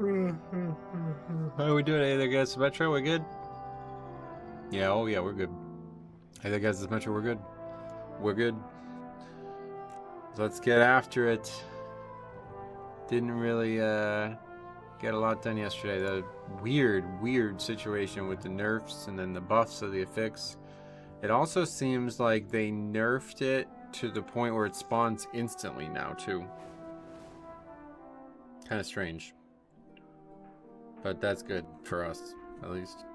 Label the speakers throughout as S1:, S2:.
S1: How are we doing? Hey there, guys. Metro, we're good? Yeah, oh yeah, we're good. Hey there, guys. Metro, we're good. We're good. Let's get after it. Didn't really get a lot done yesterday. The weird situation with the nerfs and then the buffs of the affix. It also seems like they nerfed it to the point where it spawns instantly now, too. Kind of strange. But that's good for us, at least.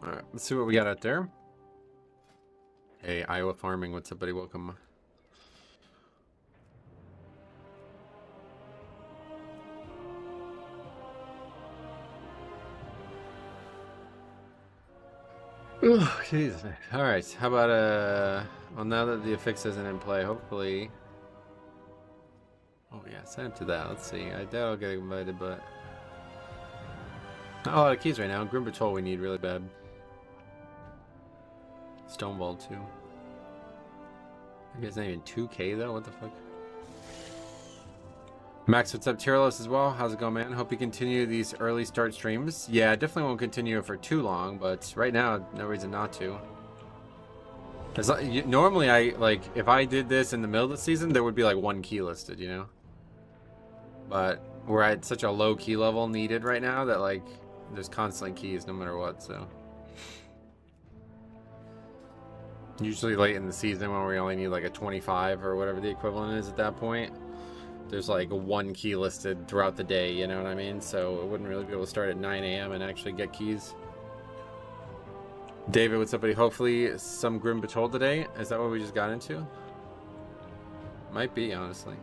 S1: Alright, let's see what we got out there. Hey, Iowa Farming, what's up, buddy? Welcome. Oh, Jesus. Alright, how about, well, now that the affix isn't in play, hopefully... Oh, yeah, sign up to that. Let's see. I doubt I'll get invited, but... Not a lot of keys right now. Grim Patrol we need really bad. Stonewall, too. I guess not even 2K, though? What the fuck? Max, what's up? Tyralos as well. How's it going, man? Hope you continue these early start streams. Yeah, I definitely won't continue for too long, but right now, no reason not to. Normally, if I did this in the middle of the season, there would be like 1 key listed, you know? But we're at such a low key level needed right now that, like, there's constant keys no matter what, so. Usually late in the season when we only need like a 25 or whatever the equivalent is at that point. There's like 1 key listed throughout the day, you know what I mean? So it wouldn't really be able to start at 9 a.m. and actually get keys. David, what's up, buddy? Hopefully some Grim Patrol today. Is that what we just got into? Might be, honestly.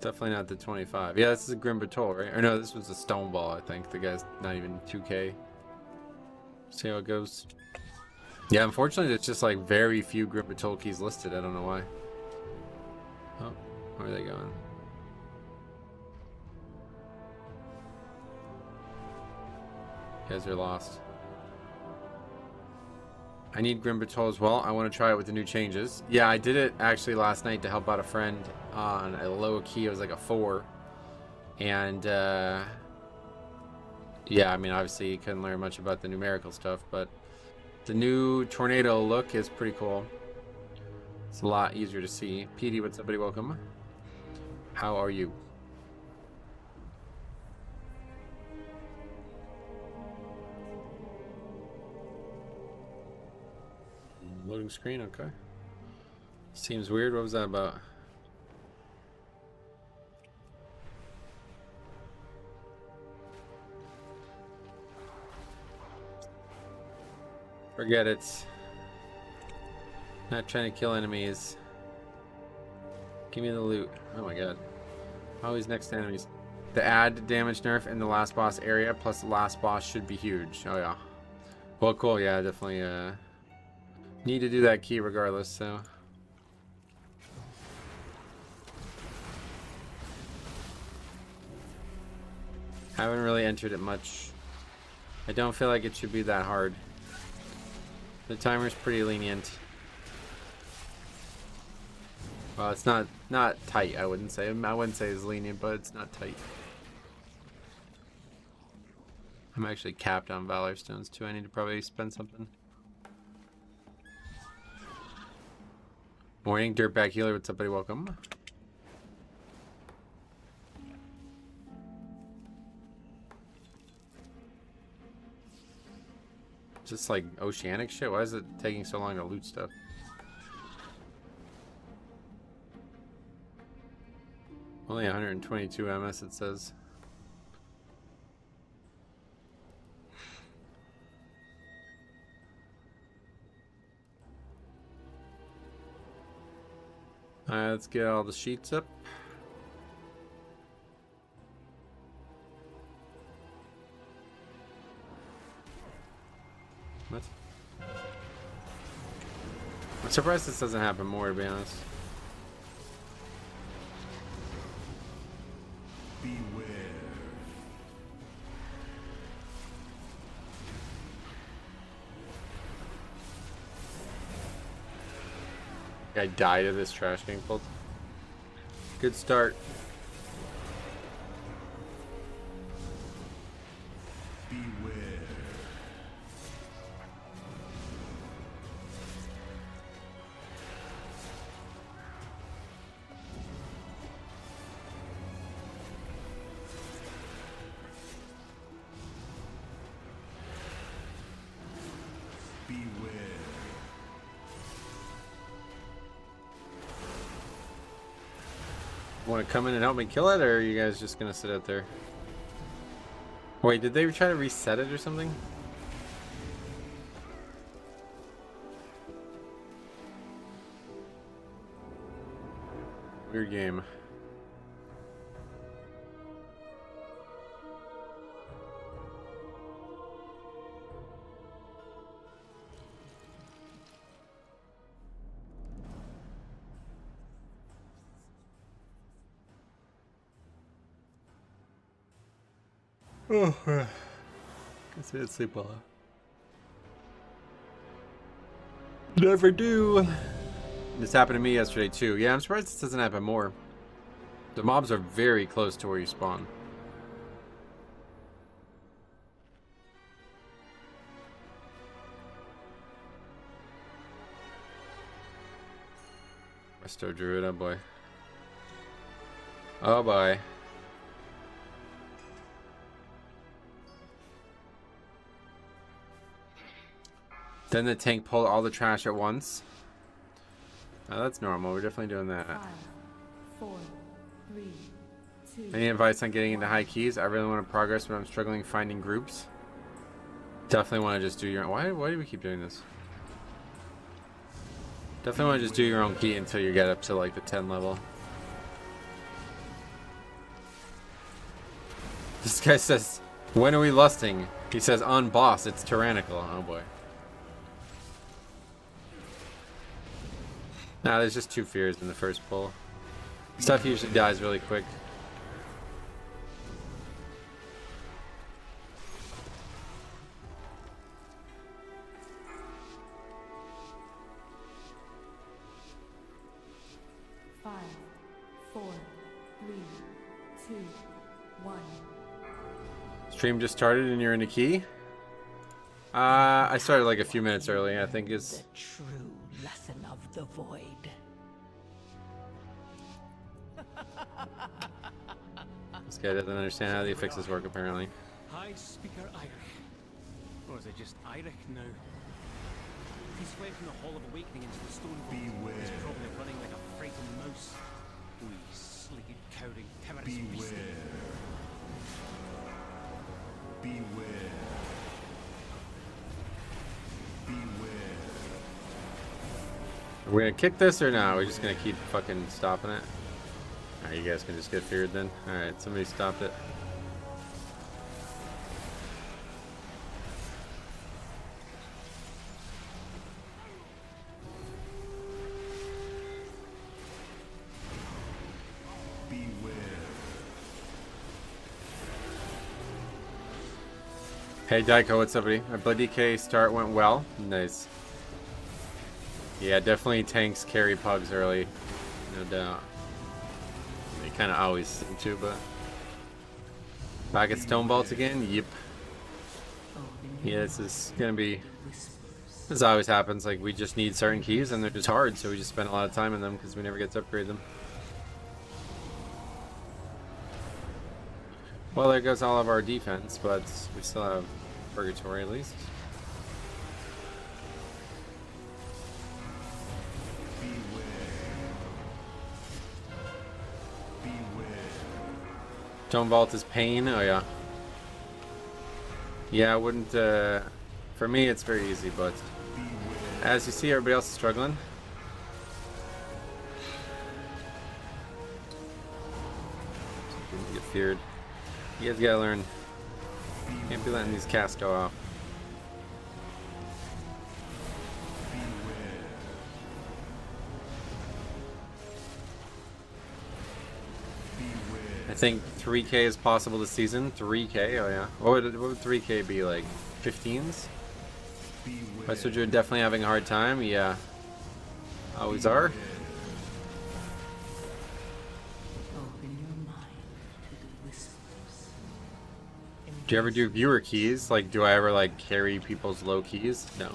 S1: Definitely not the 25. Yeah, this is a Grim Patrol, right? Or no, this was a Stonewall, I think. The guy's not even 2K. See how it goes. Yeah, unfortunately, there's just like very few Grim Patrol keys listed. I don't know why. Oh, where are they going? You guys are lost. I need Grim Patrol as well. I want to try it with the new changes. Yeah, I did it actually last night to help out a friend on a low key. It was like a 4. And, yeah, I mean, obviously you couldn't learn much about the numerical stuff, but the new tornado look is pretty cool. It's a lot easier to see. PD, what's up, buddy? Welcome. How are you? Loading screen, okay. Seems weird. What was that about? Forget it. Not trying to kill enemies. Give me the loot. Oh my god. Always next to enemies. The add damage nerf in the last boss area plus the last boss should be huge. Oh yeah. Well, cool. Yeah, definitely need to do that key regardless, so. Haven't really entered it much. I don't feel like it should be that hard. The timer's pretty lenient. Well, it's not tight, I wouldn't say. I wouldn't say it's lenient, but it's not tight. I'm actually capped on Valor Stones too. I need to probably spend something. Morning, Dirtbag Healer. What's up, buddy? Welcome. Just like oceanic shit? Why is it taking so long to loot stuff? Only 122 MS it says. Alright, let's get all the sheets up. What? I'm surprised this doesn't happen more, to be honest. I died of this trash getting pulled. Good start. Want to come in and help me kill it, or are you guys just gonna sit out there? Wait, did they try to reset it or something? Weird game. Oh, guess I didn't sleep well. Never do. This happened to me yesterday too. Yeah, I'm surprised this doesn't happen more. The mobs are very close to where you spawn. Resto Druid, oh boy. Oh boy. Then the tank pulled all the trash at once. Oh, that's normal. We're definitely doing that.
S2: 5, 4, 3, 2.
S1: Any advice on getting into high keys? I really want to progress, but I'm struggling finding groups. Definitely want to just do your own. Why do we keep doing this? Definitely want to just do your own key until you get up to like the 10 level. This guy says, when are we lusting? He says, on boss, it's tyrannical. Oh boy. Nah, there's just 2 fears in the first pull. Stuff usually dies really quick.
S2: Five, 4, 3, 2, 1.
S1: Stream just started and you're in a key? I started like a few minutes early, I think it's...
S3: The true lesson of the void.
S1: This guy doesn't understand how the affixes work apparently.
S4: High speaker Irish. Or is it just Irish now? He's fled from the Hall of Awakening into the Stone Vault. He's probably running like a frightened mouse. We sleepy, cowering, timorous beast.
S5: Beware.
S1: Are we gonna kick this or no? We're just gonna keep fucking stopping it? Alright, you guys can just get feared then. Alright, somebody stopped it. Hey Daiko, what's up, buddy? My Blood DK start went well. Nice. Yeah, definitely tanks carry pugs early. No doubt. They kind of always seem to, but... Back at Stone Vault again? Yep. Yeah, this is gonna be... This always happens, like we just need certain keys and they're just hard, so we just spend a lot of time in them because we never get to upgrade them. Well, there goes all of our defense, but we still have Purgatory at least. Stone Vault is pain. Oh yeah. Yeah, I wouldn't. For me, it's very easy, but as you see, everybody else is struggling. Get feared. You guys gotta learn. Can't be letting these casts go off. I think 3K is possible this season. 3K, oh yeah. What would 3K be like? 15s? So you're definitely having a hard time. Yeah, always are. Do you ever do viewer keys? Like, do I ever like carry people's low keys? No.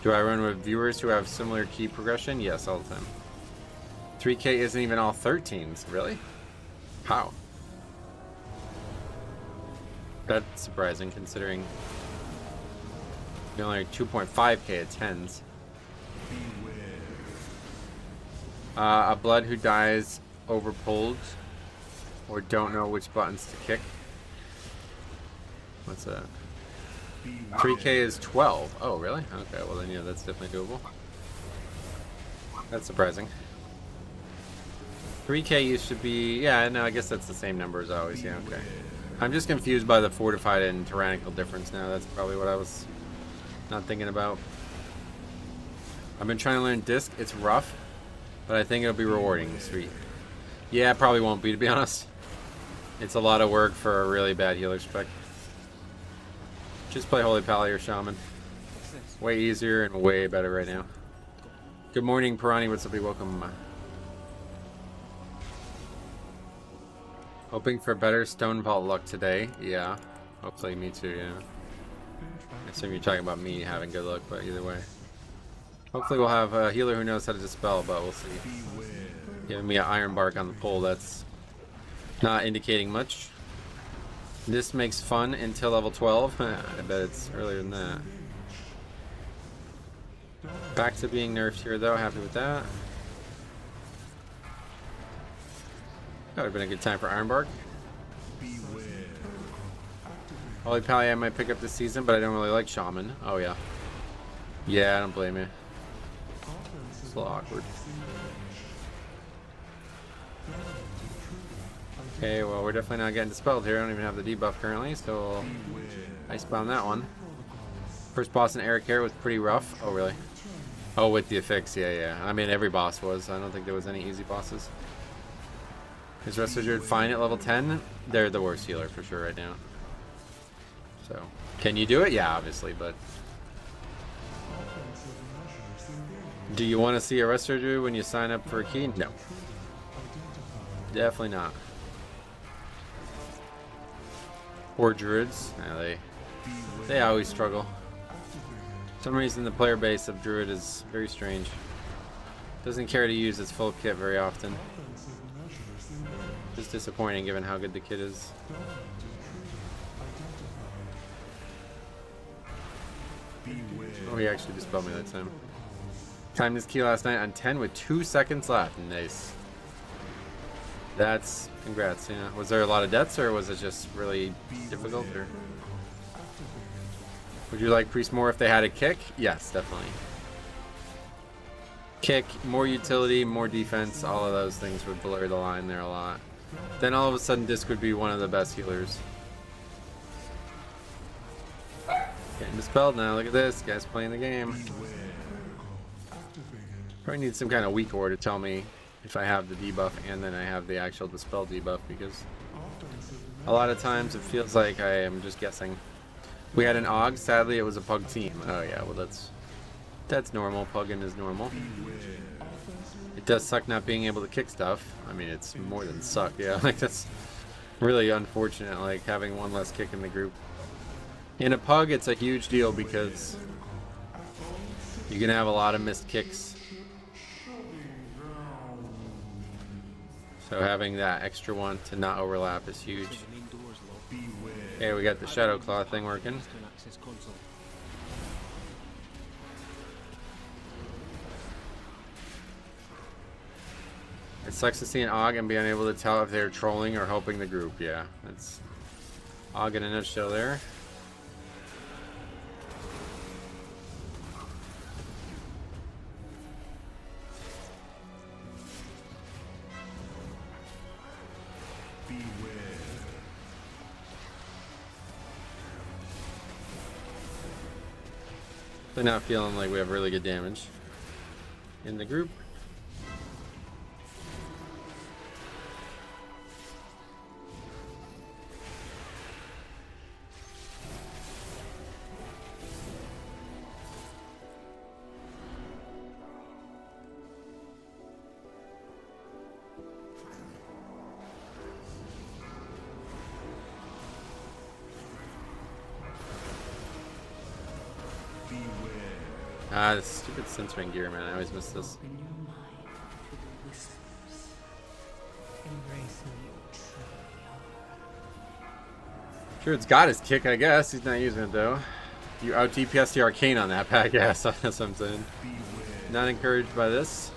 S1: Do I run with viewers who have similar key progression? Yes, all the time. 3K isn't even all 13s, really? How? That's surprising considering you only 2.5K at 10s. A blood who dies over pulled or don't know which buttons to kick. What's that? 3K is 12. Oh, really? Okay, well then yeah, that's definitely doable. That's surprising. 3K used to be, yeah, no, I guess that's the same number as always, yeah, okay. I'm just confused by the fortified and tyrannical difference now. That's probably what I was not thinking about. I've been trying to learn disc. It's rough, but I think it'll be rewarding. Sweet. Yeah, it probably won't be, to be honest. It's a lot of work for a really bad healer spec. Just play Holy Pally or Shaman. Way easier and way better right now. Good morning, Pirani. What's up? Welcome. Hoping for better Stone Vault luck today. Yeah. Hopefully me too, yeah. I assume you're talking about me having good luck, but either way. Hopefully we'll have a healer who knows how to dispel, but we'll see. Giving me an Iron Bark on the pull, that's not indicating much. This makes fun until level 12. I bet it's earlier than that. Back to being nerfed here though, happy with that. That would have been a good time for Ironbark. Holy Pally I might pick up this season, but I don't really like Shaman. Oh yeah. Yeah, I don't blame you. It's a little awkward. Okay, well we're definitely not getting dispelled here. I don't even have the debuff currently, so we'll icebound that one. First boss in Eric Care was pretty rough. Oh really? Oh, with the affix, yeah. I mean every boss was. I don't think there was any easy bosses. Is Resto Druid fine at level 10? They're the worst healer for sure right now. So, can you do it? Yeah, obviously, but... Do you want to see a Resto Druid when you sign up for a key? No. Definitely not. Poor Druids. Yeah, they always struggle. For some reason the player base of Druid is very strange. Doesn't care to use its full kit very often. Just disappointing given how good the kit is. Oh, he actually dispelled me that time. Timed his key last night on 10 with 2 seconds left. Nice. That's congrats. Yeah. Was there a lot of deaths or was it just really difficult? Or would you like Priest more if they had a kick? Yes, definitely. Kick, more utility, more defense. All of those things would blur the line there a lot. Then all of a sudden Disc would be one of the best healers. Getting dispelled now, look at this, guy's playing the game. Probably need some kind of weak ore to tell me if I have the debuff and then I have the actual dispel debuff, because a lot of times it feels like I am just guessing. We had an AUG, sadly it was a pug team. Oh yeah, well that's normal, pugging is normal. It does suck not being able to kick stuff. I mean, it's more than suck, yeah. Like, that's really unfortunate, like, having one less kick in the group. In a pug, it's a huge deal because you can have a lot of missed kicks. So having that extra one to not overlap is huge. Okay, we got the Shadow Claw thing working. It sucks to see an AUG and be unable to tell if they're trolling or helping the group. Yeah, that's AUG in a nutshell there. They're not feeling like we have really good damage in the group. Ah, this stupid censoring gear, man. I always miss this.
S3: Open your mind to the whispers. Embrace who you truly are.
S1: Sure, it's got his kick, I guess. He's not using it, though. You out DPS the arcane on that pack, yeah, so that's what I'm saying. Not encouraged by this.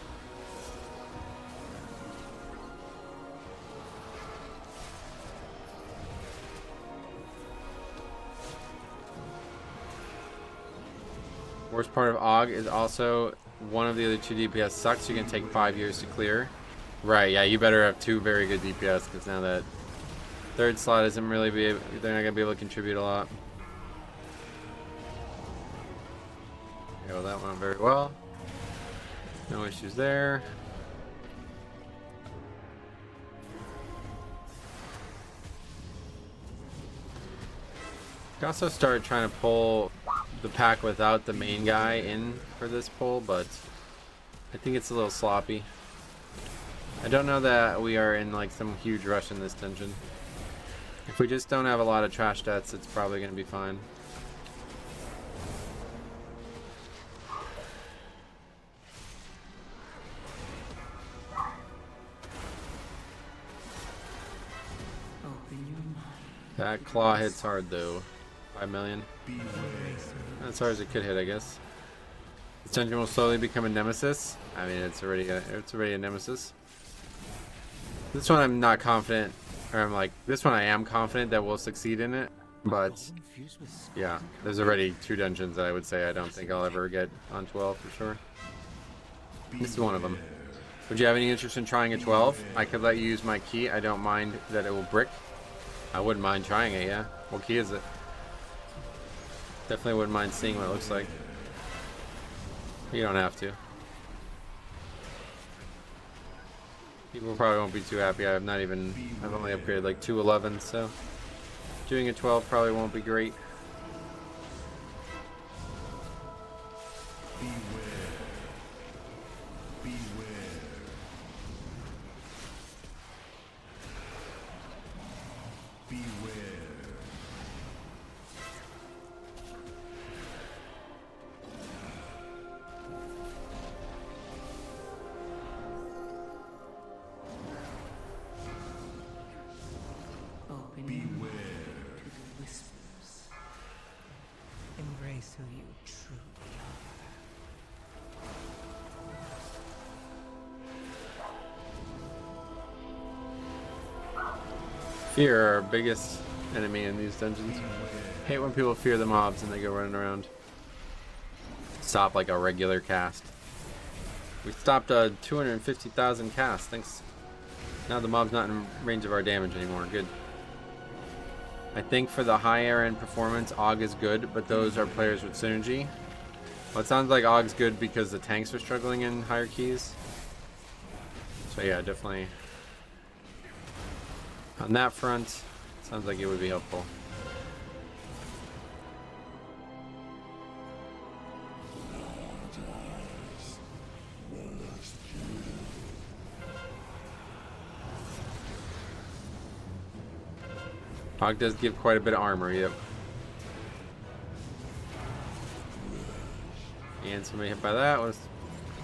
S1: Worst part of AUG is also one of the other two DPS sucks. You can take 5 years to clear. Right, yeah, you better have 2 very good DPS because now that third slot isn't really they're not going to be able to contribute a lot. Okay, well, that went very well. No issues there. You can also start trying to pull the pack without the main guy in for this pull, but I think it's a little sloppy. I don't know that we are in like some huge rush in this dungeon. If we just don't have a lot of trash stats, it's probably going to be fine.
S3: Open your mind.
S1: That claw hits hard though. 5 million.
S3: Embrace who you
S1: As hard as it could hit, I guess. This dungeon will slowly become a nemesis. I mean, it's already a nemesis. This one I'm not confident, or I'm like, this one I am confident that we'll succeed in it. But yeah, there's already 2 dungeons that I would say I don't think I'll ever get on 12 for sure. This is one of them. Would you have any interest in trying a 12? I could let you use my key. I don't mind that it will brick. I wouldn't mind trying it, yeah. What key is it? Definitely wouldn't mind seeing what it looks like. You don't have to. People probably won't be too happy. I've only upgraded like 2 11s, so doing a 12 probably won't be great.
S3: open your mind to the whispers. Embrace who you truly are.
S1: Fear, our biggest enemy in these dungeons. Hate when people fear the mobs and they go running around. Stop like a regular cast. We stopped a 250,000 cast. Thanks. Now the mob's not in range of our damage anymore. Good. I think for the higher end performance, AUG is good, but those are players with synergy. Well, it sounds like AUG's good because the tanks are struggling in higher keys. So yeah, definitely. On that front, sounds like it would be helpful. AUG does give quite a bit of armor, yep. And somebody hit by that was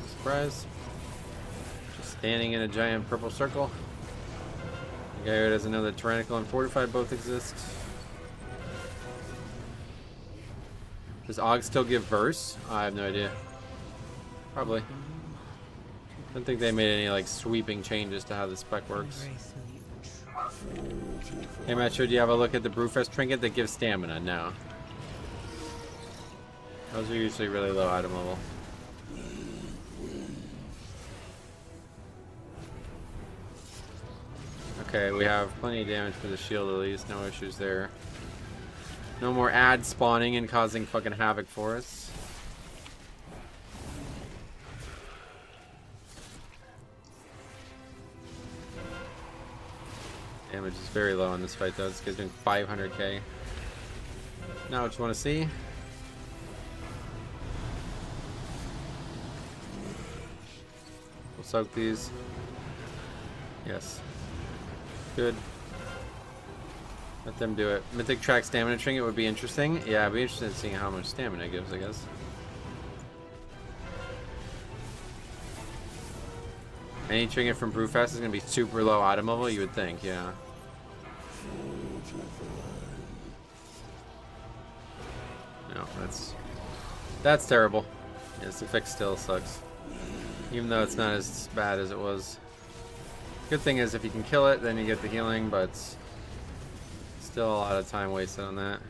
S1: a surprise. Just standing in a giant purple circle. The guy who doesn't know that Tyrannical and Fortified both exist. Does AUG still give verse? I have no idea. Probably. I don't think they made any like sweeping changes to how the spec works.
S3: Embrace who you truly
S1: Hey Metro, do you have a look at the Brewfest trinket that gives stamina? No. Those are usually really low item level. Okay, we have plenty of damage for the shield at least, no issues there. No more ads spawning and causing fucking havoc for us. Damage is very low in this fight though. This guy's doing 500k. Now what you want to see? We'll soak these. Yes. Good. Let them do it. Mythic track stamina trinket would be interesting. Yeah, I'd be interested in seeing how much stamina it gives, I guess. Any trinket from Brewfest is going to be super low item level, you would think, yeah. No, that's terrible. Yes, the fix still sucks. Even though it's not as bad as it was. Good thing is if you can kill it, then you get the healing, but still a lot of time wasted on that.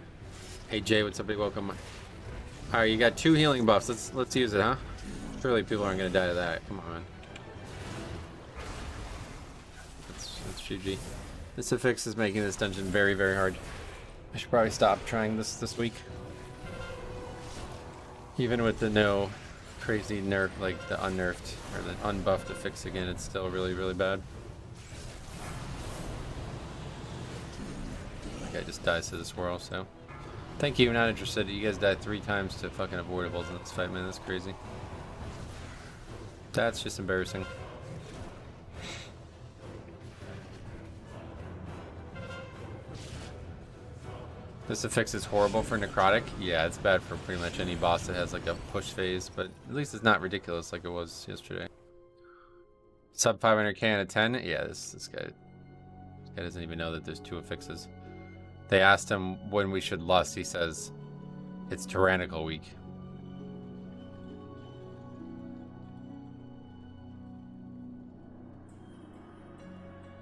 S1: Hey Jay, what's up, big welcome. Alright, you got 2 healing buffs. Let's use it, huh? Surely people aren't gonna die to that. Come on, man. That's GG. This affix is making this dungeon very, very hard. I should probably stop trying this week. Even with the no crazy nerf, like the unnerfed or the unbuffed affix again, it's still really, really bad. That guy just dies to the swirl, so. Thank you, not interested. You guys died 3 times to fucking avoidables in this fight, man. That's crazy. That's just embarrassing. This affix is horrible for necrotic. Yeah, it's bad for pretty much any boss that has like a push phase, but at least it's not ridiculous like it was yesterday. Sub 500k and a 10. Yeah, this guy doesn't even know that there's 2 affixes. They asked him when we should lust. He says it's tyrannical week.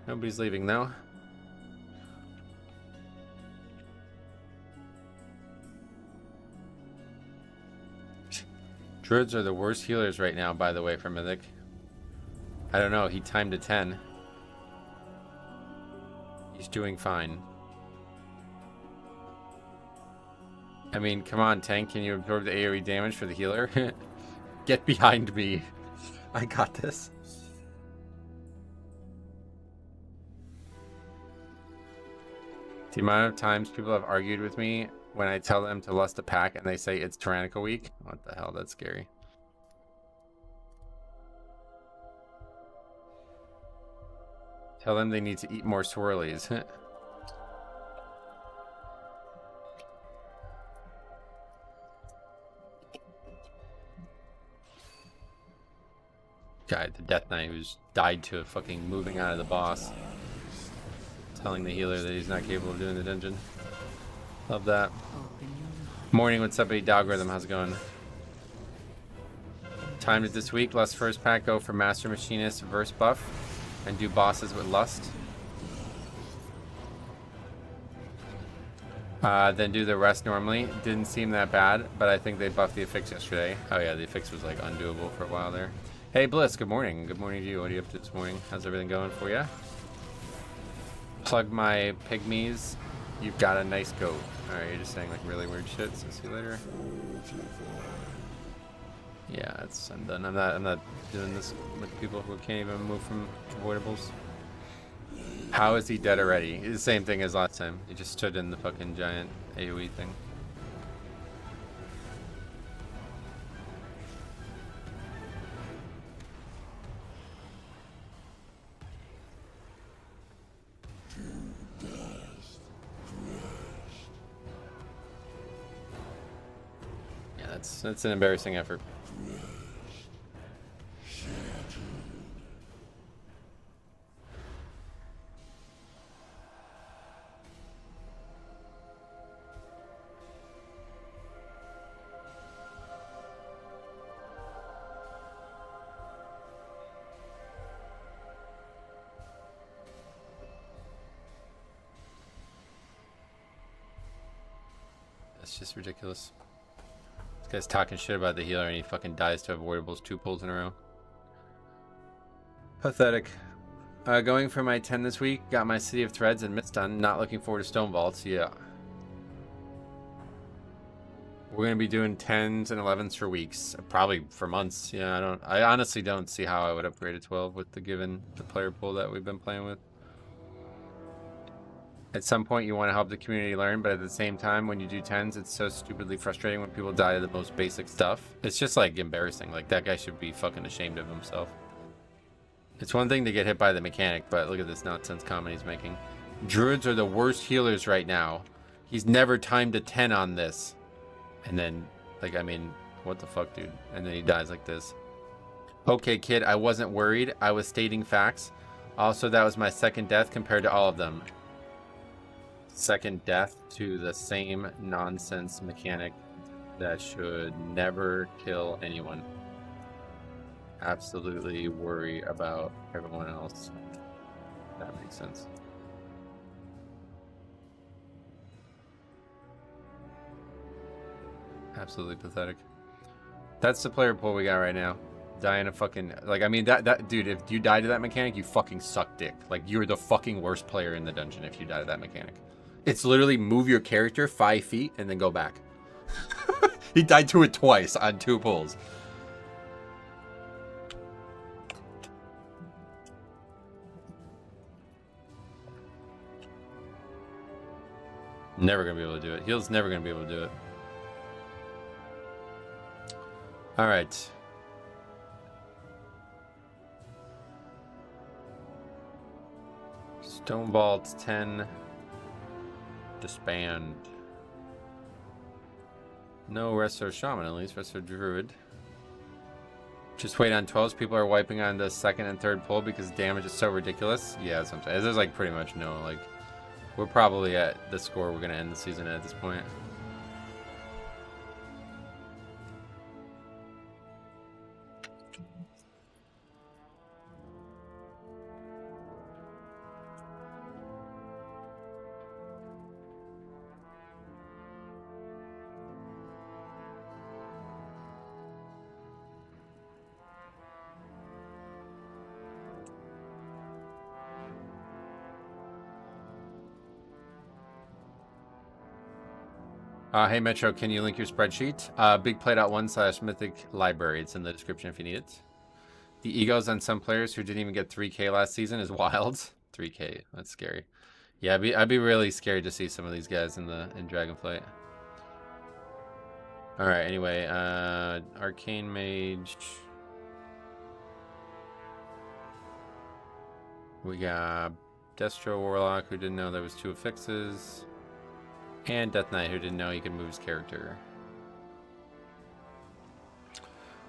S1: Nobody's leaving though. Druids are the worst healers right now, by the way, for Mythic. I don't know, he timed to 10. He's doing fine. I mean, come on, tank, can you absorb the AoE damage for the healer? Get behind me. I got this. The amount of times people have argued with me when I tell them to lust a pack and they say it's tyrannical week. What the hell? That's scary. Tell them they need to eat more swirlies. Guy, the Death Knight who's died to fucking moving out of the boss. Telling the healer that he's not capable of doing the dungeon. Love that. Morning, what's up, algorithm? How's it going? Timed it this week. Lust first pack, go for Master Machinist verse buff and do bosses with Lust. Then do the rest normally. Didn't seem that bad, but I think they buffed the affix yesterday. Oh yeah, the affix was like undoable for a while there. Hey Bliss, good morning. Good morning to you. What are you up to this morning? How's everything going for you? Plug my pygmies. You've got a nice goat. Alright, you're just saying like really weird shit, so see you later. Yeah, I'm done. I'm not doing this with people who can't even move from avoidables. How is he dead already? It's the same thing as last time. He just stood in the fucking giant AoE thing. That's an embarrassing effort. That's just ridiculous. This guy's talking shit about the healer and he fucking dies to avoidables 2 pulls in a row. Pathetic. Going for my 10 this week. Got my City of Threads and Mist done. Not looking forward to Stone Vaults. Yeah. We're going to be doing 10s and 11s for weeks. Probably for months. Yeah, I honestly don't see how I would upgrade to 12 with the player pool that we've been playing with. At some point you want to help the community learn, but at the same time when you do 10s it's so stupidly frustrating when people die to the most basic stuff. It's just like embarrassing. Like that guy should be fucking ashamed of himself. It's one thing to get hit by the mechanic, but look at this nonsense comment he's making. Druids are the worst healers right now. He's never timed a 10 on this. And then, like, I mean, what the fuck, dude? And then he dies like this. Okay, kid, I wasn't worried. I was stating facts. Also, that was my second death compared to all of them. Second death to the same nonsense mechanic that should never kill anyone. Absolutely worry about everyone else. That makes sense. Absolutely pathetic. That's the player pool we got right now. Dying a fucking, like, I mean, that dude, if you die to that mechanic, you fucking suck dick. Like, you're the fucking worst player in the dungeon if you die to that mechanic. It's literally move your character 5 feet and then go back. He died to it twice on 2 pulls. Never gonna be able to do it. Heal's never gonna be able to do it. All right. Stone Vault 10. Disband. No Resto Shaman, at least. Resto Druid. Just wait on 12s. People are wiping on the second and third pull because damage is so ridiculous. Yeah, sometimes. There's like pretty much no, like, we're probably at the score we're going to end the season at this point. Hey Metro, can you link your spreadsheet? Bigplay.1/mythic library. It's in the description if you need it. The egos on some players who didn't even get 3K last season is wild. 3K, that's scary. Yeah, I'd be really scared to see some of these guys in Dragonflight. All right. Anyway, Arcane Mage. We got Destro Warlock, who didn't know there was 2 affixes. And Death Knight, who didn't know he could move his character.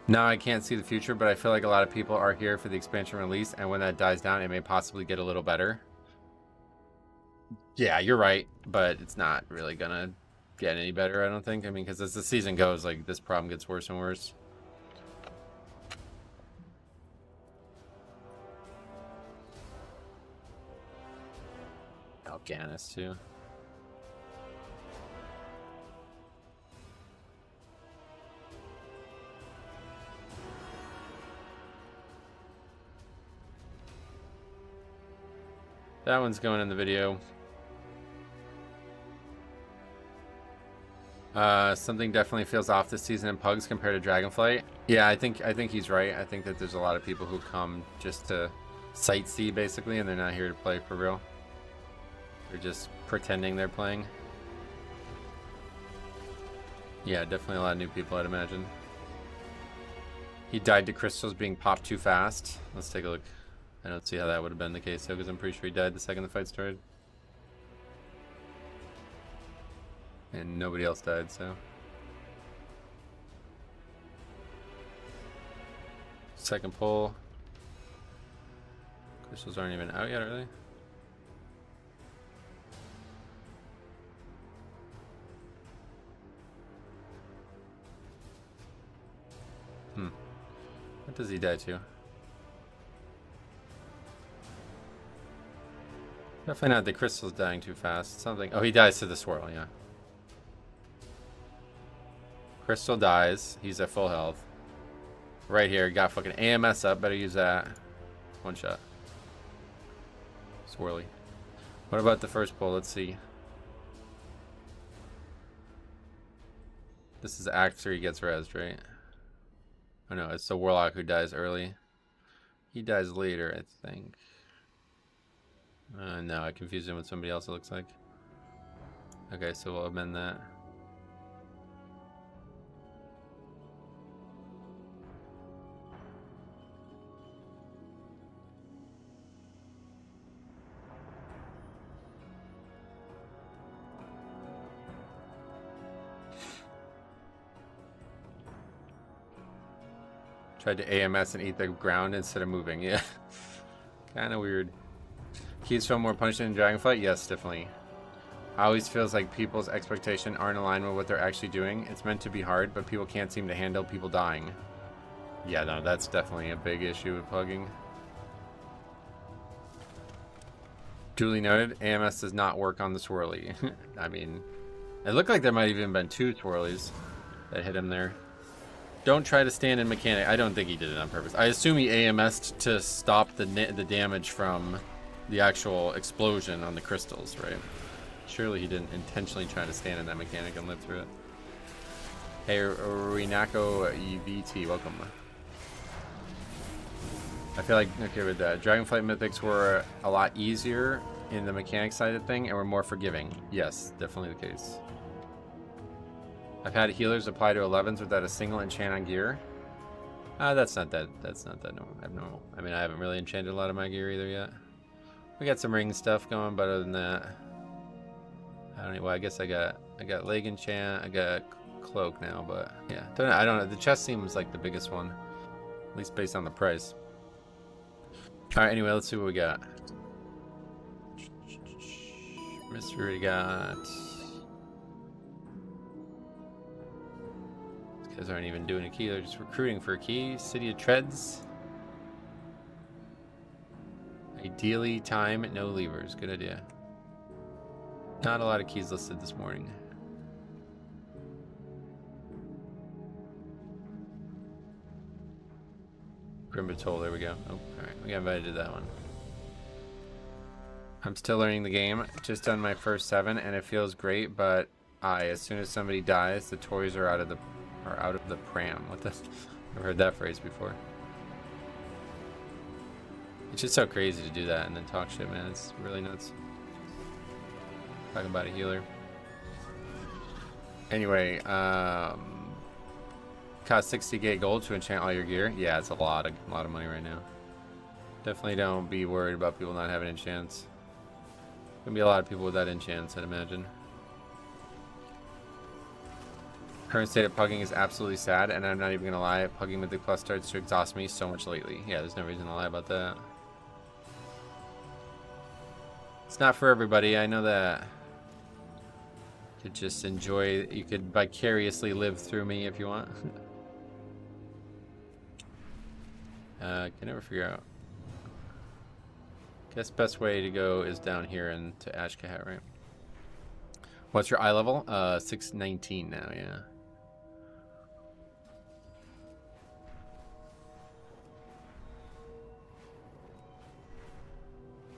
S1: Now I can't see the future, but I feel like a lot of people are here for the expansion release, and when that dies down, it may possibly get a little better. Yeah, you're right, but it's not really gonna get any better, I don't think. I mean, because as the season goes, like, this problem gets worse and worse. Alganis, too. That one's going in the video. Something definitely feels off this season in Pugs compared to Dragonflight. Yeah, I think he's right. I think that there's a lot of people who come just to sightsee, basically, and they're not here to play for real. They're just pretending they're playing. Yeah, definitely a lot of new people, I'd imagine. He died to crystals being popped too fast. Let's take a look. I don't see how that would have been the case, though, because I'm pretty sure he died the second the fight started. And nobody else died, so. Second pull. Crystals aren't even out yet, are they? What does he die to? Definitely not the crystals dying too fast. Something. Oh, he dies to the swirl, yeah. Crystal dies. He's at full health. Right here. Got fucking AMS up. Better use that. One shot. Swirly. What about the first pull? Let's see. This is after he gets rezzed, right? Oh no, it's the Warlock who dies early. He dies later, I think. No, I confused him with somebody else, it looks like. Okay, so we'll amend that. Tried to AMS and eat the ground instead of moving. Yeah. Kind of weird. Keys feel more punishing in Dragonflight? Yes, definitely. Always feels like people's expectation aren't aligned with what they're actually doing. It's meant to be hard, but people can't seem to handle people dying. Yeah, no, that's definitely a big issue with pugging. Duly noted, AMS does not work on the swirly. I mean, it looked like there might have even been 2 swirlies that hit him there. Don't try to stand in mechanic. I don't think he did it on purpose. I assume he AMS'd to stop the damage from the actual explosion on the crystals, right? Surely he didn't intentionally try to stand in that mechanic and live through it. Hey, Rinako EVT, welcome. I feel like, okay, with Dragonflight Mythics were a lot easier in the mechanic side of thing and were more forgiving. Yes, definitely the case. I've had healers apply to 11s without a single enchant on gear. That's not that abnormal. I mean, I haven't really enchanted a lot of my gear either yet. We got some ring stuff going, but other than that, I don't know. Well, I guess I got leg enchant, I got cloak now, but yeah, I don't know. The chest seems like the biggest one, at least based on the price. All right, anyway, let's see what we got. Mystery we got. These guys aren't even doing a key; they're just recruiting for a key. City of Treads. Ideally, time, no levers. Good idea. Not a lot of keys listed this morning. Grimbatol, there we go. Oh, alright, we got invited to that one. I'm still learning the game. Just done my first 7 and it feels great, but as soon as somebody dies, the toys are out of the pram. What the? I've heard that phrase before. It's just so crazy to do that and then talk shit, man. It's really nuts. Talking about a healer. Anyway, cost 60k gold to enchant all your gear. Yeah, it's a lot of money right now. Definitely don't be worried about people not having enchants. Gonna be a lot of people without enchants, I'd imagine. Current state of pugging is absolutely sad, and I'm not even gonna lie. Pugging Mythic Plus starts to exhaust me so much lately. Yeah, there's no reason to lie about that. It's not for everybody. I know that. You could just enjoy. You could vicariously live through me if you want. Can never figure out. Guess best way to go is down here and to Ashkahat, right? What's your eye level? 619 now, yeah.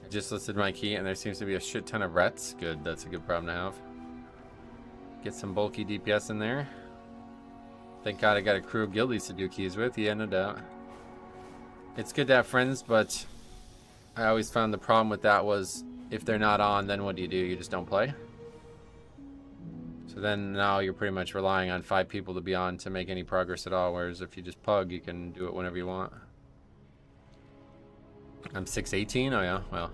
S1: I just listed my key and there seems to be a shit ton of rets. Good, that's a good problem to have. Get some bulky DPS in there. Thank God I got a crew of guildies to do keys with. Yeah, no doubt. It's good to have friends, but I always found the problem with that was if they're not on, then what do? You just don't play. So then now you're pretty much relying on 5 people to be on to make any progress at all, whereas if you just pug, you can do it whenever you want. I'm 618? Oh yeah, well.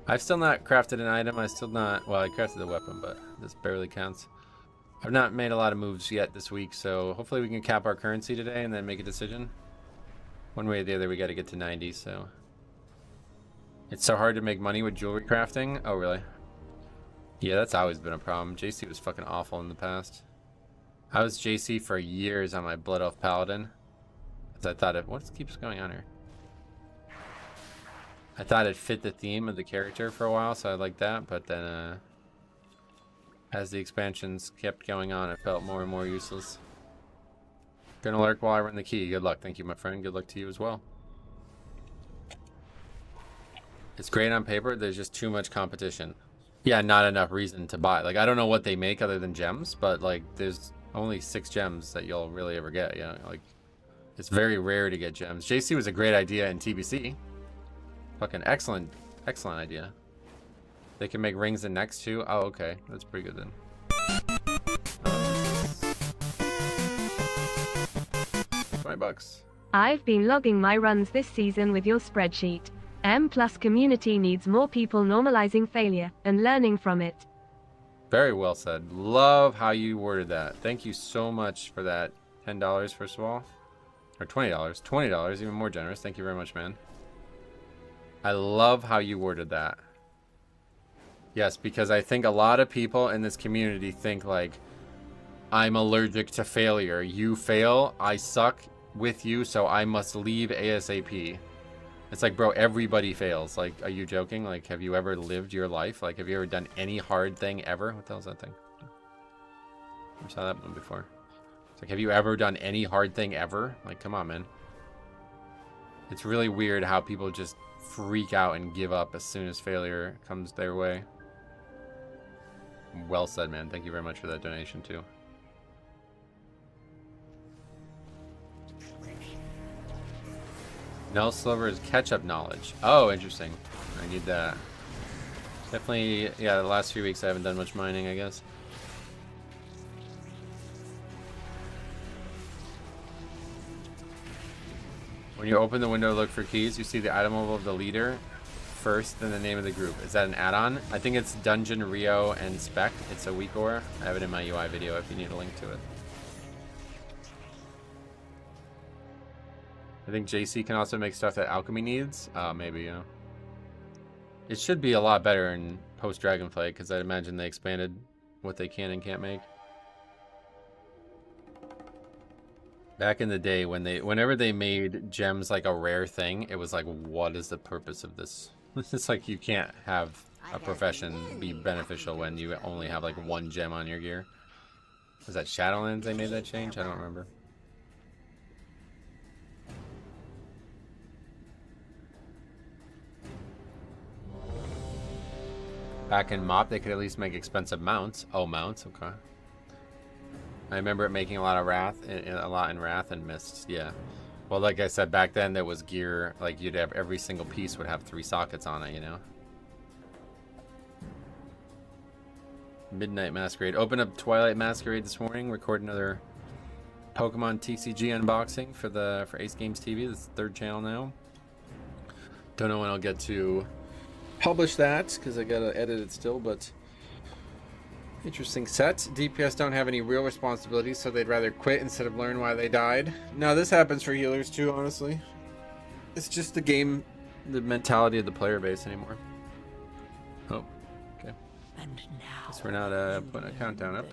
S1: I've still not crafted an item. I crafted a weapon, but this barely counts. I've not made a lot of moves yet this week, so hopefully we can cap our currency today and then make a decision. One way or the other, we got to get to 90, so. It's so hard to make money with jewelry crafting. Oh, really? Yeah, that's always been a problem. JC was fucking awful in the past. I was JC for years on my Blood Elf Paladin. Because I thought what keeps going on here? I thought it fit the theme of the character for a while, so I liked that, but then as the expansions kept going on, it felt more and more useless. Gonna lurk while I run the key. Good luck. Thank you, my friend. Good luck to you as well. It's great on paper. There's just too much competition. Yeah, not enough reason to buy. Like, I don't know what they make other than gems, but like, there's only 6 gems that you'll really ever get. Yeah, like, it's very rare to get gems. JC was a great idea in TBC. Fucking excellent idea. They can make rings and necks too. Oh, okay, that's pretty good then. $20.
S6: I've been logging my runs this season with your spreadsheet. M+ community needs more people normalizing failure and learning from it.
S1: Very well said. Love how you worded that. Thank you so much for that. $10 first of all. Or $20. $20, even more generous. Thank you very much, man. I love how you worded that. Yes, because I think a lot of people in this community think like, I'm allergic to failure. You fail, I suck with you, so I must leave ASAP. It's like, bro, everybody fails. Like, are you joking? Like, have you ever lived your life? Like, have you ever done any hard thing ever? What the hell's that thing? I saw that one before. It's like, have you ever done any hard thing ever? Like, come on, man. It's really weird how people just freak out and give up as soon as failure comes their way. Well said, man. Thank you very much for that donation, too. Nell Silver's catch-up knowledge. Oh, interesting. I need that. Definitely, yeah, the last few weeks I haven't done much mining, I guess. When you open the window to look for keys, you see the item level of the leader first, then the name of the group. Is that an add-on? I think it's Dungeon, Rio, and Spec. It's a weak ore. I have it in my UI video if you need a link to it. I think JC can also make stuff that Alchemy needs. Maybe, yeah. It should be a lot better in post-Dragonflight, because I imagine they expanded what they can and can't make. Back in the day, whenever they made gems like a rare thing, it was like, what is the purpose of this? It's like you can't have a profession be beneficial when you only have like one gem on your gear. Was that Shadowlands they made that change? I don't remember. Back in MOP, they could at least make expensive mounts. Oh, mounts, okay. I remember it making a lot of Wrath, a lot in Wrath and Mists, yeah. Well, like I said, back then there was gear, like you'd have every single piece would have 3 sockets on it, you know? Midnight Masquerade. Open up Twilight Masquerade this morning, record another Pokemon TCG unboxing for Ace Games TV. This is the 3rd channel now. Don't know when I'll get to publish that because I gotta edit it still, but interesting set. DPS don't have any real responsibilities, so they'd rather quit instead of learn why they died. No, this happens for healers too, honestly. It's just the game, the mentality of the player base anymore. Oh, okay.
S3: And now
S1: Guess we're not putting a countdown up.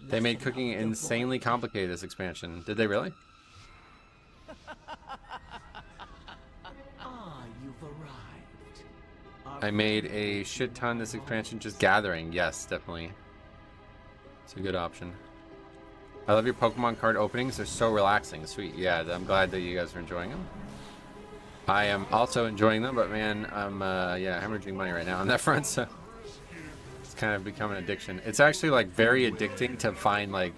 S1: They made cooking insanely complicated this expansion. Did they really?
S3: You've arrived.
S1: I made a shit ton this expansion just gathering. Yes, definitely. It's a good option. I love your Pokemon card openings. They're so relaxing. Sweet. Yeah, I'm glad that you guys are enjoying them. I am also enjoying them, but man, I'm yeah, hemorrhaging money right now on that front, so it's kind of become an addiction. It's actually like very addicting to find like,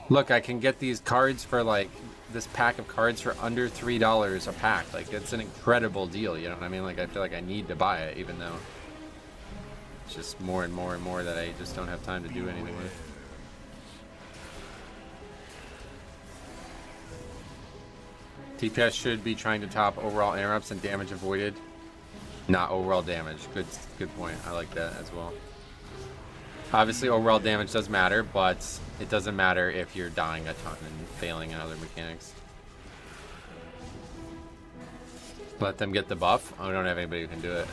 S1: look, I can get these cards for like this pack of cards for under $3 a pack. Like, it's an incredible deal, you know what I mean? Like, I feel like I need to buy it, even though it's just more and more and more that I just don't have time to do anything with. TPS should be trying to top overall interrupts and damage avoided, not overall damage. Good point. I like that as well. Obviously, overall damage does matter, but it doesn't matter if you're dying a ton and failing in other mechanics. Let them get the buff. Oh, we don't have anybody who can do it.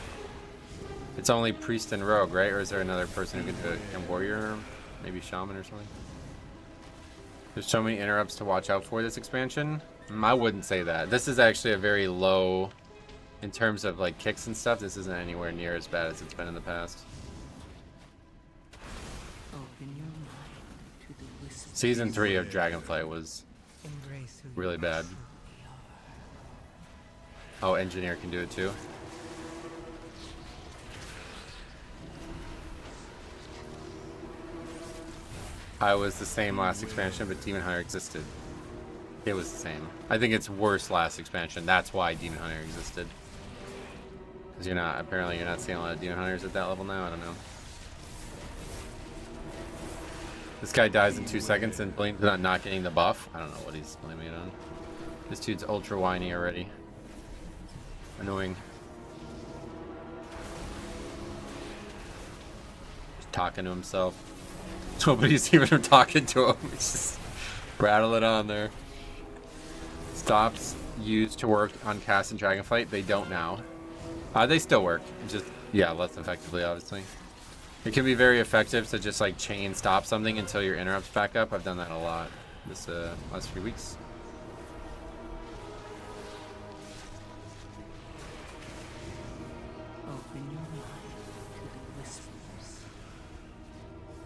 S1: It's only Priest and Rogue, right? Or is there another person who can do it? And Warrior? Maybe Shaman or something? There's so many interrupts to watch out for this expansion. I wouldn't say that. This is actually a very low, in terms of like kicks and stuff, this isn't anywhere near as bad as it's been in the past.
S3: Open your mind to the whisper.
S1: Season 3 of Dragonflight was
S3: Embrace who
S1: really
S3: you
S1: bad.
S3: truly
S1: Oh, Engineer can do it too. I was the same last expansion, but Demon Hunter existed. It was the same. I think it's worse last expansion. That's why Demon Hunter existed. Because apparently you're not seeing a lot of Demon Hunters at that level now. I don't know. This guy dies in 2 seconds and blames it on not getting the buff. I don't know what he's blaming it on. This dude's ultra whiny already. Annoying. Just talking to himself. Nobody's even talking to him. He's just rattling on there. stops used to work on cast and Dragonflight. They don't now. They still work, just, yeah, less effectively, obviously. It can be very effective to just like chain stop something until your interrupts back up. I've done that a lot this last few weeks.
S3: Open your mind to the whispers.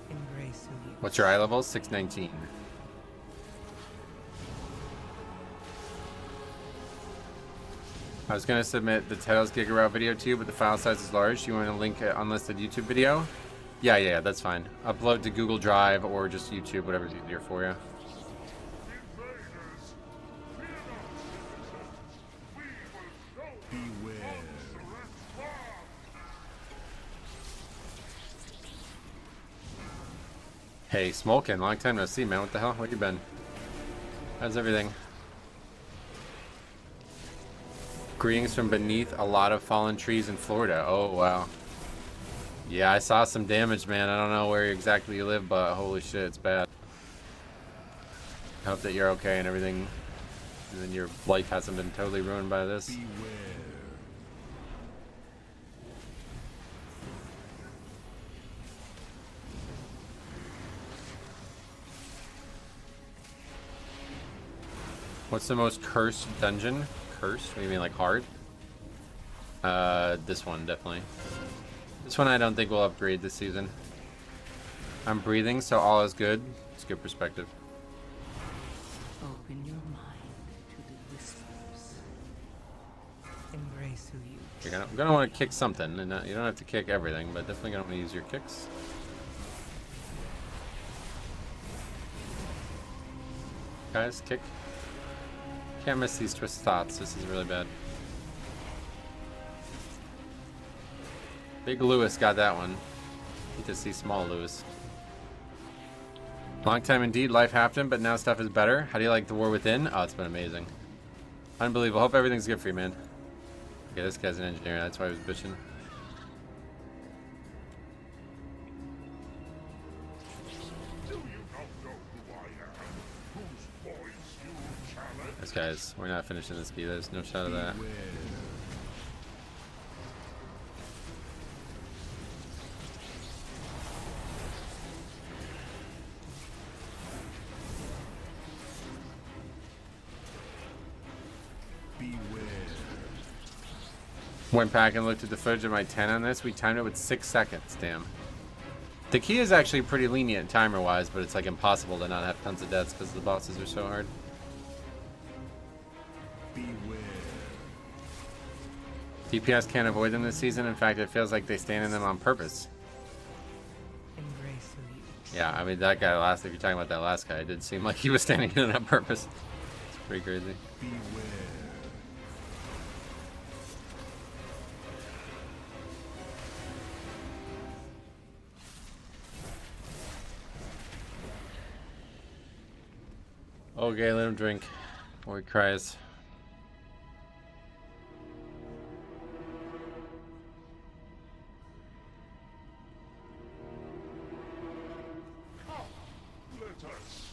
S3: Embrace who you
S1: What's your eye level? 619. I was going to submit the Titles Giga Route video to you, but the file size is large. Do you want to link an unlisted YouTube video? Yeah, that's fine. Upload to Google Drive or just YouTube, whatever's easier for you.
S5: Beware.
S1: Hey, Smolkin, long time no see, man. What the hell? Where you been? How's everything? Greetings from beneath a lot of fallen trees in Florida. Oh, wow. Yeah, I saw some damage, man. I don't know where exactly you live, but holy shit, it's bad. I hope that you're okay and everything, and then your life hasn't been totally ruined by this.
S5: Beware.
S1: What's the most cursed dungeon? Cursed? What do you mean, like hard? This one, definitely. This one I don't think will upgrade this season. I'm breathing, so all is good. It's good perspective.
S3: open your mind to the whispers. Embrace who you
S1: You're gonna want to kick something, and you don't have to kick everything, but definitely gonna want to use your kicks. Guys, kick. Can't miss these twist thoughts. This is really bad. Big Lewis got that one. Need to see small Lewis. Long time indeed. Life happened, but now stuff is better. How do you like the War Within? Oh, it's been amazing. Unbelievable. Hope everything's good for you, man. Okay, this guy's an engineer. That's why he was bitching.
S5: Do you not know who I am? Whose voice you challenge?
S1: This guys, we're not finishing this key. There's no shot of that.
S5: Beware. Beware.
S1: Went back and looked at the footage of my 10 on this. We timed it with 6 seconds. Damn. The key is actually pretty lenient timer-wise, but it's like impossible to not have tons of deaths because the bosses are so hard.
S5: Beware.
S1: DPS can't avoid them this season. In fact, it feels like they stand in them on purpose.
S3: embrace who you
S1: Yeah, I mean, that guy last, if you're talking about that last guy, it did seem like he was standing in it on purpose. It's pretty crazy.
S5: Beware.
S1: Okay, let him drink. Or he cries.
S5: Come, let us.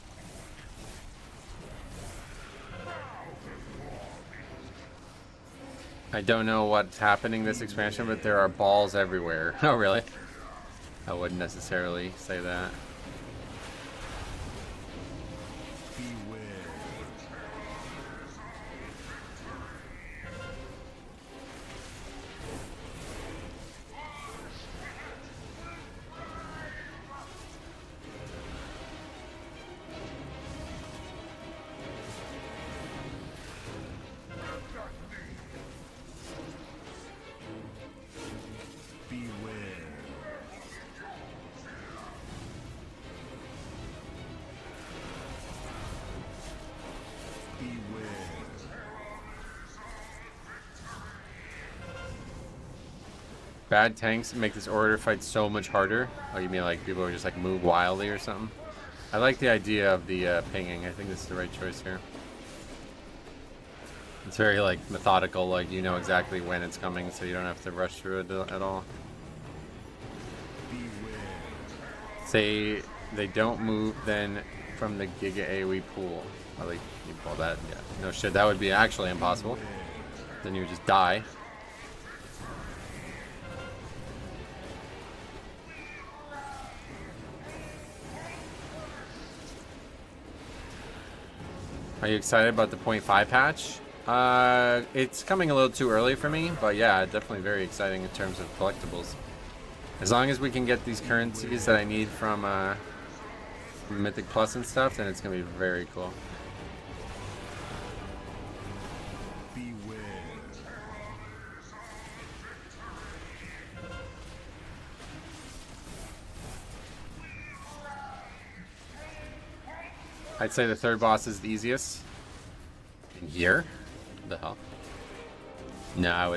S1: I don't know what's happening this expansion, but there are balls everywhere. Oh, really? I wouldn't necessarily say that.
S5: Beware. Beware. Beware.
S1: Bad tanks make this order fight so much harder. Oh, you mean like people are just like move wildly or something? I like the idea of the pinging. I think this is the right choice here. It's very like methodical, like you know exactly when it's coming, so you don't have to rush through it at all.
S5: Beware.
S1: Say they don't move, then from the Giga AoE pool. I like you call that. Yeah. No shit, that would be actually impossible. Then you would just die. Are you excited about the 0.5 patch? It's coming a little too early for me, but yeah, definitely very exciting in terms of collectibles. As long as we can get these currencies that I need from Mythic Plus and stuff, then it's gonna be very cool. I'd say the third boss is the easiest. In here? What the hell? No,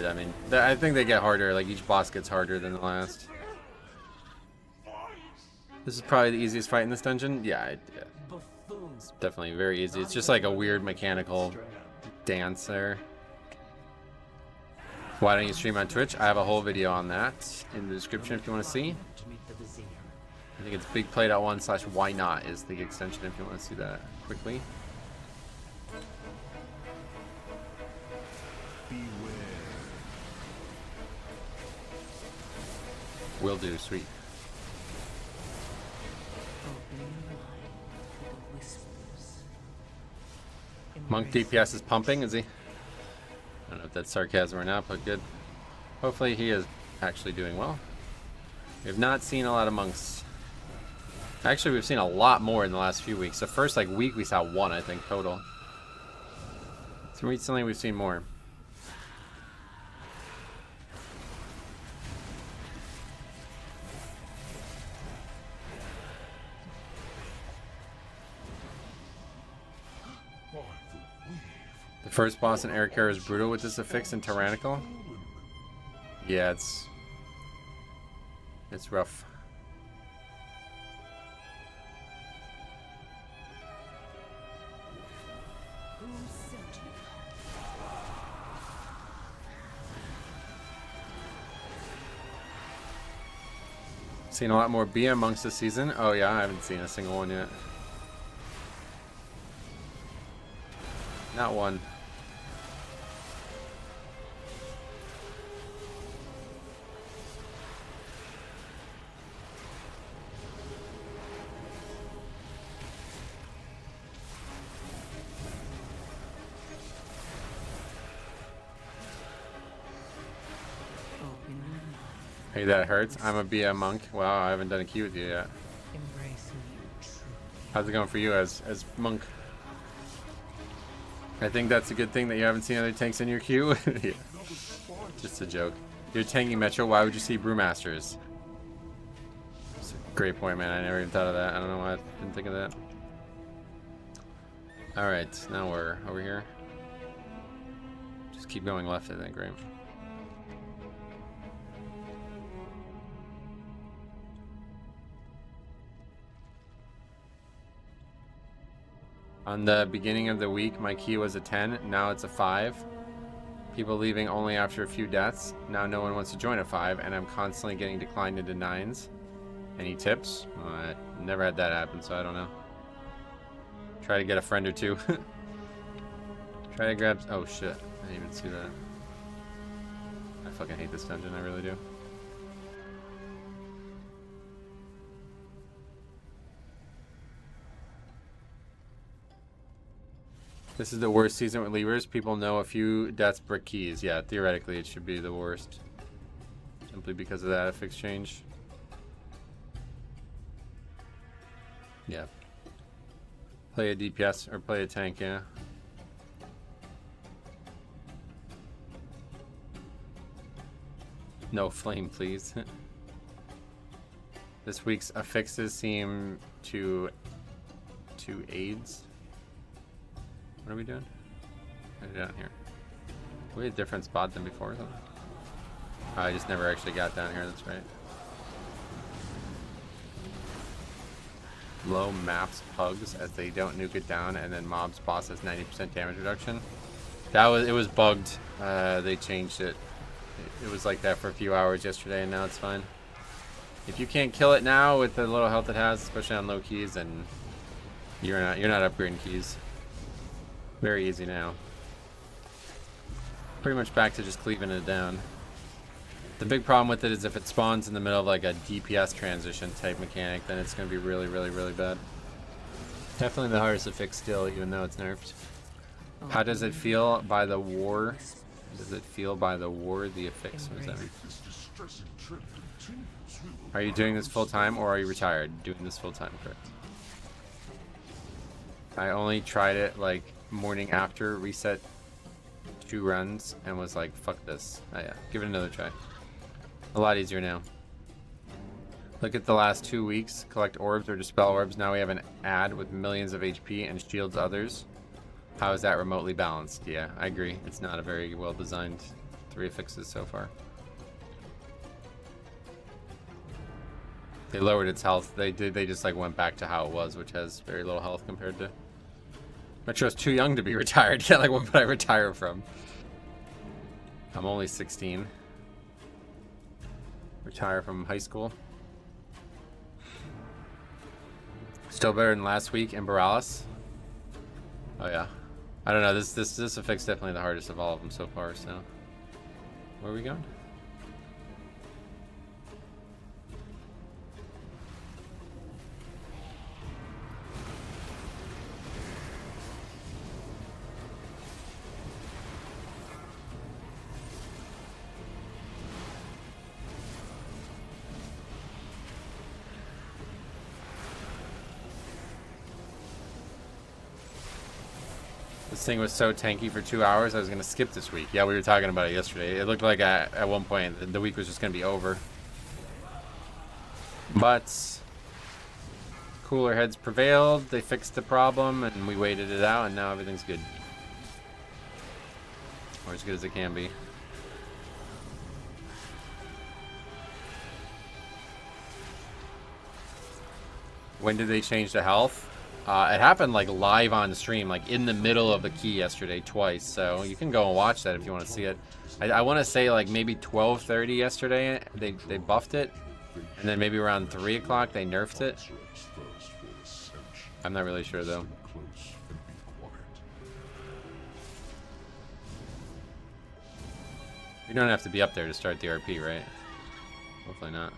S1: I think they get harder. Like, each boss gets harder than the last. This is probably the easiest fight in this dungeon. Yeah, it's definitely very easy. It's just like a weird mechanical dance there. Why don't you stream on Twitch? I have a whole video on that in the description if you want to see. I think it's bigplay.1/why not is the extension if you want to see that quickly. Will do, sweet. Monk DPS is pumping, is he? I don't know if that's sarcasm or not, but good. Hopefully he is actually doing well. We have not seen a lot of monks. Actually, we've seen a lot more in the last few weeks. The first week we saw one, I think, total. So recently we've seen more. The first boss in Ericare is brutal with this affix and tyrannical. Yeah, it's rough. Seen a lot more BM monks this season. Oh yeah, I haven't seen a single one yet. Not one. Hey, that hurts. I'm a BM monk. Wow, I haven't done a queue with you yet. How's it going for you as monk? I think that's a good thing that you haven't seen other tanks in your queue. Yeah. Just a joke. You're tanking Metro, why would you see Brewmasters? That's a great point, man. I never even thought of that. I don't know why I didn't think of that. Alright, now we're over here. Just keep going left, I think, right? On the beginning of the week, my key was a 10. Now it's a 5. People leaving only after a few deaths. Now no one wants to join a 5, and I'm constantly getting declined into 9s. Any tips? I never had that happen, so I don't know. Try to get a friend or two. Try to grab... Oh, shit. I didn't even see that. I fucking hate this dungeon. I really do. This is the worst season with Levers. People know a few deaths brick keys. Yeah, theoretically it should be the worst. Simply because of that affix change. Yeah. Play a DPS or play a tank, yeah. No flame, please. This week's affixes seem to AIDS. What are we doing? What are we down here? We had a different spot than before, though. Oh, I just never actually got down here, that's right. Low maps pugs as they don't nuke it down, and then mobs boss has 90% damage reduction. It was bugged. They changed it. It was like that for a few hours yesterday, and now it's fine. If you can't kill it now with the little health it has, especially on low keys, then You're not upgrading keys. Very easy now. Pretty much back to just cleaving it down. The big problem with it is if it spawns in the middle of like a DPS transition type mechanic, then it's going to be really, really, really bad. Definitely the hardest to fix still, even though it's nerfed. How does it feel by the war? Does it feel by the war, the affix? What does that mean? Are you doing this full time or are you retired? Doing this full time, correct? I only tried it like morning after, reset 2 runs, and was like, fuck this. Oh yeah, give it another try. A lot easier now. Look at the last 2 weeks. Collect orbs or dispel orbs. Now we have an ad with millions of HP and shields others. How is that remotely balanced? Yeah, I agree. It's not a very well designed 3 affixes so far. They lowered its health. They just like went back to how it was, which has very little health compared to. Metro's too young to be retired. Yeah, like what would I retire from? I'm only 16. Retire from high school. Still better than last week in Borealis. Oh yeah. I don't know, this affix definitely the hardest of all of them so far, so. Where are we going? This thing was so tanky for 2 hours, I was going to skip this week. Yeah, we were talking about it yesterday. It looked like at one point the week was just going to be over. But cooler heads prevailed. They fixed the problem, and we waited it out, and now everything's good. Or as good as it can be. When did they change the health? It happened like live on stream, like in the middle of the key yesterday twice. So you can go and watch that if you want to see it. I want to say like maybe 12:30 yesterday they buffed it, and then maybe around 3 o'clock they nerfed it. I'm not really sure though. You don't have to be up there to start the RP, right? Hopefully not.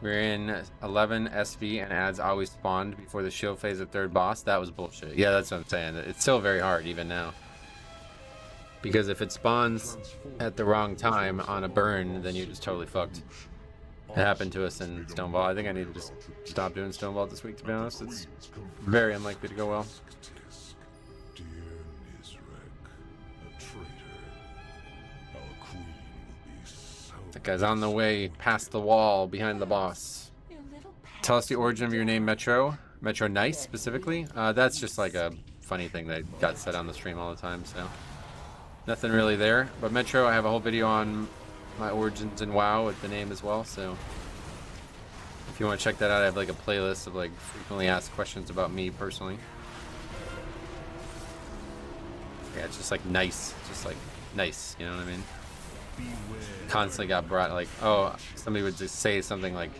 S1: We're in 11 SV and ads always spawned before the shield phase of 3rd boss. That was bullshit. Yeah, that's what I'm saying. It's still very hard even now. Because if it spawns at the wrong time on a burn, then you're just totally fucked. It happened to us in Stoneball. I think I need to just stop doing Stoneball this week, to be honest. It's very unlikely to go well. That guy's on the way past the wall behind the boss. Tell us the origin of your name, Metro. Metro Nice, specifically. That's just like a funny thing that got said on the stream all the time, so. Nothing really there. But Metro, I have a whole video on my origins in WoW with the name as well, so. If you want to check that out, I have like a playlist of like frequently asked questions about me personally. Yeah, it's just like nice. Just like nice, you know what I mean? Constantly got brought like, oh, somebody would just say something like,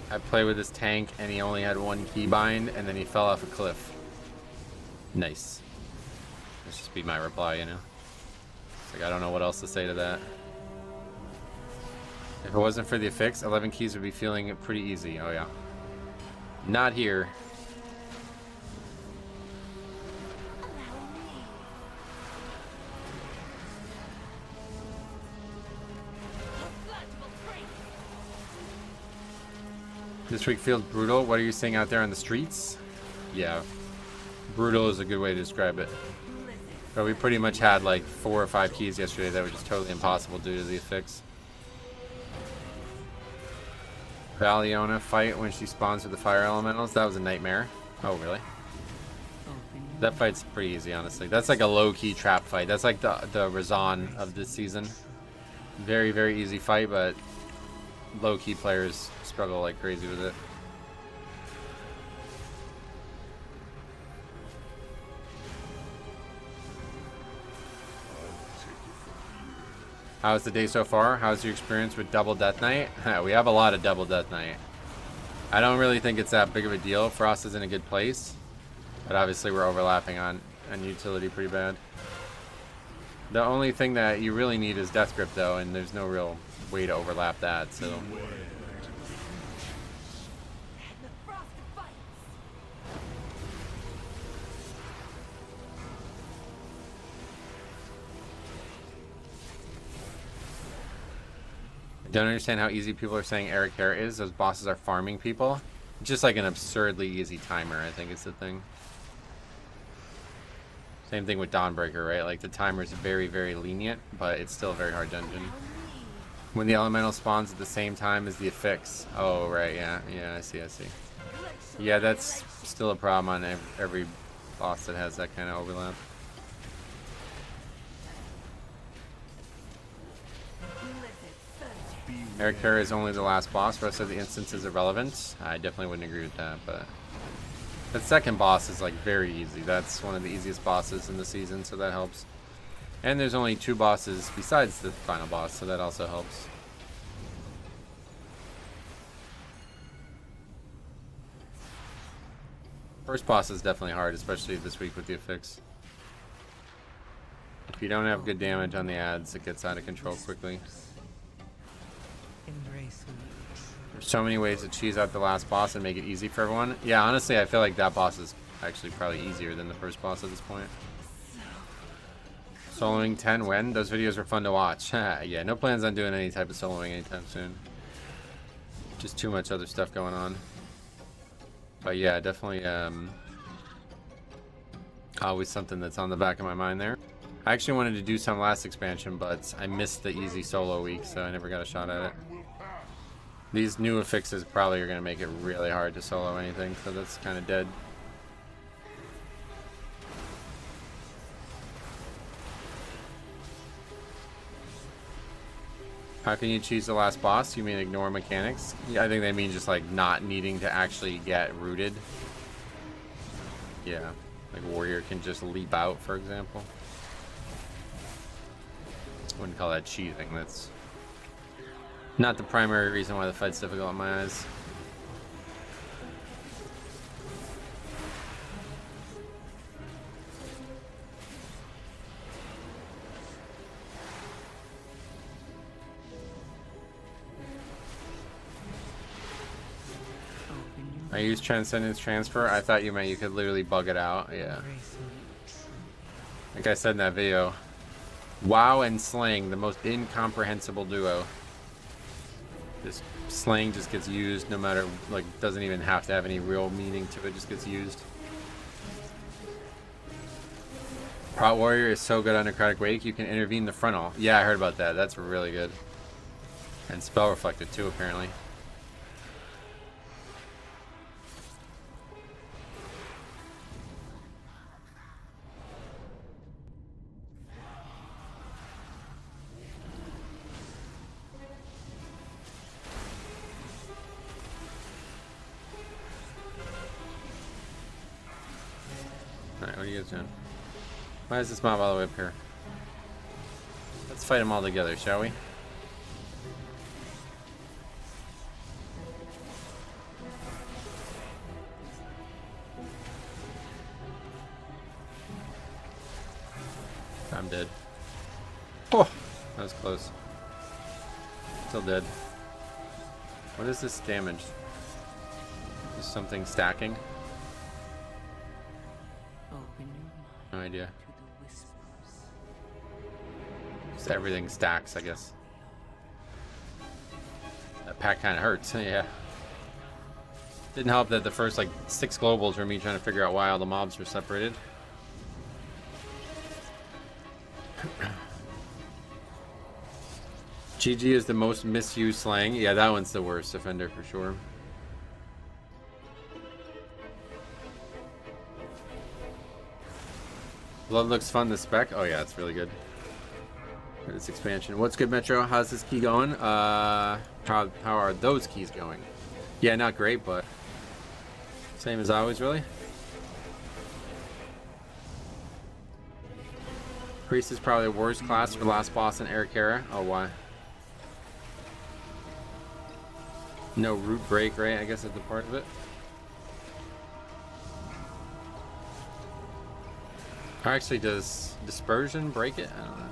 S1: I play with this tank and he only had 1 keybind and then he fell off a cliff. Nice. Let's just be my reply, you know? It's like, I don't know what else to say to that. If it wasn't for the affix, 11 keys would be feeling pretty easy. Oh yeah. Not here. This week feels brutal. What are you seeing out there on the streets? Yeah, brutal is a good way to describe it. But we pretty much had like 4 or 5 keys yesterday that were just totally impossible due to the affix. Valiona fight when she spawns with the fire elementals. That was a nightmare. Oh, really? That fight's pretty easy, honestly. That's like a low-key trap fight. That's like the Razan of this season. Very, very easy fight, but low-key players struggle like crazy with it. How's the day so far? How's your experience with Double Death Knight? We have a lot of Double Death Knight. I don't really think it's that big of a deal. Frost is in a good place, but obviously we're overlapping on utility pretty bad. The only thing that you really need is Death Grip though, and there's no real way to overlap that, so. I don't understand how easy people are saying Eric Hare is. Those bosses are farming people. Just like an absurdly easy timer, I think is the thing. Same thing with Dawnbreaker, right? Like the timer is very, very lenient, but it's still a very hard dungeon. When the elemental spawns at the same time as the affix. Oh, right, yeah. Yeah, I see. Yeah, that's still a problem on every boss that has that kind of overlap. Eric Hare is only the last boss. The rest of the instance is irrelevant. I definitely wouldn't agree with that, but the second boss is like very easy. That's one of the easiest bosses in the season, so that helps. And there's only 2 bosses besides the final boss, so that also helps. First boss is definitely hard, especially this week with the affix. If you don't have good damage on the ads, it gets out of control quickly. There's so many ways to cheese out the last boss and make it easy for everyone. Yeah, honestly, I feel like that boss is actually probably easier than the first boss at this point. Soloing 10 when? Those videos were fun to watch. Yeah, no plans on doing any type of soloing anytime soon. Just too much other stuff going on. But yeah, definitely always something that's on the back of my mind there. I actually wanted to do some last expansion, but I missed the easy solo week, so I never got a shot at it. These new affixes probably are going to make it really hard to solo anything, so that's kind of dead. How can you cheese the last boss? You mean ignore mechanics? Yeah, I think they mean just like not needing to actually get rooted. Yeah, like warrior can just leap out, for example. Wouldn't call that cheating. That's not the primary reason why the fight's difficult in my eyes. I use Transcendence Transfer. I thought you meant you could literally bug it out. Yeah. Like I said in that video, WoW and Slang, the most incomprehensible duo. This Slang just gets used no matter, like, doesn't even have to have any real meaning to it, just gets used. Prot Warrior is so good on Necrotic Wake, you can intervene the frontal. Yeah, I heard about that. That's really good. And Spell Reflected too, apparently. Alright, what are you guys doing? Why is this mob all the way up here? Let's fight them all together, shall we? I'm dead. Oh, that was close. Still dead. What is this damage? Is something stacking? No idea. Just everything stacks, I guess. That pack kind of hurts. Yeah. Didn't help that the first like 6 globals were me trying to figure out why all the mobs were separated. GG is the most misused slang. Yeah, that one's the worst offender for sure. Blood looks fun, the spec. Oh yeah, it's really good. This expansion. What's good, Metro? How's this key going? How are those keys going? Yeah, not great, but same as always, really. Priest is probably the worst class for last boss in Arikara. Oh, why? No root break, right? I guess that's a part of it. Or actually, does dispersion break it? I don't know.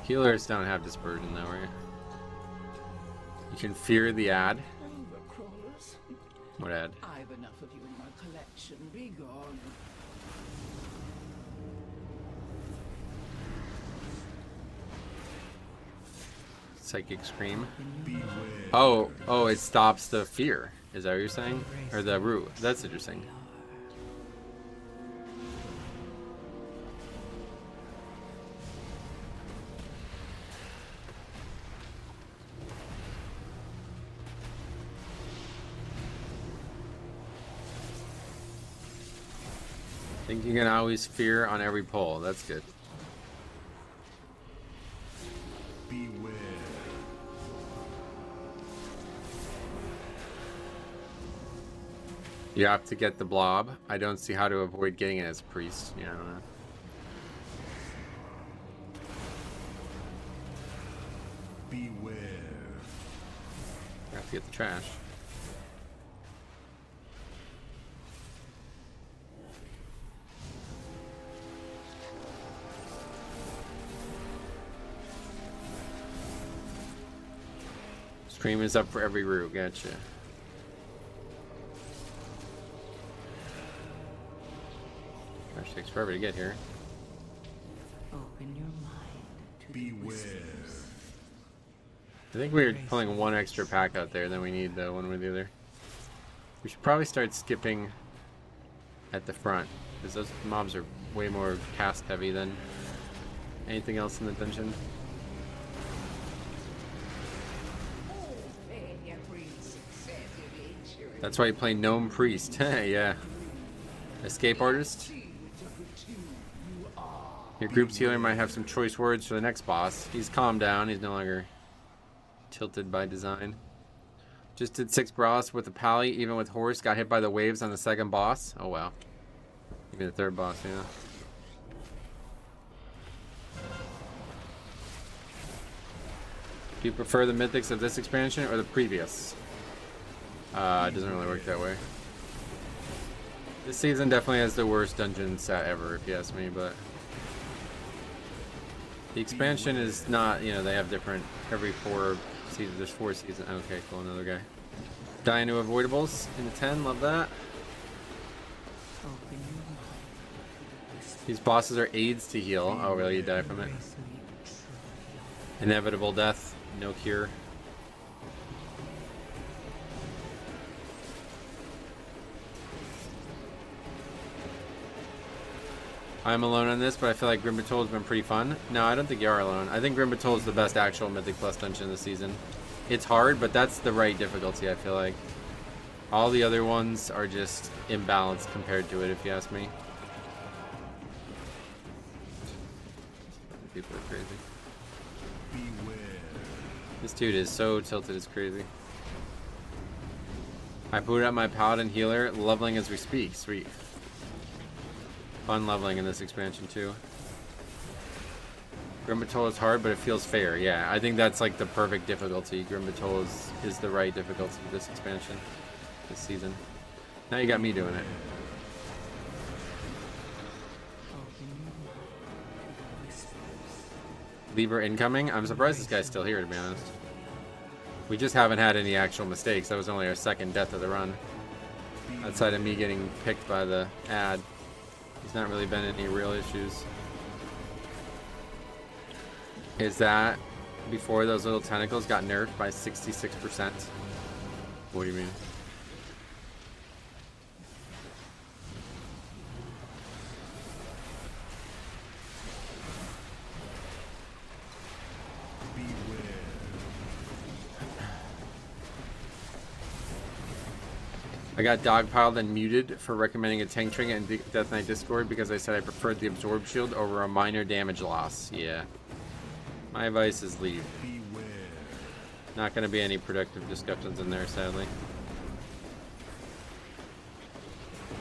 S1: Healers don't have dispersion though, right? You can fear the ad.
S3: Overcrawlers.
S1: What ad?
S3: I've enough of you in my collection. Be gone.
S1: Psychic Scream. Oh, it stops the fear. Is that what you're saying? Or the root? That's interesting. I think you can always fear on every pull. That's good.
S5: Beware.
S1: You have to get the blob. I don't see how to avoid getting it as priest. Yeah, I don't know.
S5: Beware.
S1: You have to get the trash. Scream is up for every root. Gotcha. Gosh, takes forever to get here.
S3: Open your mind to the
S5: Beware.
S3: whispers.
S1: I think we're pulling one extra pack out there than we need, though, one way or the other. We should probably start skipping at the front, because those mobs are way more cast heavy than anything else in the dungeon. That's why you play Gnome Priest. Yeah. Escape Artist. Your group's healer might have some choice words for the next boss. He's calmed down. He's no longer tilted by design. Just did 6 brawls with a pally, even with horse. Got hit by the waves on the second boss. Oh, wow. Even the third boss, yeah. Do you prefer the mythics of this expansion or the previous? It doesn't really work that way. This season definitely has the worst dungeon set ever, if you ask me, but the expansion is not, you know, they have different every 4 seasons. There's 4 seasons. Okay, cool, another guy. Die into avoidables into 10, love that.
S3: Open your mind to the whispers.
S1: These bosses are aids to heal. Oh, really? You die from it? Inevitable death, no cure. I'm alone on this, but I feel like Grimbatol has been pretty fun. No, I don't think you are alone. I think Grimbatol is the best actual Mythic Plus dungeon this season. It's hard, but that's the right difficulty, I feel like. All the other ones are just imbalanced compared to it, if you ask me. People are crazy.
S5: Beware.
S1: This dude is so tilted, it's crazy. I booted up my Paladin healer, leveling as we speak. Sweet. Fun leveling in this expansion too. Grimbatol is hard, but it feels fair. Yeah, I think that's like the perfect difficulty. Grimbatol is the right difficulty for this expansion, this season. Now you got me doing it.
S3: Open your mind to the whispers.
S1: Lever incoming. I'm surprised this guy's still here, to be honest. We just haven't had any actual mistakes. That was only our second death of the run. Outside of me getting picked by the ad. There's not really been any real issues. Is that before those little tentacles got nerfed by 66%? What do you mean? I got dogpiled and muted for recommending a tank trinket in Death Knight Discord because I said I preferred the absorb shield over a minor damage loss. Yeah. My advice is leave.
S5: Beware.
S1: Not going to be any productive discussions in there, sadly.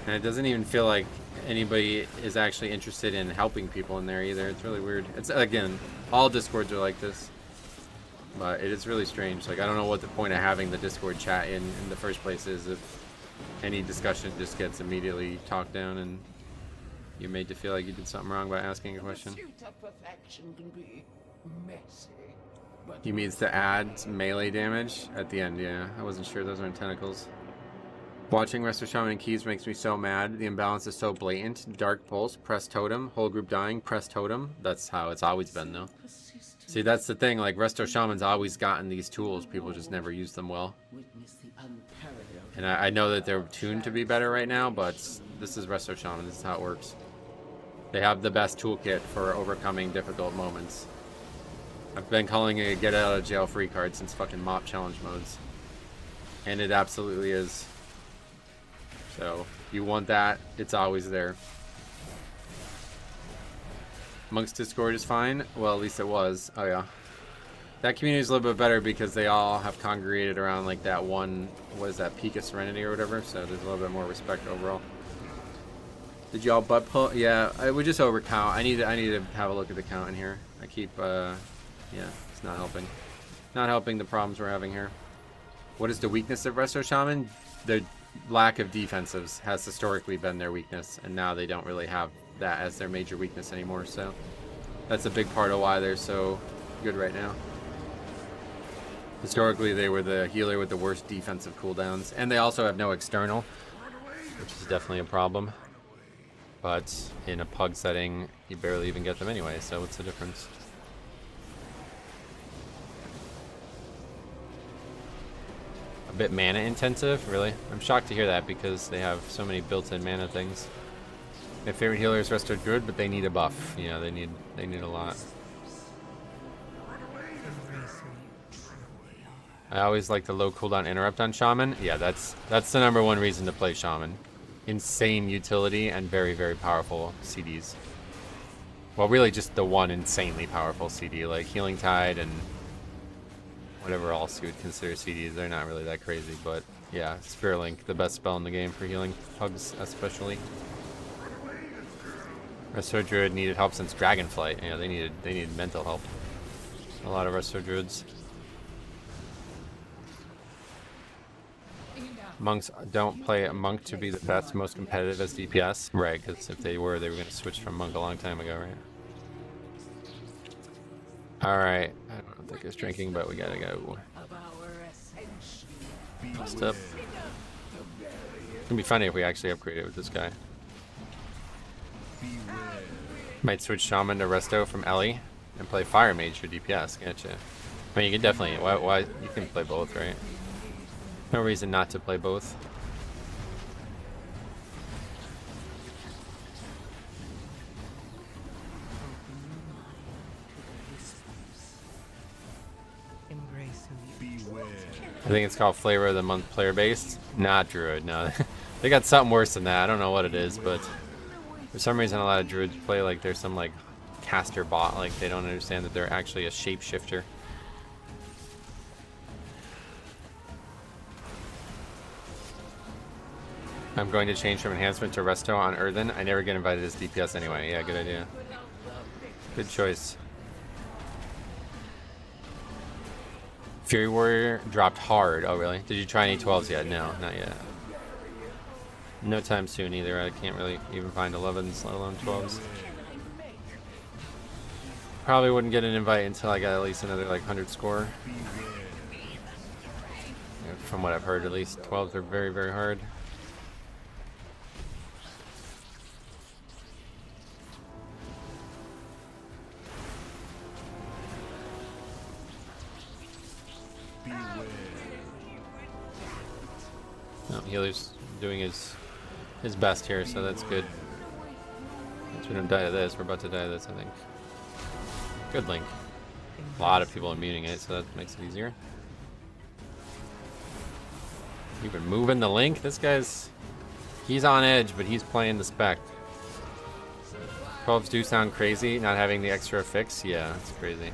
S1: And it doesn't even feel like anybody is actually interested in helping people in there either. It's really weird. It's, again, all Discords are like this. But it is really strange. Like, I don't know what the point of having the Discord chat in the first place is if any discussion just gets immediately talked down and you're made to feel like you did something wrong by asking a question. He means to add melee damage at the end, yeah. I wasn't sure those aren't tentacles. Watching Resto Shaman and Keys makes me so mad. The imbalance is so blatant. Dark Pulse, press totem, whole group dying, press totem. That's how it's always been, though. See, that's the thing. Like, Resto Shaman's always gotten these tools. People just never use them well. And I know that they're tuned to be better right now, but this is Resto Shaman. This is how it works. They have the best toolkit for overcoming difficult moments. I've been calling it a get out of jail free card since fucking mop challenge modes. And it absolutely is. So, you want that, it's always there. Monk's Discord is fine. Well, at least it was. Oh, yeah. That community is a little bit better because they all have congregated around, like, that one, what is that, Peak of Serenity or whatever, so there's a little bit more respect overall. Did y'all butt pull? Yeah, I would just overcount. I need to have a look at the count in here. I keep, yeah, it's not helping. Not helping the problems we're having here. What is the weakness of Resto Shaman? The lack of defensives has historically been their weakness, and now they don't really have that as their major weakness anymore, so that's a big part of why they're so good right now. Historically, they were the healer with the worst defensive cooldowns, and they also have no external, which is definitely a problem. But in a pug setting, you barely even get them anyway, so what's the difference? A bit mana intensive, really? I'm shocked to hear that because they have so many built-in mana things. My favorite healer is Resto Druid, but they need a buff. Yeah, they need a lot. I always like the low cooldown interrupt on Shaman. Yeah, that's the #1 reason to play Shaman. Insane utility and very, very powerful CDs. Well, really just the one insanely powerful CD, like Healing Tide and whatever else you would consider CDs. They're not really that crazy, but yeah, Spirit Link, the best spell in the game for healing pugs especially. Resto Druid needed help since Dragonflight. Yeah, they needed mental help. A lot of Resto Druids. Monks don't play a Monk to be the best, most competitive as DPS. Right, because if they were going to switch from Monk a long time ago, right? Alright, I don't think it's drinking, but we gotta go. Bust up. It's gonna be funny if we actually upgrade it with this guy. Might switch Shaman to Resto from Ellie and play Fire Mage for DPS, gotcha. I mean, you can definitely, why you can play both, right? No reason not to play both. I think it's called Flavor of the Month player based. Not Druid, no. They got something worse than that. I don't know what it is, but for some reason a lot of Druids play like they're some like caster bot, like they don't understand that they're actually a shapeshifter. I'm going to change from enhancement to Resto on Earthen. I never get invited as DPS anyway. Yeah, good idea. Good choice. Fury Warrior dropped hard. Oh, really? Did you try any 12s yet? No, not yet. No time soon either. I can't really even find 11s, let alone 12s. Probably wouldn't get an invite until I got at least another like 100 score. From what I've heard, at least 12s are very, very hard. No, healer's doing his best here, so that's good. Once we don't die to this, we're about to die to this, I think. Good Link. A lot of people are muting it, so that makes it easier. You've been moving the Link? This guy's... He's on edge, but he's playing the spec. 12s do sound crazy, not having the extra affix. Yeah, it's crazy.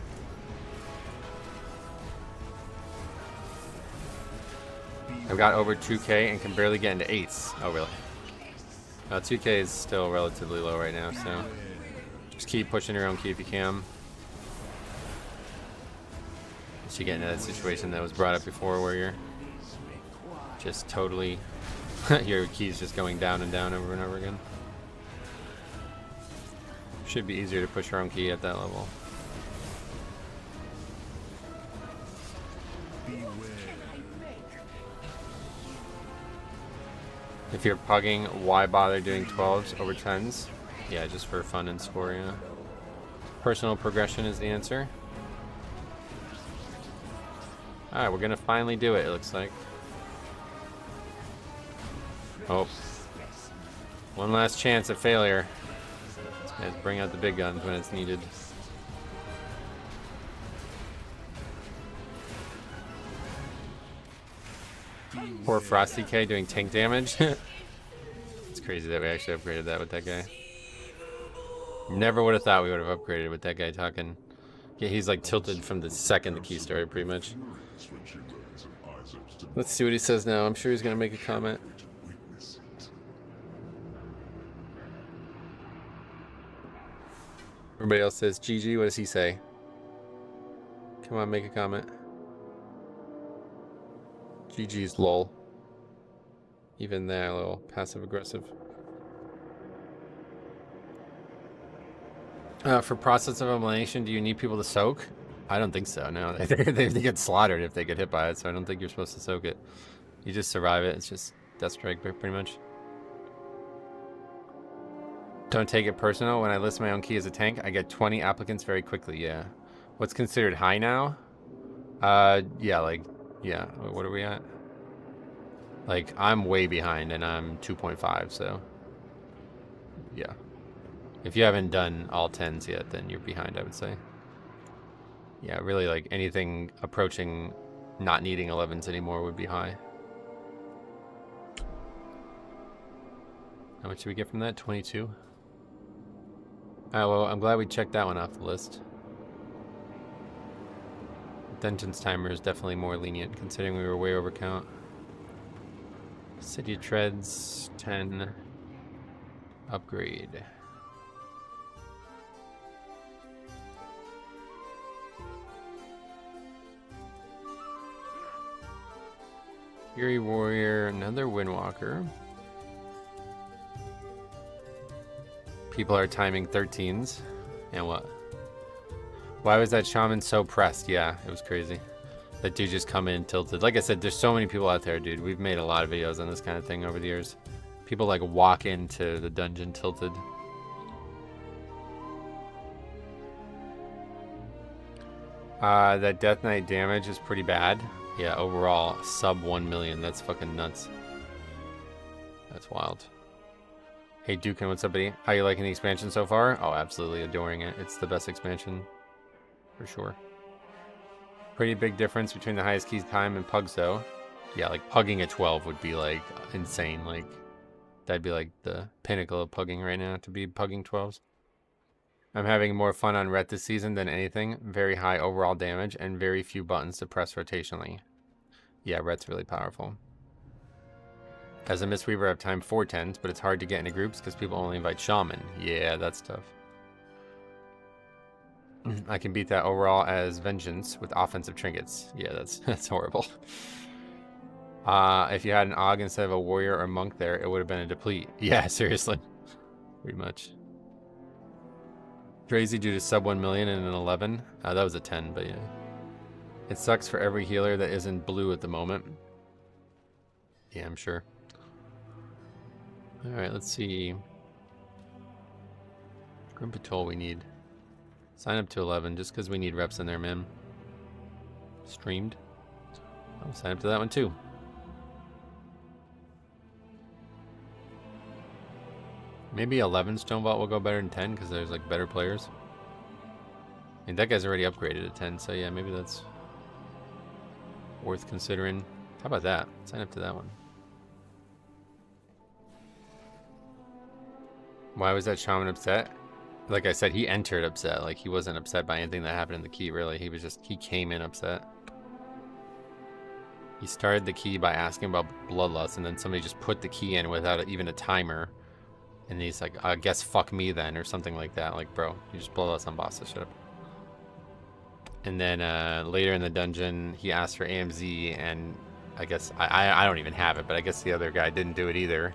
S1: I've got over 2K and can barely get into 8s. Oh, really? 2K is still relatively low right now, so just keep pushing your own key if you can. Unless you get into that situation that was brought up before where you're just totally, your key's just going down and down over and over again. Should be easier to push your own key at that level. If you're pugging, why bother doing 12s over 10s? Yeah, just for fun and score, yeah. Personal progression is the answer. Alright, we're gonna finally do it, it looks like. Oh. One last chance at failure. These guys bring out the big guns when it's needed. Poor Frosty K doing tank damage. It's crazy that we actually upgraded that with that guy. Never would have thought we would have upgraded with that guy talking. Yeah, he's like tilted from the second the key started, pretty much. Let's see what he says now. I'm sure he's gonna make a comment. Everybody else says GG. What does he say? Come on, make a comment. GG's lol. Even there, a little passive aggressive. For process of elimination, do you need people to soak? I don't think so, no. They get slaughtered if they get hit by it, so I don't think you're supposed to soak it. You just survive it. It's just death strike, pretty much. Don't take it personal. When I list my own key as a tank, I get 20 applicants very quickly, yeah. What's considered high now? Yeah, like, yeah. What are we at? Like, I'm way behind, and I'm 2.5, so... yeah. If you haven't done all 10s yet, then you're behind, I would say. Yeah, really, like, anything approaching not needing 11s anymore would be high. How much did we get from that? 22? Oh, well, I'm glad we checked that one off the list. Dungeons timer is definitely more lenient, considering we were way over count. City Treads, 10. Upgrade. Fury Warrior, another Windwalker. People are timing 13s. And what? Why was that shaman so pressed? Yeah, it was crazy. That dude just come in tilted. Like I said, there's so many people out there, dude. We've made a lot of videos on this kind of thing over the years. People like walk into the dungeon tilted. That Death Knight damage is pretty bad. Yeah, overall, sub 1 million. That's fucking nuts. That's wild. Hey, Dukin, what's up, buddy? How you liking the expansion so far? Oh, absolutely adoring it. It's the best expansion. For sure. Pretty big difference between the highest keys time and pugs, though. Yeah, like, pugging at 12 would be, like, insane. Like, that'd be, like, the pinnacle of pugging right now, to be pugging 12s. I'm having more fun on Ret this season than anything. Very high overall damage and very few buttons to press rotationally. Yeah, Ret's really powerful. As a Mistweaver, I've timed 4 10s, but it's hard to get into groups because people only invite Shaman. Yeah, that's tough. I can beat that overall as Vengeance with offensive trinkets. Yeah, that's horrible. If you had an Og instead of a Warrior or Monk there, it would have been a deplete. Yeah, seriously. Pretty much. Crazy due to sub 1 million and an 11. That was a 10, but yeah. It sucks for every healer that isn't blue at the moment. Yeah, I'm sure. Alright, let's see. Grim Patrol we need. Sign up to 11 just because we need reps in there, man. Streamed. I'll sign up to that one too. Maybe 11 Stonevault will go better than 10 because there's like better players. I mean, that guy's already upgraded at 10, so yeah, maybe that's worth considering. How about that? Sign up to that one. Why was that shaman upset? Like I said, he entered upset. Like, he wasn't upset by anything that happened in the key, really. He was just, he came in upset. He started the key by asking about bloodlust, and then somebody just put the key in without even a timer. And he's like, I guess fuck me then, or something like that. Like, bro, you just blow us on boss, so shut up. And then later in the dungeon, he asked for AMZ, and I guess, I don't even have it, but I guess the other guy didn't do it either.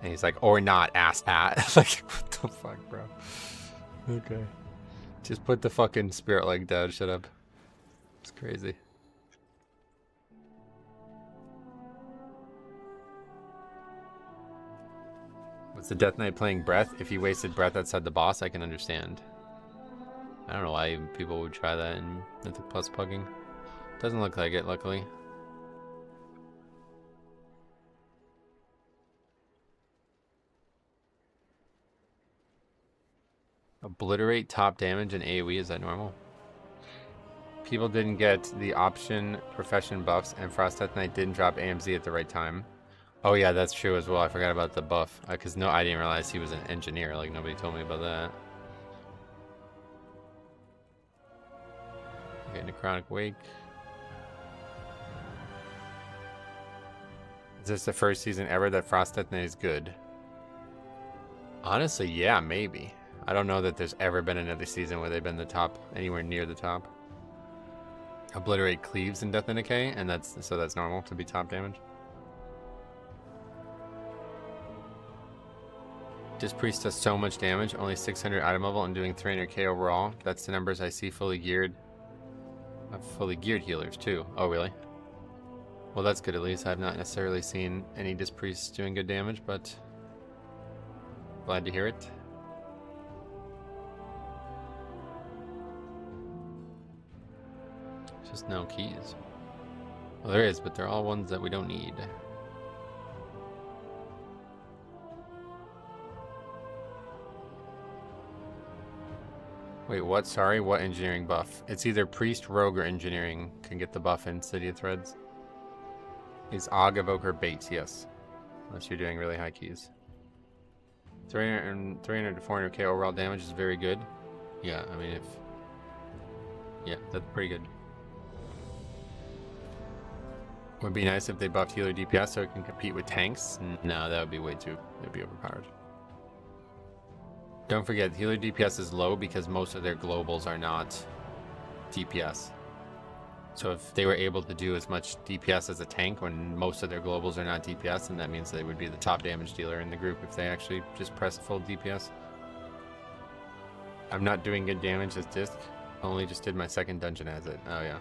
S1: And he's like, or not, ass hat. Like, what the fuck, bro? Okay. Just put the fucking spirit leg down, shut up. It's crazy. Was the Death Knight playing Breath? If he wasted Breath outside the boss, I can understand. I don't know why people would try that in Mythic Plus Pugging. Doesn't look like it, luckily. Obliterate top damage and AoE, is that normal? People didn't get the option profession buffs, and Frost Death Knight didn't drop AMZ at the right time. Oh yeah, that's true as well. I forgot about the buff. Because no, I didn't realize he was an engineer. Like, nobody told me about that. Okay, Necrotic Wake. Is this the first season ever that Frost Death Knight is good? Honestly, yeah, maybe. I don't know that there's ever been another season where they've been the top, anywhere near the top. Obliterate cleaves in Death and Decay, and that's normal to be top damage. This priest does so much damage, only 600 item level and doing 300k overall. That's the numbers I see fully geared. Fully geared healers too. Oh really? Well, that's good at least. I've not necessarily seen any Disc priests doing good damage, but glad to hear it. Just no keys. Well, there is, but they're all ones that we don't need. Wait, what? Sorry, what engineering buff? It's either priest, rogue, or engineering can get the buff in City of Threads. Is Og Evoker bait? Yes. Unless you're doing really high keys. 300 to 400k overall damage is very good. Yeah, I mean, yeah, that's pretty good. Would be nice if they buffed healer DPS so it can compete with tanks. No, that would be way too, it'd be overpowered. Don't forget, healer DPS is low because most of their globals are not DPS. So if they were able to do as much DPS as a tank when most of their globals are not DPS, then that means they would be the top damage dealer in the group if they actually just press full DPS. I'm not doing good damage as Disc. Only just did my second dungeon as it. Oh yeah.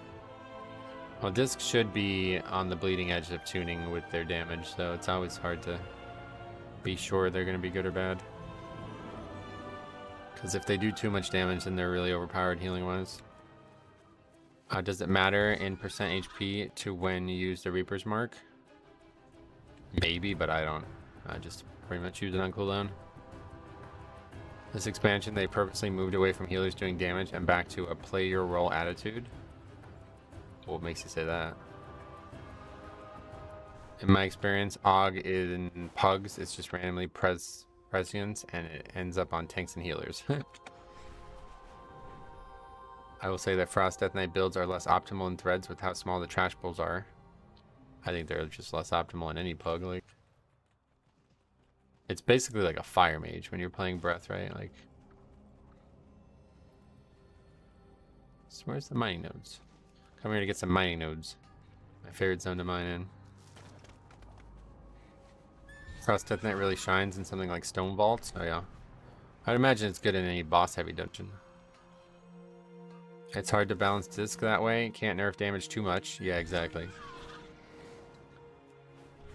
S1: Well, Disc should be on the bleeding edge of tuning with their damage, so it's always hard to be sure they're going to be good or bad. Because if they do too much damage, then they're really overpowered healing-wise. Does it matter in percent HP to when you use the Reaper's Mark? Maybe, but I don't. I just pretty much use it on cooldown. This expansion, they purposely moved away from healers doing damage and back to a play your role attitude. What makes you say that? In my experience, Og in Pugs, it's just randomly prescience, and it ends up on tanks and healers. I will say that Frost Death Knight builds are less optimal in Threads with how small the trash pools are. I think they're just less optimal in any Pug. Like, it's basically like a fire mage when you're playing Breath, right? Like, so where's the mining nodes? Come here to get some mining nodes. My favorite zone to mine in. Frost Death Knight really shines in something like Stone Vaults. Oh yeah. I'd imagine it's good in any boss heavy dungeon. It's hard to balance Disc that way. Can't nerf damage too much. Yeah, exactly.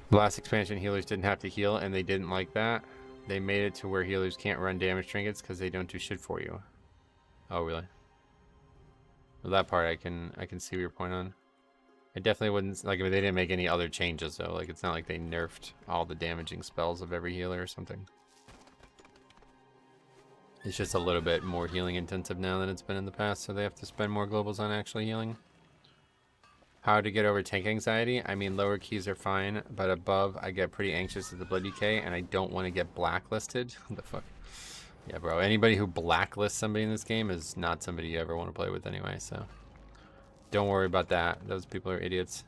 S1: The last expansion, healers didn't have to heal, and they didn't like that. They made it to where healers can't run damage trinkets because they don't do shit for you. Oh really? Well, that part I can see your point on. I definitely wouldn't, like, I mean, they didn't make any other changes though. Like, it's not like they nerfed all the damaging spells of every healer or something. It's just a little bit more healing intensive now than it's been in the past, so they have to spend more globals on actually healing. How to get over tank anxiety? I mean, lower keys are fine, but above I get pretty anxious at the blood decay, and I don't want to get blacklisted. What the fuck? Yeah, bro, anybody who blacklists somebody in this game is not somebody you ever want to play with anyway, so don't worry about that. Those people are idiots.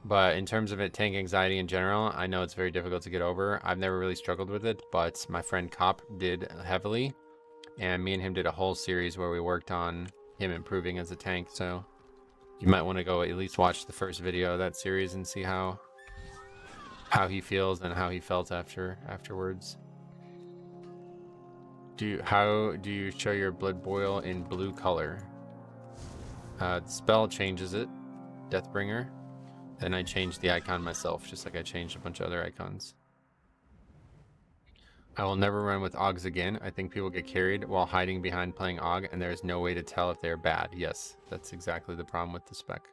S1: But in terms of it tank anxiety in general, I know it's very difficult to get over. I've never really struggled with it, but my friend Cop did heavily. And me and him did a whole series where we worked on him improving as a tank. So you might want to go at least watch the first video of that series and see how he feels and how he felt afterwards. How do you show your blood boil in blue color? Spell changes it, Deathbringer. Then I changed the icon myself, just like I changed a bunch of other icons. I will never run with Augs again. I think people get carried while hiding behind playing Aug, and there is no way to tell if they're bad. Yes, that's exactly the problem with the spec.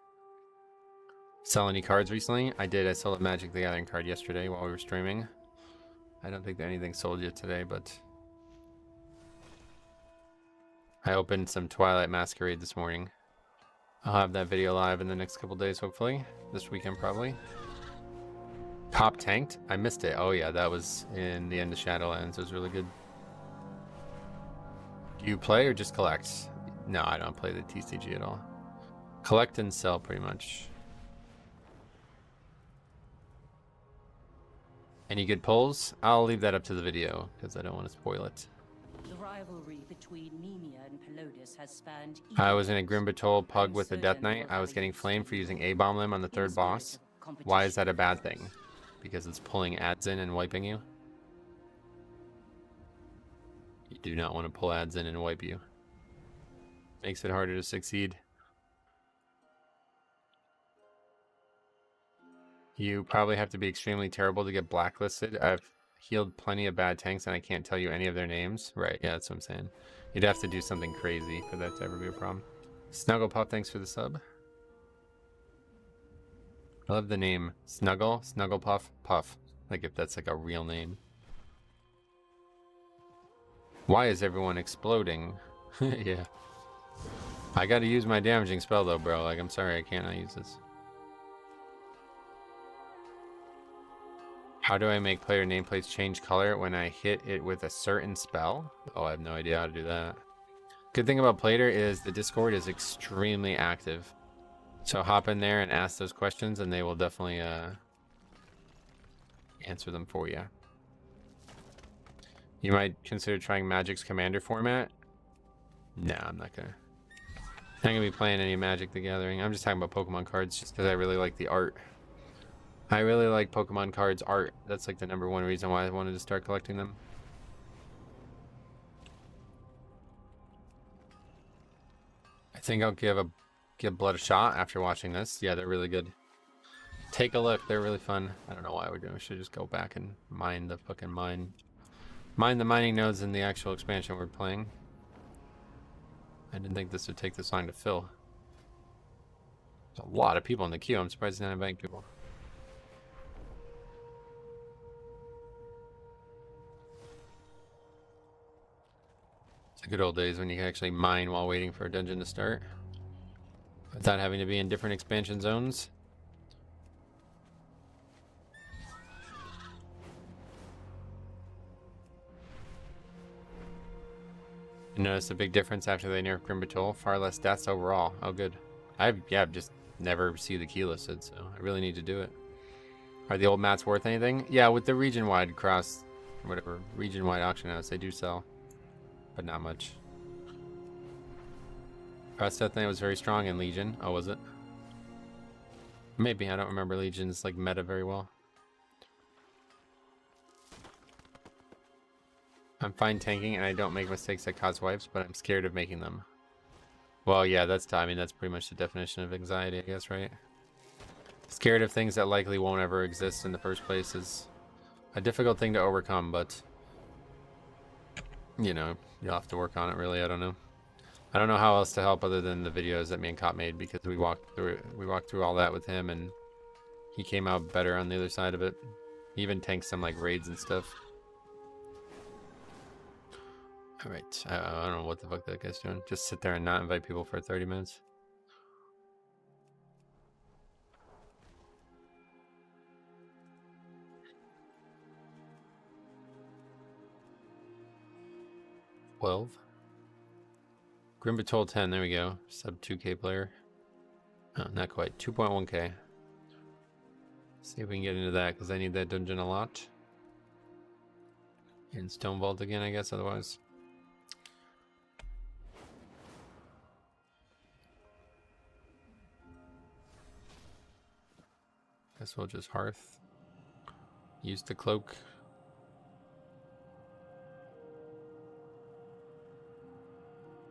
S1: Sell any cards recently? I did. I sold a Magic the Gathering card yesterday while we were streaming. I don't think that anything sold yet today, but I opened some Twilight Masquerade this morning. I'll have that video live in the next couple days, hopefully. This weekend, probably. Top tanked? I missed it. Oh, yeah, that was in the end of Shadowlands. It was really good. Do you play or just collect? No, I don't play the TCG at all. Collect and sell, pretty much. Any good polls? I'll leave that up to the video, because I don't want to spoil it.
S3: The rivalry between Nemia and Pelodus has spanned.
S1: I was in a Grimbatol pug with a Death Knight. I was getting flamed for using A-Bomb Limb on the third boss. Why is that a bad thing? Because it's pulling ads in and wiping you? You do not want to pull ads in and wipe you. Makes it harder to succeed. You probably have to be extremely terrible to get blacklisted. I've healed plenty of bad tanks and I can't tell you any of their names. Right, yeah, that's what I'm saying. You'd have to do something crazy for that to ever be a problem. Snugglepuff, thanks for the sub. I love the name Snugglepuff, Puff. Like if that's like a real name. Why is everyone exploding? Yeah. I gotta use my damaging spell though, bro. Like, I'm sorry, I can't not use this. How do I make player nameplates change color when I hit it with a certain spell? Oh, I have no idea how to do that. Good thing about Plater is the Discord is extremely active. So hop in there and ask those questions and they will definitely answer them for you. You might consider trying Magic's Commander format. No, I'm not gonna be playing any Magic the Gathering. I'm just talking about Pokemon cards just because I really like the art. I really like Pokemon cards art. That's like the #1 reason why I wanted to start collecting them. I think I'll give Blood a shot after watching this. Yeah, they're really good. Take a look. They're really fun. I don't know why we're doing. We should just go back and mine the fucking mine the mining nodes in the actual expansion we're playing. I didn't think this would take this long to fill. There's a lot of people in the queue. I'm surprised they're not inviting people. It's the good old days when you can actually mine while waiting for a dungeon to start without having to be in different expansion zones. You notice a big difference after they nerf Grimbatol. Far less deaths overall. Oh, good. I've just never see the key listed, so I really need to do it. Are the old mats worth anything? Yeah, with the region-wide cross, whatever, region-wide auction house, they do sell. But not much. Cross Death Knight was very strong in Legion. Oh, was it? Maybe. I don't remember Legion's like meta very well. I'm fine tanking and I don't make mistakes that cause wipes, but I'm scared of making them. Well, yeah, I mean, that's pretty much the definition of anxiety, I guess, right? Scared of things that likely won't ever exist in the first place is a difficult thing to overcome, but you know, you'll have to work on it, really. I don't know. I don't know how else to help other than the videos that me and Cop made, because we walked through all that with him and he came out better on the other side of it. He even tanked some like raids and stuff. Alright, I don't know what the fuck that guy's doing. Just sit there and not invite people for 30 minutes. Grimbatol 10, there we go. Sub 2k player. Oh, not quite. 2.1k. See if we can get into that, because I need that dungeon a lot. In Stone Vault again, I guess, otherwise. Guess we'll just hearth. Use the cloak.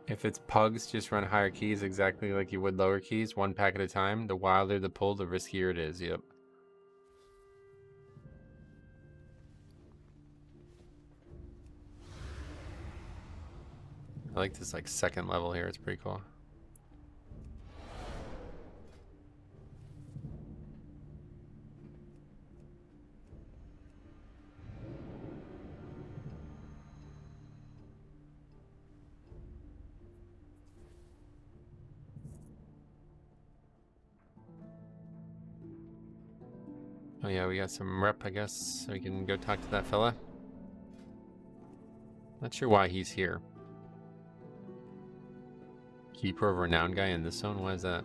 S1: If it's pugs, just run higher keys exactly like you would lower keys, 1 pack at a time. The wilder the pull, the riskier it is. Yep. I like this like second level here. It's pretty cool. Oh yeah, we got some rep, I guess, so we can go talk to that fella. Not sure why he's here. Keeper of Renown guy in this zone? Why is that?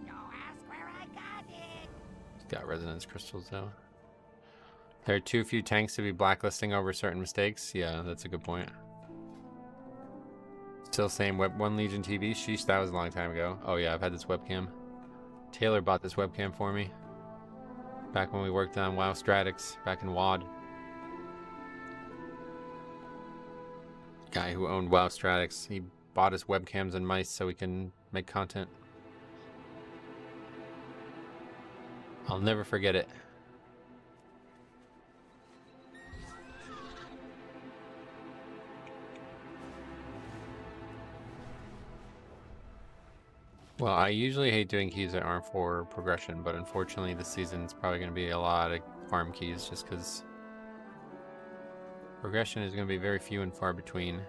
S3: Don't ask where I got it.
S1: He's got resonance crystals though. There are too few tanks to be blacklisting over certain mistakes. Yeah, that's a good point. Still saying Web 1 Legion TV? Sheesh, that was a long time ago. Oh yeah, I've had this webcam. Taylor bought this webcam for me. Back when we worked on WoW Stratix, back in WoD. Guy who owned WoW Stratix, he bought us webcams and mice so we can make content. I'll never forget it. Well, I usually hate doing keys that aren't for progression, but unfortunately this season it's probably going to be a lot of farm keys just because progression is going to be very few and far between.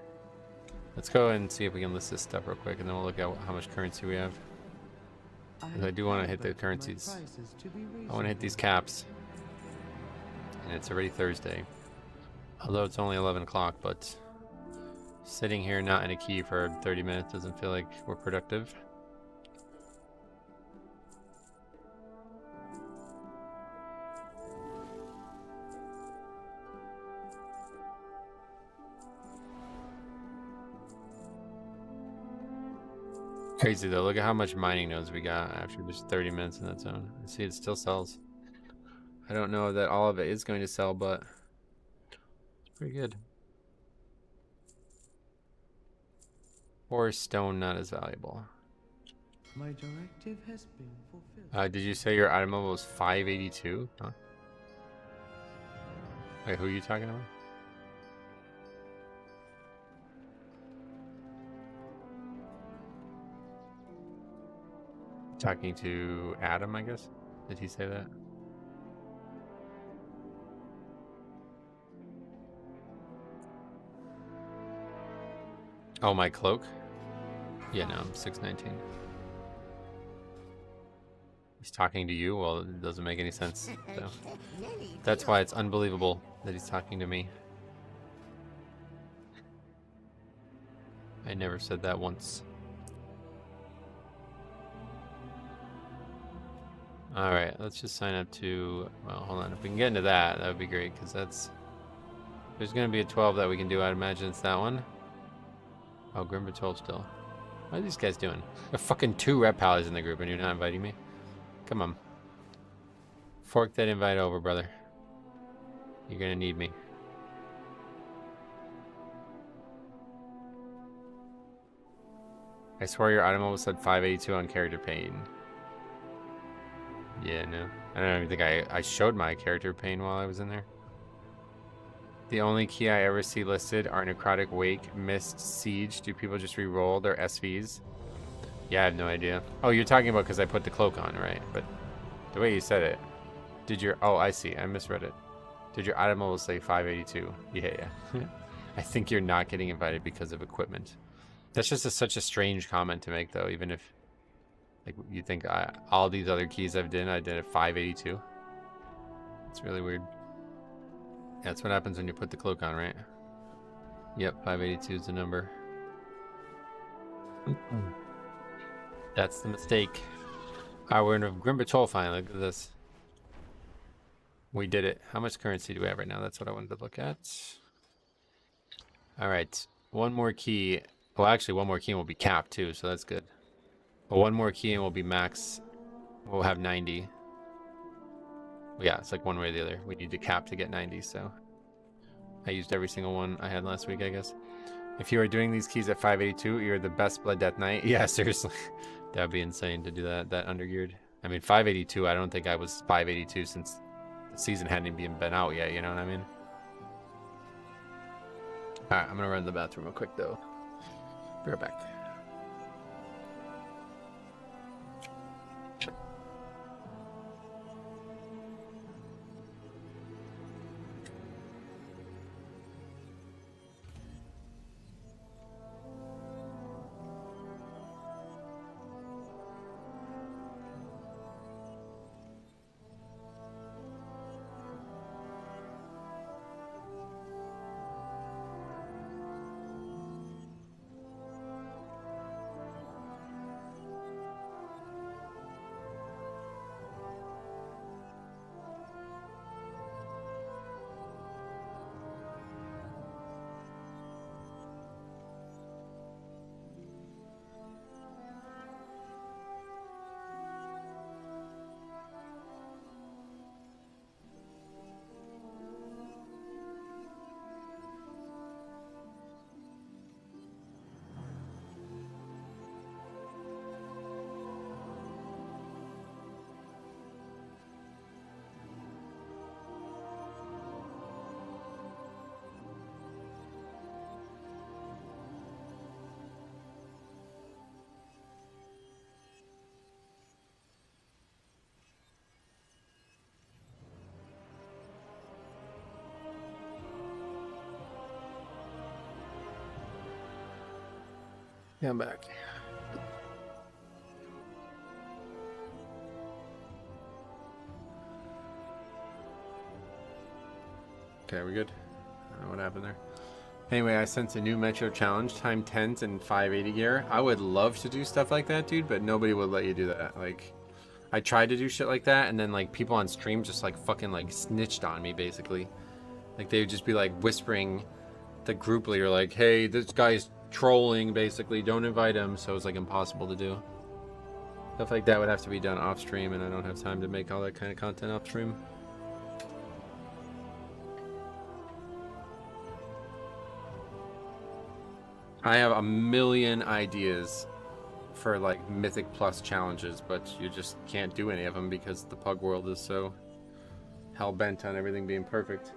S1: Let's go and see if we can list this stuff real quick, and then we'll look at how much currency we have. Because I do want to hit the currencies. I want to hit these caps. And it's already Thursday. Although it's only 11 o'clock, but sitting here not in a key for 30 minutes doesn't feel like we're productive. Crazy though, look at how much mining nodes we got after just 30 minutes in that zone. I see it still sells. I don't know that all of it is going to sell, but it's pretty good. Or stone not as valuable.
S3: My directive has been fulfilled.
S1: Did you say your item level was 582? Huh? Wait, who are you talking about? Talking to Adam, I guess? Did he say that? Oh, my cloak? Yeah, no, I'm 619. He's talking to you? Well, it doesn't make any sense. So. That's why it's unbelievable that he's talking to me. I never said that once. Alright, let's just sign up to... Well, hold on. If we can get into that, that would be great, because that's... There's going to be a 12 that we can do. I'd imagine it's that one. Oh, Grimber 12 still. What are these guys doing? There are fucking 2 rep pallies in the group and you're not inviting me? Come on. Fork that invite over, brother. You're going to need me. I swear your item almost said 582 on character pain. Yeah, no. I don't even think I showed my character pain while I was in there. The only key I ever see listed are Necrotic Wake, Mist, Siege. Do people just re-roll their SVs? Yeah, I have no idea. Oh, you're talking about because I put the cloak on, right? But the way you said it, did your... Oh, I see. I misread it. Did your item level say 582? Yeah. I think you're not getting invited because of equipment. That's just such a strange comment to make, though, even if... Like, you think all these other keys I did at 582? It's really weird. That's what happens when you put the cloak on, right? Yep, 582 is the number. That's the mistake. Alright, we're in a Grim Patrol finally. Look at this. We did it. How much currency do we have right now? That's what I wanted to look at. All right. One more key. Well, actually, one more key and we'll be capped too, so that's good. But one more key and we'll be max. We'll have 90. Well, yeah, it's like one way or the other. We need to cap to get 90, so. I used every single one I had last week, I guess. If you are doing these keys at 582, you're the best Blood Death Knight. Yeah, seriously. That would be insane to do that undergeared. I mean, 582, I don't think I was 582 since the season hadn't even been out yet, you know what I mean? Alright, I'm gonna run to the bathroom real quick, though. Be right back. Yeah, I'm back. Okay, we good? I don't know what happened there. Anyway, I sent a new Metro challenge, time 10s and 580 gear. I would love to do stuff like that, dude, but nobody would let you do that. Like, I tried to do shit like that, and then like people on stream just like fucking like snitched on me, basically. Like they would just be like whispering the group leader, like, hey, this guy's trolling, basically, don't invite him. So it's like impossible to do. Stuff like that would have to be done off stream, and I don't have time to make all that kind of content off stream. I have a million ideas for like Mythic Plus challenges, but you just can't do any of them because the pug world is so hell-bent on everything being perfect.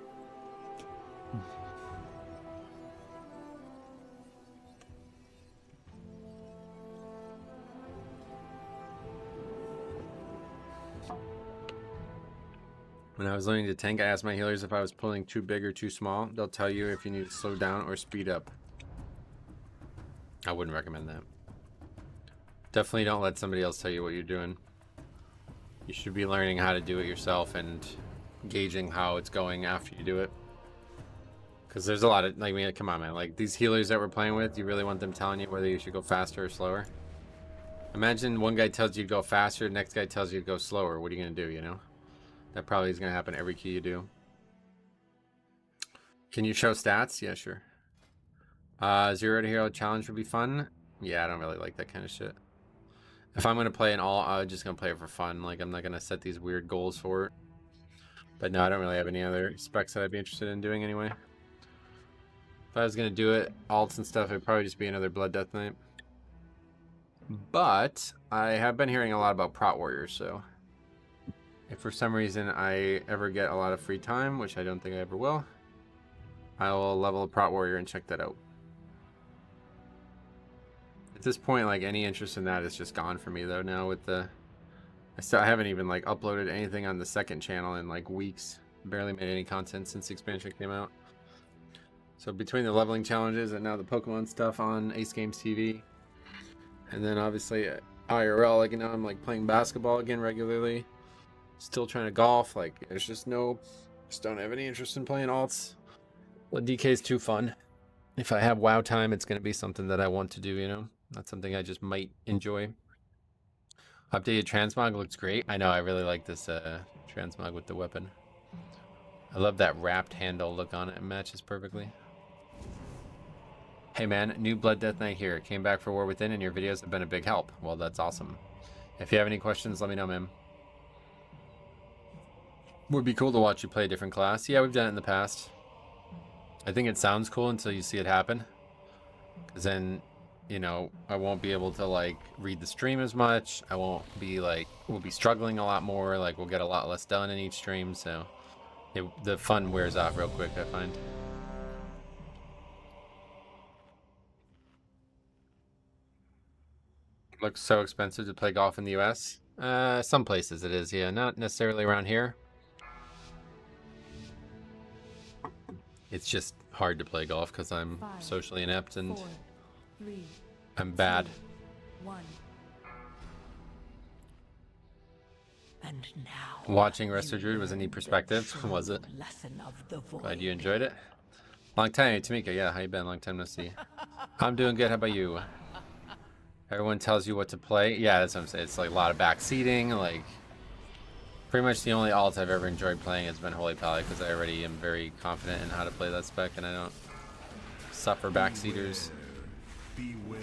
S1: When I was learning to tank, I asked my healers if I was pulling too big or too small. They'll tell you if you need to slow down or speed up. I wouldn't recommend that. Definitely don't let somebody else tell you what you're doing. You should be learning how to do it yourself and gauging how it's going after you do it. Because there's a lot of, like, I mean, come on, man. Like, these healers that we're playing with, you really want them telling you whether you should go faster or slower? Imagine one guy tells you to go faster, the next guy tells you to go slower. What are you going to do, you know? That probably is going to happen every key you do. Can you show stats? Yeah, sure. Zero to hero challenge would be fun. Yeah, I don't really like that kind of shit. If I'm going to play an all, I'm just going to play it for fun. Like, I'm not going to set these weird goals for it. But no, I don't really have any other specs that I'd be interested in doing anyway. If I was going to do it, alts and stuff, it'd probably just be another Blood Death Knight. But I have been hearing a lot about Prot Warriors, so if for some reason I ever get a lot of free time, which I don't think I ever will, I will level a Prot Warrior and check that out. At this point, like, any interest in that is just gone for me though now with the I haven't even like uploaded anything on the second channel in like weeks. Barely made any content since the expansion came out. So between the leveling challenges and now the Pokemon stuff on Ace Games TV, and then obviously IRL, like, you know, I'm like playing basketball again regularly, still trying to golf, like there's just don't have any interest in playing alts. Well, DK is too fun. If I have WoW time, it's going to be something that I want to do, you know, not something I just might enjoy. Updated transmog looks great. I know, I really like this transmog with the weapon. I love that wrapped handle look on it. It matches perfectly. Hey man, new Blood Death Knight here. Came back for War Within and your videos have been a big help. Well, that's awesome. If you have any questions, let me know, man. Would be cool to watch you play a different class. Yeah, we've done it in the past. I think it sounds cool until you see it happen. Because then, you know, I won't be able to, like, read the stream as much. I won't be, like, we'll be struggling a lot more. Like, we'll get a lot less done in each stream. So, the fun wears off real quick, I find. Looks so expensive to play golf in the US. Some places it is, yeah. Not necessarily around here. It's just hard to play golf because I'm socially inept and
S2: 4, 3,
S1: I'm bad.
S2: 1.
S3: And now
S1: Watching Resto Druid was a neat perspective, was it?
S3: lesson of the void.
S1: Glad you enjoyed it. Long time, Tamika. Yeah, how you been? Long time no see. I'm doing good. How about you? Everyone tells you what to play. Yeah, that's what I'm saying. It's like a lot of back seating. Like, pretty much the only alt I've ever enjoyed playing has been Holy Pally because I already am very confident in how to play that spec and I don't suffer backseaters.
S5: Beware.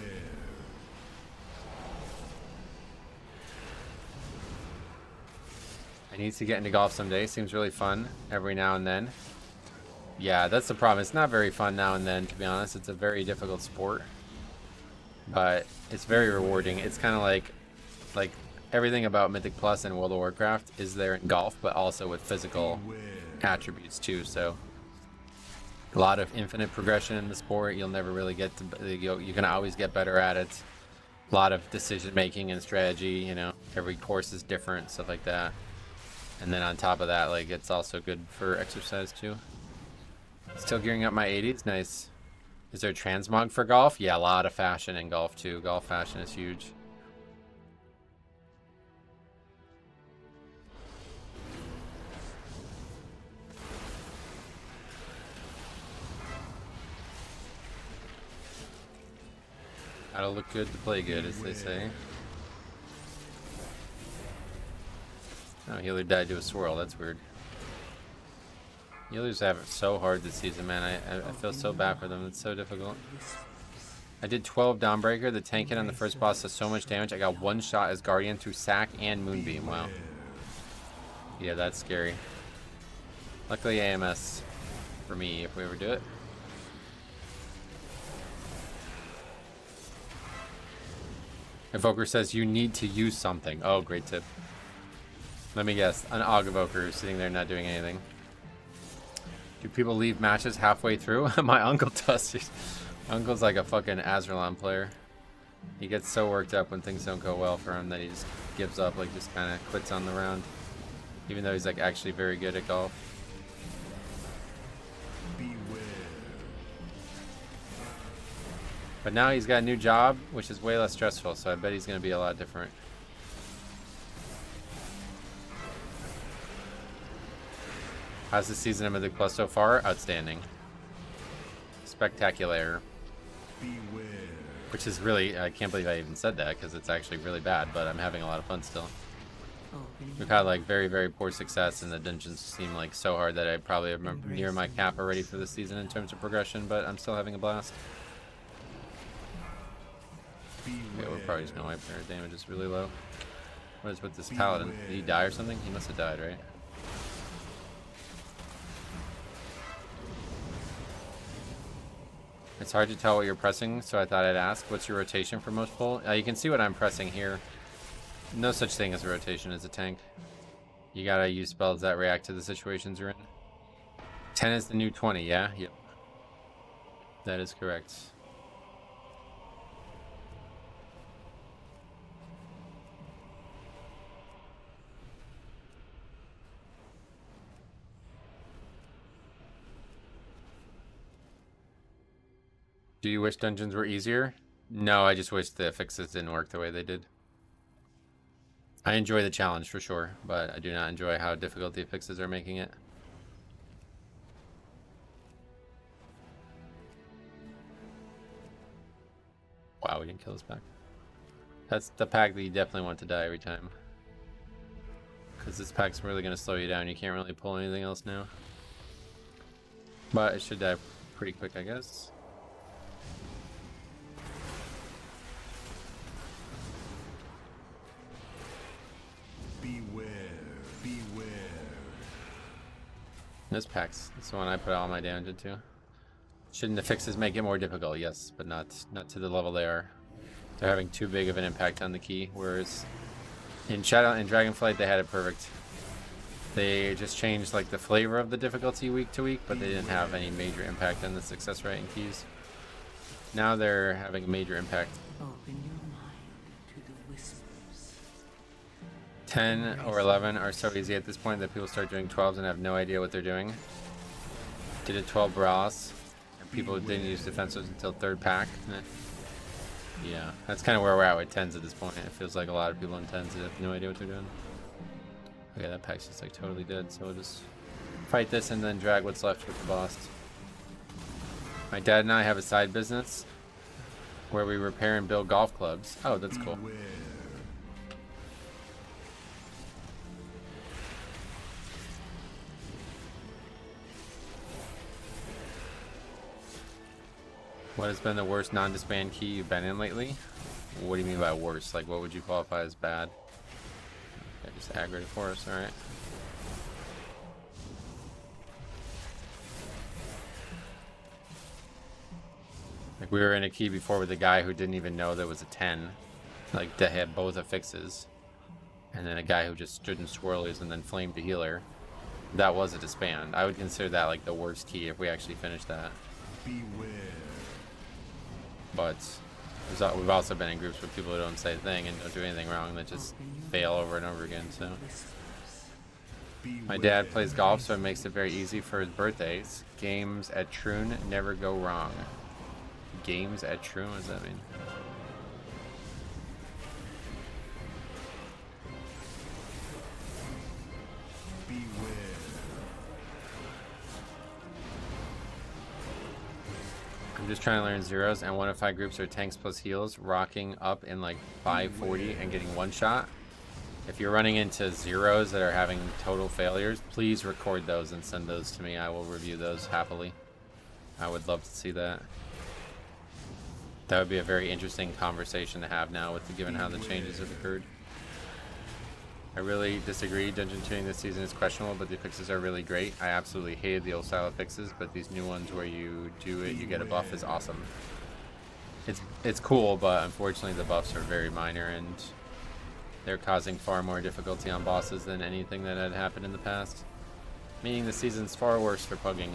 S1: I need to get into golf someday. Seems really fun every now and then. Yeah, that's the problem. It's not very fun now and then, to be honest. It's a very difficult sport. But it's very rewarding. It's kind of like everything about Mythic Plus and World of Warcraft is there in golf, but also with physical attributes too. So a lot of infinite progression in the sport. You'll never really get to, you can always get better at it. A lot of decision making and strategy, you know, every course is different, stuff like that. And then on top of that, like, it's also good for exercise too. Still gearing up my 80s, nice. Is there transmog for golf? Yeah, a lot of fashion in golf too. Golf fashion is huge. Gotta look good to play good, as they say. Oh, Healer died to a swirl. That's weird. Healers have it so hard this season, man. I feel so bad for them. It's so difficult. I did 12 Dawnbreaker. The tank hit on the first boss does so much damage. I got one shot as Guardian through Sack and Moonbeam. Wow. Yeah, that's scary. Luckily AMS for me if we ever do it. Evoker says you need to use something. Oh, great tip. Let me guess. An Og Evoker who's sitting there not doing anything. Do people leave matches halfway through? My uncle does. My uncle's like a fucking Azralan player. He gets so worked up when things don't go well for him that he just gives up, like just kind of quits on the round. Even though he's like actually very good at golf. But now he's got a new job, which is way less stressful, so I bet he's going to be a lot different. How's the season of Mythic Plus so far? Outstanding. Spectacular.
S5: Beware.
S1: Which is really, I can't believe I even said that because it's actually really bad, but I'm having a lot of fun still. We've had like very, very poor success and the dungeons seem like so hard that I probably am near my cap already for this season in terms of progression, but I'm still having a blast. Okay, we're probably just gonna wipe there. Damage is really low. What is with this paladin? Did he die or something? He must have died, right? It's hard to tell what you're pressing, so I thought I'd ask. What's your rotation for most pull? You can see what I'm pressing here. No such thing as a rotation as a tank. You gotta use spells that react to the situations you're in. 10 is the new 20, yeah? Yep. That is correct. Do you wish dungeons were easier? No, I just wish the affixes didn't work the way they did. I enjoy the challenge for sure, but I do not enjoy how difficult the affixes are making it. Wow, we didn't kill this pack. That's the pack that you definitely want to die every time. Because this pack's really going to slow you down. You can't really pull anything else now. But it should die pretty quick, I guess.
S5: Beware, beware.
S1: This pack's the one I put all my damage into. Shouldn't the fixes make it more difficult? Yes, but not to the level they are. They're having too big of an impact on the key, whereas in Shadow and Dragonflight they had it perfect. They just changed like the flavor of the difficulty week to week, but they didn't have any major impact on the success rate and keys. Now they're having a major impact.
S3: Open your mind to the whispers.
S1: 10 or 11 are so easy at this point that people start doing 12s and have no idea what they're doing. Did a 12 Brawls, and people didn't use defensives until third pack. Yeah, that's kind of where we're at with 10s at this point. It feels like a lot of people in 10s have no idea what they're doing. Okay, that pack's just like totally dead, so we'll just fight this and then drag what's left with the boss. My dad and I have a side business where we repair and build golf clubs. Oh, that's cool.
S5: Beware.
S1: What has been the worst non-disband key you've been in lately? What do you mean by worst? Like, what would you qualify as bad? Okay, just aggroed for us, alright. Like, we were in a key before with a guy who didn't even know there was a 10. Like, that had both affixes. And then a guy who just stood in swirlies and then flamed a healer. That was a disband. I would consider that like the worst key if we actually finished that.
S5: Beware.
S1: But we've also been in groups with people who don't say a thing and don't do anything wrong, that just fail over and over again. So my dad plays golf, so it makes it very easy for his birthdays. Games at Troon never go wrong. Games at Troon, what does that mean?
S5: Beware.
S1: I'm just trying to learn zeros, and 1 of 5 groups are tanks plus heals, rocking up in like 540 and getting one shot. If you're running into zeros that are having total failures, please record those and send those to me. I will review those happily. I would love to see that. That would be a very interesting conversation to have now, with given how the changes have occurred. I really disagree. Dungeon tuning this season is questionable, but the fixes are really great. I absolutely hated the old style of fixes, but these new ones where you do it, you get a buff is awesome. It's cool, but unfortunately the buffs are very minor, and they're causing far more difficulty on bosses than anything that had happened in the past. Meaning the season's far worse for pugging.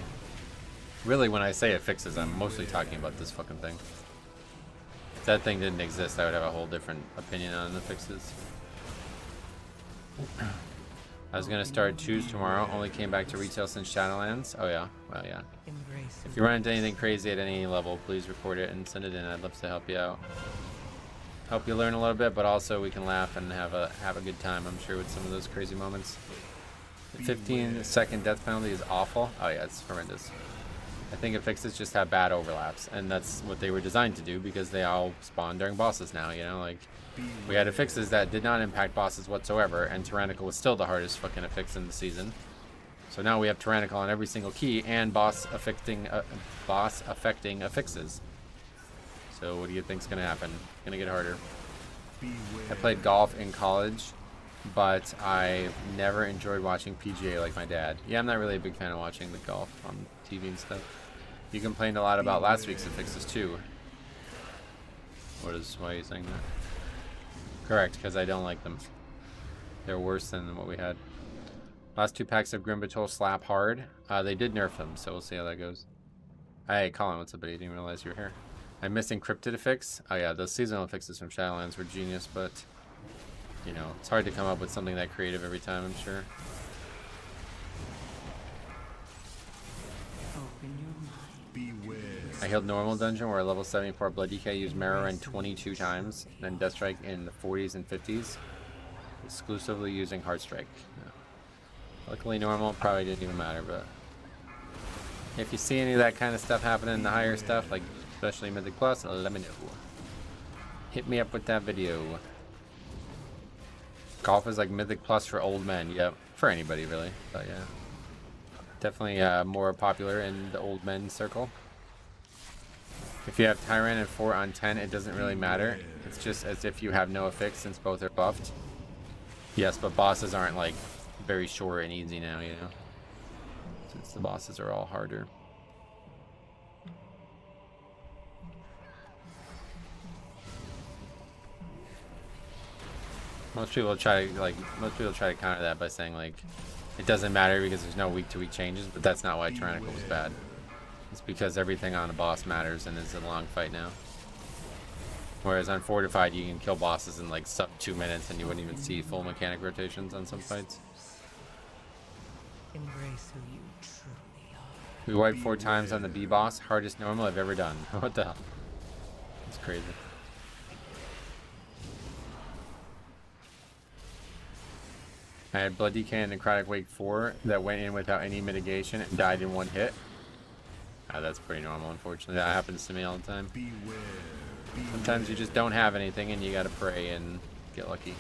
S1: Really, when I say it fixes, I'm mostly talking about this fucking thing. If that thing didn't exist, I would have a whole different opinion on the fixes. I was gonna start Choose tomorrow. Only came back to retail since Shadowlands. Oh yeah, well yeah. If you run into anything crazy at any level, please report it and send it in. I'd love to help you out. Help you learn a little bit, but also we can laugh and have a good time, I'm sure, with some of those crazy moments. The 15-second death penalty is awful. Oh yeah, it's horrendous. I think affixes just have bad overlaps, and that's what they were designed to do, because they all spawn during bosses now, you know, like we had affixes that did not impact bosses whatsoever, and Tyrannical was still the hardest fucking affix in the season. So now we have Tyrannical on every single key and boss affecting affixes. So what do you think's gonna happen? It's gonna get harder. I played golf in college, but I never enjoyed watching PGA like my dad. Yeah, I'm not really a big fan of watching the golf on TV and stuff. You complained a lot about last week's affixes too. Why are you saying that? Correct, because I don't like them. They're worse than what we had. Last 2 packs of Grimbatol slap hard. They did nerf them, so we'll see how that goes. Hey, Colin, what's up, buddy? Didn't realize you were here. I'm missing Cryptid affix. Oh yeah, those seasonal affixes from Shadowlands were genius, but you know, it's hard to come up with something that creative every time, I'm sure.
S3: Open your mind.
S5: Beware.
S1: I healed normal dungeon where a level 74 Blood DK used Marrow Run 22 times, then Death Strike in the 40s and 50s, exclusively using Heart Strike. Yeah. Luckily normal probably didn't even matter, but if you see any of that kind of stuff happening in the higher stuff, like especially Mythic Plus, let me know. Hit me up with that video. Golf is like Mythic Plus for old men. Yep, for anybody really, but yeah. Definitely more popular in the old men circle. If you have Tyrant and 4 on 10, it doesn't really matter. It's just as if you have no affix since both are buffed. Yes, but bosses aren't like very short and easy now, you know? Since the bosses are all harder. Most people try to counter that by saying like it doesn't matter because there's no week-to-week changes, but that's not why Tyrannical was bad. It's because everything on a boss matters and is a long fight now. Whereas on Fortified, you can kill bosses in like sub 2 minutes and you wouldn't even see full mechanic rotations on some fights.
S3: Embrace who you truly are.
S1: We wiped 4 times on the B boss, hardest normal I've ever done. What the hell? That's crazy. I had Blood DK and Necrotic Wake 4 that went in without any mitigation and died in 1 hit. That's pretty normal, unfortunately. That happens to me all the time. Sometimes you just don't have anything and you gotta pray and get lucky.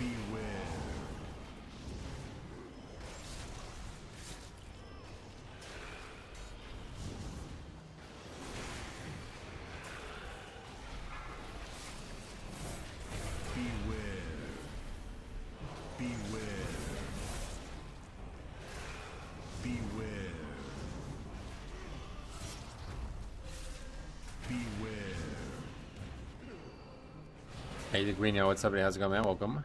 S1: Hey, the Greeno, what's up? How's it going, man? Welcome.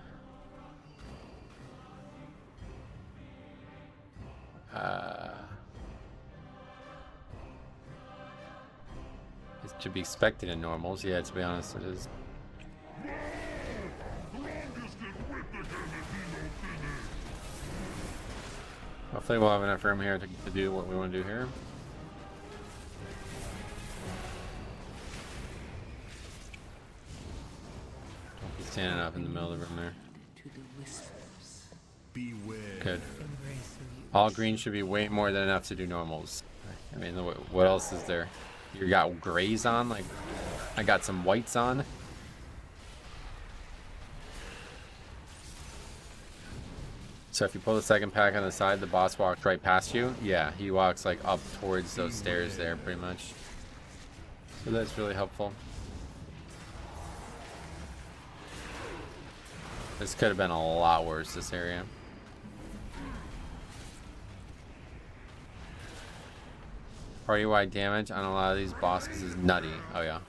S1: It's to be expected in normals. Yeah, to be honest, it is. Hopefully we'll have enough room here to do what we want to do here. Don't be standing up in the middle of the room there. Good. All green should be way more than enough to do normals. I mean, what else is there? You got grays on? Like, I got some whites on. So if you pull the second pack on the side, the boss walks right past you. Yeah, he walks like up towards those stairs there pretty much. So that's really helpful. This could have been a lot worse, this area. Party-wide damage on a lot of these bosses is nutty. Oh yeah.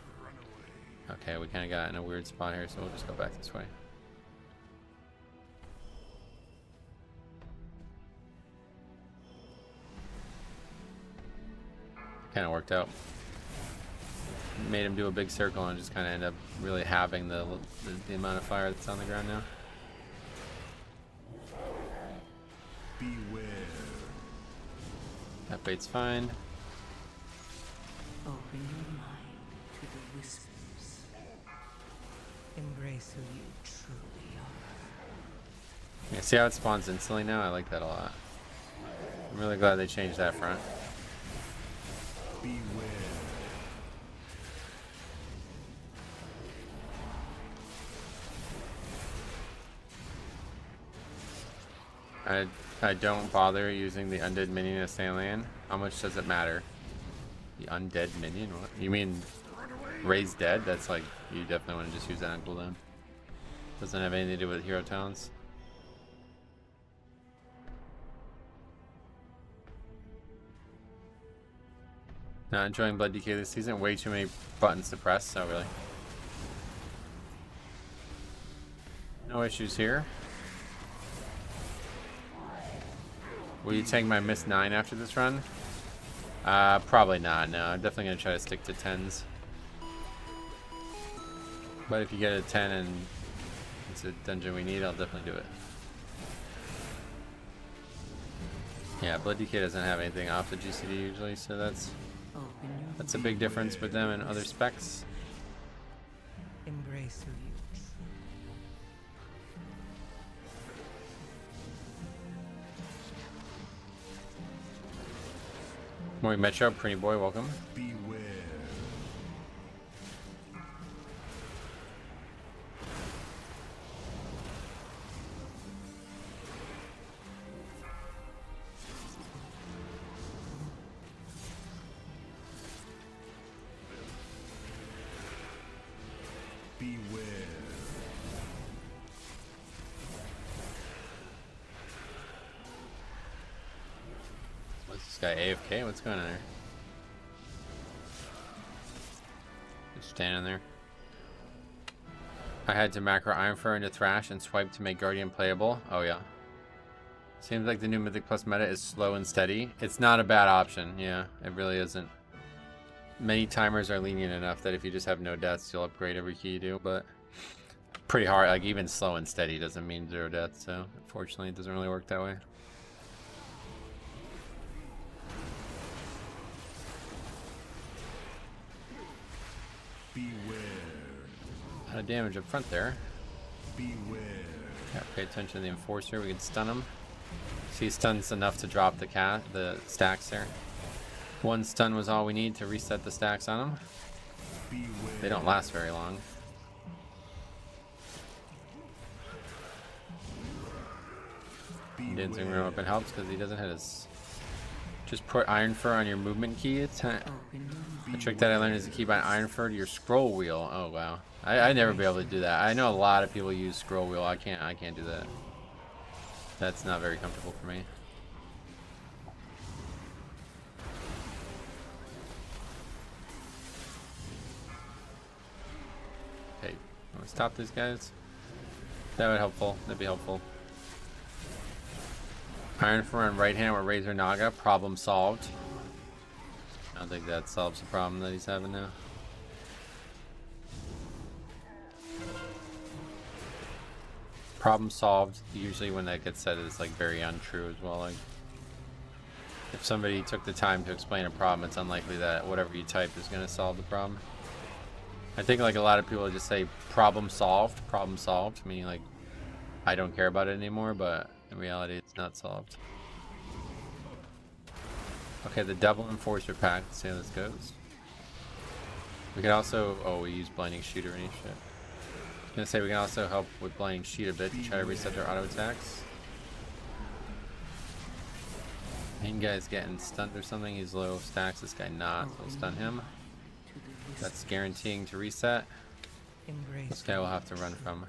S1: Okay, we kind of got in a weird spot here, so we'll just go back this way. Kind of worked out. Made him do a big circle and just kind of end up really halving the amount of fire that's on the ground now.
S5: Beware.
S1: That bait's fine.
S3: Open your mind to the whispers. Embrace who you truly are.
S1: Yeah, see how it spawns instantly now? I like that a lot. I'm really glad they changed that front.
S5: Beware.
S1: I don't bother using the undead minion as Saiyan. How much does it matter? The undead minion? What? You mean raised dead? That's like, you definitely want to just use that on cooldown. Doesn't have anything to do with hero talents. Not enjoying Blood DK this season. Way too many buttons to press. Oh, really? No issues here. Will you take my miss 9 after this run? Probably not. No, I'm definitely going to try to stick to 10s. But if you get a 10 and it's a dungeon we need, I'll definitely do it. Yeah, Blood DK doesn't have anything off the GCD usually, so that's a big difference with them and other specs.
S3: Embrace who you
S1: Morning Metro, pretty boy, welcome.
S5: Beware.
S1: this guy AFK? What's going on there? Just standing there. I had to macro Ironfur into Thrash and swipe to make Guardian playable. Oh yeah. Seems like the new Mythic Plus meta is slow and steady. It's not a bad option. Yeah, it really isn't. Many timers are lenient enough that if you just have no deaths, you'll upgrade every key you do, but pretty hard. Like even slow and steady doesn't mean 0 deaths, so unfortunately it doesn't really work that way.
S5: Beware.
S1: A lot of damage up front there.
S5: Beware.
S1: Yeah, pay attention to the Enforcer. We can stun him. See, stuns enough to drop the stacks there. One stun was all we need to reset the stacks on them.
S5: Beware.
S1: They don't last very long. Dancing Room up, it helps because he doesn't hit us. Just put Ironfur on your movement key. The trick that I learned is to keep on Ironfur to your scroll wheel. Oh wow, I'd never be able to do that. I know a lot of people use scroll wheel. I can't do that. That's not very comfortable for me. Okay, let's stop these guys. That would helpful. That'd be helpful. Ironfur on right hand with Razor Naga. Problem solved. I don't think that solves the problem that he's having now. Problem solved. Usually when that gets said, it's like very untrue as well. Like if somebody took the time to explain a problem, it's unlikely that whatever you type is going to solve the problem. I think like a lot of people just say problem solved, meaning like I don't care about it anymore, but in reality it's not solved. Okay, the double Enforcer pack. Let's see how this goes. We can also, oh, we use Blinding Shoot or any shit. I was gonna say we can also help with Blinding Shoot a bit to try to reset their auto attacks. Main guy's getting stunned or something. He's low stacks. This guy not. So we'll stun him. That's guaranteeing to reset. This guy will have to run from.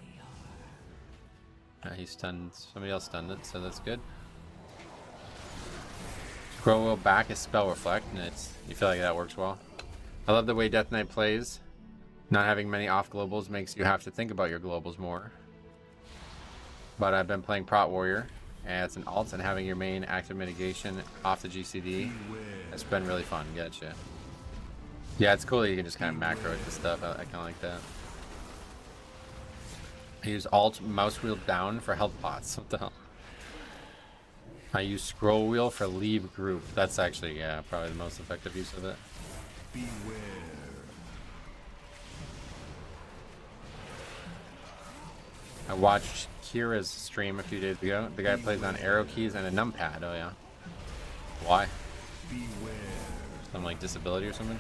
S1: He stunned. Somebody else stunned it, so that's good. Scroll wheel back is Spell Reflect, and you feel like that works well. I love the way Death Knight plays. Not having many off globals makes you have to think about your globals more. But I've been playing Prot Warrior, and it's an alt, and having your main active mitigation off the GCD has been really fun. Gotcha. Yeah, it's cool that you can just kind of macro it to stuff. I kind of like that. I use alt mouse wheel down for health pots. What the hell? I use scroll wheel for leave group. That's actually, yeah, probably the most effective use of it.
S5: Beware.
S1: I watched Kira's stream a few days ago. The guy plays on arrow keys and a numpad. Oh yeah. Why?
S5: Beware.
S1: Some like disability or something?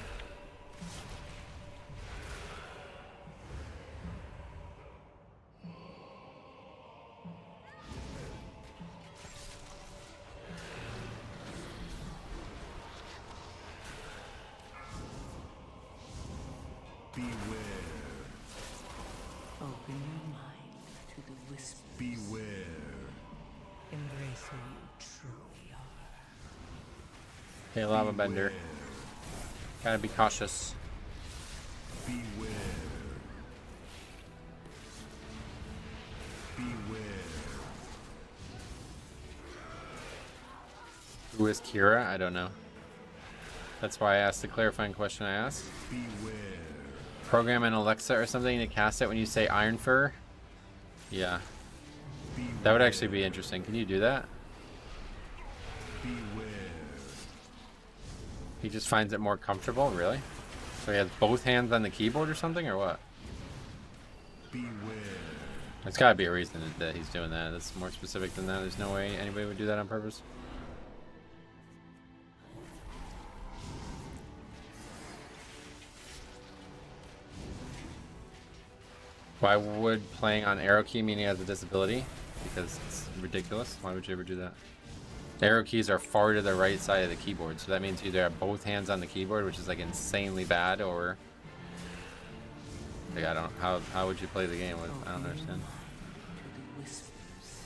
S5: Beware.
S3: Open your mind to the whispers.
S5: Beware.
S3: Embrace who you truly are.
S1: Hey, Lava Bender. Gotta be cautious.
S5: Beware. Beware.
S1: Who is Kira? I don't know. That's why I asked the clarifying question I asked.
S5: Beware.
S1: Program an Alexa or something to cast it when you say Ironfur? Yeah. That would actually be interesting. Can you do that?
S5: Beware.
S1: He just finds it more comfortable, really? So he has both hands on the keyboard or something, or what?
S5: Beware.
S1: There's gotta be a reason that he's doing that. That's more specific than that. There's no way anybody would do that on purpose. Why would playing on arrow key mean he has a disability? Because it's ridiculous. Why would you ever do that? The arrow keys are far to the right side of the keyboard, so that means you either have both hands on the keyboard, which is like insanely bad, or like, I don't. How would you play the game? I don't understand.
S3: To the whispers.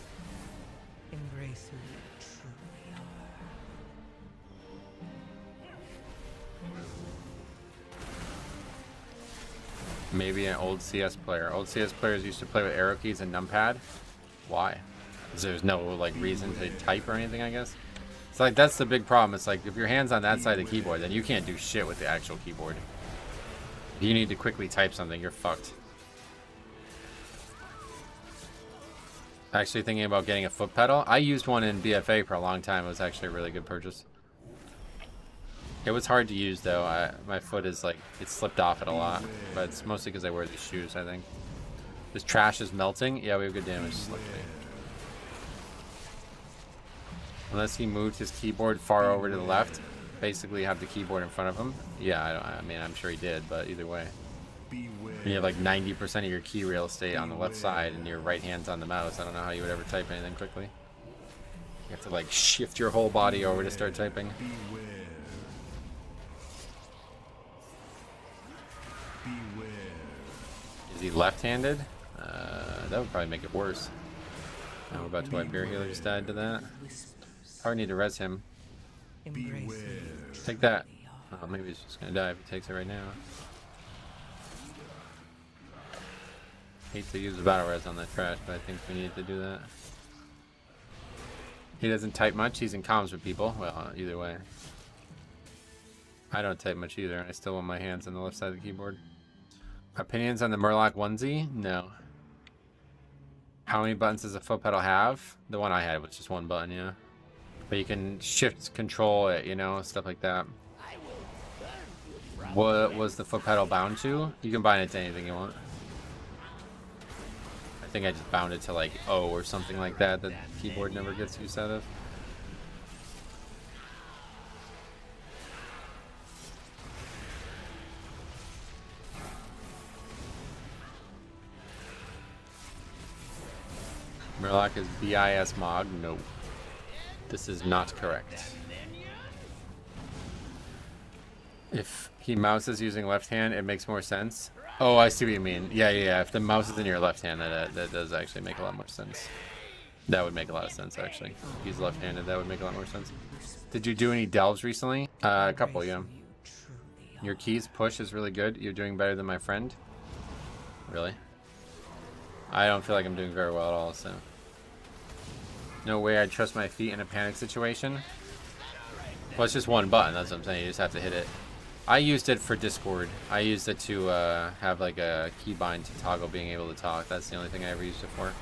S3: Embrace who you truly are.
S1: Maybe an old CS player. Old CS players used to play with arrow keys and numpad. Why? Because there's no like reason to type or anything, I guess. It's like that's the big problem. It's like if your hand's on that side of the keyboard, then you can't do shit with the actual keyboard. If you need to quickly type something, you're fucked. Actually thinking about getting a foot pedal. I used one in BFA for a long time. It was actually a really good purchase. It was hard to use though. My foot is like, it slipped off it a lot. But it's mostly because I wear these shoes, I think. This trash is melting. Yeah, we have good damage. Unless he moved his keyboard far over to the left. Basically have the keyboard in front of him. Yeah, I mean, I'm sure he did, but either way. When you have like 90% of your key real estate on the left side and your right hand's on the mouse, I don't know how you would ever type anything quickly. You have to like shift your whole body over to start typing. Is he left-handed? That would probably make it worse. Now we're about to wipe beer healer, just died to that. Probably need to res him. Take that. Oh, maybe he's just gonna die if he takes it right now. Hate to use the battle res on that trash, but I think we need to do that. He doesn't type much. He's in comms with people. Well, either way. I don't type much either. I still want my hands on the left side of the keyboard. Opinions on the Murloc onesie? No. How many buttons does a foot pedal have? The one I had was just one button, yeah. But you can shift control it, you know, stuff like that. What was the foot pedal bound to? You can bind it to anything you want. I think I just bound it to like O or something like that that the keyboard never gets use out of. Murloc is BIS Mog? No. This is not correct. If he mouses using left hand, it makes more sense. Oh, I see what you mean. Yeah. If the mouse is in your left hand, that does actually make a lot more sense. That would make a lot of sense, actually. If he's left-handed, that would make a lot more sense. Did you do any delves recently? A couple, yeah. Your keys push is really good. You're doing better than my friend. Really? I don't feel like I'm doing very well at all, so. No way I'd trust my feet in a panic situation. Well, it's just one button, that's what I'm saying. You just have to hit it. I used it for Discord. I used it to have like a keybind to toggle being able to talk. That's the only thing I ever used it for.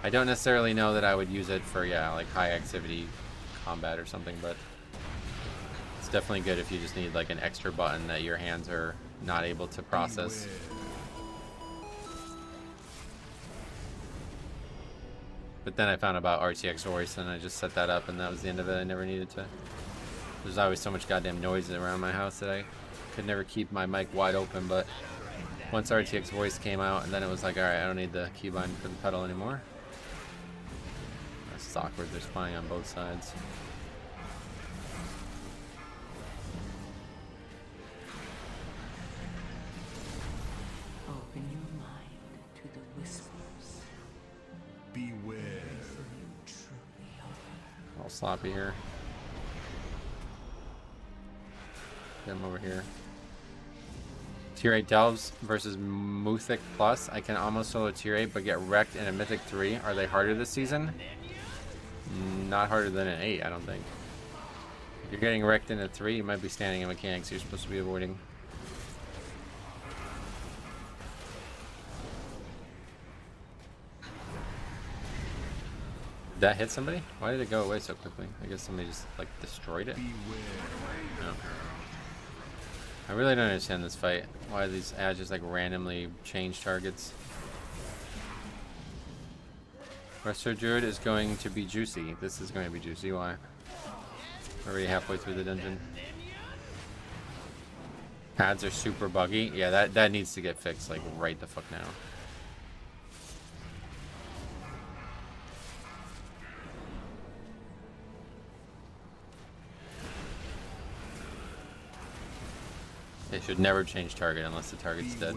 S1: I don't necessarily know that I would use it for, yeah, like high activity combat or something, but it's definitely good if you just need like an extra button that your hands are not able to process. But then I found about RTX voice and I just set that up and that was the end of it. I never needed to. There's always so much goddamn noise around my house that I could never keep my mic wide open, but once RTX voice came out and then it was like, alright, I don't need the keybind for the pedal anymore. That's awkward, they're spying on both sides.
S3: Open your mind to the whispers.
S5: Beware.
S1: All sloppy here. Get him over here. Tier 8 Delves versus Mythic Plus. I can almost solo Tier 8 but get wrecked in a Mythic 3. Are they harder this season? Not harder than an 8, I don't think. If you're getting wrecked in a 3, you might be standing in mechanics you're supposed to be avoiding. Did that hit somebody? Why did it go away so quickly? I guess somebody just like destroyed it. No. I really don't understand this fight. Why these ads just like randomly change targets. Resto Druid is going to be juicy. This is going to be juicy. Why? We're already halfway through the dungeon. Ads are super buggy. Yeah, that needs to get fixed like right the fuck now. They should never change target unless the target's dead.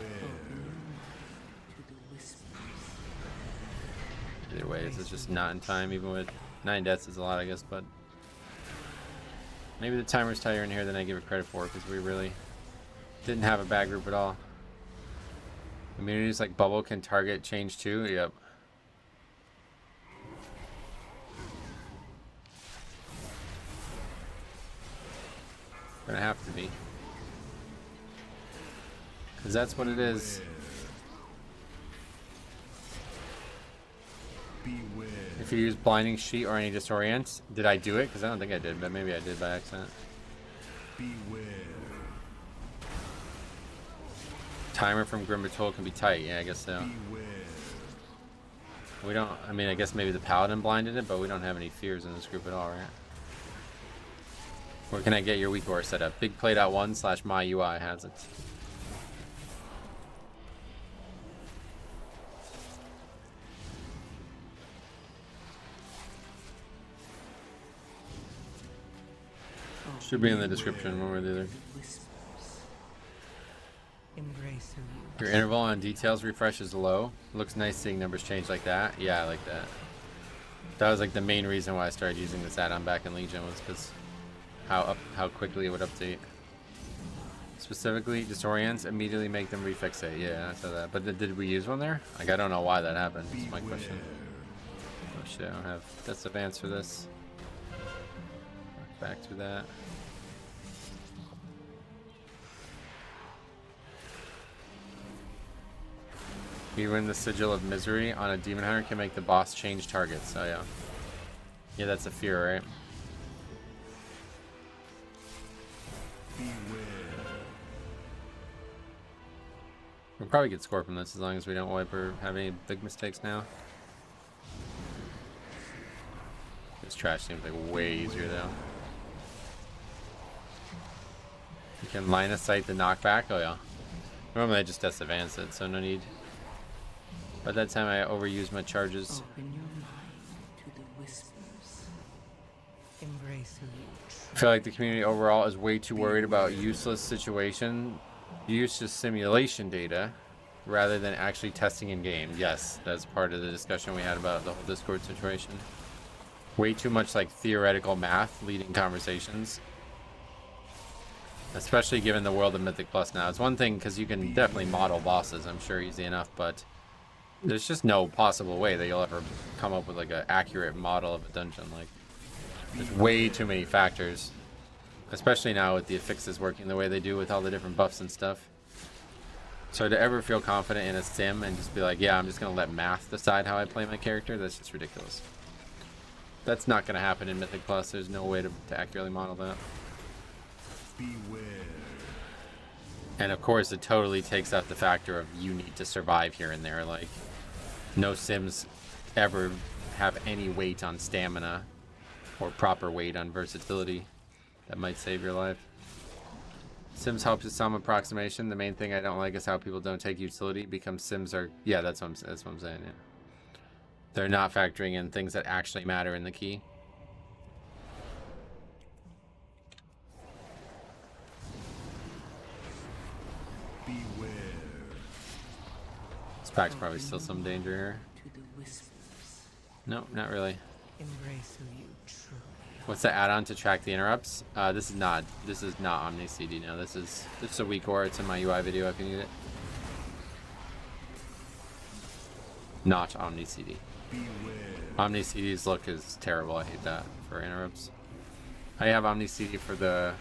S1: Either way, this is just not in time, even with 9 deaths is a lot, I guess, but maybe the timer's tighter in here than I give it credit for, because we really didn't have a bad group at all. Immunities like bubble can target change too. Yep. Gonna have to be. Because that's what it is.
S5: Beware.
S1: If you use blinding sheet or any disorient, did I do it? Because I don't think I did, but maybe I did by accident.
S5: Beware.
S1: Timer from Grimber Toll can be tight. Yeah, I guess so.
S5: Beware.
S1: We don't. I mean, I guess maybe the paladin blinded it, but we don't have any fears in this group at all, right? Where can I get your weak aura set up? Bigplay.1/myui has it. Should be in the description one way or the other.
S3: Whispers. Embrace who you
S1: Your interval on details refresh is low. Looks nice seeing numbers change like that. Yeah, I like that. That was like the main reason why I started using this add-on back in Legion, was because how quickly it would update. Specifically, disorients immediately make them refixate. Yeah, I saw that. But did we use one there? Like, I don't know why that happened. That's my question. Oh shit, I don't have that's advanced for this. Back to that. Even the Sigil of Misery on a Demon Hunter can make the boss change targets. Oh yeah. Yeah, that's a fear, right? We'll probably get score from this as long as we don't wipe or have any big mistakes now. This trash seems like way easier though. You can line of sight the knockback. Oh yeah. Normally I just advance it, so no need. By that time I overused my charges.
S3: open your mind to the whispers. Embrace who you
S1: I feel like the community overall is way too worried about useless simulation data rather than actually testing in game. Yes, that's part of the discussion we had about the whole Discord situation. Way too much like theoretical math leading conversations. Especially given the world of Mythic Plus now. It's one thing because you can definitely model bosses, I'm sure, easy enough, but there's just no possible way that you'll ever come up with like an accurate model of a dungeon. Like, there's way too many factors, especially now with the affixes working the way they do with all the different buffs and stuff. So to ever feel confident in a sim and just be like, yeah, I'm just gonna let math decide how I play my character, that's just ridiculous. That's not gonna happen in Mythic Plus. There's no way to accurately model that.
S5: Beware.
S1: And of course, it totally takes out the factor of you need to survive here and there. Like, no sims ever have any weight on stamina or proper weight on versatility that might save your life. Sims helps with some approximation. The main thing I don't like is how people don't take utility because sims are, yeah, that's what I'm saying. Yeah, they're not factoring in things that actually matter in the key.
S5: Beware.
S1: This pack's probably still some danger here.
S3: to the whispers.
S1: No, not really.
S3: Embrace who you truly
S1: What's the add-on to track the interrupts? This is not Omni CD. No, this is a weak aura. It's in my UI video if you need it. Not Omni CD.
S5: Beware.
S1: Omni CD's look is terrible. I hate that for interrupts. I have Omni CD for the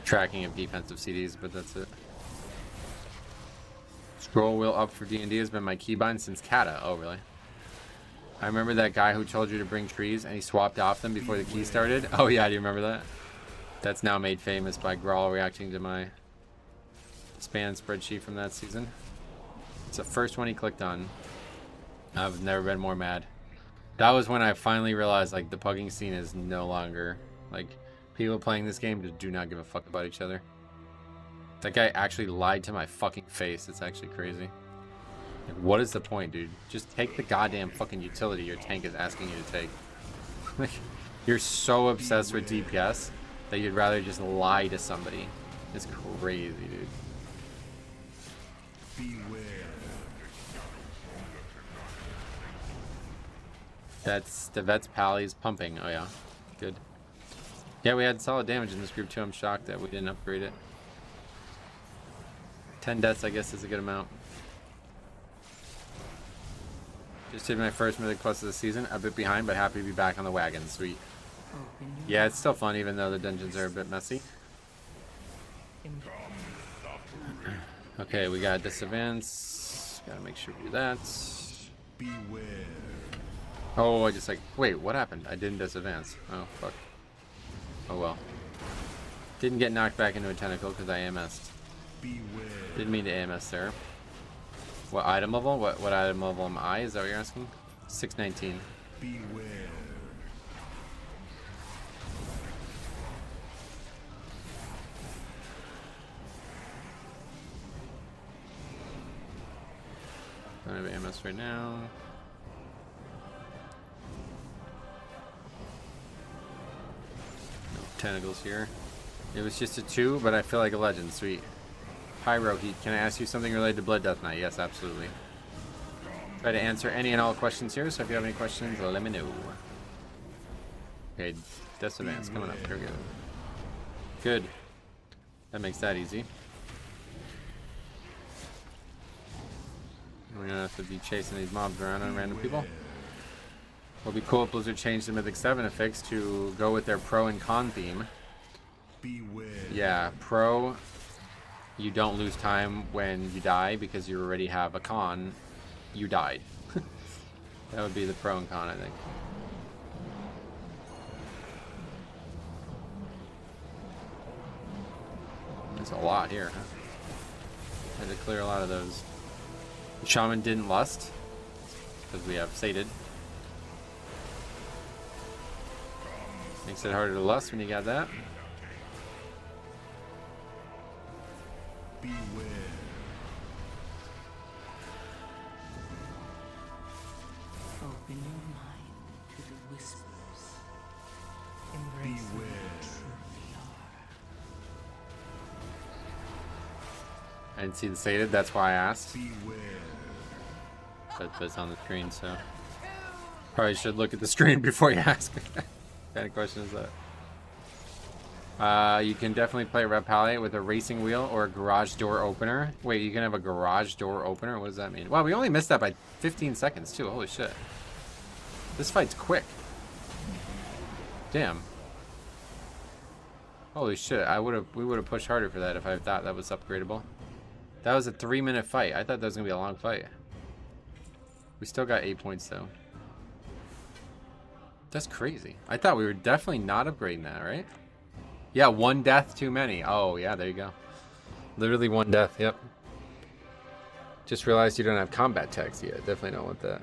S1: tracking of defensive CDs, but that's it. Scroll wheel up for D&D has been my keybind since Kata. Oh, really? I remember that guy who told you to bring trees and he swapped off them before the key started. Oh yeah, do you remember that? That's now made famous by Grawl reacting to my span spreadsheet from that season. It's the first one he clicked on. I've never been more mad. That was when I finally realized like the pugging scene is no longer like people playing this game just do not give a fuck about each other. That guy actually lied to my fucking face. It's actually crazy. Like, what is the point, dude? Just take the goddamn fucking utility your tank is asking you to take. Like, you're so obsessed with DPS that you'd rather just lie to somebody. It's crazy, dude.
S5: Beware.
S1: That's the vet's pally's pumping. Oh yeah, good. Yeah, we had solid damage in this group too. I'm shocked that we didn't upgrade it. 10 deaths, I guess, is a good amount. Just did my first Mythic Plus of the season. A bit behind, but happy to be back on the wagon. Sweet.
S3: Open your
S1: Yeah, it's still fun, even though the dungeons are a bit messy. Okay, we got Disavance. Gotta make sure we do that.
S5: Beware.
S1: Oh, I just like, wait, what happened? I didn't Disavance. Oh, fuck. Oh well. Didn't get knocked back into a tentacle because I AMS'd.
S5: Beware.
S1: Didn't mean to AMS there. What item level? What item level am I? Is that what you're asking? 619.
S5: Beware.
S1: I don't have AMS right now. No tentacles here. It was just a 2, but I feel like a legend. Sweet. Pyro Heat, can I ask you something related to Blood Death Knight? Yes, absolutely. Try to answer any and all questions here, so if you have any questions, let me know. Okay, Disavance coming up. Here we go. Good. That makes that easy. We don't have to be chasing these mobs around on random people. It'll be cool if Blizzard changed the Mythic 7 affix to go with their pro and con theme.
S5: Beware.
S1: Yeah, pro, you don't lose time when you die because you already have a con. You died. That would be the pro and con, I think. There's a lot here, huh? Had to clear a lot of those. Shaman didn't lust because we have sated. Makes it harder to lust when you got that.
S5: Beware.
S3: Open your mind to the whispers. Embrace who
S5: Beware.
S3: you truly are.
S1: I didn't see the sated, that's why I asked.
S5: Beware.
S1: But it's on the screen, so probably should look at the screen before you ask. What kind of question is that? You can definitely play Red Palette with a racing wheel or a garage door opener. Wait, you can have a garage door opener? What does that mean? Wow, we only missed that by 15 seconds too. Holy shit. This fight's quick. Damn. Holy shit, we would have pushed harder for that if I thought that was upgradable. That was a 3-minute fight. I thought that was gonna be a long fight. We still got 8 points though. That's crazy. I thought we were definitely not upgrading that, right? Yeah, 1 death too many. Oh yeah, there you go. Literally 1 death, yep. Just realized you don't have combat text yet. Definitely don't want that.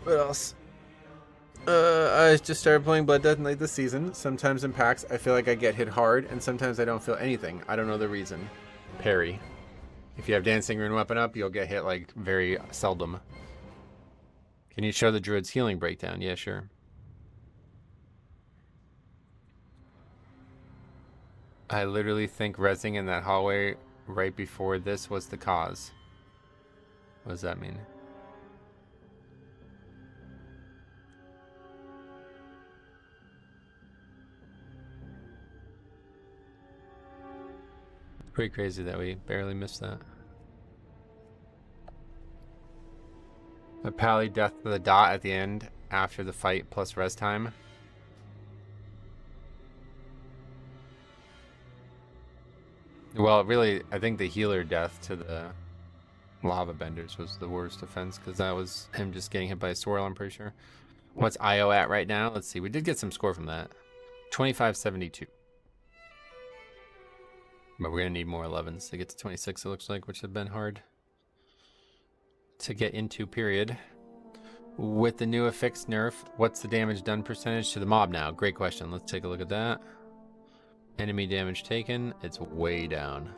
S1: What else? I just started playing Blood Death Knight this season. Sometimes in packs I feel like I get hit hard, and sometimes I don't feel anything. I don't know the reason. Parry. If you have Dancing Rune weapon up, you'll get hit like very seldom. Can you show the Druid's healing breakdown? Yeah, sure. I literally think rezzing in that hallway right before this was the cause. What does that mean? Pretty crazy that we barely missed that. A pally death to the dot at the end after the fight plus res time. Well, really, I think the healer death to the lava benders was the worst offense because that was him just getting hit by a swirl, I'm pretty sure. What's IO at right now? Let's see. We did get some score from that. 2572. But we're going to need more 11s to get to 26, it looks like, which have been hard to get into, period. With the new affix nerf, what's the damage done percentage to the mob now? Great question. Let's take a look at that. Enemy damage taken, it's way down.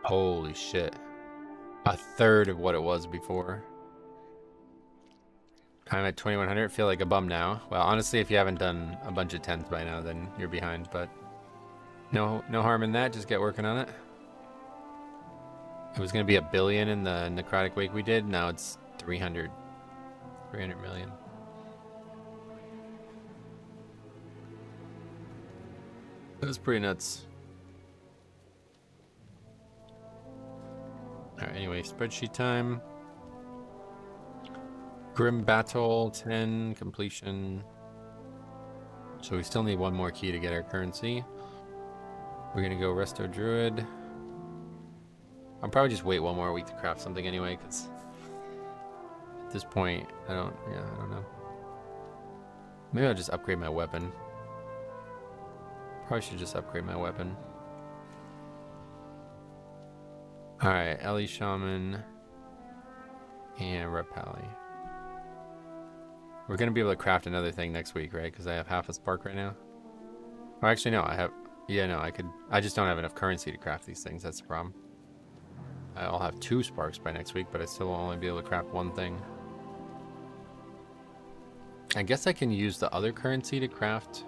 S1: Holy shit. 1/3 of what it was before. I'm at 2100, feel like a bum now. Well, honestly, if you haven't done a bunch of 10s by now, then you're behind, but no harm in that, just get working on it. It was going to be 1 billion in the Necrotic Wake we did, now it's 300 million. That was pretty nuts. Alright, anyway, spreadsheet time. Grim Battle 10 completion. So we still need one more key to get our currency. We're gonna go Resto Druid. I'll probably just wait one more week to craft something anyway, because at this point, I don't know. Maybe I'll just upgrade my weapon. Probably should just upgrade my weapon. Alright, Ellie Shaman and Repali. We're gonna be able to craft another thing next week, right? Because I have half a spark right now. Oh, actually, no, I have. Yeah, no, I could. I just don't have enough currency to craft these things. That's the problem. I'll have 2 sparks by next week, but I still will only be able to craft one thing. I guess I can use the other currency to craft.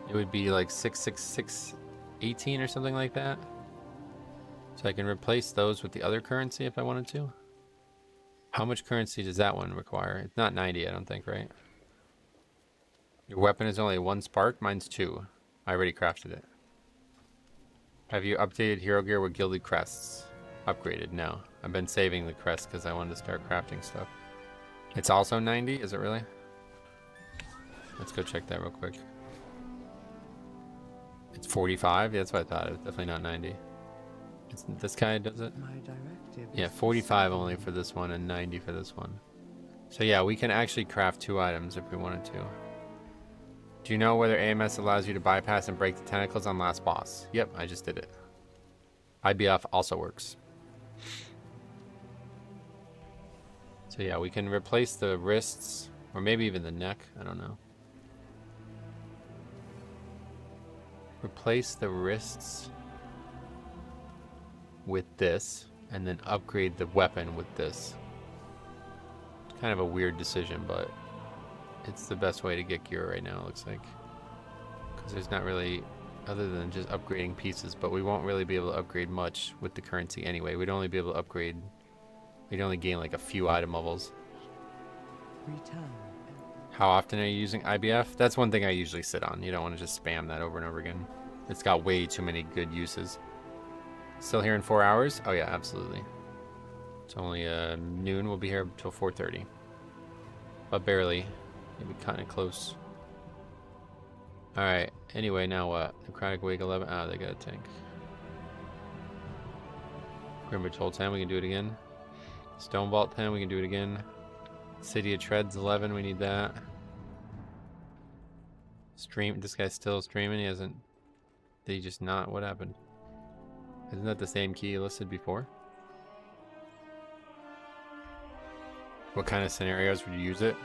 S1: It would be like 66618 or something like that. So I can replace those with the other currency if I wanted to. How much currency does that one require? It's not 90, I don't think, right? Your weapon is only 1 spark. Mine's 2. I already crafted it. Have you updated hero gear with gilded crests? Upgraded? No. I've been saving the crest because I wanted to start crafting stuff. It's also 90? Is it really? Let's go check that real quick. It's 45? Yeah, that's what I thought. It was definitely not 90. This guy does it?
S3: My directive
S1: Yeah,
S3: is
S1: 45 only for this one and 90 for this one. So yeah, we can actually craft 2 items if we wanted to. Do you know whether AMS allows you to bypass and break the tentacles on last boss? Yep, I just did it. IBF also works. So yeah, we can replace the wrists, or maybe even the neck, I don't know. Replace the wrists with this, and then upgrade the weapon with this. It's kind of a weird decision, but it's the best way to get gear right now, it looks like. Because there's not really, other than just upgrading pieces, but we won't really be able to upgrade much with the currency anyway. We'd only be able to upgrade, we'd only gain like a few item levels.
S3: return.
S1: How often are you using IBF? That's one thing I usually sit on. You don't want to just spam that over and over again. It's got way too many good uses. Still here in 4 hours? Oh yeah, absolutely. It's only noon. We'll be here until 4:30. But barely. Maybe kind of close. Alright, anyway, now what? Necrotic Wake 11. Ah, they got a tank. Grimmer Toll 10, we can do it again. Stone Vault 10, we can do it again. City of Treads 11, we need that. Stream, this guy's still streaming, he hasn't, did he just not, what happened? Isn't that the same key listed before? What kind of scenarios would you use it?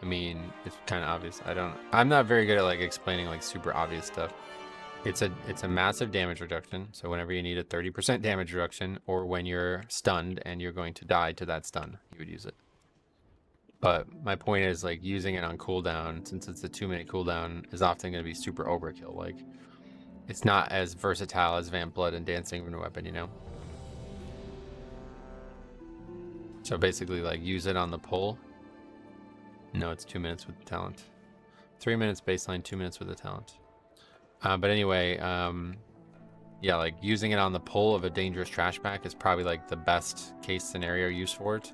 S1: I mean, it's kind of obvious. I'm not very good at like explaining like super obvious stuff. It's a massive damage reduction. So whenever you need a 30% damage reduction, or when you're stunned and you're going to die to that stun, you would use it. But my point is, like, using it on cooldown, since it's a 2-minute cooldown, is often going to be super overkill. Like, it's not as versatile as Vamp Blood and Dancing Rune Weapon, you know? So basically, like, use it on the pull. No, it's 2 minutes with the talent. 3 minutes baseline, 2 minutes with the talent. But anyway, yeah, like using it on the pull of a dangerous trash pack is probably like the best case scenario use for it.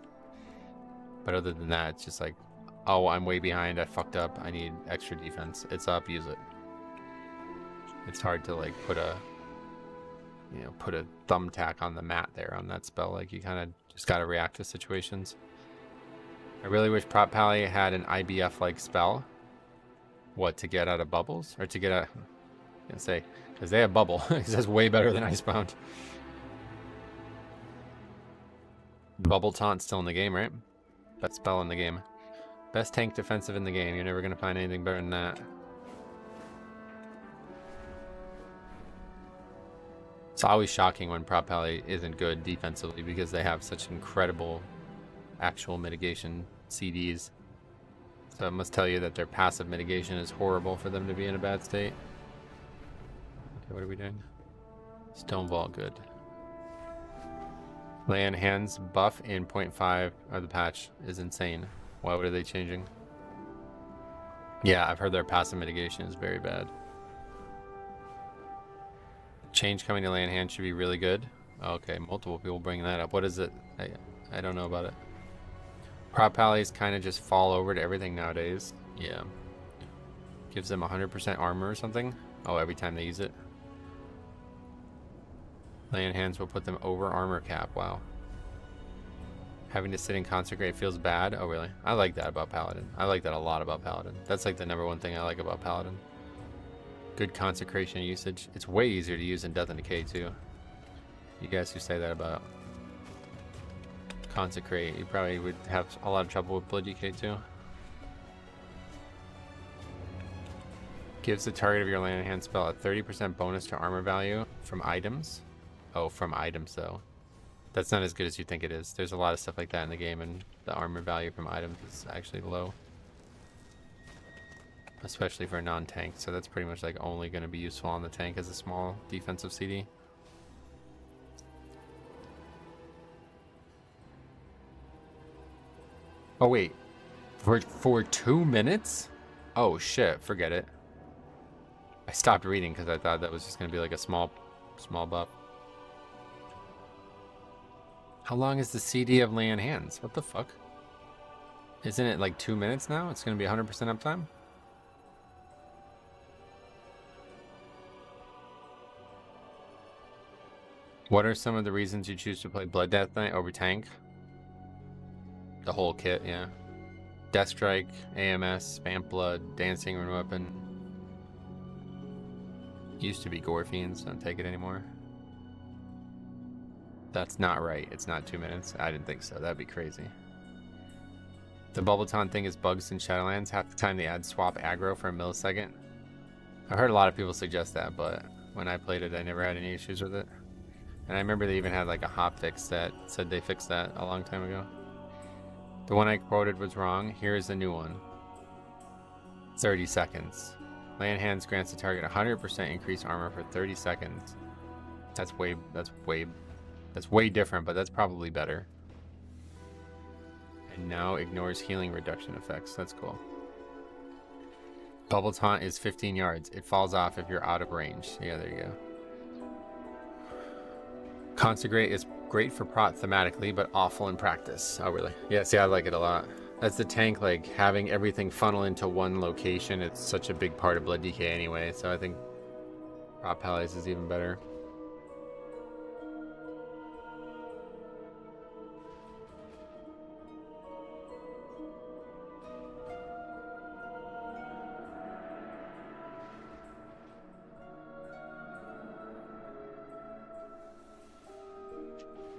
S1: But other than that, it's just like, oh, I'm way behind, I fucked up, I need extra defense. It's up, use it. It's hard to like put a thumbtack on the mat there on that spell. Like you kind of just got to react to situations. I really wish Prop Pally had an IBF like spell. What, to get out of bubbles? Or to get out, I can say, because they have bubble. That's way better than Icebound. Bubble Taunt's still in the game, right? Best spell in the game. Best tank defensive in the game. You're never going to find anything better than that. It's always shocking when Prop Pally isn't good defensively because they have such incredible actual mitigation CDs. So I must tell you that their passive mitigation is horrible for them to be in a bad state. Okay, what are we doing? Stone Vault, good. Land hands buff in 0.5 of the patch is insane. Why are they changing? Yeah, I've heard their passive mitigation is very bad. Change coming to land hand should be really good. Okay, multiple people bringing that up. What is it? I don't know about it. Prop alleys kind of just fall over to everything nowadays. Yeah. Gives them 100% armor or something. Oh, every time they use it. Land hands will put them over armor cap. Wow. Having to sit and consecrate feels bad. Oh, really? I like that about Paladin. I like that a lot about Paladin. That's like the #1 thing I like about Paladin. Good consecration usage. It's way easier to use in Death and Decay, too. You guys who say that about consecrate, you probably would have a lot of trouble with Blood DK, too. Gives the target of your land hand spell a 30% bonus to armor value from items. Oh, from items, though. That's not as good as you think it is. There's a lot of stuff like that in the game, and the armor value from items is actually low. Especially for a non-tank, so that's pretty much like only going to be useful on the tank as a small defensive CD. Oh wait, for 2 minutes? Oh shit, forget it. I stopped reading because I thought that was just going to be like a small buff. How long is the CD of Lay on Hands? What the fuck? Isn't it like 2 minutes now? It's going to be 100% uptime? What are some of the reasons you choose to play Blood Death Knight over tank? The whole kit, yeah. Death Strike, AMS, Spamp Blood, Dancing Rune Weapon. Used to be Gore Fiends, don't take it anymore. That's not right. It's not 2 minutes. I didn't think so. That'd be crazy. The Bubbleton thing is bugs in Shadowlands. Half the time they add swap aggro for a millisecond. I've heard a lot of people suggest that, but when I played it, I never had any issues with it. And I remember they even had like a hotfix that said they fixed that a long time ago. The one I quoted was wrong. Here's the new one. 30 seconds. Land hands grants the target 100% increased armor for 30 seconds. That's way different, but that's probably better. And now ignores healing reduction effects. That's cool. Bubble Taunt is 15 yards. It falls off if you're out of range. Yeah, there you go. Consecrate is great for prot thematically, but awful in practice. Oh, really? Yeah, see, I like it a lot. As the tank, like, having everything funnel into one location, it's such a big part of Blood DK anyway, so I think prop allies is even better.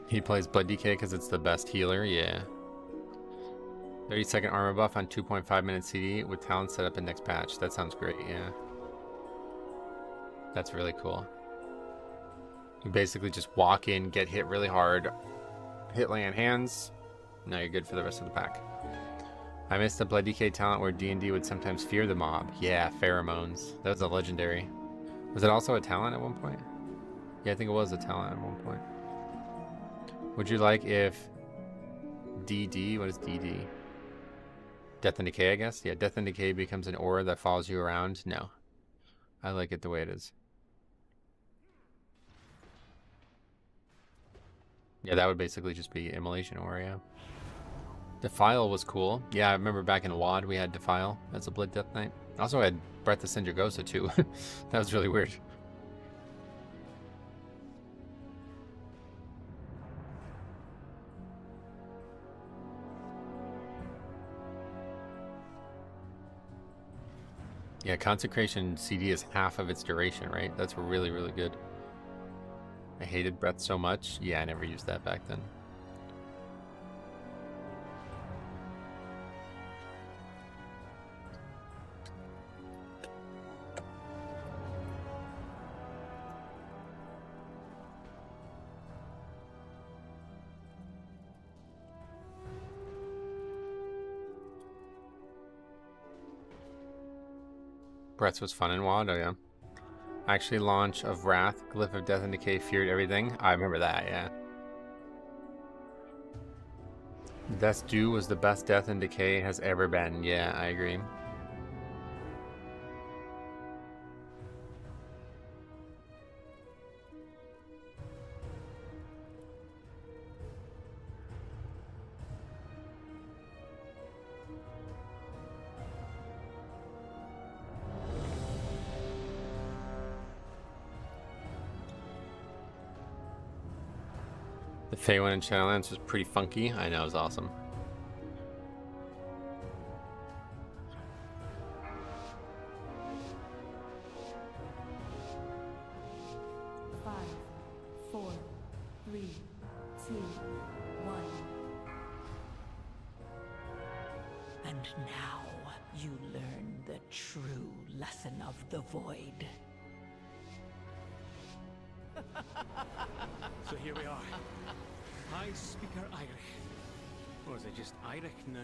S1: He plays Blood DK because it's the best healer, yeah. 30-second armor buff on 2.5 minute CD with talent set up in next patch. That sounds great, yeah. That's really cool. You basically just walk in, get hit really hard, hit Lay on Hands. Now you're good for the rest of the pack. I missed the Blood DK talent where D&D would sometimes fear the mob. Yeah, pheromones. That was a legendary. Was it also a talent at one point? Yeah, I think it was a talent at one point. Would you like if DD, what is DD? Death and Decay, I guess? Yeah, Death and Decay becomes an aura that follows you around? No. I like it the way it is. Yeah, that would basically just be Immolation Aura, yeah. Defile was cool. Yeah, I remember back in WoD we had Defile as a Blood Death Knight. Also I had Breath of Sindragosa too. That was really weird. Yeah, Consecration CD is half of its duration, right? That's really, really good. I hated Breath so much. Yeah, I never used that back then. Breath was fun in WoD, oh yeah. Actually, launch of Wrath, Glyph of Death and Decay feared everything. I remember that, yeah. Death's Due was the best Death and Decay has ever been. Yeah, I agree. The Fey one in Shadowlands was pretty funky. I know, it was awesome.
S2: Five, four, three, two, one.
S3: And now you learn the true lesson of the void.
S4: So here we are. I speaker Irish. Or is it just Irish now?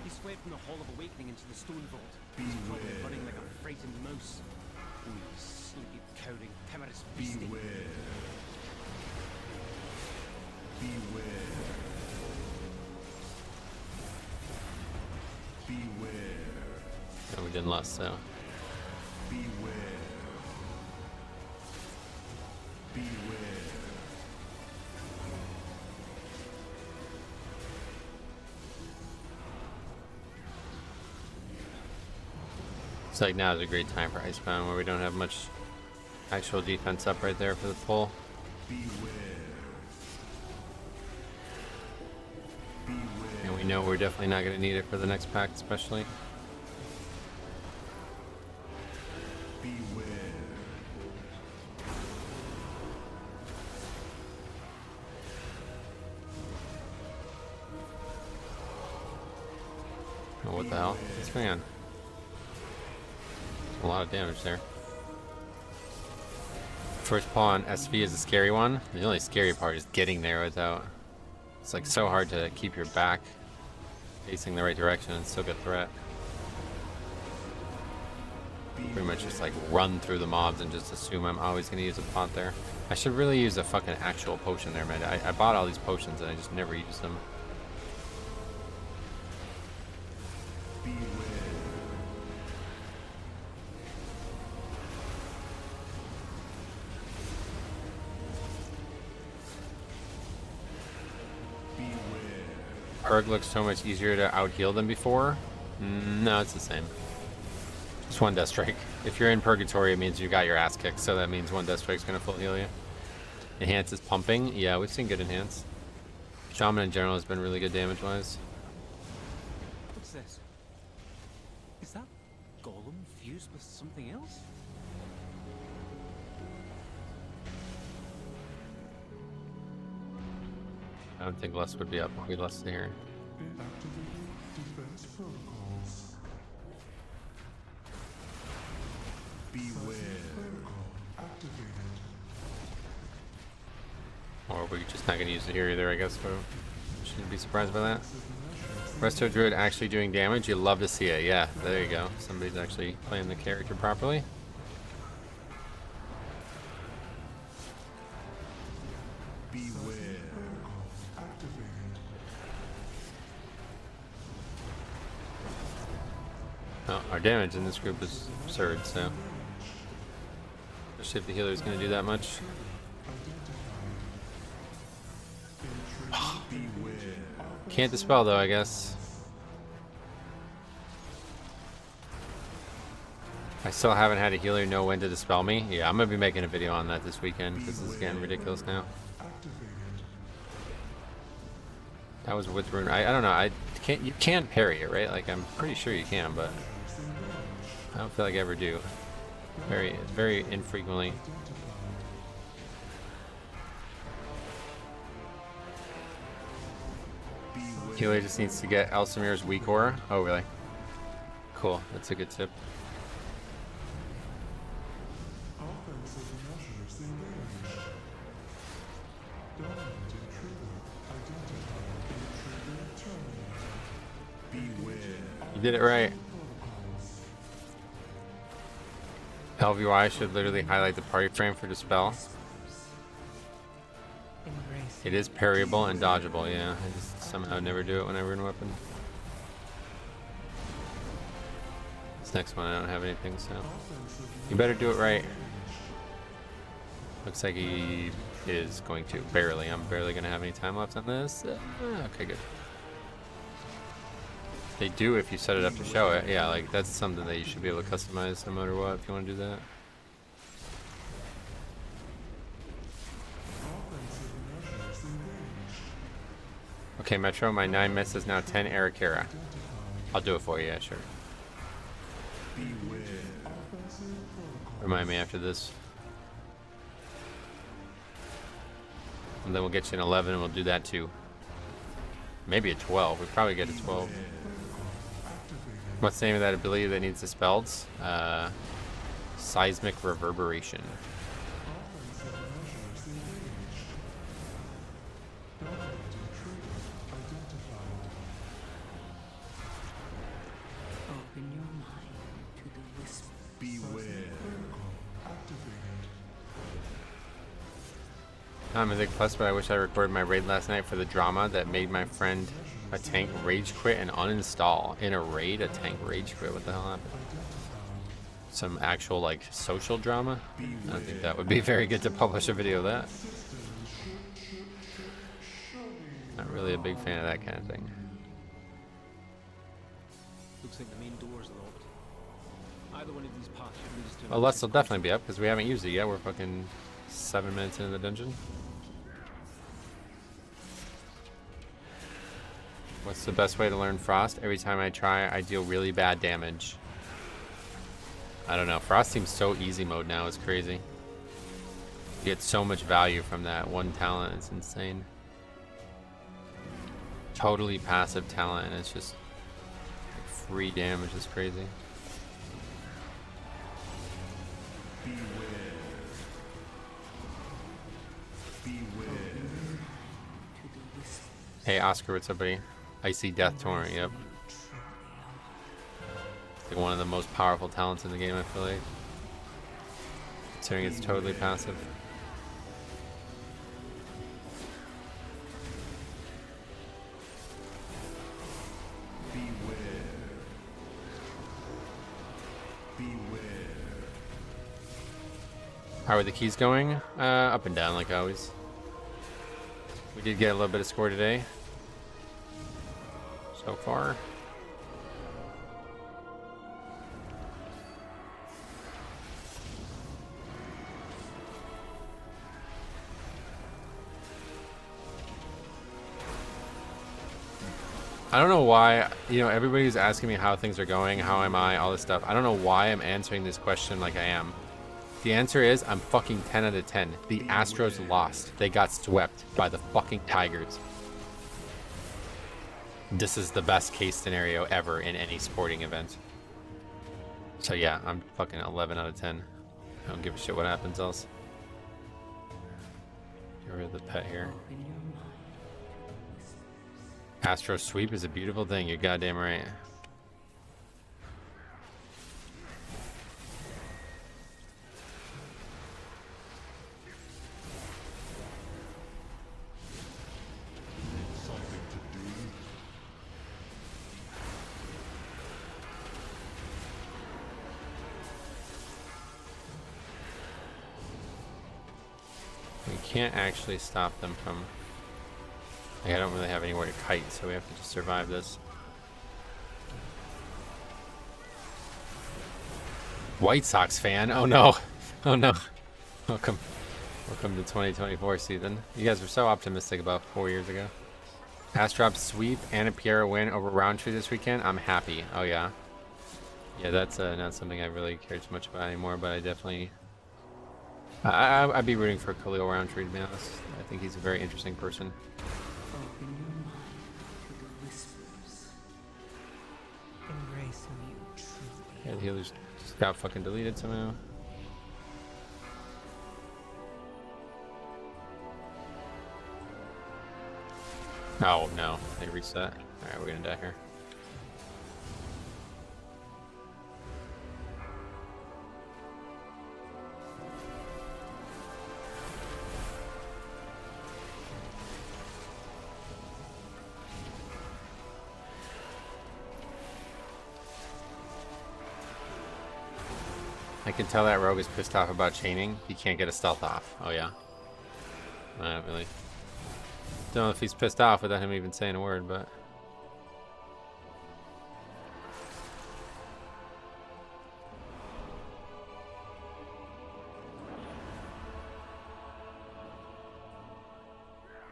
S4: He swept from the Hall of Awakening into the Stone Vault. He's probably running like a frightened mouse. We sleepy, cowering, timorous beastie.
S1: No, we didn't lose, so. It's like now is a great time for Icebound where we don't have much actual defense up right there for the pull. And we know we're definitely not going to need it for the next pack, especially. Oh, what the hell? What's going on? A lot of damage there. First paw on SV is a scary one. The only scary part is getting there without... It's like so hard to keep your back facing the right direction and still get threat. Pretty much just like run through the mobs and just assume I'm always going to use a pot there. I should really use a fucking actual potion there, man. I bought all these potions and I just never used them. Purg looks so much easier to out-heal than before. No, it's the same. Just one Death Strike. If you're in Purgatory, it means you got your ass kicked, so that means one Death Strike's gonna full heal you. Enhance is pumping. Yeah, we've seen good enhance. Shaman in general has been really good damage-wise.
S4: What's this? Is that Golem fused with something else?
S1: I don't think Lust would be up if we Lust here. Or we're just not going to use it here either, I guess, so shouldn't be surprised by that. Resto Druid actually doing damage, you love to see it. Yeah, there you go. Somebody's actually playing the character properly. Oh, our damage in this group is absurd, so especially if the healer is going to do that much. Can't dispel though, I guess. I still haven't had a healer know when to dispel me. Yeah, I'm gonna be making a video on that this weekend because this is getting ridiculous now. That was with Rune. I don't know. You can't parry it, right? Like I'm pretty sure you can, but I don't feel like I ever do. Very infrequently. Healer just needs to get Elsamir's weak aura. Oh, really? Cool. That's a good tip. You did it right. LVY should literally highlight the party frame for dispel. It is parryable and dodgeable, yeah. I just somehow never do it when I rune weapon. This next one I don't have anything, so you better do it right. Looks like he is going to. Barely. I'm barely going to have any time left on this. Okay, good. They do if you set it up to show it. Yeah, like that's something that you should be able to customize no matter what if you want to do that. Okay, Metro, my 9 miss is now 10 Arakara. I'll do it for you, yeah, sure. Remind me after this. And then we'll get you an 11 and we'll do that too. Maybe a 12. We probably get a 12. What's the name of that ability that needs dispelled? Seismic Reverberation.
S3: Open your mind to the whisper.
S1: Not Mythic Plus, but I wish I recorded my raid last night for the drama that made my friend a tank rage quit and uninstall. In a raid, a tank rage quit. What the hell happened? Some actual, like, social drama? I don't think that would be very good to publish a video of that. Not really a big fan of that kind of thing.
S4: Looks like the main door's locked. Either one of these paths should lead us to
S1: Well, Lust will definitely be up because we haven't used it yet. We're fucking 7 minutes into the dungeon. What's the best way to learn Frost? Every time I try, I deal really bad damage. I don't know. Frost seems so easy mode now. It's crazy. You get so much value from that one talent. It's insane. Totally passive talent, and it's just like, free damage. Is crazy. Hey Oscar, what's up, buddy? Icy Death Torrent, yep. It's like one of the most powerful talents in the game, I feel like. Considering it's totally passive. How are the keys going? Up and down like always. We did get a little bit of score today. So far. I don't know why, you know, everybody's asking me how things are going, how am I, all this stuff. I don't know why I'm answering this question like I am. The answer is I'm fucking 10 out of 10. The Astros lost. They got swept by the fucking Tigers. This is the best case scenario ever in any sporting event. So yeah, I'm fucking 11 out of 10. I don't give a shit what happens else. Get rid of the pet here. Astro sweep is a beautiful thing. You're goddamn right. Can't actually stop them from, like, I don't really have anywhere to kite, so we have to just survive this. White Sox fan? Oh no. Oh no. Welcome to 2024 season. You guys were so optimistic about 4 years ago. Astrop sweep and a Piera win over Roundtree this weekend. I'm happy. Oh yeah. Yeah, that's not something I really care too much about anymore, but I definitely I'd be rooting for Khalil Roundtree, to be honest. I think he's a very interesting person.
S3: Open your mind to the whispers. Embrace who you truly
S1: Yeah, the healer's just got fucking deleted somehow. Oh no, they reset. Alright, we're gonna die here. I can tell that rogue is pissed off about chaining. He can't get a stealth off. Oh yeah. I don't really. Don't know if he's pissed off without him even saying a word, but.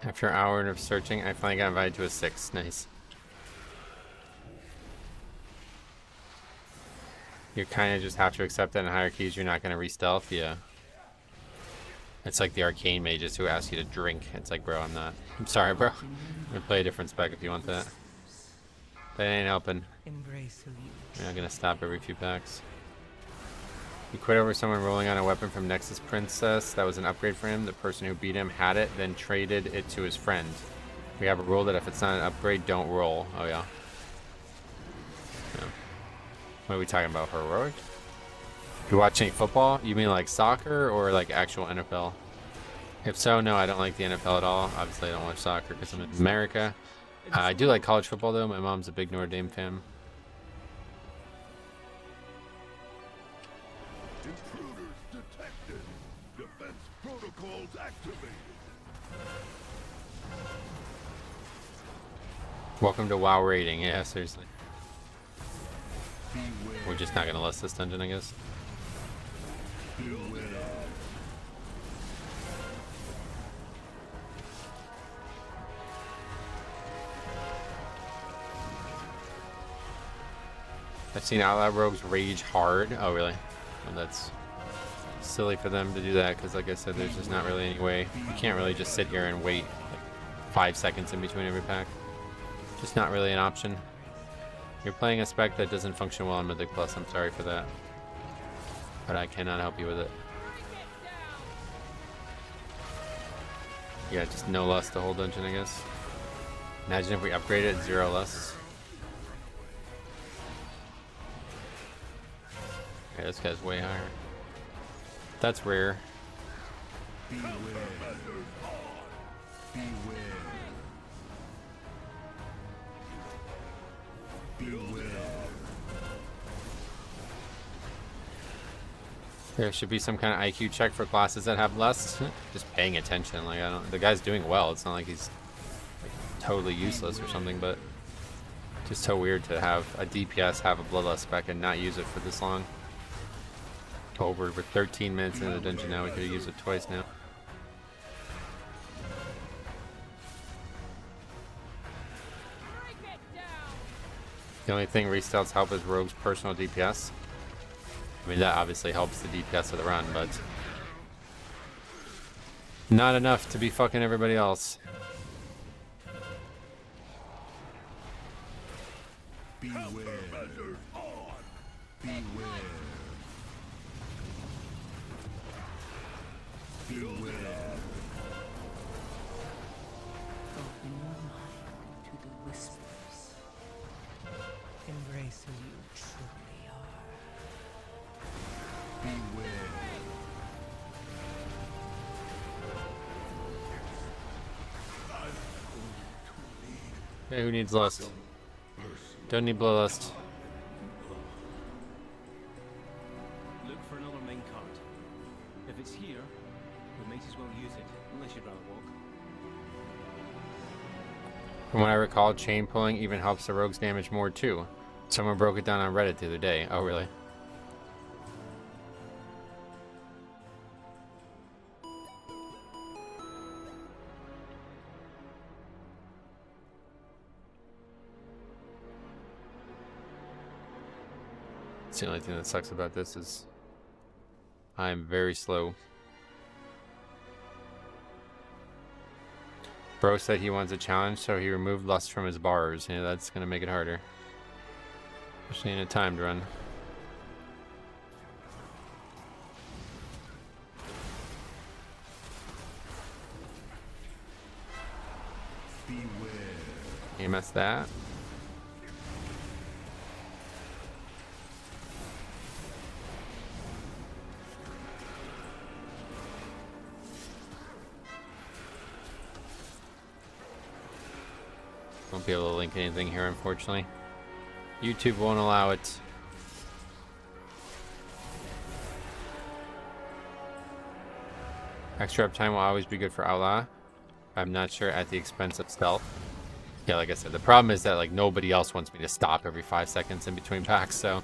S1: After an hour of searching, I finally got invited to a 6. Nice. You kind of just have to accept that in higher keys you're not going to re-stealth. Yeah. It's like the arcane mages who ask you to drink. It's like, bro, I'm not. I'm sorry, bro. I'm going to play a different spec if you want that. That ain't helping.
S3: Embrace who you
S1: You're not going to stop every few packs. He quit over someone rolling on a weapon from Nexus Princess. That was an upgrade for him. The person who beat him had it, then traded it to his friend. We have a rule that if it's not an upgrade, don't roll. Oh, yeah. What are we talking about? Heroic? You watching football? You mean like soccer or like actual NFL? If so, no, I don't like the NFL at all. Obviously, I don't watch soccer because I'm in America. I do like college football, though. My mom's a big Notre Dame fan.
S5: Intruders detected. Defense protocols activated.
S1: Welcome to WoW rating. Yeah, seriously.
S5: Beware.
S1: We're just not going to list this dungeon, I guess.
S5: Beware.
S1: I've seen Outlaw Rogues rage hard. Oh, really? Well, that's silly for them to do that because, like I said, there's just not really any way. You can't really just sit here and wait like 5 seconds in between every pack. Just not really an option. You're playing a spec that doesn't function well on Mythic Plus. I'm sorry for that. But I cannot help you with it. Yeah, just no lust the whole dungeon, I guess. Imagine if we upgraded it 0 less. Yeah, this guy's way higher. That's rare.
S5: Beware. Beware. Beware.
S1: There should be some kind of IQ check for classes that have lust. Just paying attention. Like, I don't. The guy's doing well. It's not like he's like totally useless or something, but just so weird to have a DPS have a bloodlust spec and not use it for this long. Oh, we're 13 minutes into the dungeon now. We could have used it twice now. The only thing restarts help is Rogue's personal DPS. I mean, that obviously helps the DPS of the run, but not enough to be fucking everybody else.
S5: Beware. Beware. Beware.
S3: open your mind to the whispers. Embrace who you truly are.
S5: Beware.
S1: Hey, who needs lust? Don't need bloodlust.
S4: Look for another main card. If it's here, we might as well use it, unless you'd rather walk.
S1: From what I recall, chain pulling even helps the rogue's damage more too. Someone broke it down on Reddit the other day. Oh, really? It's the only thing that sucks about this is I'm very slow. Bro said he wants a challenge, so he removed lust from his bars. Yeah, that's gonna make it harder. Especially in a timed run.
S5: Beware.
S1: You missed that. Won't be able to link anything here, unfortunately. YouTube won't allow it. Extra uptime will always be good for Outlaw. I'm not sure at the expense of stealth. Yeah, like I said, the problem is that like nobody else wants me to stop every 5 seconds in between packs, so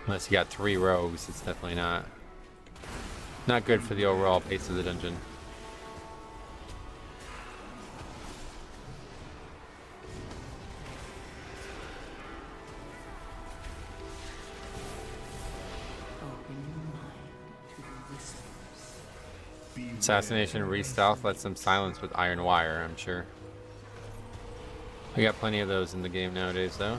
S1: unless you got 3 rogues, it's definitely not good for the overall pace of the dungeon. Assassination re-stealth lets them silence with iron wire, I'm sure. We got plenty of those in the game nowadays, though.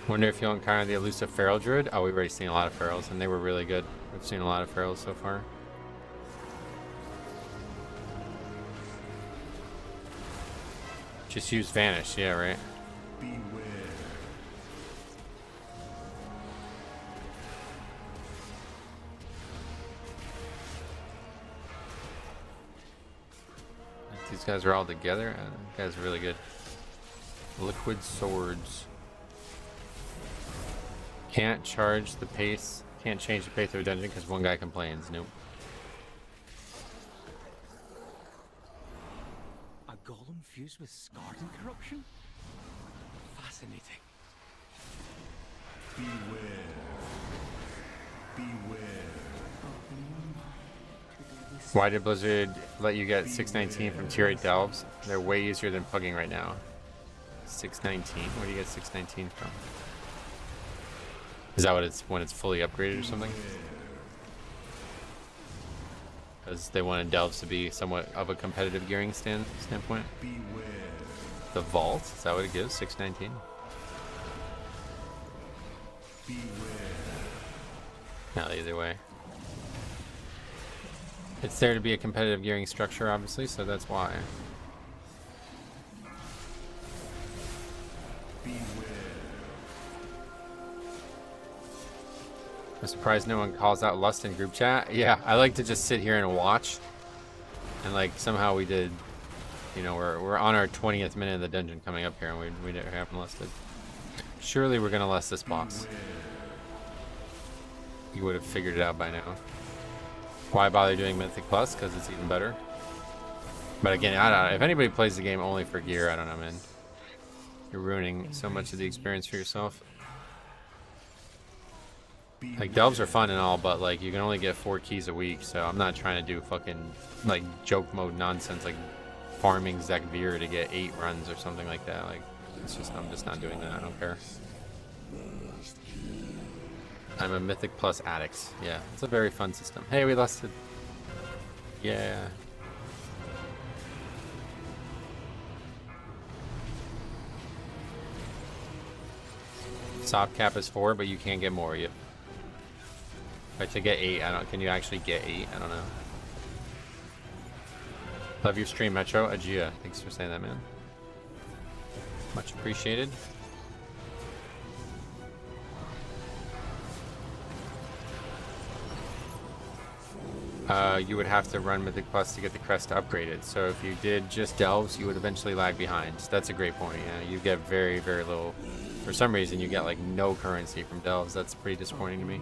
S1: Wonder if you'll encounter the elusive feral druid. Oh, we've already seen a lot of ferals, and they were really good. We've seen a lot of ferals so far. Just use vanish, yeah, right? These guys are all together. These guys are really good. Liquid swords. Can't charge the pace. Can't change the pace of a dungeon because one guy complains. Nope.
S4: A golem fused with scarred and corruption? Fascinating.
S5: Beware.
S1: Why did Blizzard let you get 619 from tier 8 delves? They're way easier than pugging right now. 619? Where do you get 619 from? Is that what it's when it's fully upgraded or something? Because they wanted delves to be somewhat of a competitive gearing standpoint. The vault, is that what it gives? 619? No, either way. It's there to be a competitive gearing structure, obviously, so that's why. I'm surprised no one calls out lust in group chat. Yeah, I like to just sit here and watch. And like somehow we did, you know, we're on our 20th minute of the dungeon coming up here and we haven't lusted. Surely we're gonna lust this boss. You would have figured it out by now. Why bother doing Mythic Plus? Because it's even better. But again, I don't know. If anybody plays the game only for gear, I don't know, man. You're ruining so much of the experience for yourself. Like, delves are fun and all, but like, you can only get 4 keys a week, so I'm not trying to do fucking, like, joke mode nonsense, like farming Zekvir to get 8 runs or something like that. Like, it's just, I'm just not doing that. I don't care. I'm a Mythic Plus addict. Yeah, it's a very fun system. Hey, we lusted. Yeah. Soft cap is 4, but you can't get more. Yep. But to get 8, I don't. Can you actually get 8? I don't know. Love your stream, Metro. Agia. Thanks for saying that, man. Much appreciated. You would have to run Mythic Plus to get the crest upgraded. So if you did just delves, you would eventually lag behind. So that's a great point. Yeah, you get very, very little. For some reason, you get like no currency from delves. That's pretty disappointing to me.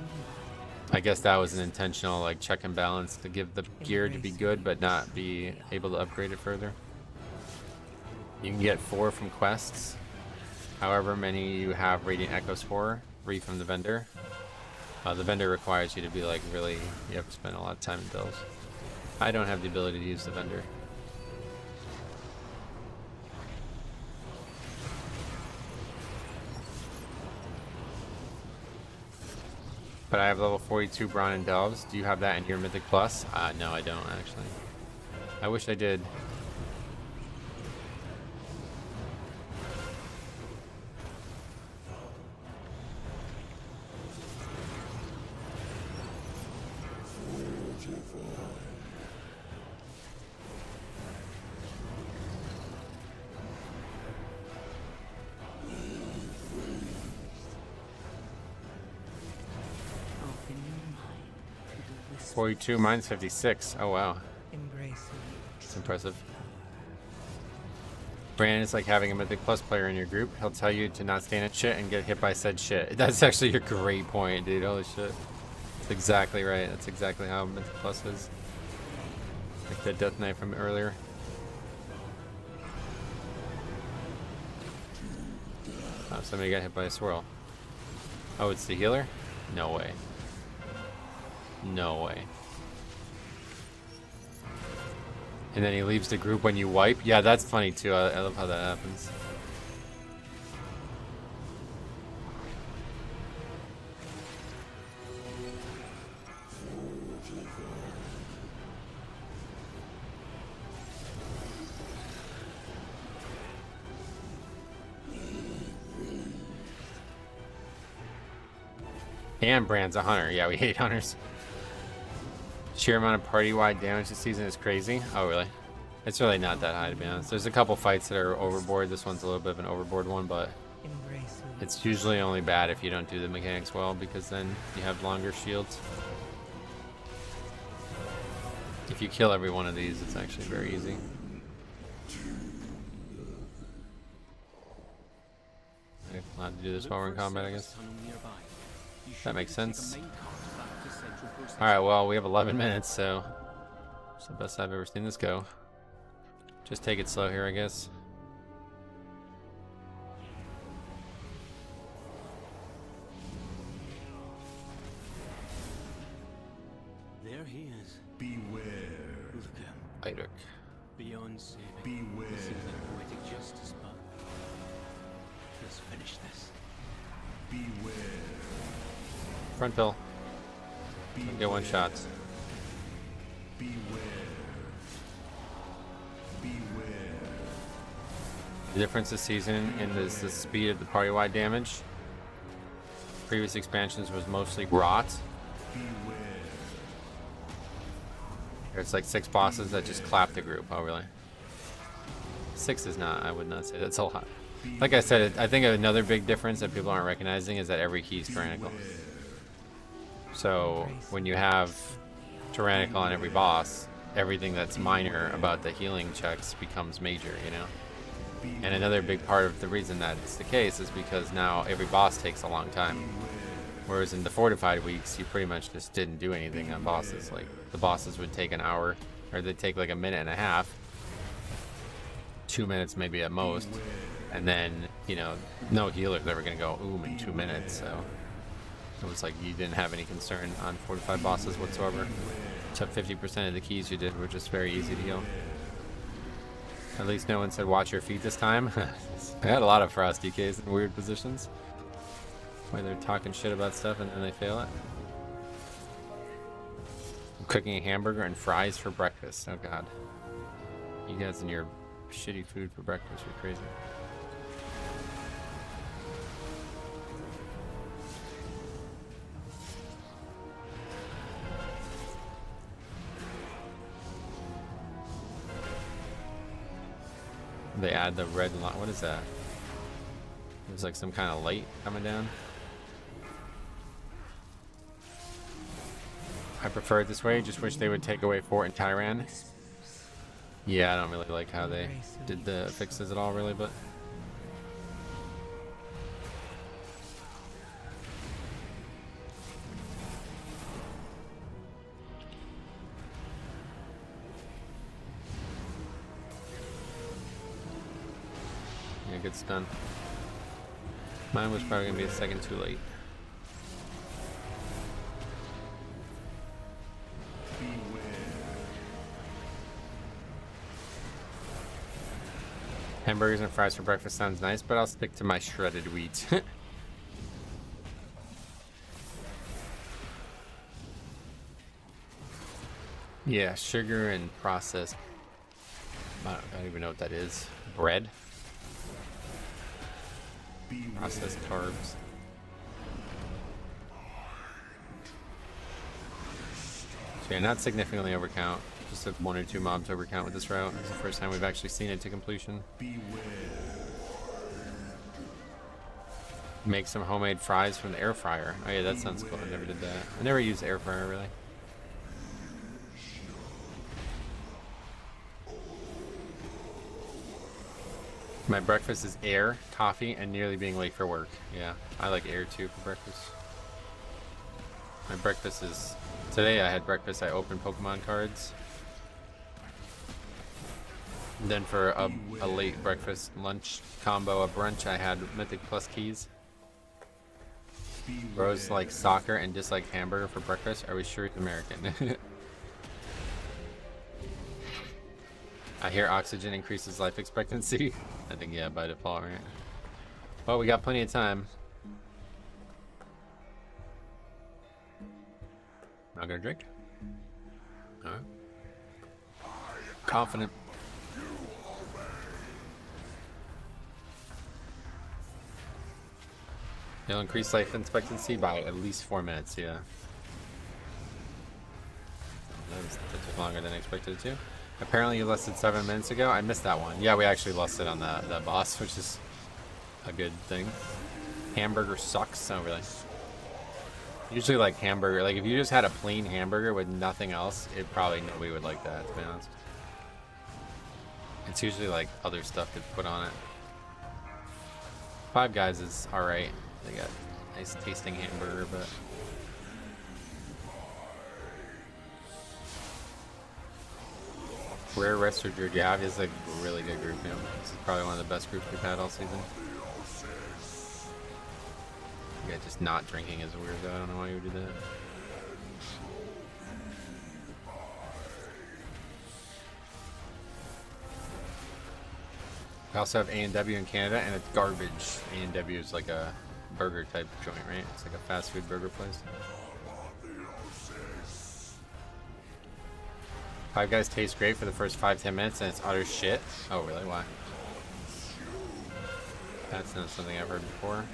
S1: I guess that was an intentional like check and balance to give the gear to be good, but not be able to upgrade it further. You can get 4 from quests. However many you have Radiant Echoes for, free from the vendor. The vendor requires you to be like really, you have to spend a lot of time in delves. I don't have the ability to use the vendor. But I have level 42 Brawn and delves. Do you have that in your Mythic Plus? No, I don't actually. I wish I did.
S3: Open your mind to the
S1: 42, mine's 56. Oh wow,
S3: embrace
S1: it's impressive. Brand is like having a Mythic Plus player in your group. He'll tell you to not stand in shit and get hit by said shit. That's actually a great point, dude. Holy shit. That's exactly right. That's exactly how Mythic Plus is. Like the Death Knight from earlier. Oh, somebody got hit by a swirl. Oh, it's the healer? No way. No way. And then he leaves the group when you wipe. Yeah, that's funny too. I love how that happens. And Brand's a hunter. Yeah, we hate hunters. Sheer amount of party-wide damage this season is crazy. Oh, really? It's really not that high, to be honest. There's a couple fights that are overboard. This one's a little bit of an overboard one, but it's usually only bad if you don't do the mechanics well, because then you have longer shields. If you kill every one of these, it's actually very easy. I'm allowed to do this while we're in combat, I guess. That makes sense. Alright, well, we have 11 minutes, so it's the best I've ever seen this go. Just take it slow here, I guess.
S4: There he is.
S5: Beware.
S4: Look at him.
S1: Idric.
S4: Beyond saving.
S5: Beware.
S4: This seems like poetic justice, but let's finish this.
S5: Beware.
S1: Front pill. Get one shot.
S5: Beware. Beware.
S1: The difference this season in this the speed of the party-wide damage. Previous expansions was mostly rot.
S5: Beware.
S1: There's like 6 bosses that just clap the group. Oh, really? 6 is not. I would not say that's a lot. Like I said, I think another big difference that people aren't recognizing is that every key is tyrannical. So when you have tyrannical on every boss, everything that's minor about the healing checks becomes major, you know? And another big part of the reason that it's the case is because now every boss takes a long time. Whereas in the fortified weeks, you pretty much just didn't do anything on bosses. Like, the bosses would take an hour, or they'd take like a minute and a half, 2 minutes maybe at most, and then, you know, no healer's ever gonna go in 2 minutes, so it was like you didn't have any concern on fortified bosses whatsoever. Except 50% of the keys you did were just very easy to heal. At least no one said watch your feet this time. I had a lot of frost DKs in weird positions where they're talking shit about stuff and then they fail it. I'm cooking a hamburger and fries for breakfast. Oh god. You guys and your shitty food for breakfast, you're crazy. They add the red line. What is that? There's like some kind of light coming down. I prefer it this way. Just wish they would take away Fort and Tyran. Yeah, I don't really like how they did the affixes at all, really, but. Yeah, good stun. Mine was probably gonna be a second too late. Hamburgers and fries for breakfast sounds nice, but I'll stick to my shredded wheat. Yeah, sugar and processed. I don't even know what that is. Bread. Processed carbs. So yeah, not significantly overcount. Just a 1 or 2 mobs overcount with this route. It's the first time we've actually seen it to completion. Make some homemade fries from the air fryer. Oh yeah, that sounds cool. I never did that. I never used air fryer really. My breakfast is air, coffee, and nearly being late for work. Yeah, I like air too for breakfast. My breakfast is... Today I had breakfast, I opened Pokemon cards. And then for a late breakfast lunch combo, a brunch, I had Mythic Plus keys. Bros like soccer and dislike hamburger for breakfast. Are we sure he's American? I hear oxygen increases life expectancy. I think, yeah, by default, right? Well, we got plenty of time. Not gonna drink. Alright. Confident. It'll increase life expectancy by at least 4 minutes, yeah. That took longer than I expected it to. Apparently you lusted 7 minutes ago. I missed that one. Yeah, we actually lusted on the boss, which is a good thing. Hamburger sucks. Oh, really? Usually like hamburger, like if you just had a plain hamburger with nothing else, it probably nobody would like that, to be honest. It's usually like other stuff to put on it. Five Guys is alright. They got nice tasting hamburger, but Rare Rest Druid, yeah, it's like a really good group, you know. This is probably one of the best groups we've had all season. Yeah, just not drinking is weird though. I don't know why you would do that. We also have A&W in Canada, and it's garbage. A&W is like a burger type joint, right? It's like a fast food burger place. Five Guys tastes great for the first 5-10 minutes, and it's utter shit. Oh, really? Why? That's not something I've heard before.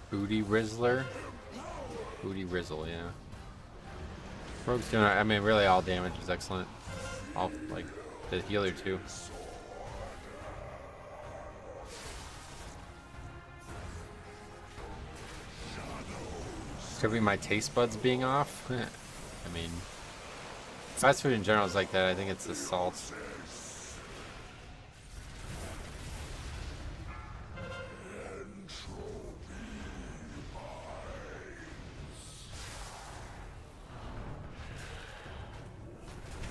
S1: Booty Rizzler? Booty Rizzle, yeah. Rogue's doing, I mean, really all damage is excellent. All, like, the healer too. Could be my taste buds being off. I mean, fast food in general is like that. I think it's the salt.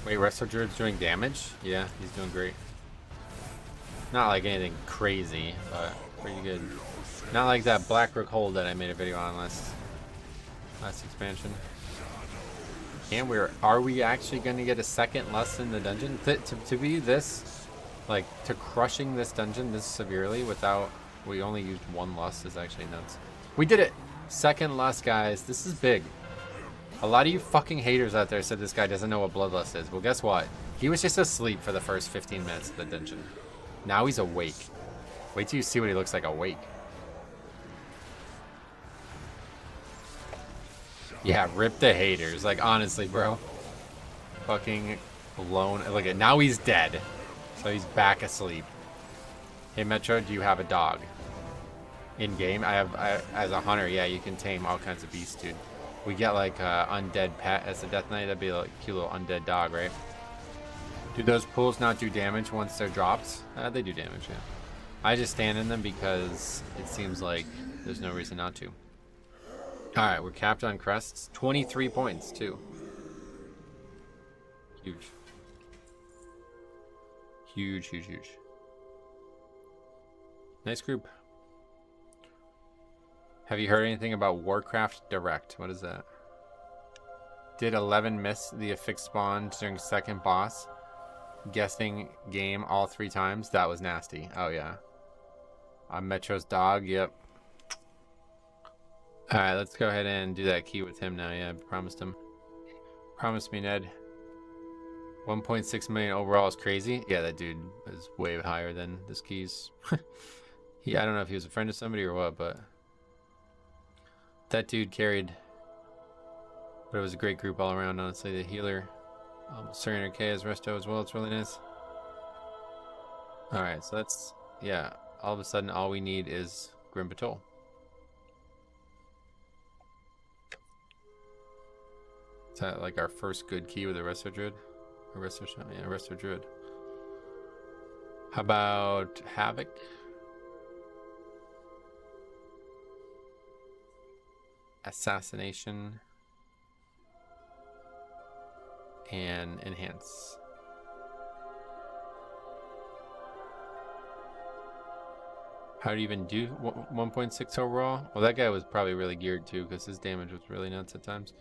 S1: Wait, Resto Druid's doing damage? Yeah, he's doing great. Not like anything crazy, but pretty good. Not like that Black Rook Hold that I made a video on last expansion. And are we actually going to get a second lust in the dungeon? To be this, like, to crushing this dungeon this severely without, we only used one lust is actually nuts. We did it! Second lust, guys. This is big. A lot of you fucking haters out there said this guy doesn't know what Bloodlust is. Well, guess what? He was just asleep for the first 15 minutes of the dungeon. Now he's awake. Wait till you see what he looks like awake. Yeah, rip the haters. Like, honestly, bro. Fucking alone. Look at, now he's dead. So he's back asleep. Hey, Metro, do you have a dog? In game? As a hunter, yeah, you can tame all kinds of beasts, dude. We get like undead pet as a death knight. That'd be like a cute little undead dog, right? Do those pools not do damage once they're dropped? They do damage, yeah. I just stand in them because it seems like there's no reason not to. Alright, we're capped on crests. 23 points, too. Huge. Huge, huge, huge. Nice group. Have you heard anything about Warcraft Direct? What is that? Did 11 miss the affix spawn during second boss? Guessing game all 3 times? That was nasty. Oh, yeah. Metro's dog, yep. Alright, let's go ahead and do that key with him now. Yeah, I promised him. Promise me, Ned. 1.6 million overall is crazy. Yeah, that dude is way higher than this keys. I don't know if he was a friend of somebody or what, but that dude carried. But it was a great group all around, honestly. The healer, 300k as Resto as well. It's really nice. Alright, so that's, yeah. All of a sudden, all we need is Grim Patrol. Is that like our first good key with a Resto Druid? A Resto Shot? Yeah, Resto Druid. How about Havoc? Assassination. And Enhance. How do you even do 1.6 overall? Well, that guy was probably really geared too, because his damage was really nuts at times.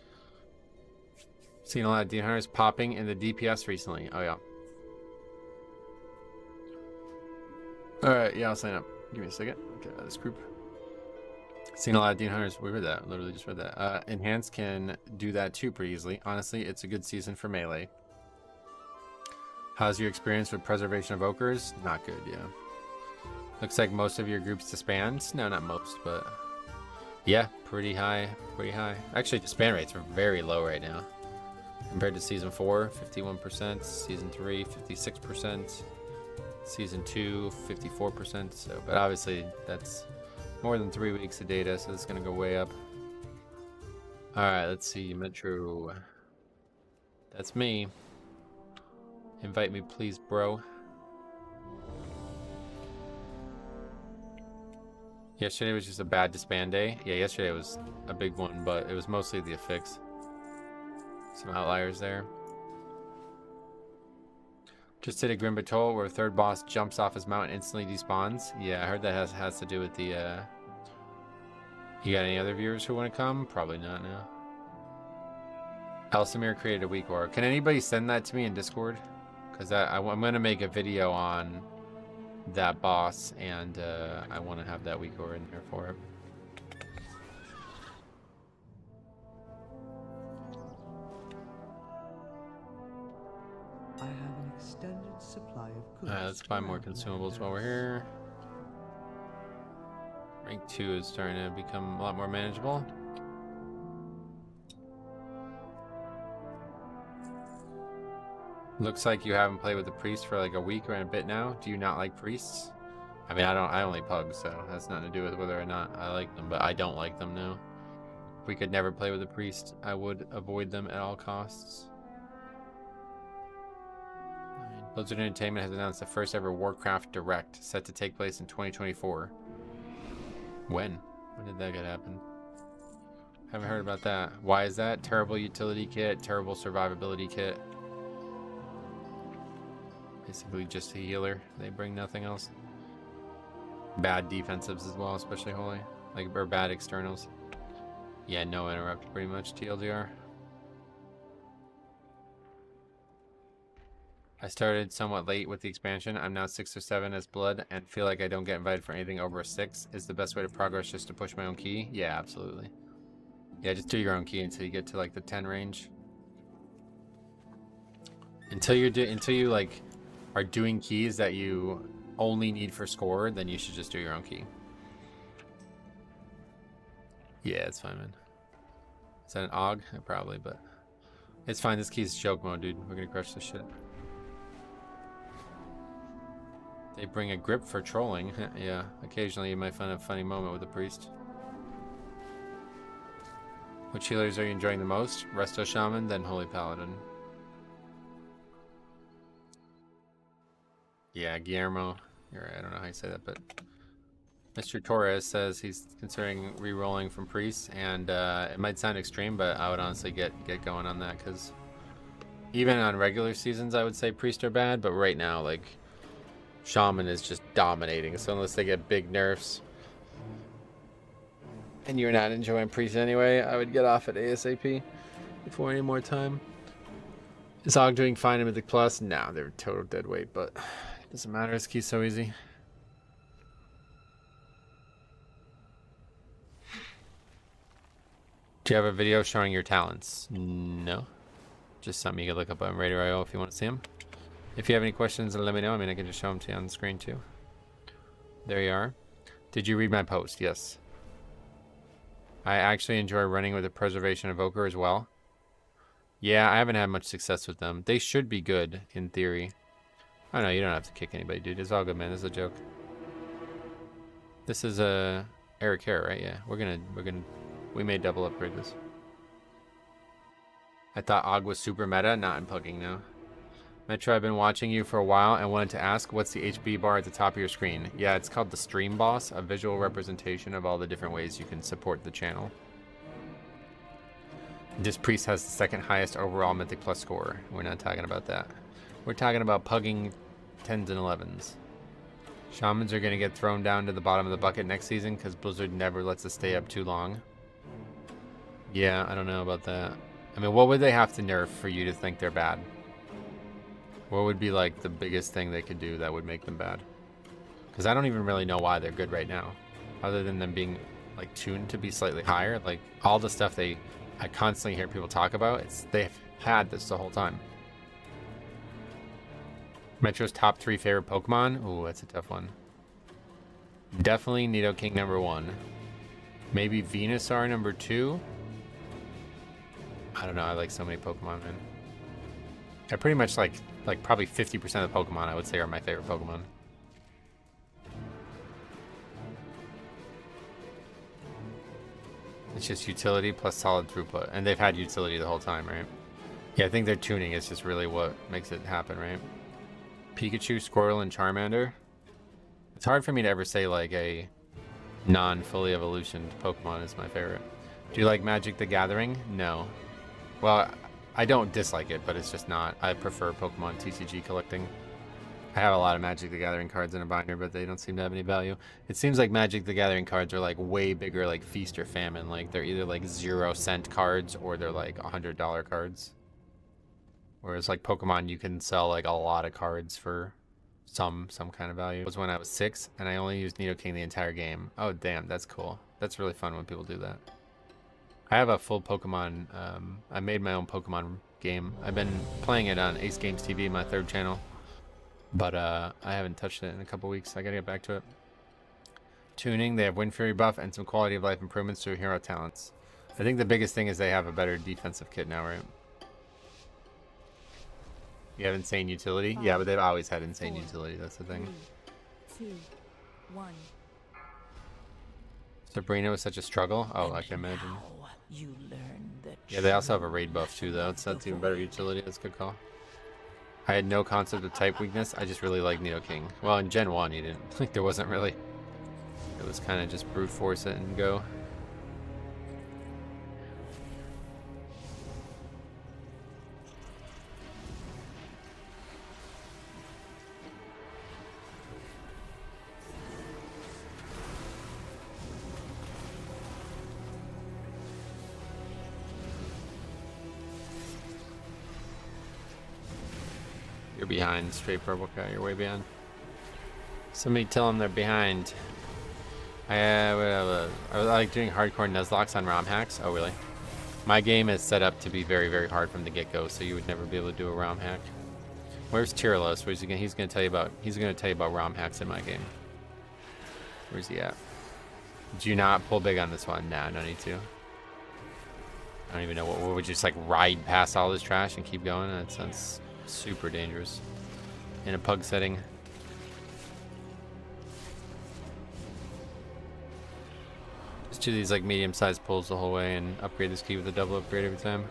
S1: Seen a lot of Dean Hunters popping in the DPS recently. Oh yeah. Alright, yeah, I'll sign up. Give me a second. Get out of this group. Seen a lot of Dean Hunters. We read that. Literally just read that. Enhanced can do that too pretty easily. Honestly, it's a good season for melee. How's your experience with Preservation of Okers? Not good, yeah. Looks like most of your groups disband. No, not most, but yeah, pretty high, pretty high. Actually, disband rates are very low right now. Compared to Season 4, 51%. Season 3, 56%. Season 2, 54%. So, but obviously, that's more than 3 weeks of data, so it's going to go way up. Alright, let's see. Metro. That's me. Invite me, please, bro. Yesterday was just a bad disband day. Yeah, yesterday was a big one, but it was mostly the affix. Some outliers there. Just did a Grim Patrol where a third boss jumps off his mount and instantly despawns. Yeah, I heard that has to do with the, You got any other viewers who want to come? Probably not, no. Elsamir created a weak aura. Can anybody send that to me in Discord? Because I'm going to make a video on that boss, and I want to have that weak aura in there for it.
S7: I have an extended supply of goods.
S1: Alright, let's buy more consumables while we're here. Rank 2 is starting to become a lot more manageable. Looks like you haven't played with the priest for like a week or a bit now. Do you not like priests? I mean, I only pug, so that's nothing to do with whether or not I like them, but I don't like them now. If we could never play with a priest, I would avoid them at all costs. Blizzard Entertainment has announced the first ever Warcraft Direct, set to take place in 2024. When? When did that happen? Haven't heard about that. Why is that? Terrible utility kit, terrible survivability kit. Basically just a healer. They bring nothing else. Bad defensives as well, especially holy. Like, or bad externals. Yeah, no interrupt pretty much, TLDR. I started somewhat late with the expansion. I'm now 6 or 7 as blood and feel like I don't get invited for anything over a 6. Is the best way to progress just to push my own key? Yeah, absolutely. Yeah, just do your own key until you get to like the 10 range. Until you like are doing keys that you only need for score, then you should just do your own key. Yeah, it's fine, man. Is that an AUG? Probably, but it's fine. This key's joke mode, dude. We're gonna crush this shit. They bring a grip for trolling. Yeah, occasionally you might find a funny moment with a priest. Which healers are you enjoying the most? Resto Shaman, then Holy Paladin. Yeah, Guillermo. You're right, I don't know how you say that, but Mr. Torres says he's considering re-rolling from Priest, and it might sound extreme, but I would honestly get going on that, because even on regular seasons, I would say Priest are bad, but right now, like, Shaman is just dominating, so unless they get big nerfs, and you're not enjoying Priest anyway, I would get off at ASAP before any more time. Is Og doing fine in Mythic Plus? No, they're total dead weight, but it doesn't matter, this key's so easy. Do you have a video showing your talents? No. Just something you can look up on Radio.io if you want to see them. If you have any questions, let me know. I mean, I can just show them to you on the screen too. There you are. Did you read my post? Yes. I actually enjoy running with the Preservation Evoker as well. Yeah, I haven't had much success with them. They should be good, in theory. Oh no, you don't have to kick anybody, dude. It's all good, man. This is a joke. This is Eric Hare, right? Yeah, we may double upgrade this. I thought Og was super meta, not in pugging now. Metro, I've been watching you for a while and wanted to ask, what's the HB bar at the top of your screen? Yeah, it's called the Stream Boss, a visual representation of all the different ways you can support the channel. This priest has the second highest overall Mythic Plus score. We're not talking about that. We're talking about pugging 10s and 11s. Shamans are going to get thrown down to the bottom of the bucket next season because Blizzard never lets us stay up too long. Yeah, I don't know about that. I mean, what would they have to nerf for you to think they're bad? What would be like the biggest thing they could do that would make them bad? Because I don't even really know why they're good right now, other than them being like tuned to be slightly higher. Like all the stuff I constantly hear people talk about, they've had this the whole time. Metro's top 3 favorite Pokemon? Ooh, that's a tough one. Definitely Nidoking number 1. Maybe Venusaur number 2. I don't know. I like so many Pokemon, man. I pretty much like probably 50% of the Pokemon I would say are my favorite Pokemon. It's just utility plus solid throughput. And they've had utility the whole time, right? Yeah, I think their tuning is just really what makes it happen, right? Pikachu, Squirtle, and Charmander. It's hard for me to ever say like a non-fully evolutioned Pokemon is my favorite. Do you like Magic the Gathering? No. Well, I don't dislike it, but it's just not. I prefer Pokemon TCG collecting. I have a lot of Magic the Gathering cards in a binder, but they don't seem to have any value. It seems like Magic the Gathering cards are like way bigger, like Feast or Famine. Like they're either like 0-cent cards or they're like $100 cards. Whereas like Pokemon, you can sell like a lot of cards for some kind of value. It was when I was 6 and I only used Nidoking the entire game. Oh damn, that's cool. That's really fun when people do that. I have a full Pokemon, I made my own Pokemon game. I've been playing it on Ace Games TV, my 3rd channel. But I haven't touched it in a couple weeks. I gotta get back to it. Tuning, they have Wind Fury buff and some quality of life improvements through hero talents. I think the biggest thing is they have a better defensive kit now, right? You have insane utility? Yeah, but they've always had insane utility, that's the thing.
S2: 3, 2, 1.
S1: Sabrina was such a struggle? Oh, I can imagine.
S3: Now you learn the
S1: Yeah, they also have a raid buff too, though. That's even better utility. That's a good call. I had no concept of type weakness. I just really like Nidoking. Well, in Gen 1, you didn't. Like, there wasn't really. It was kind of just brute force it and go. You're behind, straight purple cat. You're way behind. Somebody tell them they're behind. I like doing hardcore Nuzlocke on ROM hacks. Oh, really? My game is set up to be very, very hard from the get-go, so you would never be able to do a ROM hack. Where's Tyralos? Where's he gonna? He's gonna tell you about ROM hacks in my game. Where's he at? Do you not pull big on this one? Nah, no need to. I don't even know what would you just like ride past all this trash and keep going? That sounds super dangerous in a pug setting. Just do these like medium-sized pulls the whole way and upgrade this key with a double upgrade every time.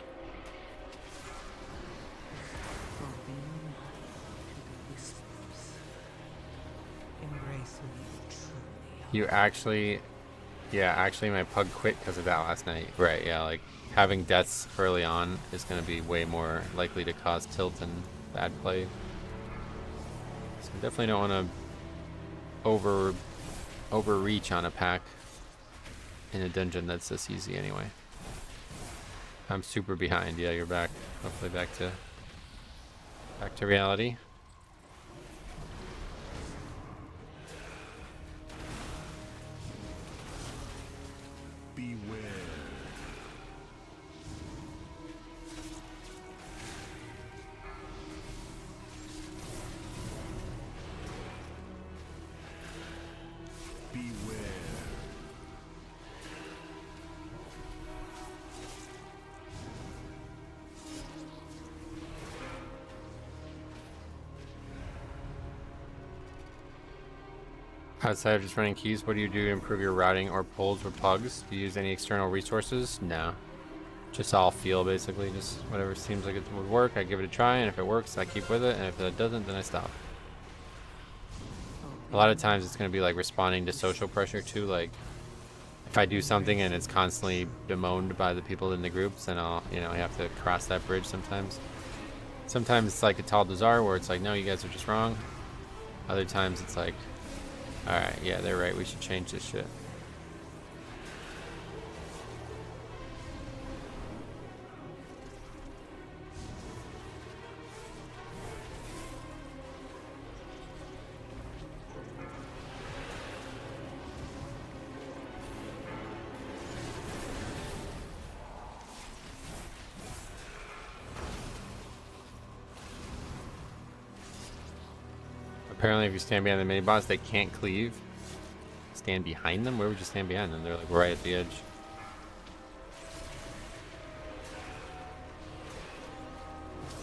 S1: You actually, yeah, actually my pug quit because of that last night. Right, yeah, like having deaths early on is going to be way more likely to cause tilt and bad play. So definitely don't want to overreach on a pack in a dungeon that's this easy anyway. I'm super behind. Yeah, you're back. Hopefully back to reality.
S5: Beware. Beware.
S1: Outside of just running keys, what do you do to improve your routing or pulls with pugs? Do you use any external resources? No. Just all feel, basically. Just whatever seems like it would work, I give it a try, and if it works, I keep with it, and if it doesn't, then I stop. A lot of times it's going to be like responding to social pressure too, like if I do something and it's constantly bemoaned by the people in the groups, then I'll, you know, I have to cross that bridge sometimes. Sometimes it's like a Tal Dazar where it's like, no, you guys are just wrong. Other times it's like, Alright, yeah, they're right. We should change this shit. Apparently, if you stand behind the mini boss, they can't cleave. Stand behind them? Where would you stand behind them? They're like right at the edge.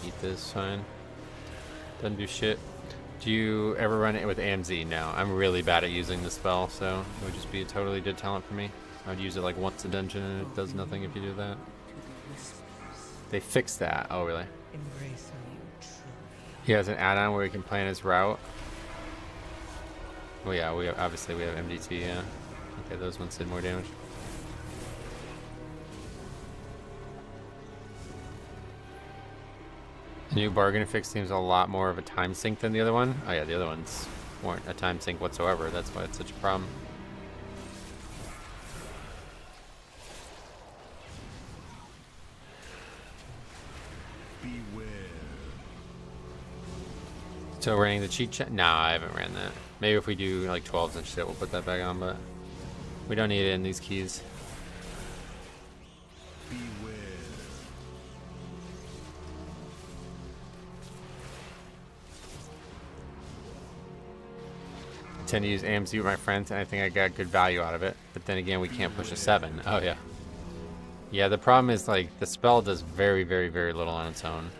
S1: Eat this, fine. Doesn't do shit. Do you ever run it with AMZ? No, I'm really bad at using the spell, so it would just be a totally dead talent for me. I would use it like once a dungeon and it does nothing if you do that. They fixed that. Oh, really? He has an add-on where he can plan his route. Well, yeah, obviously we have MDT, yeah. Okay, those ones did more damage. The new bargain fix seems a lot more of a time sink than the other one. Oh yeah, the other ones weren't a time sink whatsoever. That's why it's such a problem.
S5: Beware.
S1: So running the cheat check? Nah, I haven't ran that. Maybe if we do like 12s and shit, we'll put that back on, but we don't need it in these keys.
S5: Beware.
S1: I tend to use AMZ with my friends, and I think I got good value out of it. But then again, we can't push a 7. Oh yeah. Yeah, the problem is like the spell does very, very, very little on its own.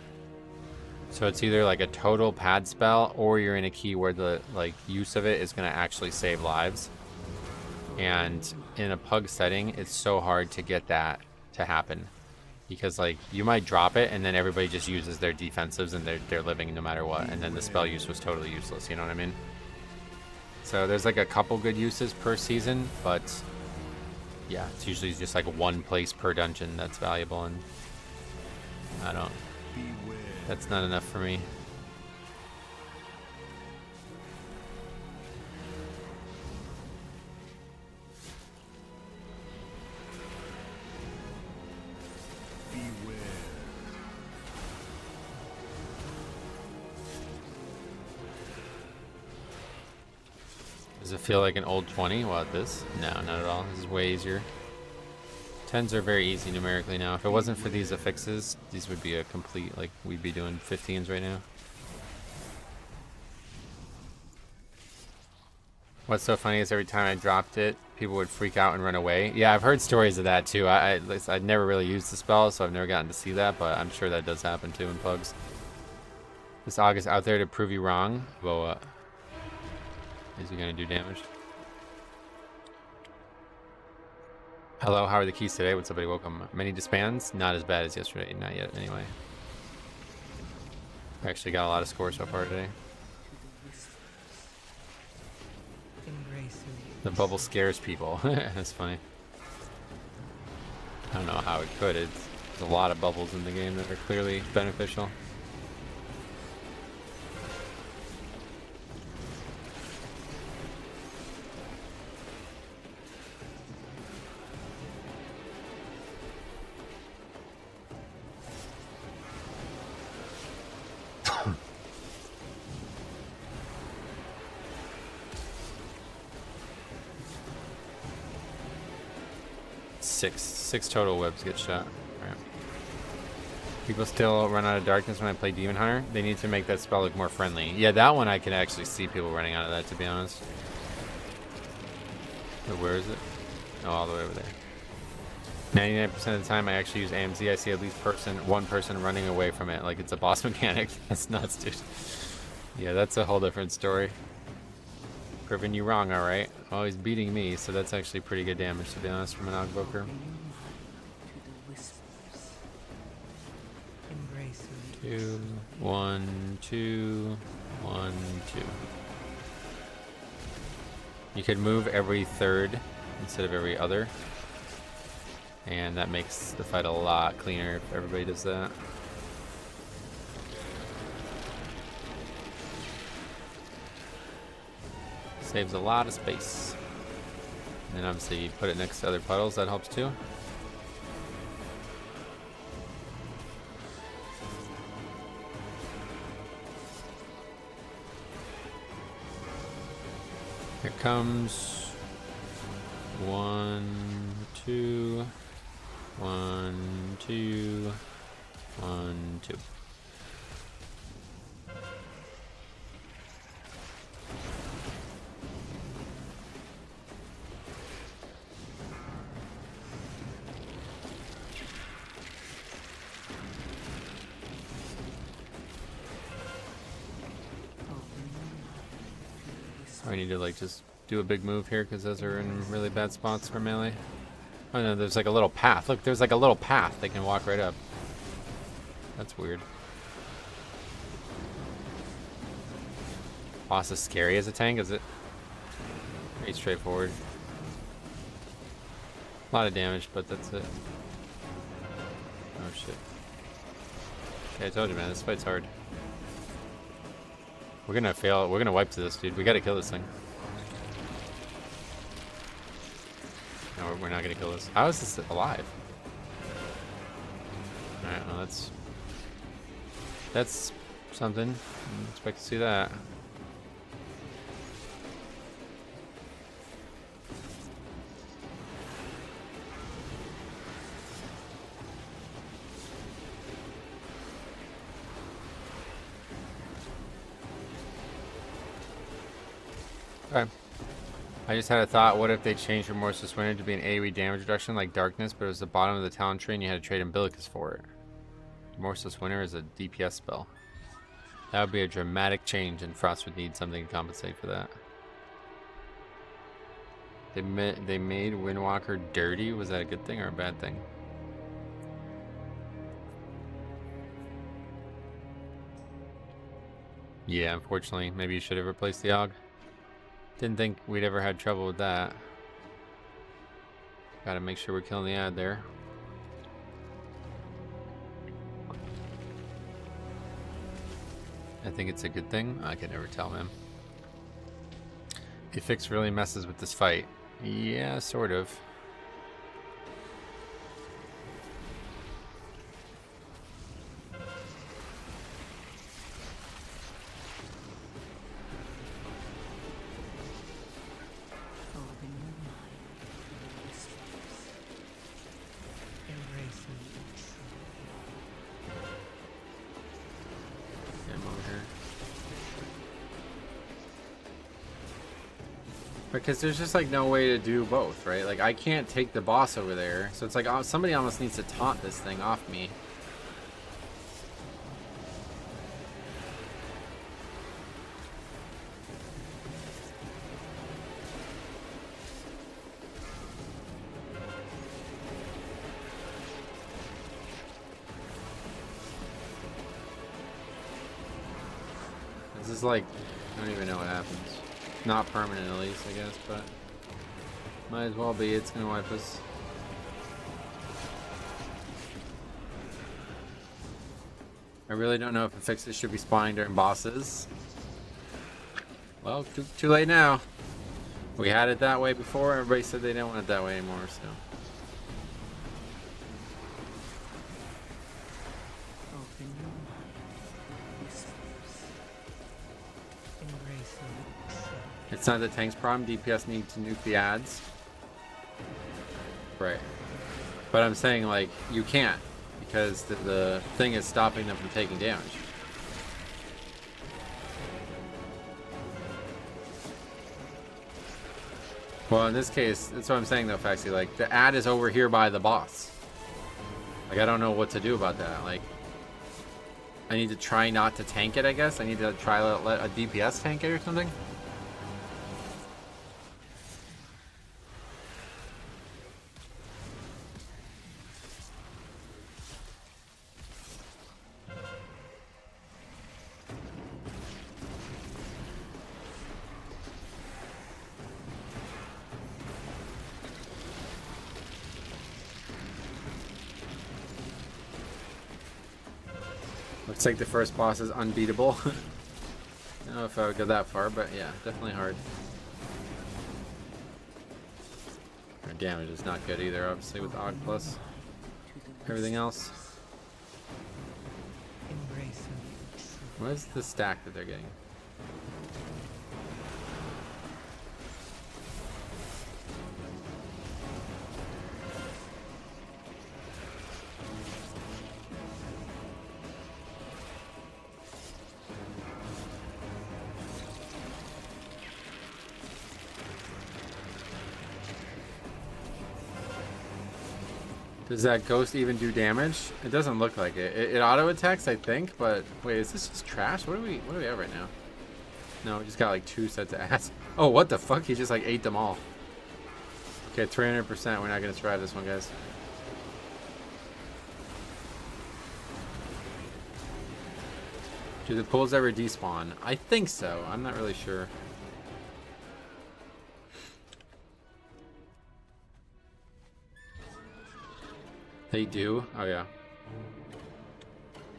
S1: So it's either like a total pad spell, or you're in a key where the like use of it is going to actually save lives. And in a pug setting, it's so hard to get that to happen, because like you might drop it and then everybody just uses their defensives and they're living no matter what, and then the spell use was totally useless. You know what I mean? So there's like a couple good uses per season, but yeah, it's usually just like one place per dungeon that's valuable, and I don't. That's not enough for me.
S5: Beware.
S1: Does it feel like an old 20? What, this? No, not at all. This is way easier. 10s are very easy numerically now. If it wasn't for these affixes, these would be a complete, like, we'd be doing 15s right now. What's so funny is every time I dropped it, people would freak out and run away. Yeah, I've heard stories of that too. I'd never really used the spell, so I've never gotten to see that, but I'm sure that does happen too in pugs. This August out there to prove you wrong. Well, is he gonna do damage? Hello, how are the keys today? What's up, buddy? Welcome. Many disbands? Not as bad as yesterday. Not yet, anyway. I actually got a lot of scores so far today. The bubble scares people. That's funny. I don't know how it could. There's a lot of bubbles in the game that are clearly beneficial. Six total webs get shot. Right. People still run out of darkness when I play Demon Hunter. They need to make that spell look more friendly. Yeah, that one I can actually see people running out of that, to be honest. But where is it? Oh, all the way over there. 99% of the time I actually use AMZ, I see at least one person running away from it like it's a boss mechanic. That's nuts, dude. Yeah, that's a whole different story. Proving you wrong, alright. Well, he's beating me, so that's actually pretty good damage, to be honest, from an Ogboker. 2, 1, 2, 1, 2. You could move every third instead of every other, and that makes the fight a lot cleaner if everybody does that. Saves a lot of space. And then obviously you put it next to other puddles, that helps too. Here comes 1, 2, 1, 2, 1, 2. I need to like just do a big move here because those are in really bad spots for melee. Oh no, there's like a little path. Look, there's like a little path they can walk right up. That's weird. Boss is scary as a tank, is it? Pretty straightforward. A lot of damage, but that's it. Oh shit. Okay, I told you, man, this fight's hard. We're gonna fail. We're gonna wipe to this, dude. We gotta kill this thing. No, we're not gonna kill this. How is this alive? Alright, well that's something. Didn't expect to see that. Okay. I just had a thought, what if they changed Remorseless Winter to be an AoE damage reduction like Darkness, but it was the bottom of the talent tree and you had to trade Umbilicus for it? Remorseless Winter is a DPS spell. That would be a dramatic change, and Frost would need something to compensate for that. They made Windwalker dirty. Was that a good thing or a bad thing? Yeah, unfortunately. Maybe you should have replaced the AUG. Didn't think we'd ever had trouble with that. Gotta make sure we're killing the ad there. I think it's a good thing. I can never tell, man. Affix really messes with this fight. Yeah, sort of. Because there's just like no way to do both, right? Like I can't take the boss over there, so it's like somebody almost needs to taunt this thing off me. This is like, I don't even know what happens. Not permanent at least, I guess, but might as well be. It's gonna wipe us. I really don't know if affixes should be spawning during bosses. Well, too late now. We had it that way before. Everybody said they didn't want it that way anymore, so. It's not the tank's problem. DPS need to nuke the ads. Right. But I'm saying, like, you can't. Because the thing is stopping them from taking damage. Well, in this case, that's what I'm saying, though, Faxi. Like, the ad is over here by the boss. Like, I don't know what to do about that. Like, I need to try not to tank it, I guess. I need to try let a DPS tank it or something. Looks like the first boss is unbeatable. I don't know if I would go that far, but yeah, definitely hard. damage is not good either, obviously, with Og plus everything else. What is the stack that they're getting? Does that ghost even do damage? It doesn't look like it. It auto attacks, I think, but wait, is this just trash? What do we have right now? No, we just got like 2 sets of ass. Oh, what the fuck? He just like ate them all. Okay, 300%. We're not gonna survive this one, guys. Do the pools ever despawn? I think so. I'm not really sure. They do? Oh, yeah.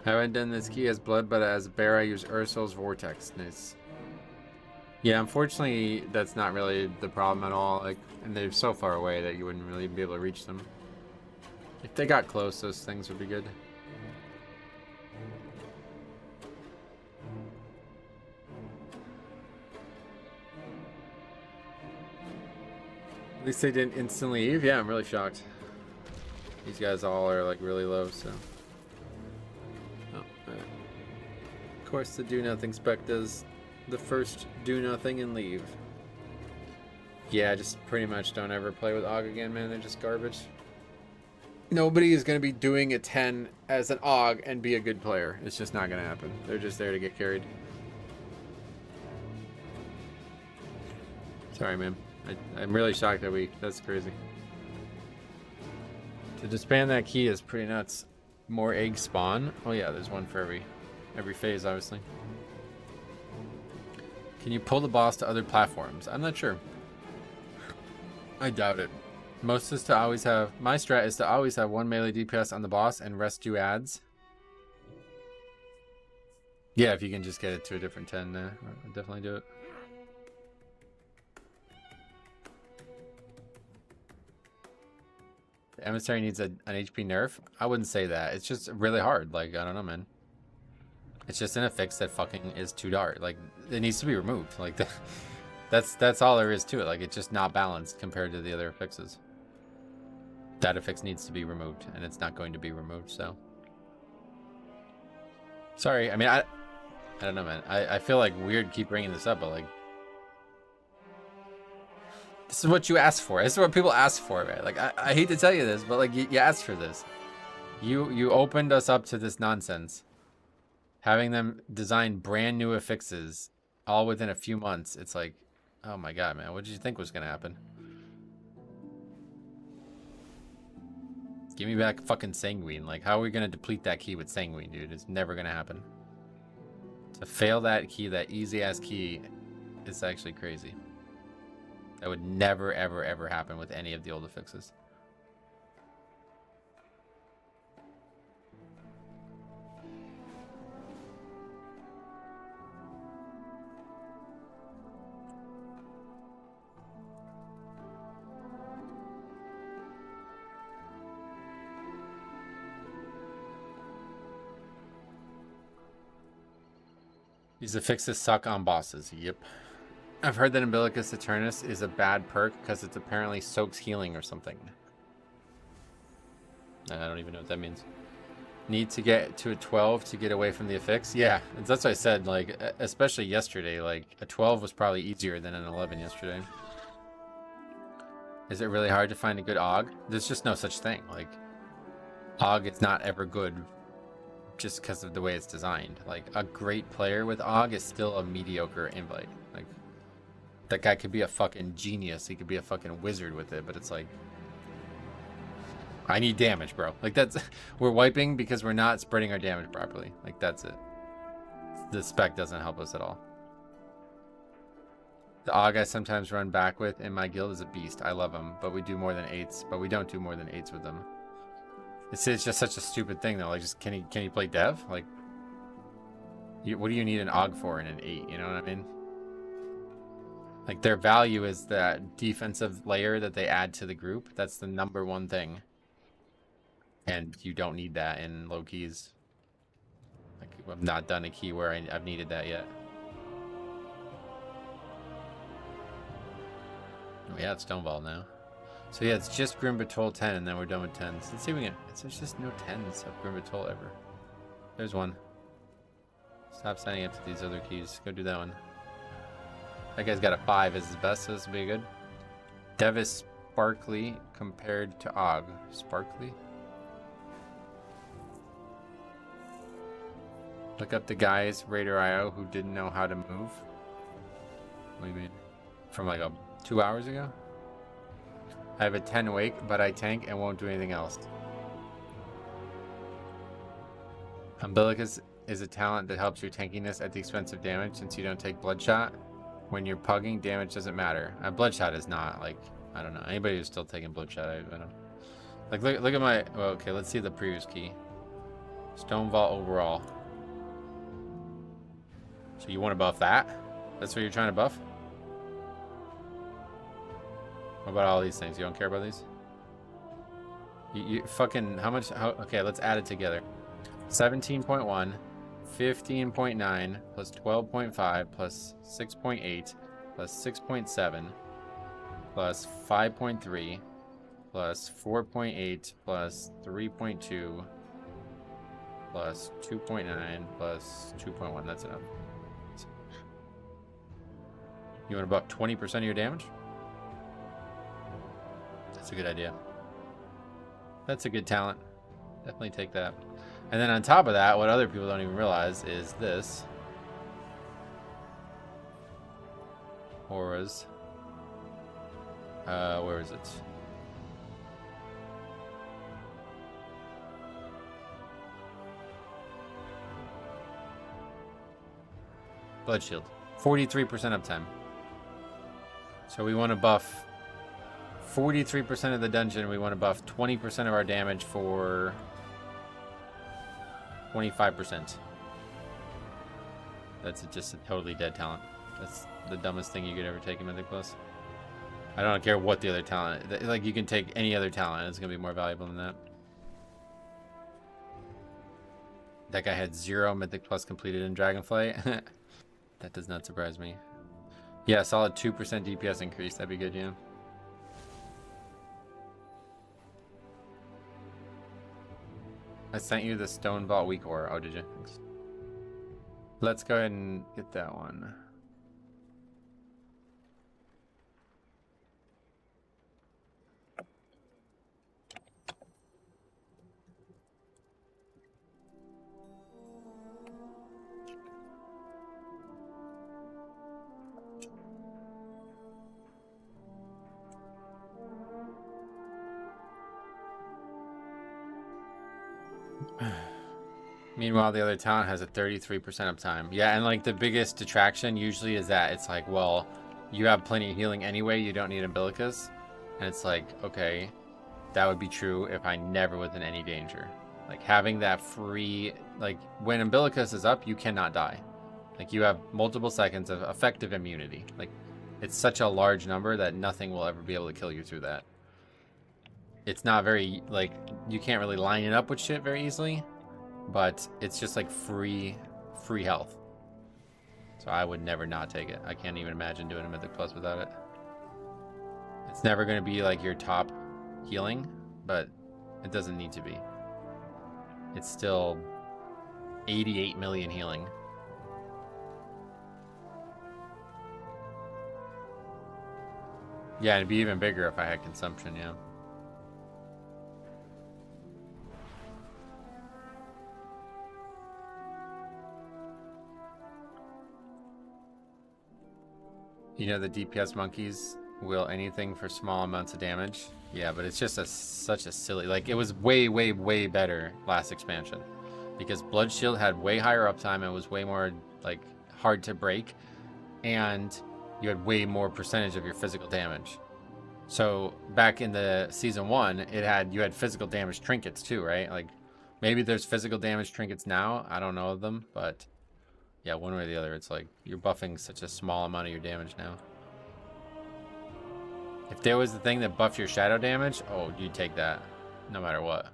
S1: I haven't done this key as blood, but as bear, I use Ursul's Vortex. Nice. Yeah, unfortunately, that's not really the problem at all. Like, and they're so far away that you wouldn't really be able to reach them. If they got close, those things would be good. At least they didn't instantly leave. Yeah, I'm really shocked. These guys all are like really low, so. Oh, alright. Of course, the do nothing spec does the first do nothing and leave. Yeah, just pretty much don't ever play with Og again, man. They're just garbage. Nobody is going to be doing a 10 as an Og and be a good player. It's just not going to happen. They're just there to get carried. Sorry, man. I'm really shocked that that's crazy. To disband that key is pretty nuts. More eggs spawn. Oh yeah, there's one for every phase, obviously. Can you pull the boss to other platforms? I'm not sure. I doubt it. Most is to always have... My strat is to always have 1 melee DPS on the boss and rest do ads. Yeah, if you can just get it to a different 10, I'll definitely do it. The emissary needs an HP nerf? I wouldn't say that. It's just really hard. Like, I don't know, man. It's just an affix that fucking is too dark. Like, it needs to be removed. Like, that's all there is to it. Like, it's just not balanced compared to the other affixes. That affix needs to be removed, and it's not going to be removed, so. Sorry, I mean, I don't know, man. I feel like weird keep bringing this up, but like, this is what you asked for. This is what people ask for, man. Like, I hate to tell you this, but like, you asked for this. You opened us up to this nonsense. Having them design brand new affixes all within a few months. It's like, oh my god, man. What did you think was going to happen? Give me back fucking Sanguine. Like, how are we going to deplete that key with Sanguine, dude? It's never going to happen. To fail that key, that easy-ass key, it's actually crazy. That would never, ever, ever happen with any of the old affixes. These affixes suck on bosses. Yep. I've heard that Umbilicus Eternus is a bad perk because it's apparently soaks healing or something. I don't even know what that means. Need to get to a 12 to get away from the affix? Yeah, that's what I said. Like, especially yesterday. Like, a 12 was probably easier than an 11 yesterday. Is it really hard to find a good Og? There's just no such thing. Like, Og is not ever good just because of the way it's designed. Like, a great player with Og is still a mediocre invite. Like, that guy could be a fucking genius. He could be a fucking wizard with it, but it's like, I need damage, bro. Like, that's, we're wiping because we're not spreading our damage properly. Like, that's it. The spec doesn't help us at all. The Og I sometimes run back with in my guild is a beast. I love him, but we do more than 8s. But we don't do more than 8s with them. It's just such a stupid thing, though. Like, just can he play dev? Like, what do you need an Og for in an 8? You know what I mean? Like, their value is that defensive layer that they add to the group. That's the #1 thing. And you don't need that in low keys. Like, I've not done a key where I've needed that yet. Oh, yeah, it's Stoneball now. So yeah, it's just Grim Patrol 10, and then we're done with 10s. Let's see if we can... There's just no 10s of Grim Patrol ever. There's one. Stop signing up to these other keys. Go do that one. That guy's got a 5 as his best, so this will be good. Devis Sparkly compared to Og. Sparkly? Look up the guys, Raider IO, who didn't know how to move. What do you mean? From like 2 hours ago? I have a 10 wake, but I tank and won't do anything else. Umbilicus is a talent that helps your tankiness at the expense of damage since you don't take Bloodshot. When you're pugging, damage doesn't matter. Bloodshot is not, like, I don't know. Anybody who's still taking Bloodshot, I don't... Like, look at my... Well, okay, let's see the previous key. Stone Vault overall. So you want to buff that? That's what you're trying to buff? What about all these things? You don't care about these? You fucking... How much... okay, let's add it together. 17.1, 15.9, plus 12.5, plus 6.8, plus 6.7, plus 5.3, plus 4.8, plus 3.2, plus 2.9, plus 2.1. That's enough. You want to buff 20% of your damage? That's a good idea. That's a good talent. Definitely take that. And then on top of that, what other people don't even realize is this. Auras. Where is it? Blood Shield. 43% uptime. So we want to buff 43% of the dungeon. We want to buff 20% of our damage for 25%. That's just a totally dead talent. That's the dumbest thing you could ever take in Mythic Plus. I don't care what the other talent... Like, you can take any other talent. It's going to be more valuable than that. That guy had 0 Mythic Plus completed in Dragonflight. That does not surprise me. Yeah, solid 2% DPS increase. That'd be good, yeah. I sent you the Stone Vault Weak Aura. Oh, did you? Thanks. Let's go ahead and get that one. Meanwhile, the other talent has a 33% uptime. Yeah, and like the biggest detraction usually is that it's like, well, you have plenty of healing anyway, you don't need Umbilicus. And it's like, okay, that would be true if I never was in any danger. Like having that free, like when Umbilicus is up, you cannot die. Like you have multiple seconds of effective immunity. Like it's such a large number that nothing will ever be able to kill you through that. It's not very, like, you can't really line it up with shit very easily. But it's just like free health. So I would never not take it. I can't even imagine doing a Mythic Plus without it. It's never going to be like your top healing, but it doesn't need to be. It's still 88 million healing. Yeah, it'd be even bigger if I had consumption, yeah. You know the DPS monkeys will anything for small amounts of damage. Yeah, but it's just such a silly... Like, it was way, way, way better last expansion. Because Blood Shield had way higher uptime and was way more, like, hard to break. And you had way more percentage of your physical damage. So, back in the Season 1, you had physical damage trinkets too, right? Like, maybe there's physical damage trinkets now. I don't know of them, but... Yeah, one way or the other, it's like you're buffing such a small amount of your damage now. If there was the thing that buffed your shadow damage, oh, you'd take that, no matter what.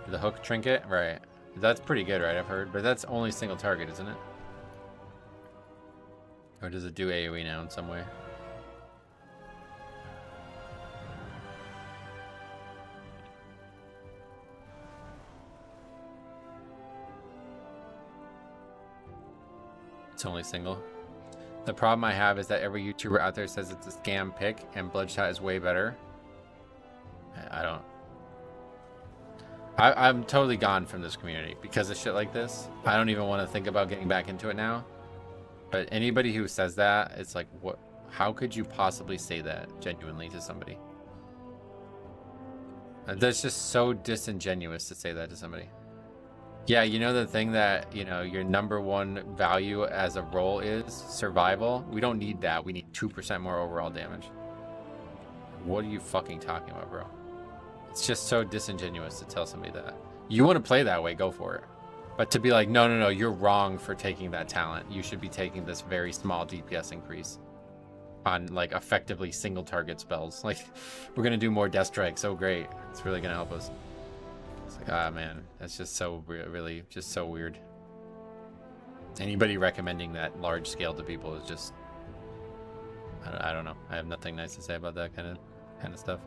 S1: The hook trinket, right? That's pretty good, right? I've heard, but that's only single target, isn't it? Or does it do AoE now in some way? It's only single. The problem I have is that every YouTuber out there says it's a scam pick and Bloodshot is way better. I'm totally gone from this community because of shit like this. I don't even want to think about getting back into it now. But anybody who says that, it's like, what? How could you possibly say that genuinely to somebody? That's just so disingenuous to say that to somebody. Yeah, you know the thing that, you know, your #1 value as a role is survival? We don't need that. We need 2% more overall damage. What are you fucking talking about, bro? It's just so disingenuous to tell somebody that. You want to play that way, go for it. But to be like, no, no, no, you're wrong for taking that talent. You should be taking this very small DPS increase on, like, effectively single target spells. Like, we're going to do more Death Strikes. Oh, great. It's really going to help us. It's like, ah, man, that's just so, really, just so weird. Anybody recommending that large scale to people is just, I don't know. I have nothing nice to say about that kind of stuff.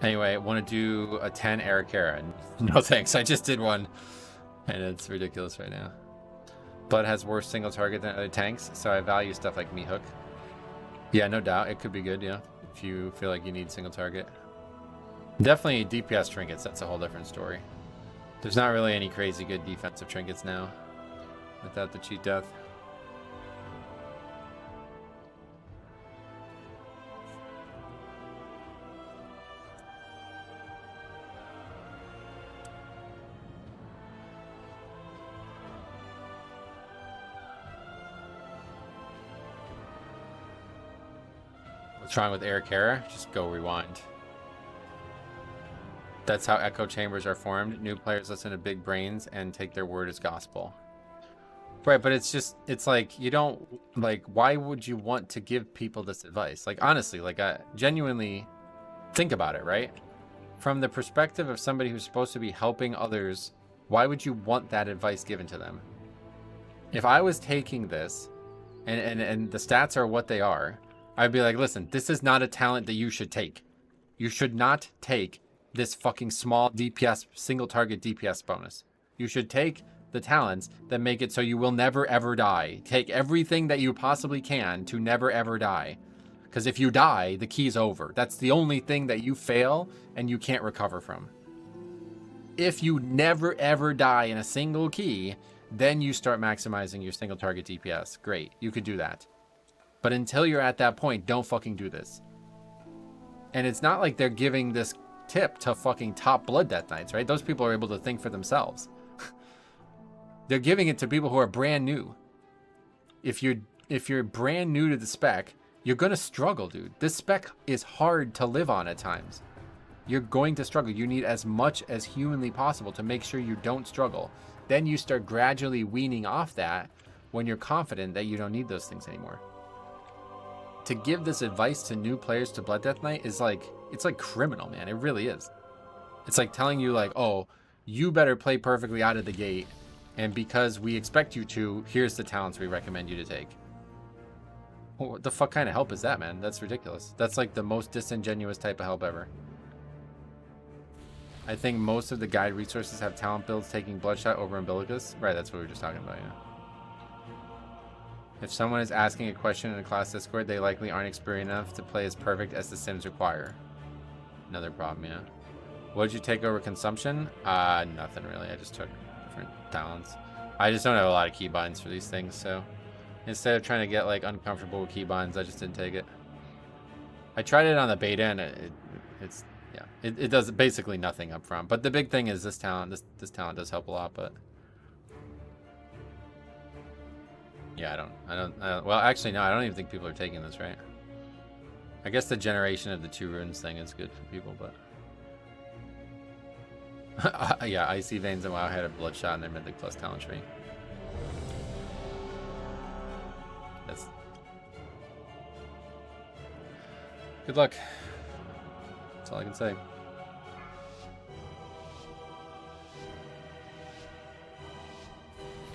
S1: Anyway, I want to do a 10 Arikara. No thanks, I just did one. And it's ridiculous right now. Blood has worse single target than other tanks, so I value stuff like Meat Hook. Yeah, no doubt. It could be good, yeah, if you feel like you need single target. Definitely DPS trinkets, that's a whole different story. There's not really any crazy good defensive trinkets now without the cheat death. What's wrong with Arikara? Just go rewind. That's how echo chambers are formed. New players listen to big brains and take their word as gospel. Right, but it's just, it's like, you don't, like, why would you want to give people this advice? Like, honestly, like, genuinely think about it, right? From the perspective of somebody who's supposed to be helping others, why would you want that advice given to them? If I was taking this, and the stats are what they are, I'd be like, listen, this is not a talent that you should take. You should not take this fucking small DPS, single target DPS bonus. You should take the talents that make it so you will never ever die. Take everything that you possibly can to never ever die. Because if you die, the key's over. That's the only thing that you fail and you can't recover from. If you never ever die in a single key, then you start maximizing your single target DPS. Great, you could do that. But until you're at that point, don't fucking do this. And it's not like they're giving this tip to fucking top Blood Death Knights, right? Those people are able to think for themselves. They're giving it to people who are brand new. If you're brand new to the spec, you're gonna struggle, dude. This spec is hard to live on at times. You're going to struggle. You need as much as humanly possible to make sure you don't struggle. Then you start gradually weaning off that when you're confident that you don't need those things anymore. To give this advice to new players to Blood Death Knight is like, it's like criminal, man. It really is. It's like telling you like, oh, you better play perfectly out of the gate. And because we expect you to, here's the talents we recommend you to take. Well, what the fuck kind of help is that, man? That's ridiculous. That's like the most disingenuous type of help ever. I think most of the guide resources have talent builds taking Bloodshot over Umbilicus. Right, that's what we were just talking about, yeah. If someone is asking a question in a class Discord, they likely aren't experienced enough to play as perfect as the sims require. Another problem, yeah. What did you take over consumption? Nothing really. I just took different talents. I just don't have a lot of keybinds for these things, so instead of trying to get like uncomfortable with keybinds, I just didn't take it. I tried it on the beta and it does basically nothing up front. But the big thing is this talent. This talent does help a lot, but yeah, I don't. Well, actually, no. I don't even think people are taking this, right? I guess the generation of the 2 runes thing is good for people, but yeah, Icy Veins and WoW had a Bloodshot in their Mythic Plus talent tree. Good luck. That's all I can say.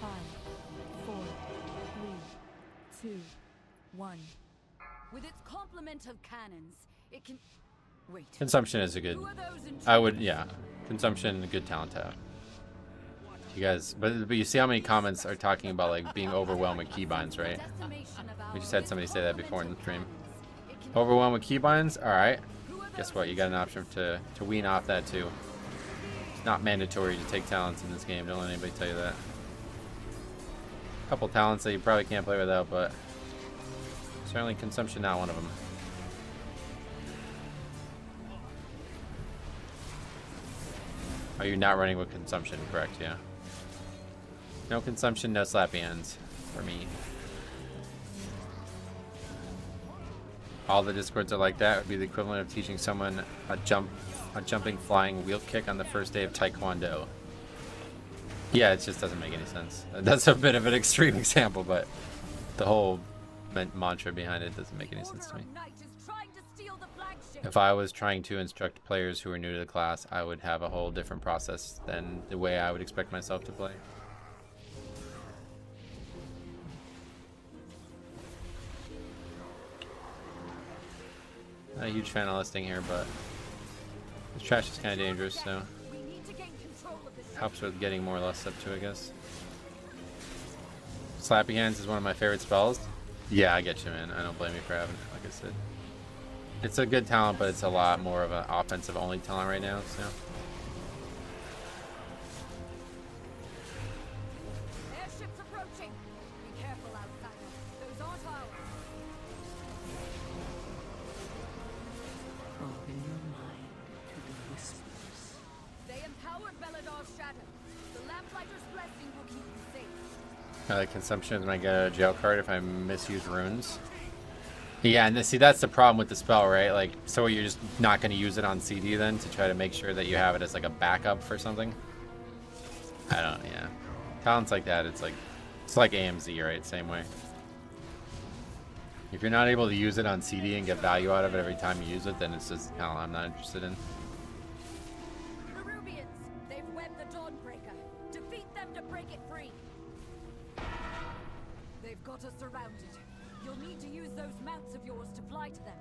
S2: Five, four, three, two, one.
S8: With its complement of cannons, it can... Wait.
S1: Consumption is a good...
S8: Who are those
S1: I would, yeah. Consumption, a good talent to have. You guys, but you see how many comments are talking about like being overwhelmed with keybinds, right? We just had somebody say that before in the stream. Overwhelmed with keybinds? Alright. Guess what? You got an option to wean off that too. It's not mandatory to take talents in this game. Don't let anybody tell you that. A couple talents that you probably can't play without, but certainly consumption not one of them. Are you not running with consumption? Correct, yeah. No consumption, no slappy hands for me. All the discords are like that. Would be the equivalent of teaching someone a jumping flying wheel kick on the first day of Taekwondo. Yeah, it just doesn't make any sense. That's a bit of an extreme example, but the whole mantra behind it doesn't make any sense to me. If I was trying to instruct players who are new to the class, I would have a whole different process than the way I would expect myself to play. Not a huge fan of listing here, but this trash is kind of dangerous, so helps with getting more or less up to, I guess. Slappy Hands is one of my favorite spells. Yeah, I get you, man. I don't blame you for having it, like I said. It's a good talent, but it's a lot more of an offensive only talent right now, so.
S8: Airships approaching. Be careful, outsider. Those aren't ours.
S3: Open your mind to the whispers.
S8: They empowered Beladar's shadow. The Lamplighter's blessing will keep you safe.
S1: Consumption is when I get a jail card if I misuse runes. Yeah, and see, that's the problem with the spell, right? Like, so you're just not going to use it on CD then to try to make sure that you have it as like a backup for something? I don't, yeah. Talents like that, it's like AMZ, right? Same way. If you're not able to use it on CD and get value out of it every time you use it, then it's just talent I'm not interested in.
S8: The Rubians, they've webbed the Dawnbreaker. Defeat them to break it free. They've got us surrounded. You'll need to use those mounts of yours to fly to them.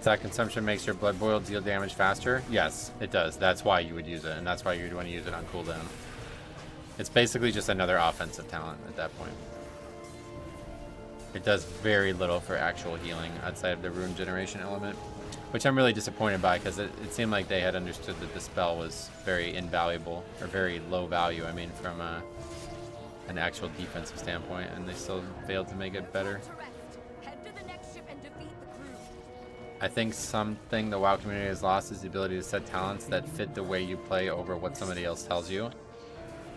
S1: Attack consumption makes your blood boil deal damage faster? Yes, it does. That's why you would use it, and that's why you'd want to use it on cooldown. It's basically just another offensive talent at that point. It does very little for actual healing outside of the rune generation element, which I'm really disappointed by, because it seemed like they had understood that the spell was very invaluable, or very low value, I mean, from an actual defensive standpoint, and they still failed to make it better.
S8: Head to the next ship and defeat the crew.
S1: I think something the WoW community has lost is the ability to set talents that fit the way you play over what somebody else tells you.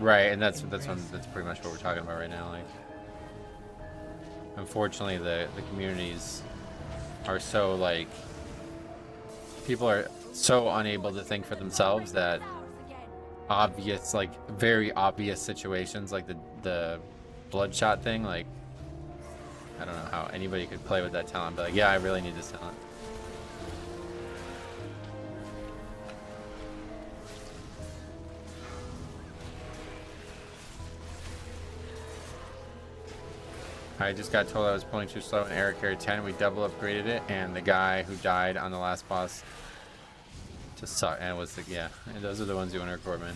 S1: Right, and that's pretty much what we're talking about right now. Like, unfortunately, the communities are so like, people are so unable to think for themselves that obvious, like very obvious situations like the bloodshot thing, like I don't know how anybody could play with that talent, but like, yeah, I really need this talent. I just got told I was pulling too slow in Air Carrier 10. We double upgraded it, and the guy who died on the last boss just sucked. And it was like, yeah, and those are the ones you want to record, man.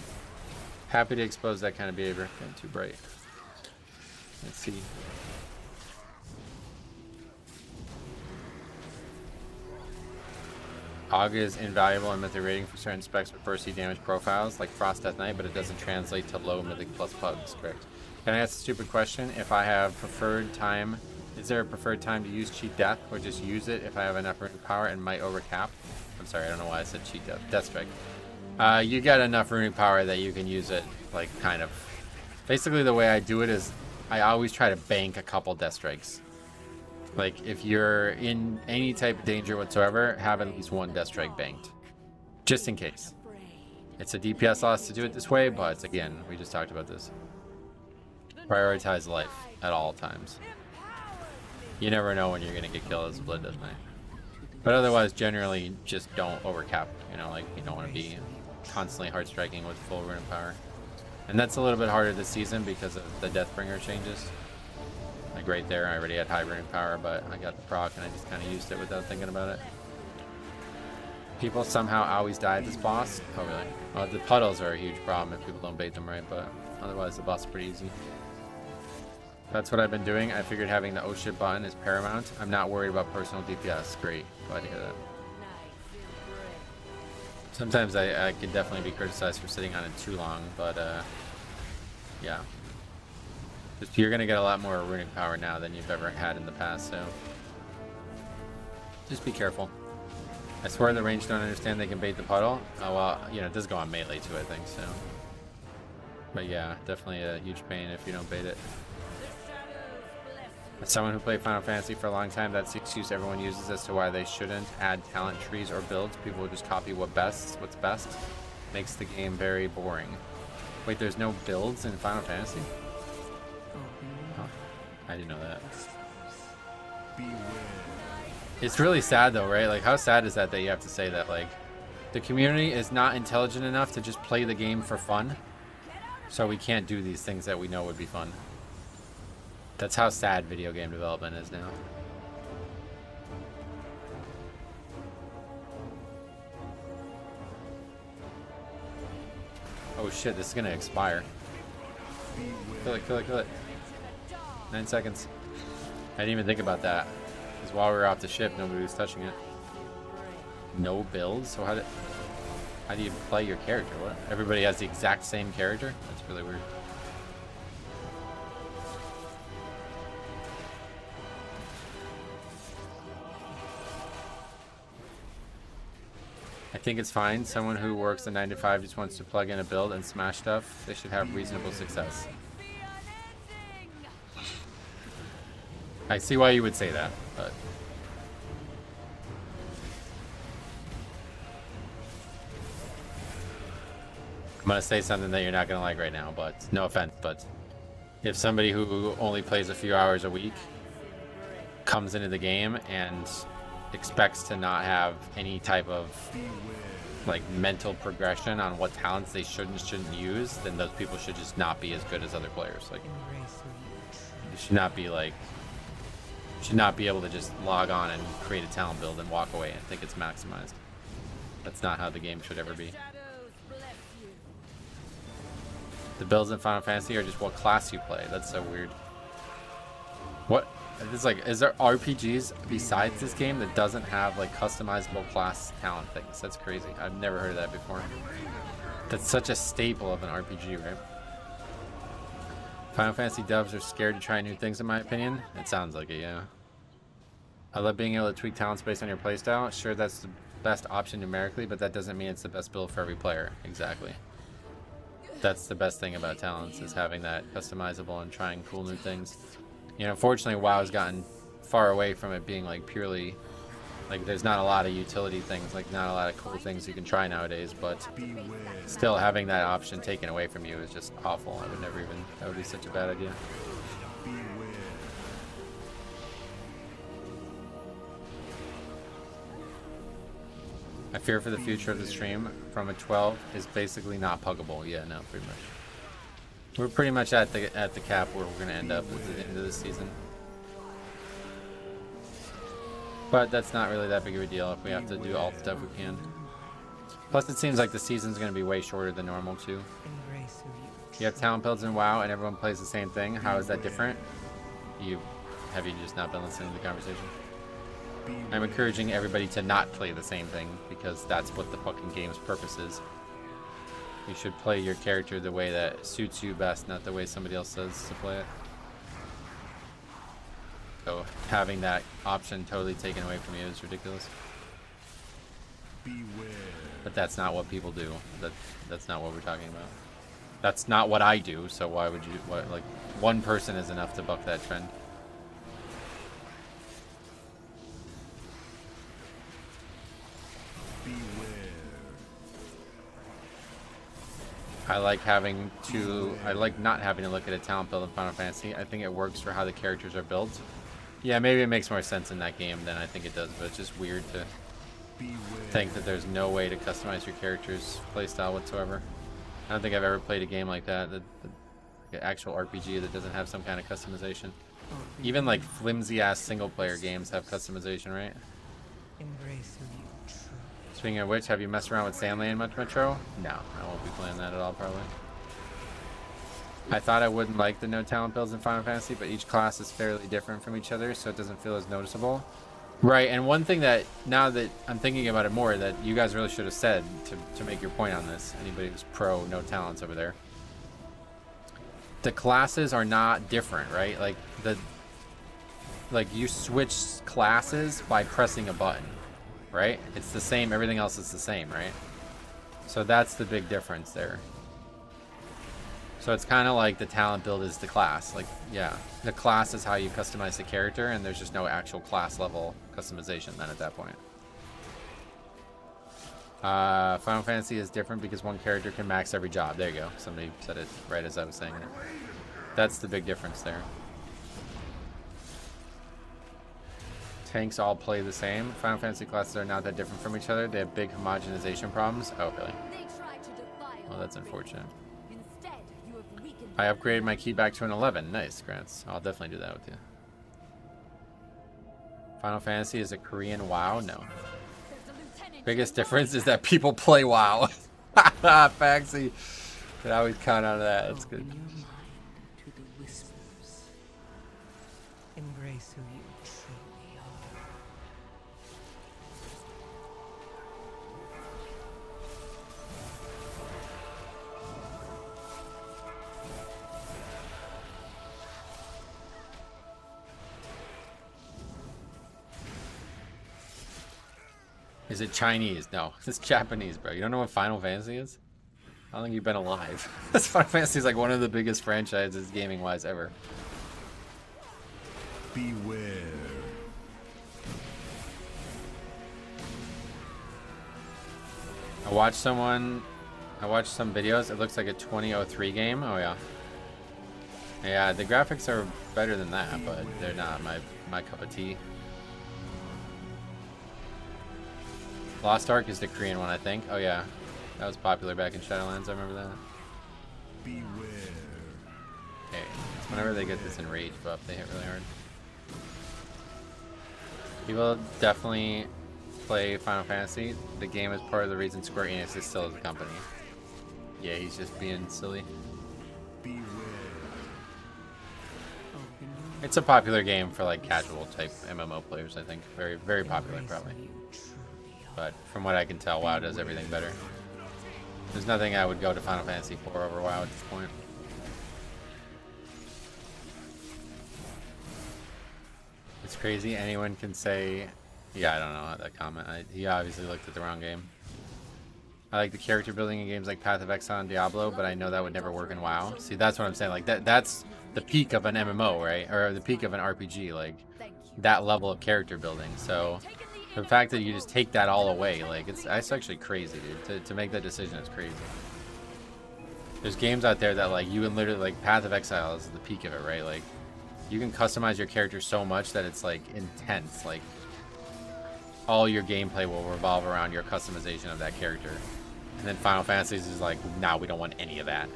S1: Happy to expose that kind of behavior. Getting too bright. Let's see. Aug is invaluable in Mythic rating for certain specs with burst damage profiles, like Frost Death Knight, but it doesn't translate to low Mythic plus pugs, correct? Can I ask a stupid question? If I have preferred time, is there a preferred time to use Cheat Death, or just use it if I have enough runic power and might overcap? I'm sorry, I don't know why I said Cheat Death. Death Strike. You got enough runic power that you can use it, like, kind of. Basically, the way I do it is I always try to bank a couple Death Strikes. Like, if you're in any type of danger whatsoever, have at least one Death Strike banked. Just in case. It's a DPS loss to do it this way, but again, we just talked about this. Prioritize life at all times. You never know when you're gonna get killed as a Blood Death Knight. But otherwise, generally, just don't overcap. You know, like, you don't want to be constantly hard striking with full rune power. And that's a little bit harder this season because of the Deathbringer changes. Like right there, I already had high rune power, but I got the proc and I just kind of used it without thinking about it. People somehow always die at this boss. Oh, really? Well, the puddles are a huge problem if people don't bait them right, but otherwise the boss is pretty easy. That's what I've been doing. I figured having the oh shit button is paramount. I'm not worried about personal DPS. Great. Glad to hear that. Sometimes I can definitely be criticized for sitting on it too long, but yeah. Just, you're going to get a lot more runic power now than you've ever had in the past, so just be careful. I swear the range don't understand they can bait the puddle. Oh, well, you know, it does go on melee too, I think, so. But yeah, definitely a huge pain if you don't bait it. As someone who played Final Fantasy for a long time, that's the excuse everyone uses as to why they shouldn't add talent trees or builds. People will just copy what's best. Makes the game very boring. Wait, there's no builds in Final Fantasy? Oh, I didn't know that. It's really sad though, right? Like, how sad is that you have to say that? Like, the community is not intelligent enough to just play the game for fun, so we can't do these things that we know would be fun. That's how sad video game development is now. Oh shit, this is gonna expire. Kill it, kill it, kill it. 9 seconds. I didn't even think about that. Because while we were off the ship, nobody was touching it. No builds? So how do you play your character? What? Everybody has the exact same character? That's really weird. I think it's fine. Someone who works a 9 to 5 just wants to plug in a build and smash stuff. They should have reasonable success. I see why you would say that, but I'm gonna say something that you're not gonna like right now, but no offense, but if somebody who only plays a few hours a week comes into the game and expects to not have any type of like mental progression on what talents they shouldn't use, then those people should just not be as good as other players. Like, you should not be like, should not be able to just log on and create a talent build and walk away and think it's maximized. That's not how the game should ever be. The builds in Final Fantasy are just what class you play. That's so weird. What? It's like, is there RPGs besides this game that doesn't have like customizable class talent things? That's crazy. I've never heard of that before. That's such a staple of an RPG, right? Final Fantasy devs are scared to try new things, in my opinion. It sounds like it, yeah. I love being able to tweak talents based on your playstyle. Sure, that's the best option numerically, but that doesn't mean it's the best build for every player. Exactly. That's the best thing about talents, is having that customizable and trying cool new things. You know, fortunately, WoW has gotten far away from it being like purely, like, there's not a lot of utility things, like not a lot of cool things you can try nowadays, but still having that option taken away from you is just awful. I would never even, that would be such a bad idea. I fear for the future of the stream from a 12 is basically not puggable. Yeah, no, pretty much. We're pretty much at the cap where we're gonna end up at the end of the season. But that's not really that big of a deal if we have to do all the stuff we can. Plus, it seems like the season's gonna be way shorter than normal too. You have talent builds in WoW and everyone plays the same thing. How is that different? Have you just not been listening to the conversation? I'm encouraging everybody to not play the same thing because that's what the fucking game's purpose is. You should play your character the way that suits you best, not the way somebody else says to play it. So having that option totally taken away from you is ridiculous. But that's not what people do. That's not what we're talking about. That's not what I do, so why would you, like, one person is enough to buck that trend. I like not having to look at a talent build in Final Fantasy. I think it works for how the characters are built. Yeah, maybe it makes more sense in that game than I think it does, but it's just weird to think that there's no way to customize your character's playstyle whatsoever. I don't think I've ever played a game like that, like an actual RPG that doesn't have some kind of customization. Even like flimsy-ass single-player games have customization, right?
S7: Embrace who you truly
S1: Speaking of which, have you messed around with Sandland much, Metro? No, I won't be playing that at all, probably. I thought I wouldn't like the no talent builds in Final Fantasy, but each class is fairly different from each other, so it doesn't feel as noticeable. Right, and one thing that, now that I'm thinking about it more, that you guys really should have said to make your point on this, anybody who's pro no talents over there. The classes are not different, right? Like you switch classes by pressing a button, right? It's the same, everything else is the same, right? So that's the big difference there. So it's kind of like the talent build is the class. Like, yeah, the class is how you customize the character, and there's just no actual class level customization then at that point. Final Fantasy is different because one character can max every job. There you go. Somebody said it right as I was saying it. That's the big difference there. Tanks all play the same. Final Fantasy classes are not that different from each other. They have big homogenization problems. Oh, really? Well, that's unfortunate. I upgraded my key back to an 11. Nice, Grants. I'll definitely do that with you. Final Fantasy is a Korean WoW? No. Biggest difference is that people play WoW. Faxi. Could always count on that. That's good.
S7: open your mind to the whispers. Embrace who you truly are.
S1: Is it Chinese? No, it's Japanese, bro. You don't know what Final Fantasy is? I don't think you've been alive. This Final Fantasy is like one of the biggest franchises gaming-wise ever.
S5: Beware.
S1: I watched some videos. It looks like a 2003 game. Oh yeah. Yeah, the graphics are better than that, but they're not my cup of tea. Lost Ark is the Korean one, I think. Oh yeah, that was popular back in Shadowlands. I remember that.
S5: Beware.
S1: Okay, so whenever they get this enrage buff, they hit really hard. People definitely play Final Fantasy. The game is part of the reason Square Enix is still as a company. Yeah, he's just being silly.
S5: Beware.
S1: It's a popular game for like casual type MMO players, I think. Very, very popular, probably. But from what I can tell, WoW does everything better. There's nothing I would go to Final Fantasy 4 over WoW at this point. It's crazy. Anyone can say, yeah, I don't know that comment. He obviously looked at the wrong game. I like the character building in games like Path of Exile and Diablo, but I know that would never work in WoW. See, that's what I'm saying. Like that's the peak of an MMO, right? Or the peak of an RPG, like that level of character building. So the fact that you just take that all away, like it's actually crazy, dude. To make that decision is crazy. There's games out there that like you can literally, like Path of Exile is the peak of it, right? Like you can customize your character so much that it's like intense. Like all your gameplay will revolve around your customization of that character. And then Final Fantasy is like, nah, we don't want any of that.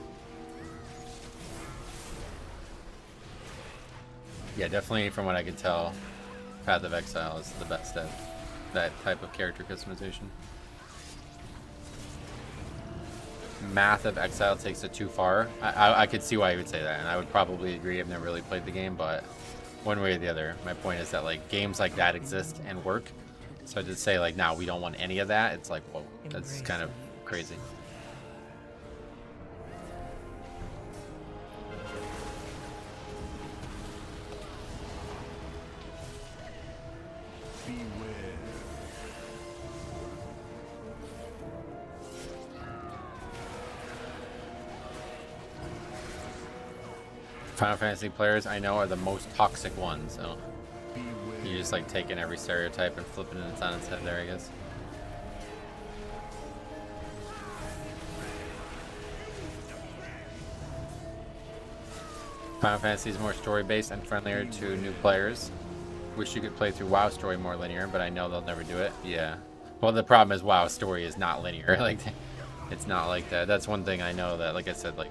S1: Yeah, definitely from what I can tell, Path of Exile is the best at that type of character customization. Math of Exile takes it too far. I could see why you would say that, and I would probably agree. I've never really played the game, but one way or the other, my point is that like games like that exist and work. So to say like, nah, we don't want any of that, it's like, whoa, that's kind of crazy. Final Fantasy players I know are the most toxic ones, so you just like taking every stereotype and flipping it on its head there, I guess. Final Fantasy is more story-based and friendlier to new players. Wish you could play through WoW story more linear, but I know they'll never do it. Yeah. Well, the problem is WoW story is not linear. Like, it's not like that. That's one thing I know that, like I said, like,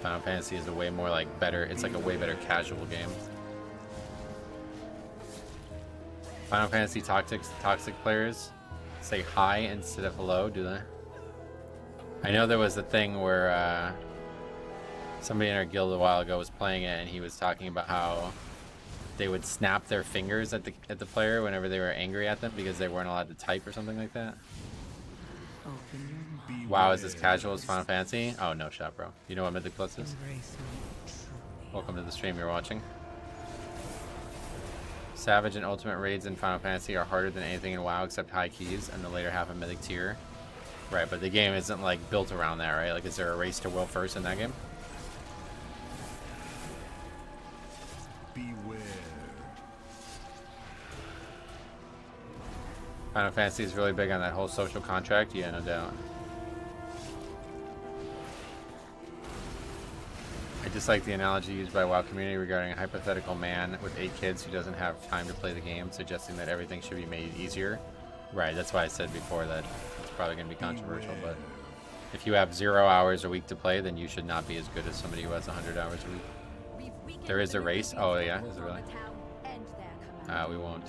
S1: Final Fantasy is a way more, like, better. It's like a way better casual game. Final Fantasy toxic players say hi instead of hello, do they? I know there was a thing where somebody in our guild a while ago was playing it, and he was talking about how they would snap their fingers at the player whenever they were angry at them because they weren't allowed to type or something like that.
S7: Open your mind.
S1: Wow, is this casual as Final Fantasy? Oh, no shot, bro. You know what Mythic Plus is?
S7: Embrace who you truly
S1: Welcome to the stream you're watching. Savage and Ultimate raids in Final Fantasy are harder than anything in WoW except high keys and the later half of Mythic tier. Right, but the game isn't like built around that, right? Like, is there a race to will first in that game?
S5: Beware.
S1: Final Fantasy is really big on that whole social contract. Yeah, no doubt. I just like the analogy used by WoW community regarding a hypothetical man with 8 kids who doesn't have time to play the game, suggesting that everything should be made easier. Right, that's why I said before that it's probably going to be controversial, but if you have 0 hours a week to play, then you should not be as good as somebody who has 100 hours a week. There is a race? Oh yeah, is it really? We won't,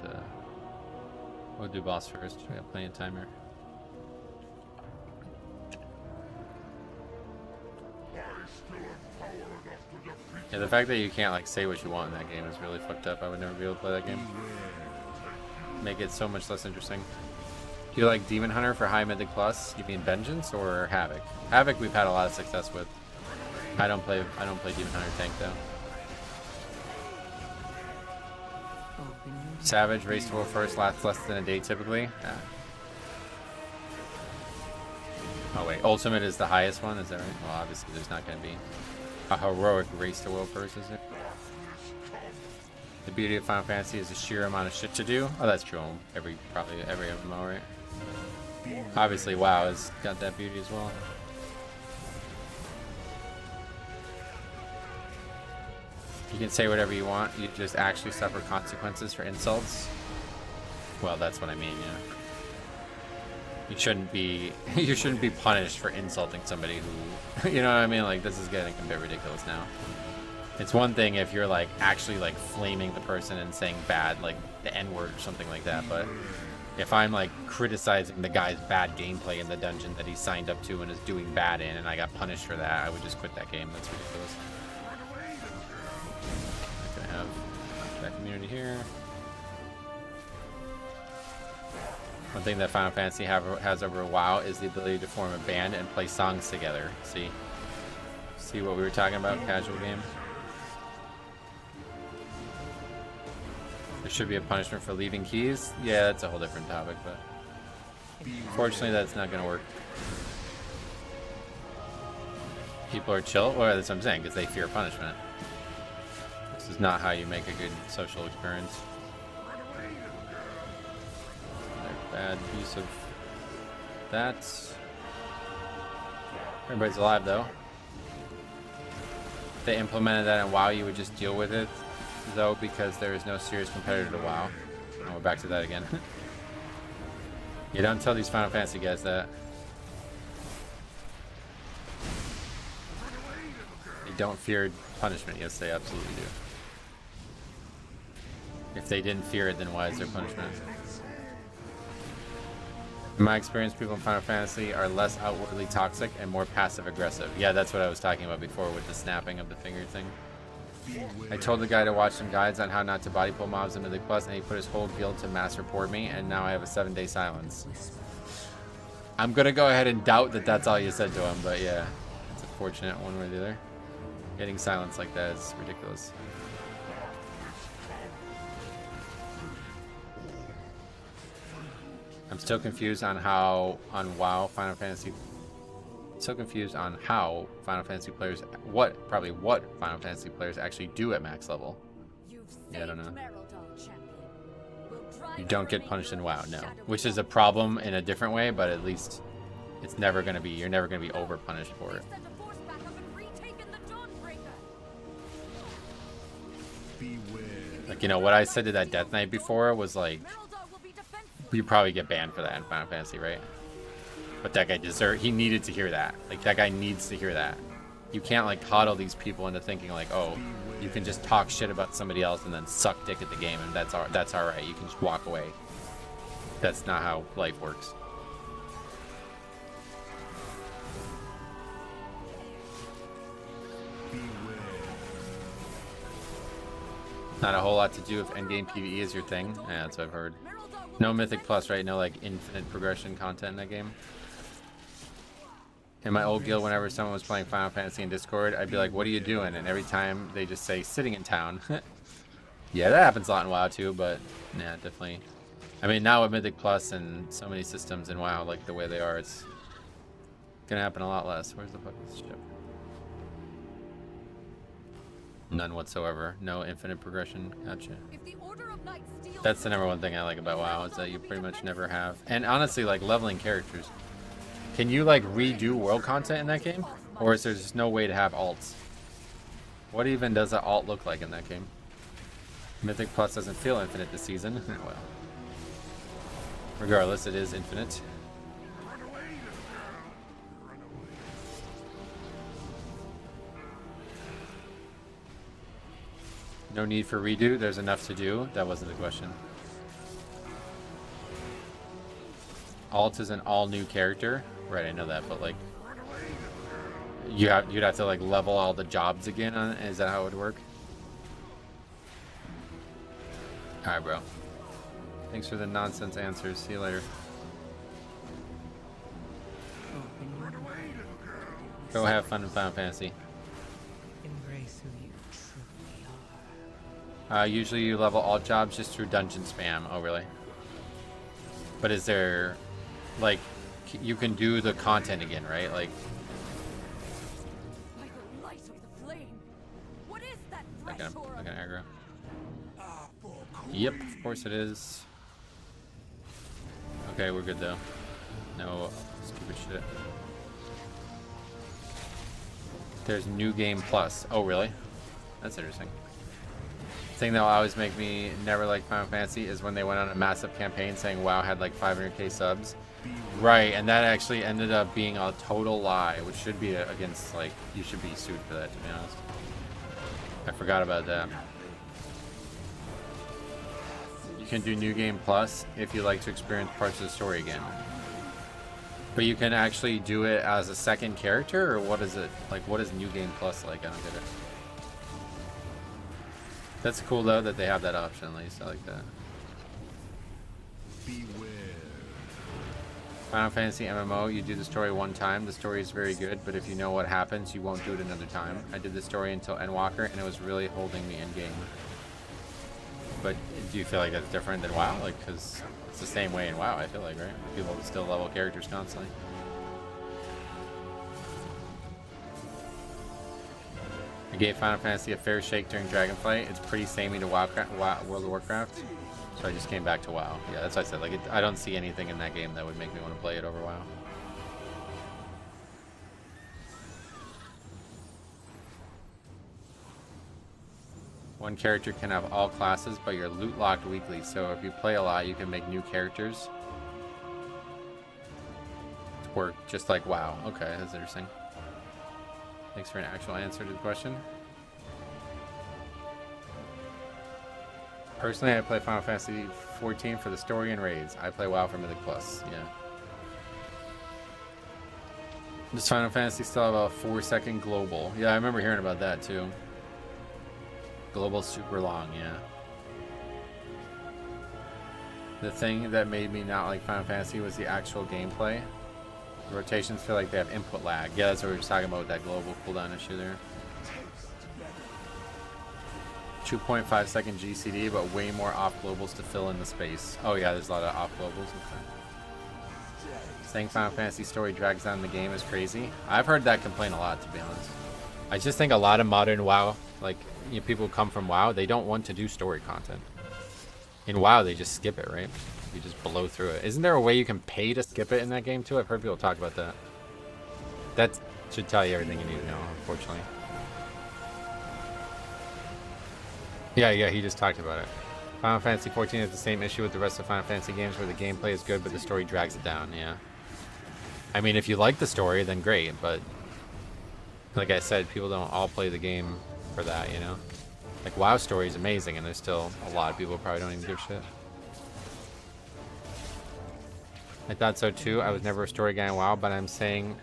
S1: we'll do boss first. We have plenty of time here. Yeah, the fact that you can't like say what you want in that game is really fucked up. I would never be able to play that game. Make it so much less interesting. Do you like Demon Hunter for high Mythic Plus? You mean Vengeance or Havoc? Havoc we've had a lot of success with. I don't play Demon Hunter tank though.
S7: open your
S1: Savage race to will first lasts less than a day typically. Yeah. Oh wait, Ultimate is the highest one, is that right? Well, obviously there's not going to be a heroic race to will first, is there? The beauty of Final Fantasy is the sheer amount of shit to do. Oh, that's true. Probably every MMO, right? Obviously, WoW has got that beauty as well. You can say whatever you want. You just actually suffer consequences for insults. Well, that's what I mean, yeah. You shouldn't be punished for insulting somebody who, you know what I mean? Like, this is getting a bit ridiculous now. It's one thing if you're like actually like flaming the person and saying bad, like the N-word or something like that, but if I'm like criticizing the guy's bad gameplay in the dungeon that he signed up to and is doing bad in, and I got punished for that, I would just quit that game. That's ridiculous. I'm gonna have that community here. One thing that Final Fantasy has over WoW is the ability to form a band and play songs together. See what we were talking about? Casual game. There should be a punishment for leaving keys. Yeah, that's a whole different topic, but unfortunately that's not going to work. People are chill. Well, that's what I'm saying, because they fear punishment. This is not how you make a good social experience. Bad use of that. Everybody's alive though. If they implemented that in WoW, you would just deal with it though, because there is no serious competitor to WoW. Oh, we're back to that again. You don't tell these Final Fantasy guys that. They don't fear punishment. Yes, they absolutely do. If they didn't fear it, then why is there punishment? In my experience, people in Final Fantasy are less outwardly toxic and more passive-aggressive. Yeah, that's what I was talking about before with the snapping of the finger thing. I told the guy to watch some guides on how not to body pull mobs in Mythic Plus, and he put his whole guild to mass report me, and now I have a 7-day silence. I'm gonna go ahead and doubt that that's all you said to him, but yeah, it's unfortunate one way or the other. Getting silence like that is ridiculous. I'm still confused on how WoW Final Fantasy. So confused on how Final Fantasy players, what Final Fantasy players actually do at max level. Yeah, I don't know. You don't get punished in WoW, no. Which is a problem in a different way, but at least it's never gonna be. You're never gonna be over punished for it. Like, you know, what I said to that Death Knight before was like,
S8: Merildar will be defenseless.
S1: you probably get banned for that in Final Fantasy, right? But that guy he needed to hear that. Like, that guy needs to hear that. You can't, like, coddle these people into thinking, like, oh, you can just talk shit about somebody else and then suck dick at the game, and that's all right. You can just walk away. That's not how life works. Not a whole lot to do if endgame PvE is your thing. Yeah, that's what I've heard. No Mythic Plus, right? No, like, infinite progression content in that game. In my old guild, whenever someone was playing Final Fantasy in Discord, I'd be like, what are you doing? And every time they just say, sitting in town. Yeah, that happens a lot in WoW too, but yeah, definitely. I mean, now with Mythic Plus and so many systems in WoW, like the way they are, it's gonna happen a lot less. Where's the fuck is this ship? None whatsoever. No infinite progression. Gotcha.
S8: If the Order of Knights steals
S1: That's the number one thing I like about WoW, is that you pretty much never have. And honestly, like, leveling characters. Can you, like, redo world content in that game? Or is there just no way to have alts? What even does an alt look like in that game? Mythic Plus doesn't feel infinite this season. Well, regardless, it is infinite. No need for redo. There's enough to do. That wasn't the question. Alt is an all new character. Right, I know that, but like, you'd have to like level all the jobs again. Is that how it would work? All right, bro. Thanks for the nonsense answers. See you later. Go have fun in Final Fantasy.
S7: Embrace who you truly are.
S1: Usually you level all jobs just through dungeon spam. Oh, really? But is there, like, you can do the content again, right? Like,
S8: by the light of the flame. What is that
S1: I can
S8: threshold?
S1: aggro. Yep, of course it is. Okay, we're good though. No stupid shit. There's New Game Plus. Oh, really? That's interesting. The thing that will always make me never like Final Fantasy is when they went on a massive campaign saying WoW had like 500k subs. Right, and that actually ended up being a total lie, which should be against, like, you should be sued for that, to be honest. I forgot about that. You can do New Game Plus if you like to experience parts of the story again. But you can actually do it as a second character, or what is it? Like, what is New Game Plus like? I don't get it. That's cool, though, that they have that option, at least. I like that. Final Fantasy MMO, you do the story one time. The story is very good, but if you know what happens, you won't do it another time. I did the story until Endwalker, and it was really holding me in-game. But do you feel like that's different than WoW? Like, because it's the same way in WoW, I feel like, right? People still level characters constantly. I gave Final Fantasy a fair shake during Dragonflight. It's pretty samey to World of Warcraft. So I just came back to WoW. Yeah, that's what I said. Like, I don't see anything in that game that would make me want to play it over WoW. One character can have all classes, but you're loot locked weekly. So if you play a lot, you can make new characters to work just like WoW. Okay, that's interesting. Thanks for an actual answer to the question. Personally, I play Final Fantasy 14 for the story and raids. I play WoW for Mythic Plus, yeah. Does Final Fantasy still have a 4-second global? Yeah, I remember hearing about that too. Global's super long, yeah. The thing that made me not like Final Fantasy was the actual gameplay. The rotations feel like they have input lag. Yeah, that's what we were just talking about with that global cooldown issue there. 2.5 second GCD, but way more off globals to fill in the space. Oh yeah, there's a lot of off globals. Okay. Saying Final Fantasy story drags down the game is crazy. I've heard that complaint a lot, to be honest. I just think a lot of modern WoW, like, you know, people who come from WoW, they don't want to do story content. In WoW, they just skip it, right? You just blow through it. Isn't there a way you can pay to skip it in that game too? I've heard people talk about that. That should tell you everything you need to know, unfortunately. Yeah, he just talked about it. Final Fantasy 14 has the same issue with the rest of Final Fantasy games where the gameplay is good, but the story drags it down, yeah. I mean, if you like the story, then great, but like I said, people don't all play the game for that, you know? Like, WoW story is amazing, and there's still a lot of people who probably don't even give a shit. I thought so too. I was never a story guy in WoW, but I'm saying,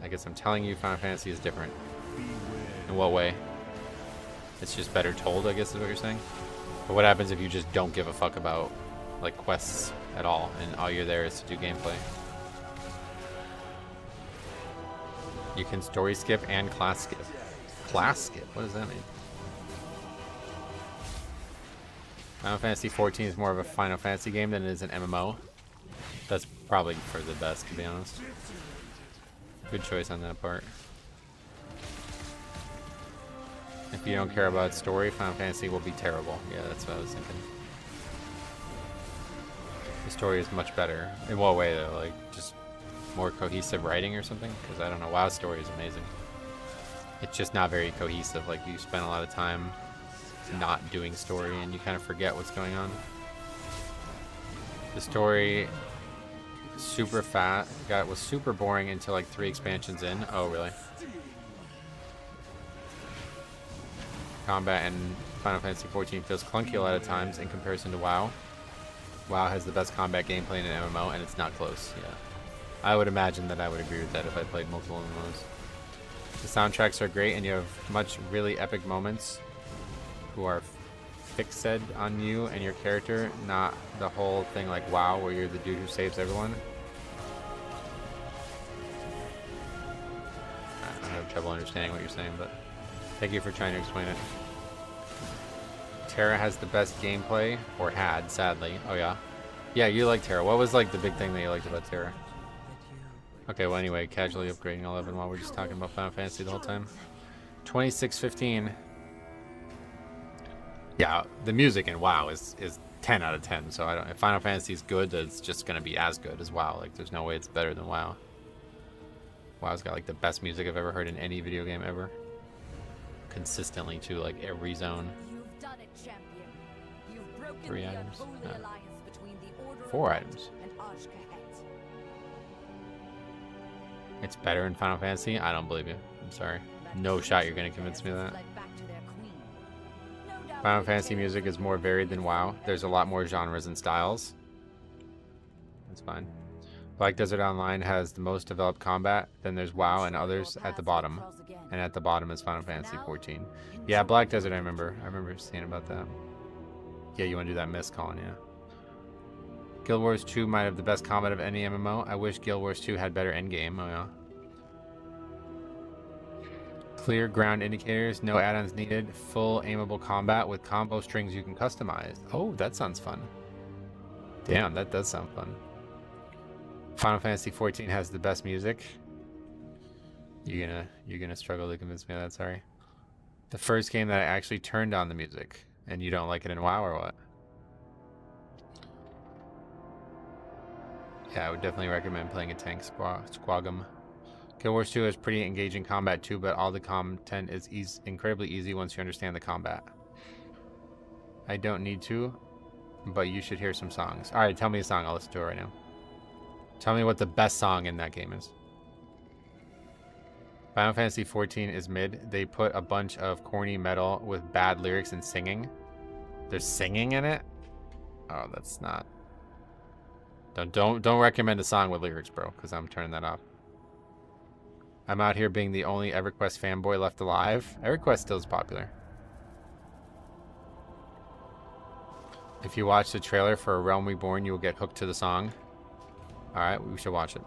S1: I guess I'm telling you, Final Fantasy is different. In what way? It's just better told, I guess is what you're saying? But what happens if you just don't give a fuck about, like, quests at all, and all you're there is to do gameplay? You can story skip and class skip. Class skip? What does that mean? Final Fantasy 14 is more of a Final Fantasy game than it is an MMO. That's probably for the best, to be honest. Good choice on that part. If you don't care about story, Final Fantasy will be terrible. Yeah, that's what I was thinking. The story is much better. In what way, though? Like, just more cohesive writing or something? Because I don't know. WoW's story is amazing. It's just not very cohesive. Like, you spend a lot of time not doing story and you kind of forget what's going on. The story super fat was super boring until like 3 expansions in. Oh really? Combat in Final Fantasy 14 feels clunky a lot of times in comparison to WoW. WoW has the best combat gameplay in an MMO and it's not close. Yeah, I would imagine that I would agree with that if I played multiple MMOs. The soundtracks are great and you have much really epic moments who are fixed on you and your character, not the whole thing like WoW where you're the dude who saves everyone. I have trouble understanding what you're saying, but thank you for trying to explain it. Terra has the best gameplay, or had, sadly. Oh yeah? Yeah, you like Terra. What was like the big thing that you liked about Terra? Okay, well anyway, casually upgrading 11 while we're just talking about Final Fantasy the whole time. 2615. Yeah, the music in WoW is 10 out of 10, so I don't, if Final Fantasy is good, it's just going to be as good as WoW. Like, there's no way it's better than WoW. WoW's got, like, the best music I've ever heard in any video game ever. Consistently, too, like, every zone.
S8: You've done it, champion. You've broken
S1: 3
S8: the
S1: items.
S8: unholy
S1: No.
S8: alliance between the Order of
S1: 4
S8: Light
S1: items.
S8: and Ashkahet.
S1: It's better in Final Fantasy? I don't believe you. I'm sorry. No shot you're going to convince me of that. Final Fantasy music is more varied than WoW. There's a lot more genres and styles. That's fine. Black Desert Online has the most developed combat. Then there's WoW and others at the bottom. And at the bottom is Final Fantasy 14. Yeah, Black Desert I remember. I remember seeing about that. Yeah, you want to do that miss, Colin, yeah. Guild Wars 2 might have the best combat of any MMO. I wish Guild Wars 2 had better endgame. Oh yeah. Clear ground indicators, no add-ons needed, full aimable combat with combo strings you can customize. Oh, that sounds fun. Damn, that does sound fun. Final Fantasy 14 has the best music. You're gonna struggle to convince me of that, sorry. The first game that I actually turned on the music, and you don't like it in WoW or what? Yeah, I would definitely recommend playing a tank squagum. Guild Wars 2 has pretty engaging combat too, but all the content is incredibly easy once you understand the combat. I don't need to, but you should hear some songs. Alright, tell me a song. I'll listen to it right now. Tell me what the best song in that game is. Final Fantasy 14 is mid. They put a bunch of corny metal with bad lyrics and singing. There's singing in it? Oh, that's not... Don't recommend a song with lyrics, bro, because I'm turning that off. I'm out here being the only EverQuest fanboy left alive. EverQuest still is popular. If you watch the trailer for A Realm Reborn, you will get hooked to the song. Alright, we should watch it.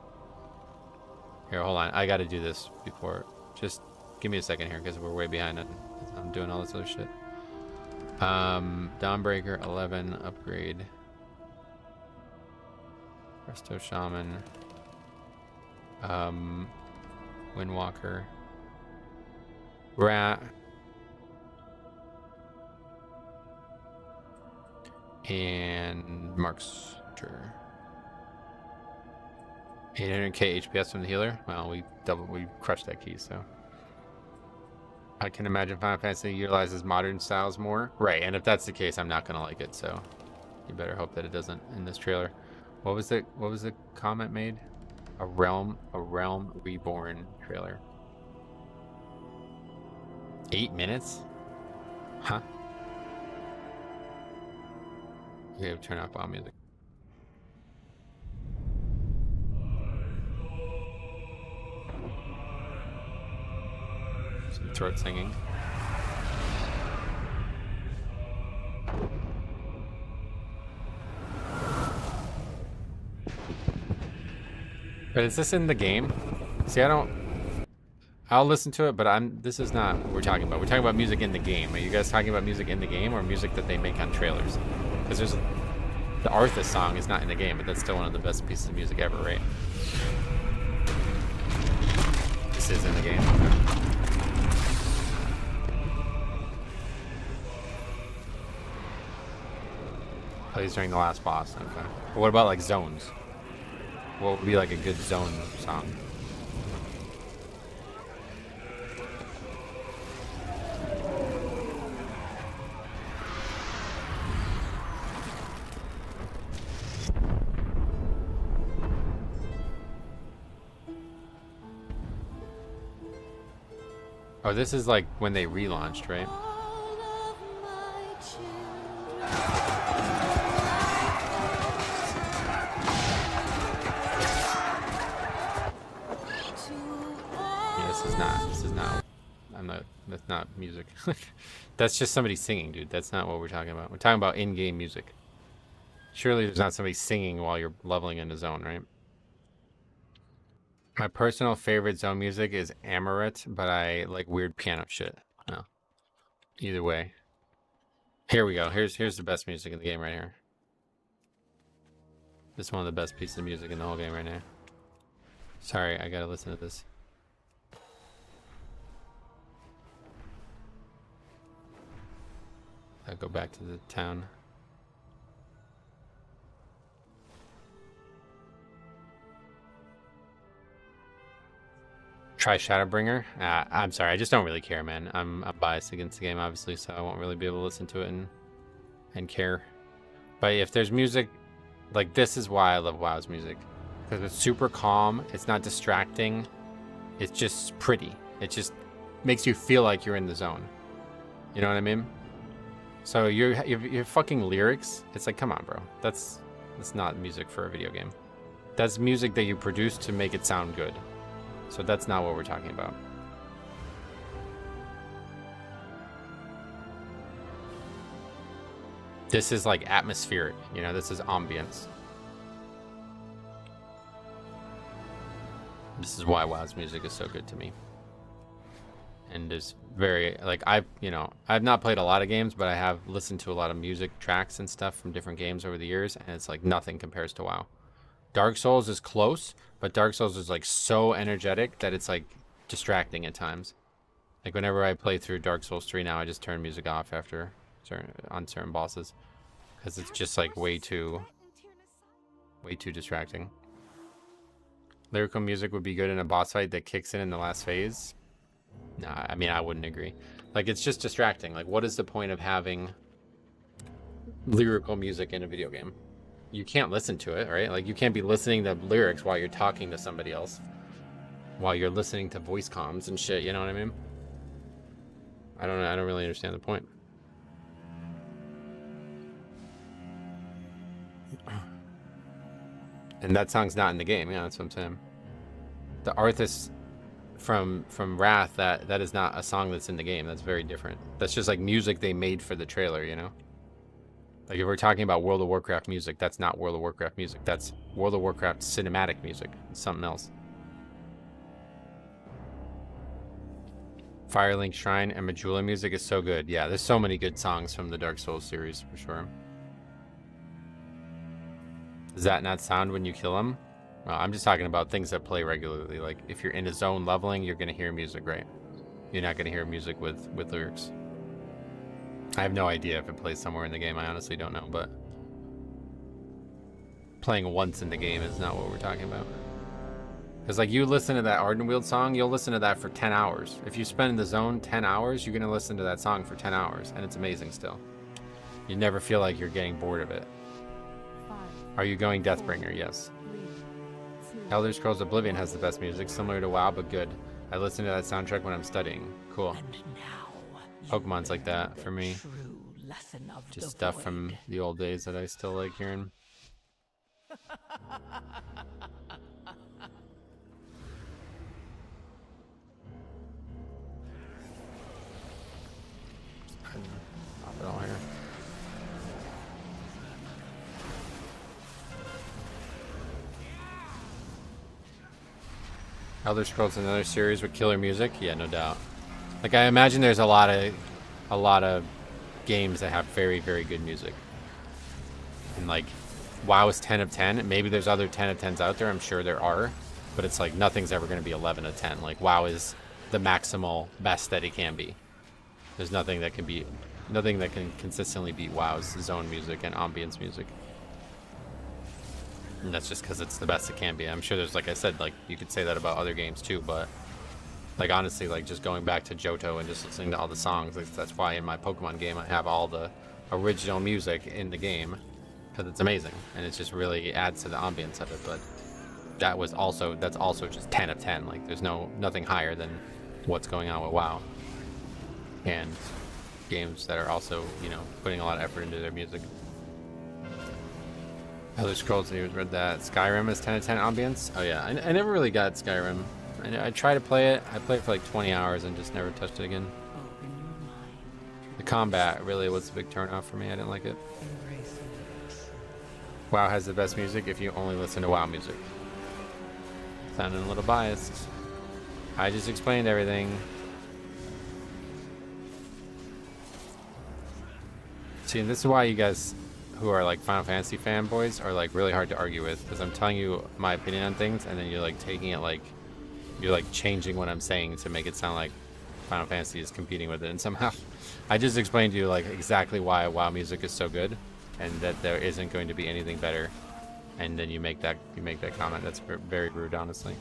S1: Here, hold on. I gotta do this before. Just give me a second here, because we're way behind it. I'm doing all this other shit. Dawnbreaker 11 upgrade. Resto Shaman. Windwalker. Rat. And Markster. 800k HPS from the healer. Well, we crushed that key, so I can imagine Final Fantasy utilizes modern styles more. Right, and if that's the case, I'm not gonna like it, so you better hope that it doesn't in this trailer. What was the comment made? A Realm Reborn trailer. 8 minutes? Huh? Okay, turn off all music. Some throat singing. But is this in the game? See, I'll listen to it, but this is not what we're talking about. We're talking about music in the game. Are you guys talking about music in the game or music that they make on trailers? Because the Arthas song is not in the game, but that's still one of the best pieces of music ever, right? This is in the game. Plays during the last boss. Okay. But what about like zones? What would be like a good zone song? Oh, this is like when they relaunched, right? That's not music. That's just somebody singing, dude. That's not what we're talking about. We're talking about in-game music. Surely there's not somebody singing while you're leveling in a zone, right? My personal favorite zone music is Amaret, but I like weird piano shit. No. Either way. Here we go. Here's the best music in the game right here. This is one of the best pieces of music in the whole game right now. Sorry, I gotta listen to this. I'll go back to the town. Try Shadowbringer? I'm sorry, I just don't really care, man. I'm biased against the game, obviously, so I won't really be able to listen to it and care. But if there's music, like this is why I love WoW's music. Because it's super calm, it's not distracting, it's just pretty. It just makes you feel like you're in the zone. You know what I mean? So your fucking lyrics, it's like, come on, bro. That's not music for a video game. That's music that you produce to make it sound good. So that's not what we're talking about. This is like atmospheric, you know, this is ambience. This is why WoW's music is so good to me. And is very, like, I've not played a lot of games, but I have listened to a lot of music tracks and stuff from different games over the years, and it's like nothing compares to WoW. Dark Souls is close, but Dark Souls is like so energetic that it's like distracting at times. Like whenever I play through Dark Souls 3 now, I just turn music off on certain bosses, because it's just like way too distracting. Lyrical music would be good in a boss fight that kicks in the last phase. Nah, I mean, I wouldn't agree. Like, it's just distracting. Like, what is the point of having lyrical music in a video game? You can't listen to it, right? Like, you can't be listening to lyrics while you're talking to somebody else, while you're listening to voice comms and shit, you know what I mean? I don't really understand the point. And that song's not in the game. Yeah, that's what I'm saying. The Arthas from Wrath, that is not a song that's in the game. That's very different. That's just like music they made for the trailer, you know? Like if we're talking about World of Warcraft music, that's not World of Warcraft music. That's World of Warcraft cinematic music. It's something else. Firelink Shrine and Majula music is so good. Yeah, there's so many good songs from the Dark Souls series for sure. Does that not sound when you kill him? I'm just talking about things that play regularly. Like if you're in a zone leveling, you're gonna hear music, right? You're not gonna hear music with lyrics. I have no idea if it plays somewhere in the game. I honestly don't know, but playing once in the game is not what we're talking about. Because like you listen to that Ardenweald song, you'll listen to that for 10 hours. If you spend in the zone 10 hours, you're going to listen to that song for 10 hours. And it's amazing still. You never feel like you're getting bored of it.
S2: 5,
S1: Are you going Deathbringer? Yes.
S2: 3, 2,
S1: Elder Scrolls Oblivion has the best music, similar to WoW, but good. I listen to that soundtrack when I'm studying. Cool.
S3: And now you
S1: Pokemon's like
S3: learn
S1: that
S3: the
S1: for me.
S3: true lesson of
S1: Just
S3: the
S1: stuff from
S3: void.
S1: the old days that I still like hearing. Pop it all here. Elder Scrolls another series with killer music? Yeah, no doubt. Like I imagine there's a lot of games that have very, very good music. And like WoW is 10 of 10. Maybe there's other 10 of 10s out there. I'm sure there are. But it's like nothing's ever going to be 11 of 10. Like WoW is the maximal best that it can be. There's nothing that can consistently beat WoW's zone music and ambience music. And that's just because it's the best it can be. I'm sure there's, like I said, like you could say that about other games too, but like honestly, like just going back to Johto and just listening to all the songs, like, that's why in my Pokemon game I have all the original music in the game, because it's amazing and it just really adds to the ambience of it. But that's also just 10 of 10. Like there's nothing higher than what's going on with WoW and games that are also, you know, putting a lot of effort into their music. Elder Scrolls, you read that. Skyrim is 10 of 10 ambience. Oh yeah, I never really got Skyrim. I tried to play it. I played for like 20 hours and just never touched it again.
S3: Open your mind.
S1: The combat really was a big turnoff for me. I didn't like it.
S7: Embrace who you truly
S1: WoW has the best music if you only listen to WoW music. Sounding a little biased. I just explained everything. See, and this is why you guys who are like Final Fantasy fanboys are like really hard to argue with, because I'm telling you my opinion on things and then you're like taking it like you're like changing what I'm saying to make it sound like Final Fantasy is competing with it. And somehow I just explained to you like exactly why WoW music is so good and that there isn't going to be anything better, and then you make that comment. That's very rude, honestly,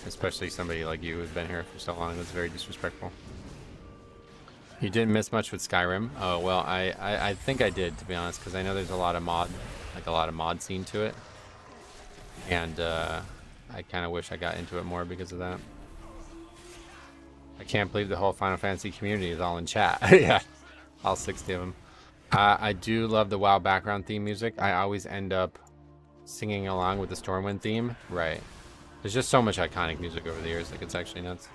S1: especially somebody like you who's been here for so long. That's very disrespectful. You didn't miss much with Skyrim. Oh well, I think I did, to be honest, because I know there's a lot of mod scene to it, and I kind of wish I got into it more because of that. I can't believe the whole Final Fantasy community is all in chat. Yeah, all 60 of them. I do love the WoW background theme music. I always end up singing along with the Stormwind theme. Right. There's just so much iconic music over the years. Like, it's actually nuts.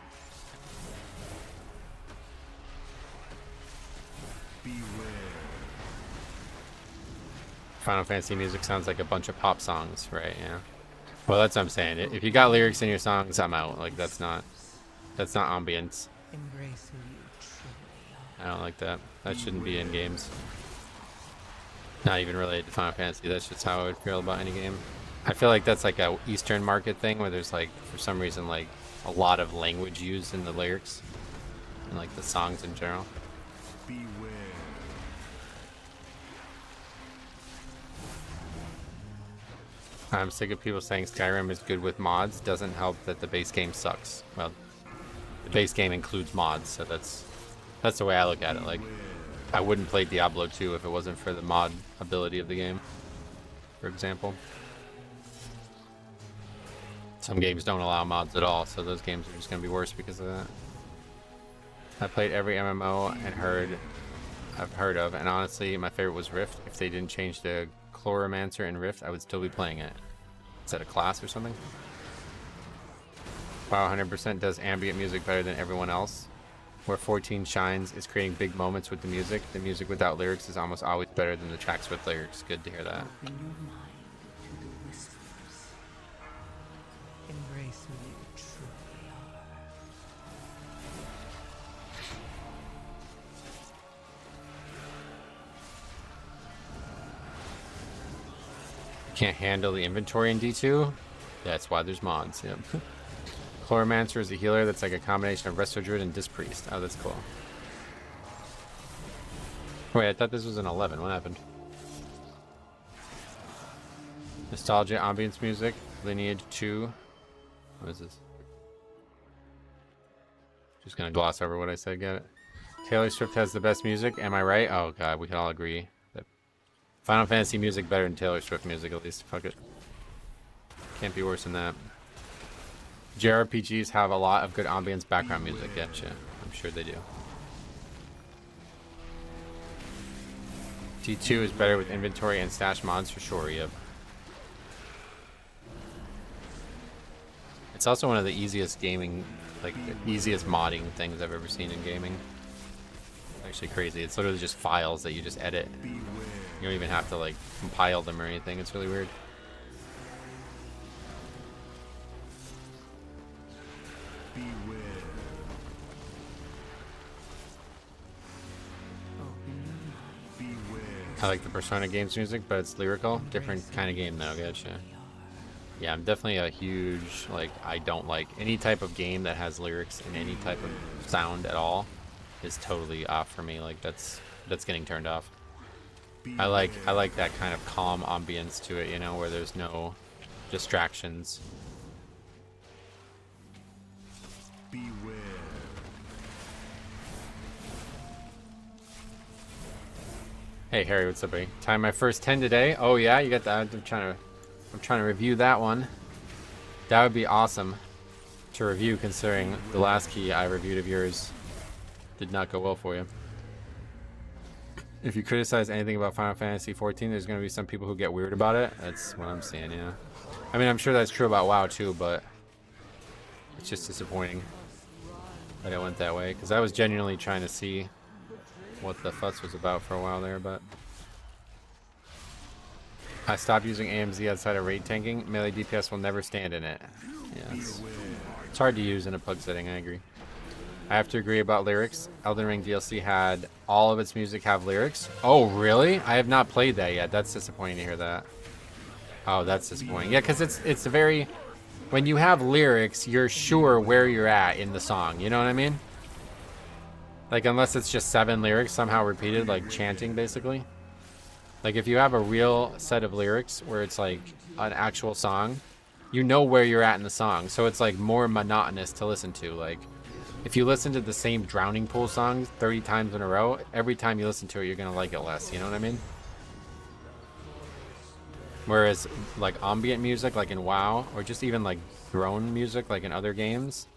S1: Final Fantasy music sounds like a bunch of pop songs, right? Yeah. Well, that's what I'm saying. If you got lyrics in your songs, I'm out. Like, that's not ambience.
S7: embrace who you truly are.
S1: I don't like that. That shouldn't be in games. Not even related to Final Fantasy. That's just how I would feel about any game. I feel like that's like a Eastern market thing where there's like, for some reason, like a lot of language used in the lyrics and like the songs in general. I'm sick of people saying Skyrim is good with mods. Doesn't help that the base game sucks. Well, the base game includes mods, so that's the way I look at it. Like, I wouldn't play Diablo 2 if it wasn't for the mod ability of the game, for example. Some games don't allow mods at all, so those games are just going to be worse because of that. I played every MMO and I've heard of, and honestly, my favorite was Rift. If they didn't change the Chloromancer in Rift, I would still be playing it. Is that a class or something? WoW 100% does ambient music better than everyone else. Where 14 shines is creating big moments with the music. The music without lyrics is almost always better than the tracks with lyrics. Good to hear that.
S3: Open your mind to the whispers.
S7: Embrace who you truly are.
S1: Can't handle the inventory in D2? That's why there's mods, yep. Chloromancer is a healer that's like a combination of Resto Druid and Disc Priest. Oh, that's cool. Wait, I thought this was an 11. What happened? Nostalgia, ambience music, Lineage 2. What is this? Just gonna gloss over what I said, get it? Taylor Swift has the best music, am I right? Oh god, we can all agree that Final Fantasy music better than Taylor Swift music, at least. Fuck it. Can't be worse than that. JRPGs have a lot of good ambience background music, gotcha. I'm sure they do. T2 is better with inventory and stash mods for sure, yep. It's also one of the easiest gaming, like, the easiest modding things I've ever seen in gaming. Actually crazy. It's literally just files that you just edit. You don't even have to, like, compile them or anything. It's really weird. I like the Persona games music, but it's lyrical. Different kind of game though, gotcha. Yeah, I'm definitely a huge, like, I don't like any type of game that has lyrics in any type of sound at all is totally off for me. Like, that's getting turned off. I like that kind of calm ambience to it, you know, where there's no distractions.
S5: Beware.
S1: Hey Harry, what's up, buddy? Time my first 10 today. Oh yeah, you got that. I'm trying to review that one. That would be awesome to review, considering the last key I reviewed of yours did not go well for you. If you criticize anything about Final Fantasy XIV, there's going to be some people who get weird about it. That's what I'm saying, yeah. I mean, I'm sure that's true about WoW too, but it's just disappointing that it went that way, because I was genuinely trying to see what the fuss was about for a while there, but I stopped using AMZ outside of raid tanking. Melee DPS will never stand in it. Yeah, it's hard to use in a pug setting, I agree. I have to agree about lyrics. Elden Ring DLC had all of its music have lyrics. Oh, really? I have not played that yet. That's disappointing to hear that. Oh, that's disappointing. Yeah, because it's a very... When you have lyrics, you're sure where you're at in the song. You know what I mean? Like, unless it's just 7 lyrics somehow repeated, like chanting, basically. Like, if you have a real set of lyrics where it's like an actual song, you know where you're at in the song. So it's like more monotonous to listen to. Like, if you listen to the same Drowning Pool song 30 times in a row, every time you listen to it, you're going to like it less. You know what I mean? Whereas, like, ambient music, like in WoW, or just even like drone music, like in other games,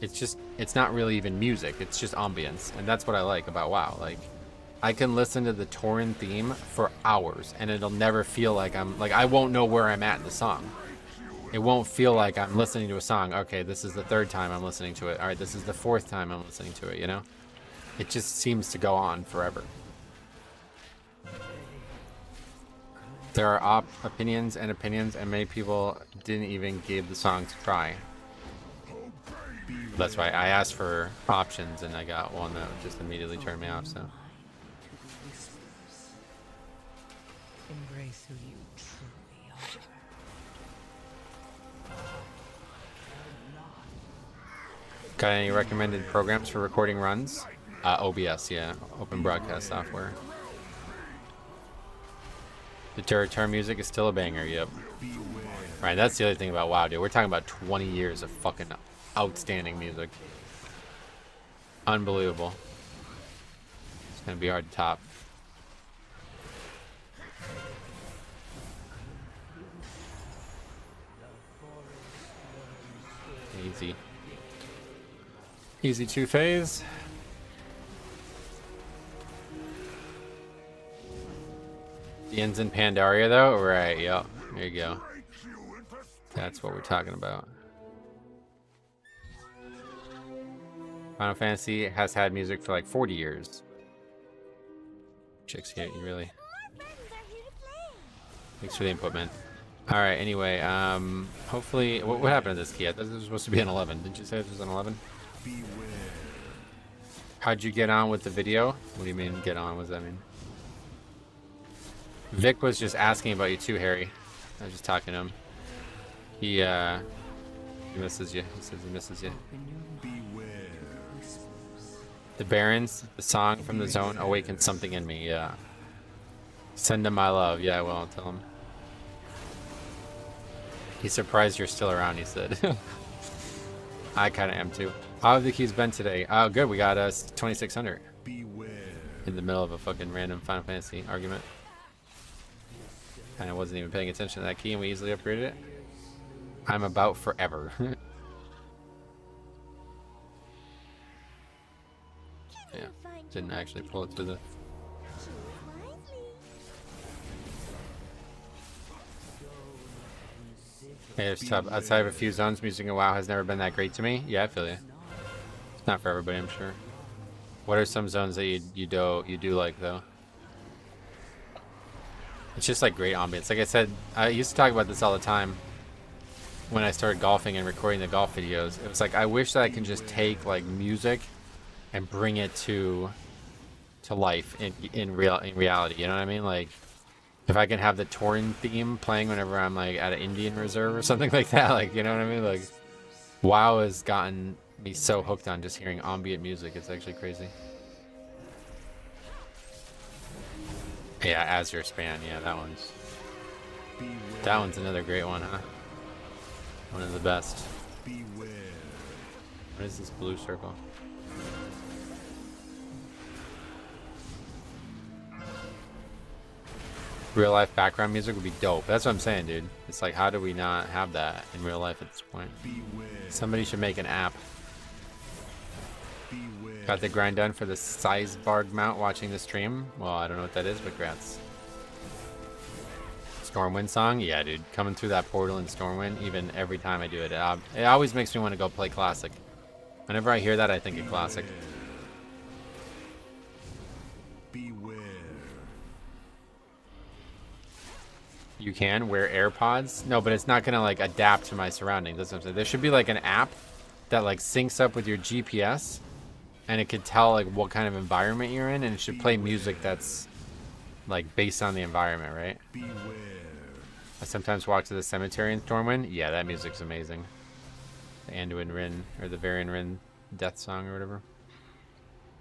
S1: it's not really even music, it's just ambience. And that's what I like about WoW. Like, I can listen to the Tauren theme for hours and it'll never feel like I won't know where I'm at in the song. It won't feel like I'm listening to a song. Okay, this is the 3rd time I'm listening to it. All right, this is the 4th time I'm listening to it, you know? It just seems to go on forever. There are opinions, and many people didn't even give the song to try. That's why I asked for options and I got one that just immediately turned me off, so.
S7: Embrace who you truly are.
S1: Got any recommended programs for recording runs? OBS, yeah. Open Broadcast Software. The Terra music is still a banger, yep. Right, that's the other thing about WoW, dude. We're talking about 20 years of fucking outstanding music. Unbelievable. It's gonna be hard to top. Easy. Easy 2-phase. The ends in Pandaria though? Right, yep. There you go. That's what we're talking about. Final Fantasy has had music for like 40 years. Chicks hate you, really. Thanks for the input, man. Alright, anyway, hopefully... What happened to this key? I thought this was supposed to be an 11. Didn't you say this was an 11? How'd you get on with the video? What do you mean, get on? What does that mean? Vic was just asking about you too, Harry. I was just talking to him. He misses you. He says he misses you. The Barons, the song from the zone awakened something in me, yeah. Send him my love. Yeah, I will. I'll tell him. He's surprised you're still around, he said. I kind of am too. How have the queues been today? Oh, good. We got us 2,600.
S5: Beware.
S1: In the middle of a fucking random Final Fantasy argument. And I wasn't even paying attention to that key and we easily upgraded it. I'm about forever. Yeah, didn't actually pull it to the... Hey, there's tough. Outside of a few zones, music in WoW has never been that great to me. Yeah, I feel you. It's not for everybody, I'm sure. What are some zones that you do like though? It's just like great ambience. Like I said, I used to talk about this all the time when I started golfing and recording the golf videos. It was like I wish that I can just take like music and bring it to life in reality. You know what I mean? Like if I can have the touring theme playing whenever I'm like at an Indian reserve or something like that. Like, you know what I mean? Like WoW has gotten me so hooked on just hearing ambient music. It's actually crazy. Yeah, Azure Span. Yeah, that one's another great one, huh? One of the best. What is this blue circle? Real life background music would be dope. That's what I'm saying, dude. It's like, how do we not have that in real life at this point? Somebody should make an app. Got the grind done for the size barg mount watching the stream. Well, I don't know what that is, but grats. Stormwind song? Yeah, dude. Coming through that portal in Stormwind, even every time I do it, it always makes me want to go play Classic. Whenever I hear that, I think of Classic. You can wear AirPods? No, but it's not gonna like adapt to my surroundings. That's what I'm saying. There should be like an app that like syncs up with your GPS and it could tell like what kind of environment you're in and it should play music that's like based on the environment, right? I sometimes walk to the cemetery in Stormwind. Yeah, that music's amazing. The Anduin Rin or the Varian Rin death song or whatever.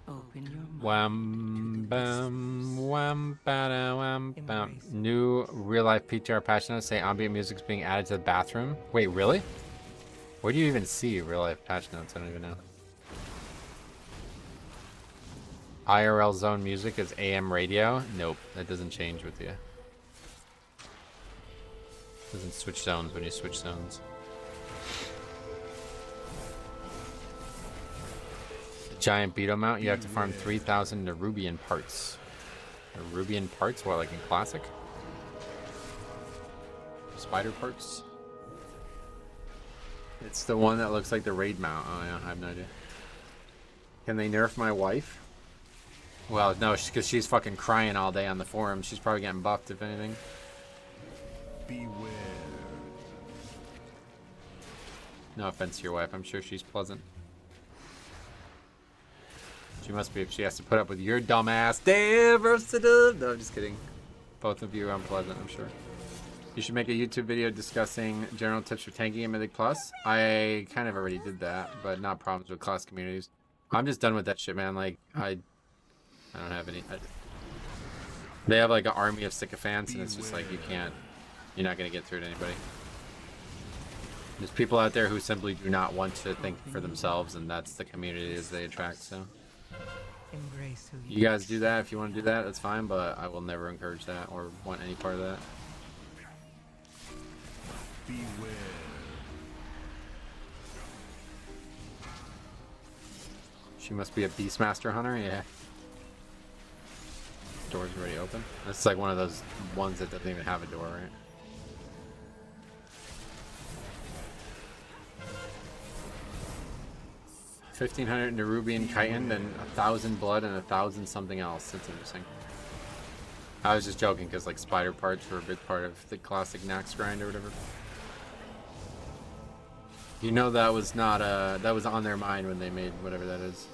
S3: Open your mind.
S1: Wham bam wham bada wham bam. New real life PTR patch notes say ambient music's being added to the bathroom. Wait, really? Where do you even see real life patch notes? I don't even know. IRL zone music is AM radio. Nope, that doesn't change with you. Doesn't switch zones when you switch zones. Giant beetle mount, you have to farm 3,000 Nerubian parts. Nerubian parts? What, like in Classic? Spider parts? It's the one that looks like the raid mount. Oh yeah, I have no idea. Can they nerf my wife? Well, no, because she's fucking crying all day on the forum. She's probably getting buffed, if anything. Beware. No offense to your wife, I'm sure she's pleasant. She must be if she has to put up with your dumbass. Damn, versatile. No, I'm just kidding. Both of you are unpleasant, I'm sure. You should make a YouTube video discussing general tips for tanking in Mythic Plus. I kind of already did that, but not problems with class communities. I'm just done with that shit, man. Like, I don't have any. They have like an army of sycophants, and it's just like you can't. You're not gonna get through to anybody. There's people out there who simply do not want to think for themselves, and that's the communities they attract. So.
S3: Embrace who
S1: You guys do that if you want to do that, that's fine, but I will never encourage that or want any part of that. Beware. She must be a Beastmaster hunter, yeah. Door's already open. This like one of those ones that doesn't even have a door, right? $1,500 Nerubian chitin and 1,000 blood and 1,000 something else. That's interesting. I was just joking because like spider parts were a big part of the classic Nax grind or whatever. You know that was not that was on their mind when they made whatever that is.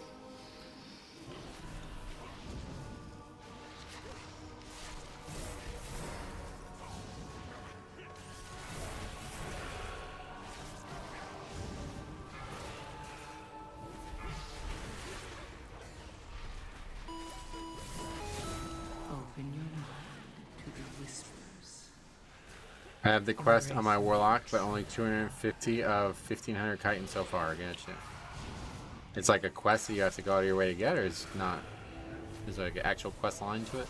S1: I have the quest on my Warlock, but only 250 of 1500 chitin so far. Gotcha. It's like a quest that you have to go out of your way to get, or it's not? Is there like an actual quest line to it?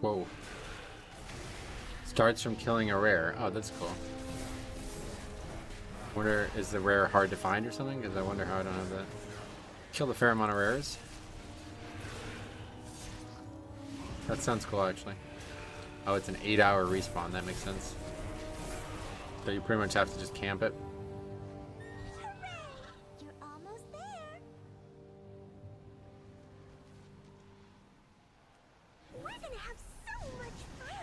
S1: Whoa. Starts from killing a rare. Oh, that's cool. Wonder, is the rare hard to find or something? Because I wonder how I don't have that. Killed a fair amount of rares. That sounds cool, actually. Oh, it's an 8-hour respawn. That makes sense. So you pretty much have to just camp it.
S8: You're almost there. We're gonna have so much fun.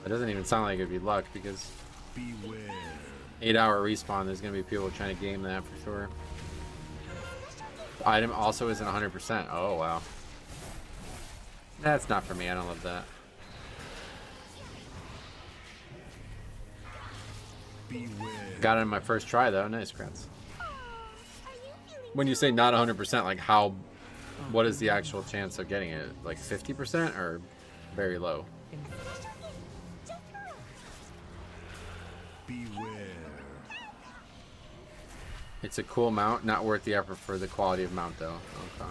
S1: It doesn't even sound like it'd be luck because
S5: Beware.
S1: 8-hour respawn, there's going to be people trying to game that for sure. The item also isn't 100%. Oh, wow. That's not for me. I don't love that.
S5: Beware.
S1: Got it in my first try, though. Nice, Krantz. When you say not 100%, like how... What is the actual chance of getting it? Like 50% or very low?
S5: Beware.
S1: It's a cool mount. Not worth the effort for the quality of mount, though. Okay.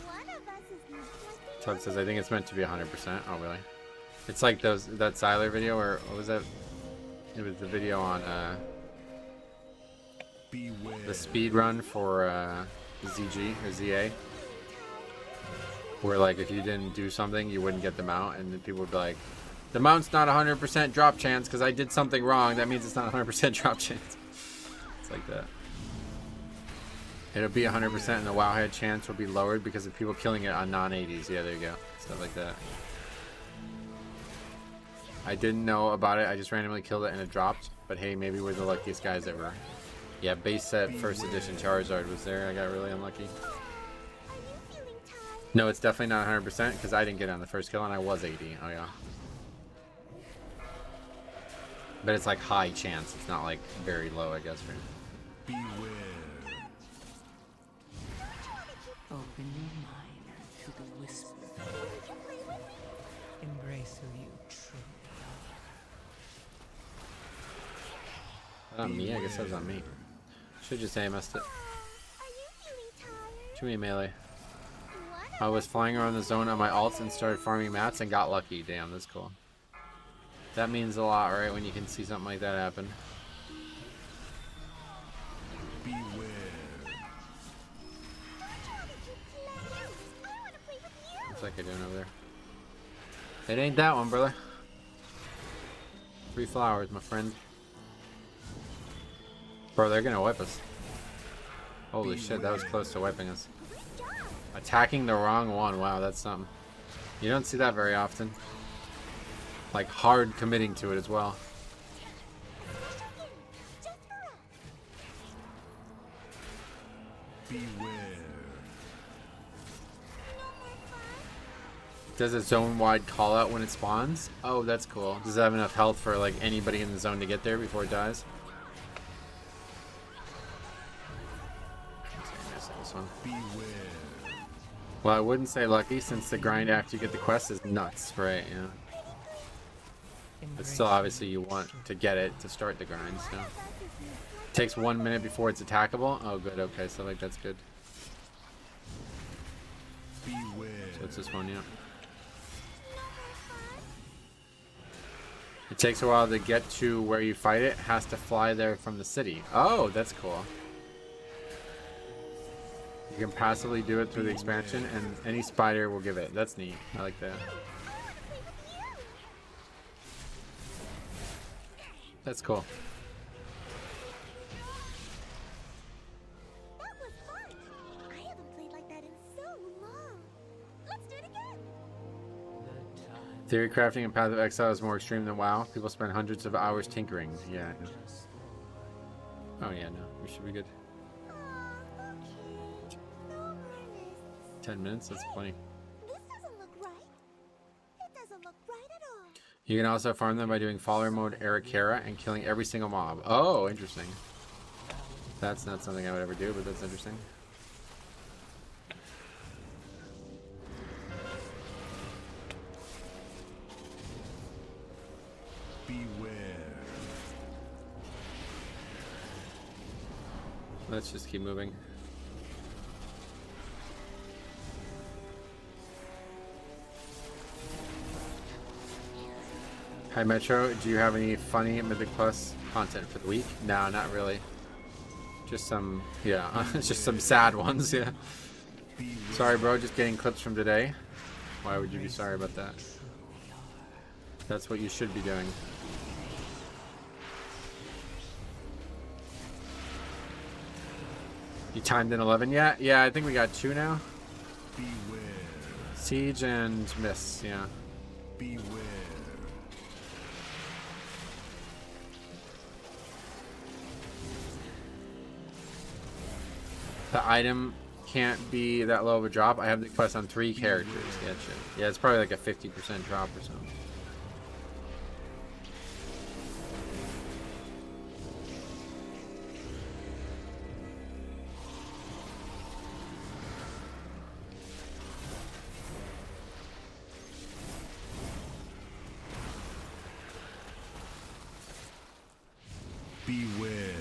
S8: One of us is not like the
S1: Todd says, I think it's meant to be 100%. Oh, really? It's like that Xyler video, or what was that? It was the video on
S5: Beware.
S1: the speed run for ZG or ZA, where like if you didn't do something, you wouldn't get the mount, and then people would be like, the mount's not 100% drop chance because I did something wrong. That means it's not 100% drop chance. It's like that. It'll be 100% and the wowhead chance will be lowered because of people killing it on non-80s. Yeah, there you go. Stuff like that. I didn't know about it. I just randomly killed it and it dropped. But hey, maybe we're the luckiest guys ever. Yeah, base set first edition Charizard was there. I got really unlucky. No, it's definitely not 100% because I didn't get it on the first kill and I was 80. Oh yeah. But it's like high chance. It's not like very low, I guess. Right?
S5: Beware.
S3: Open your mind to the whisper. Embrace who you truly are.
S1: Not me. I guess that was on me. Should just say I missed it.
S8: Are you feeling tired?
S1: Too many melee.
S8: What
S1: I was flying around the zone on my alts and started farming mats and got lucky. Damn, that's cool. That means a lot, right? When you can see something like that happen.
S5: Beware.
S1: What's that guy doing over there? It ain't that one, brother. 3 flowers, my friend. Bro, they're gonna wipe us. Holy shit, that was close to wiping us. Attacking the wrong one. Wow, that's something. You don't see that very often. Like, hard committing to it as well.
S5: Beware.
S1: Does a zone-wide call out when it spawns? Oh, that's cool. Does it have enough health for like anybody in the zone to get there before it dies? This one.
S5: Beware.
S1: Well, I wouldn't say lucky since the grind after you get the quest is nuts, right? Yeah. But still, obviously, you want to get it to start the grind. So takes 1 minute before it's attackable. Oh, good. Okay, so like that's good.
S5: Beware.
S1: So it's this one, yeah. It takes a while to get to where you fight it. Has to fly there from the city. Oh, that's cool. You can passively do it through the expansion, and any spider will give it. That's neat. I like that. That's cool.
S8: That was fun. I haven't played like that in so long. Let's do it again.
S1: Theory crafting and Path of Exile is more extreme than WoW. People spend hundreds of hours tinkering. Yeah. Oh yeah, no. We should be good.
S8: Aw, okay. No more lists.
S1: 10 minutes? That's plenty.
S8: This doesn't look right. It doesn't look right at all.
S1: You can also farm them by doing follower mode Arakara and killing every single mob. Oh, interesting. That's not something I would ever do, but that's interesting.
S5: Beware.
S1: Let's just keep moving. Hi Metro, do you have any funny Mythic Plus content for the week? No, not really. Just some, yeah, just some sad ones, yeah. Sorry bro, just getting clips from today. Why would you be sorry about that? That's what you should be doing. You timed in 11 yet? Yeah, I think we got 2 now.
S5: Beware.
S1: Siege and Miss, yeah.
S5: Beware.
S1: The item can't be that low of a drop. I have the quest on 3 characters. Gotcha. Yeah, it's probably like a 50% drop or something.
S5: Beware.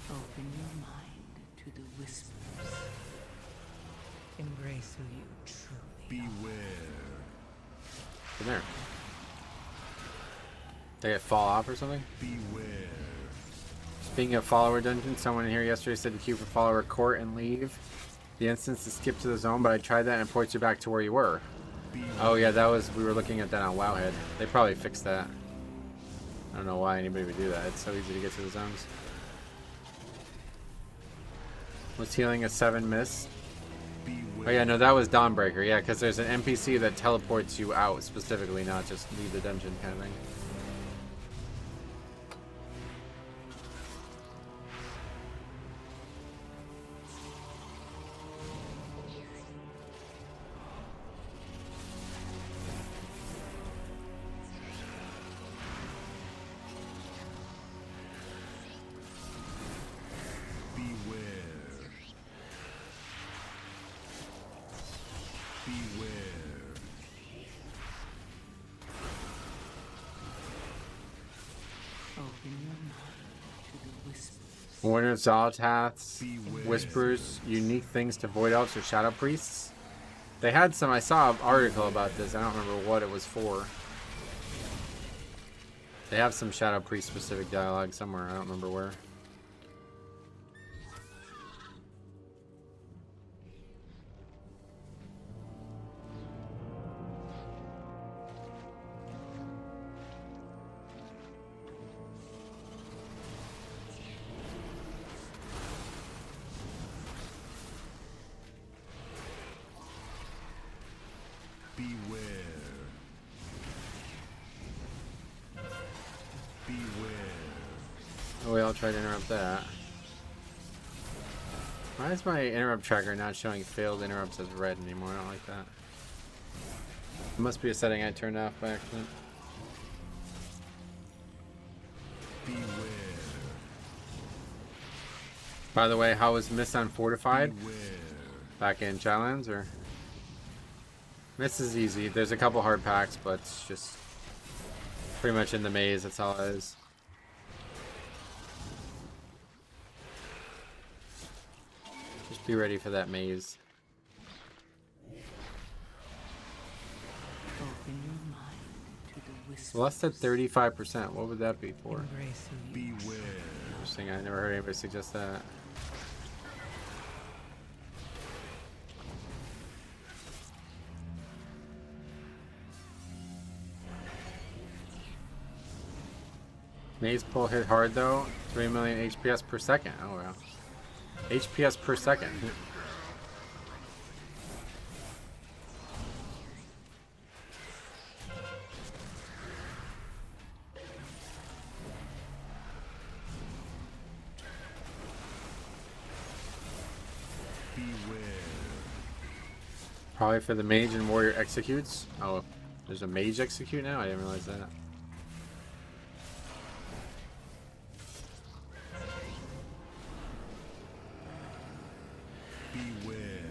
S3: Open your mind to the whispers. Embrace who you truly are.
S5: Beware.
S1: In there. They get fall off or something?
S5: Beware.
S1: Speaking of follower dungeon, someone in here yesterday said to queue for follower court and leave the instance to skip to the zone, but I tried that and it points you back to where you were. Oh yeah, that was, we were looking at that on Wowhead. They probably fixed that. I don't know why anybody would do that. It's so easy to get to the zones. Was healing a 7 miss? Oh yeah, no, that was Dawnbreaker. Yeah, because there's an NPC that teleports you out specifically, not just leave the dungeon kind of thing. Warner of Zolotath's whispers unique things to Void Elves or Shadow Priests. They had some, I saw an article about this, I don't remember what it was for. They have some Shadow Priest specific dialogue somewhere, I don't remember where. I'll try to interrupt that. Why is my interrupt tracker not showing failed interrupts as red anymore? I don't like that. It must be a setting I turned off by accident.
S5: Beware.
S1: By the way, how was Miss Unfortified?
S5: Beware.
S1: Back in Challenge or? Miss is easy. There's a couple hard packs, but it's just pretty much in the maze. That's all it is. Just be ready for that maze.
S3: Open your mind to the whispers.
S1: Less than 35%. What would that be for?
S3: Embrace who you
S5: Beware.
S1: Interesting. I never heard anybody suggest that. Maze pull hit hard though. 3 million HPS per second. Oh wow. HPS per second. Probably for the mage and warrior executes. Oh, there's a mage execute now? I didn't realize that.
S5: Beware.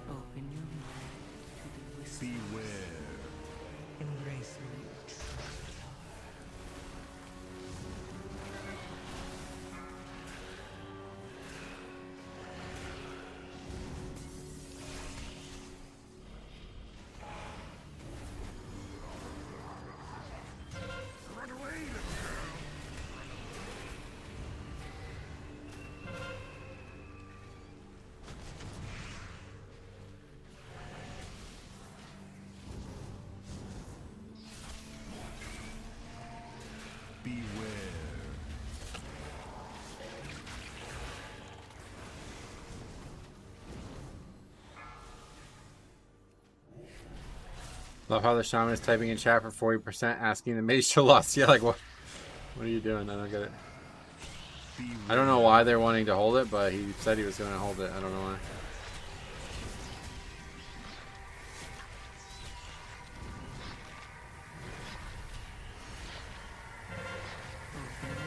S7: Open your mind to the whispers.
S5: Beware.
S7: Embrace who you truly are.
S5: Run away, little girl. Beware.
S1: Love how the shaman is typing in chat for 40%, asking the mage to lost. Yeah, like what? What are you doing? I don't get it. I don't know why they're wanting to hold it, but he said he was going to hold it. I don't know why.
S7: Open your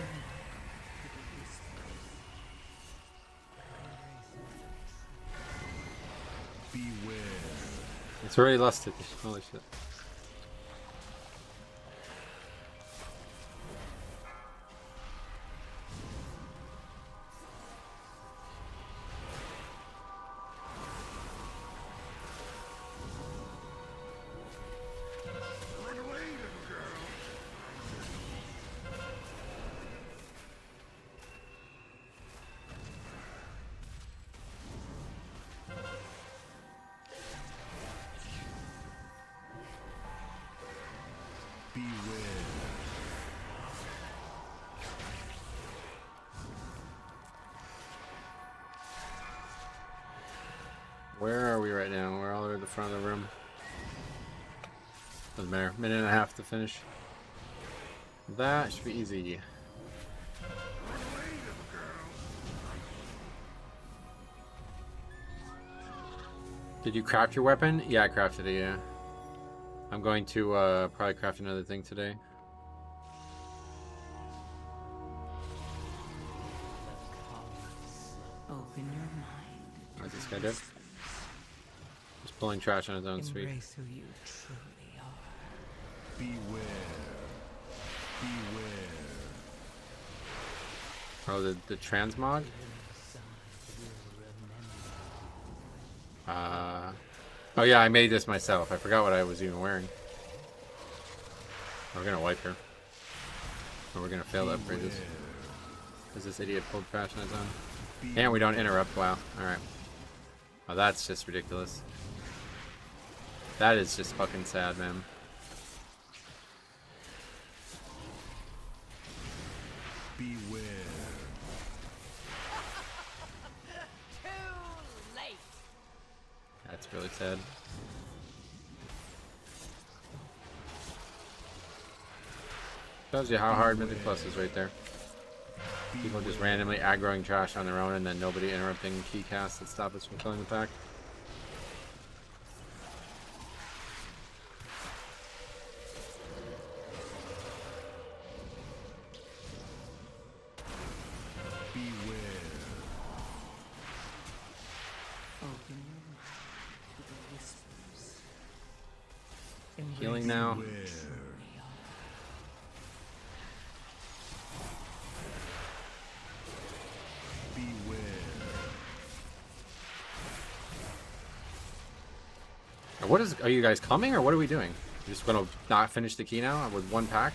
S7: mind to the whispers.
S5: Beware.
S1: It's already lusted. Holy shit.
S5: Run away, little girl. Beware.
S1: Where are we right now? We're all at the front of the room. Doesn't matter. Minute and a half to finish. That should be easy.
S5: Run away, little girl.
S1: Did you craft your weapon? Yeah, I crafted it, yeah. I'm going to probably craft another thing today.
S7: Open your mind.
S1: What's this guy do? Just pulling trash on his own street.
S7: Embrace who you truly are.
S5: Beware. Beware.
S1: Oh, the transmog? Oh yeah, I made this myself. I forgot what I was even wearing. We're gonna wipe her. Or we're gonna fail to upgrade this. Because this idiot pulled trash on his own. And we don't interrupt. Wow. Alright. Oh, that's just ridiculous. That is just fucking sad, man.
S5: Beware.
S8: Too late.
S1: That's really sad. Shows you how hard Mythic Plus is right there. People just randomly aggroing trash on their own and then nobody interrupting key casts that stop us from killing the pack.
S5: Beware.
S7: Open your mind to the whispers.
S1: Healing now.
S5: Beware. Beware.
S1: What is? Are you guys coming or what are we doing? You're just gonna not finish the key now with one pack?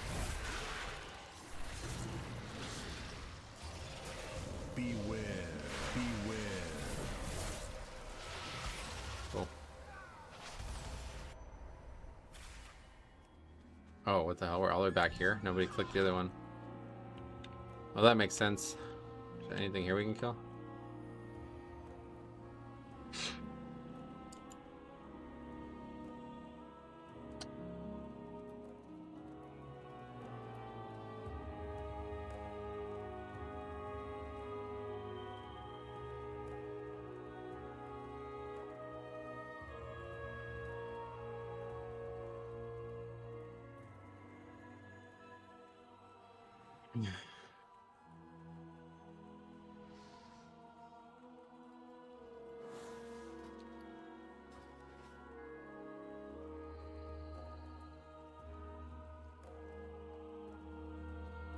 S5: Beware. Beware.
S1: Cool. Oh, what the hell? We're all the way back here. Nobody clicked the other one. Well, that makes sense. Is there anything here we can kill?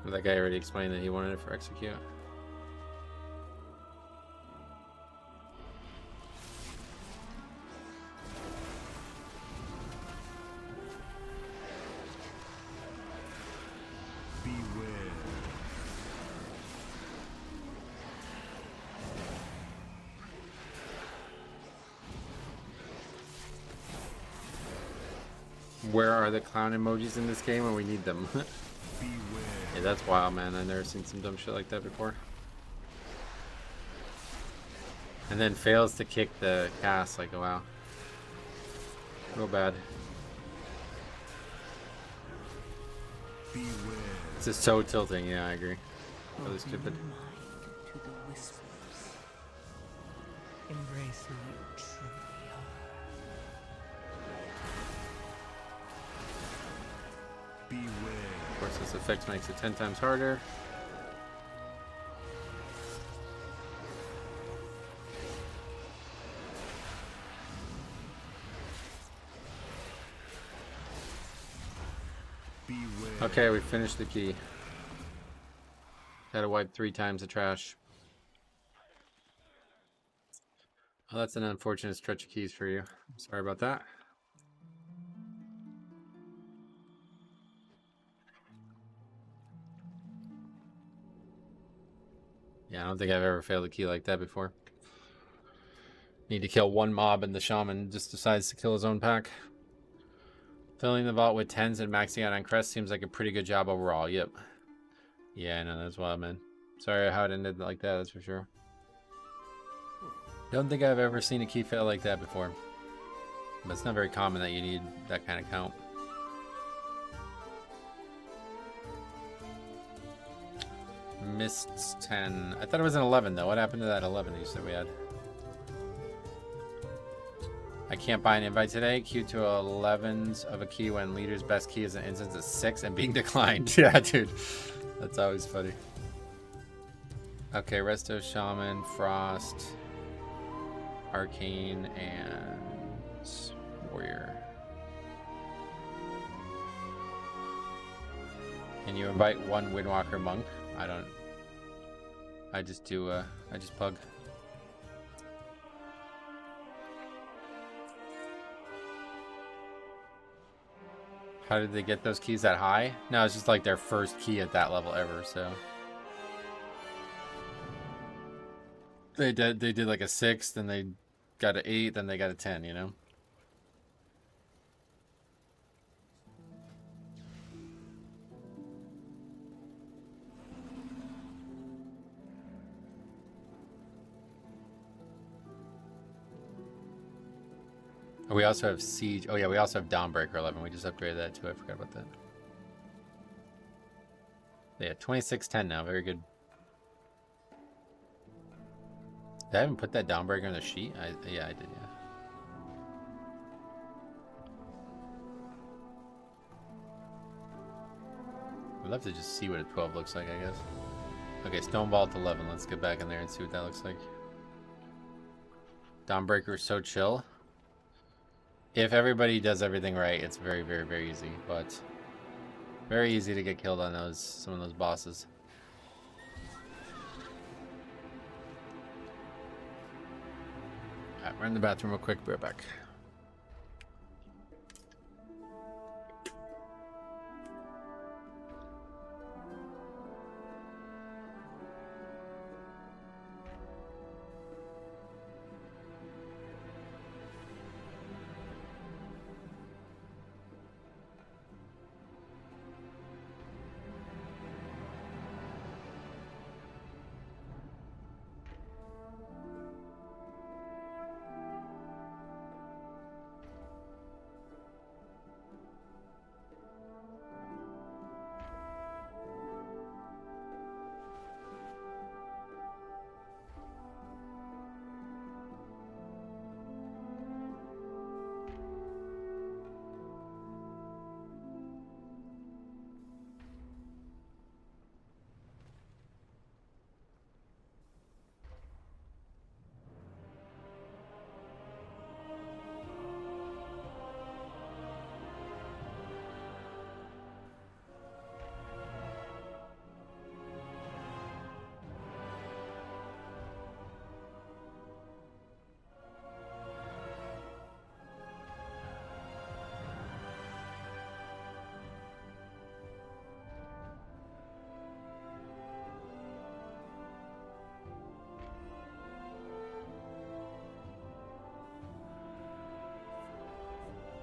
S1: That guy already explained that he wanted it for execute.
S5: Beware.
S1: Where are the clown emojis in this game when we need them?
S5: Beware.
S1: Yeah, that's wild, man. I've never seen some dumb shit like that before. And then fails to kick the cast, like, oh, wow. Real bad.
S5: Beware.
S1: It's just so tilting, yeah, I agree. Really stupid.
S3: Open your mind to the whispers. Embrace who you truly are.
S5: Beware.
S1: Of course, this effect makes it 10 times harder.
S5: Beware.
S1: Okay, we finished the key. Had to wipe 3 times the trash. Oh, that's an unfortunate stretch of keys for you. Sorry about that. Yeah, I don't think I've ever failed a key like that before. Need to kill one mob and the shaman just decides to kill his own pack. Filling the vault with 10s and maxing out on crest seems like a pretty good job overall. Yep. Yeah, I know, that's wild, man. Sorry how it ended like that, that's for sure. Don't think I've ever seen a key fail like that before. But it's not very common that you need that kind of count. Missed 10. I thought it was an 11 though. What happened to that 11 you said we had? I can't buy an invite today. Queue to 11s of a key when leader's best key is an instance of 6 and being declined. Yeah, dude. That's always funny. Okay, Resto, Shaman, Frost, Arcane, and Warrior. Can you invite one Windwalker Monk? I don't. I just do, I just pug. How did they get those keys that high? No, it's just like their first key at that level ever, so. They did like a 6, then they got an 8, then they got a 10, you know? We also have Siege. Oh yeah, we also have Dawnbreaker 11. We just upgraded that too. I forgot about that. Yeah, 2610 now. Very good. Did I even put that Dawnbreaker in the sheet? Yeah, I did, yeah. I'd love to just see what a 12 looks like, I guess. Okay, Stone Vault 11. Let's get back in there and see what that looks like. Dawnbreaker is so chill. If everybody does everything right, it's very, very, very easy. But very easy to get killed on some of those bosses. Alright, we're in the bathroom real quick. Be right back.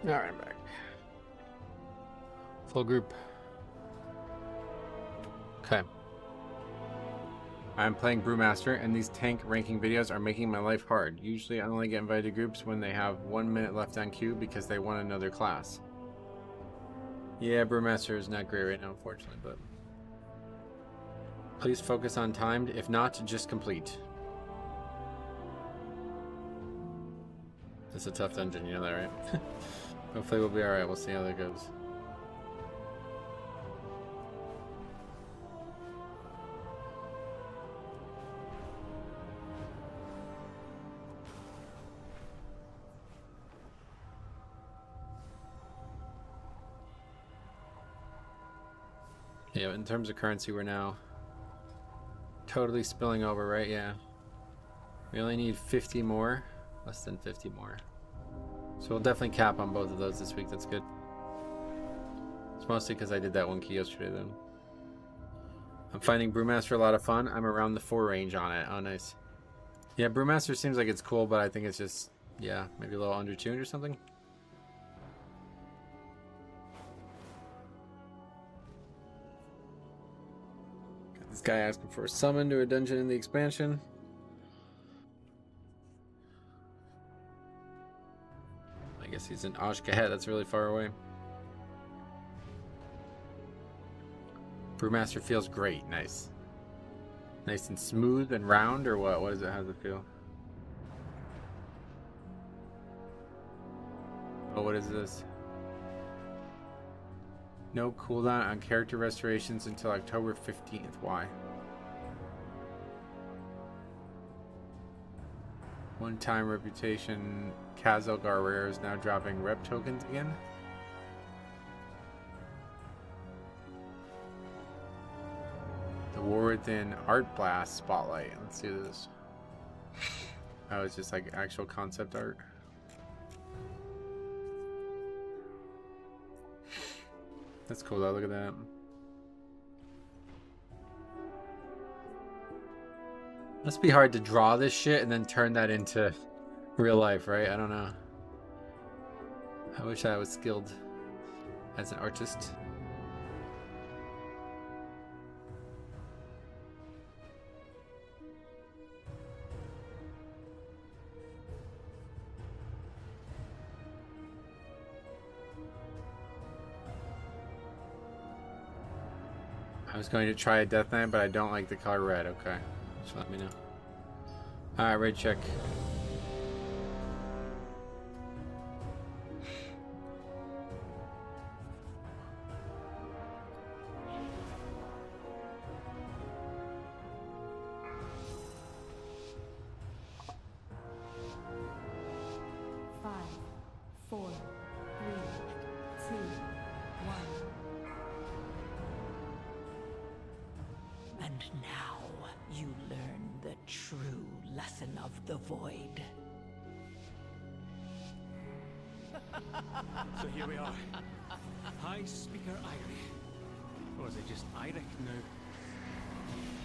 S1: Alright, I'm back. Full group. Okay. I'm playing Brewmaster, and these tank ranking videos are making my life hard. Usually I only get invited to groups when they have 1 minute left on queue because they want another class. Yeah, Brewmaster is not great right now, unfortunately, but... Please focus on timed. If not, just complete. It's a tough dungeon, you know that, right? Hopefully we'll be alright. We'll see how that goes. Yeah, in terms of currency, we're now totally spilling over, right? Yeah. We only need 50 more. Less than 50 more. So we'll definitely cap on both of those this week. That's good. It's mostly because I did that one key yesterday, though. I'm finding Brewmaster a lot of fun. I'm around the 4 range on it. Oh, nice. Yeah, Brewmaster seems like it's cool, but I think it's just, yeah, maybe a little undertuned or something. Got this guy asking for a summon to a dungeon in the expansion. I guess he's in Ashgahet. That's really far away. Brewmaster feels great. Nice. Nice and smooth and round, or what? What does it, how does it feel? Oh, what is this? No cooldown on character restorations until October 15th. Why? One-time reputation. Kazelgar rare is now dropping rep tokens again. The War Within Art Blast Spotlight. Let's see this. Oh, it's just like actual concept art. That's cool though, look at that. Must be hard to draw this shit and then turn that into real life, right? I don't know. I wish I was skilled as an artist. I was going to try a Death Knight, but I don't like the color red. Okay. Just let me know. Alright, raid check.
S3: And now you learn the true lesson of the void.
S4: So here we are. High Speaker Eirik. Or is it just Eirik now?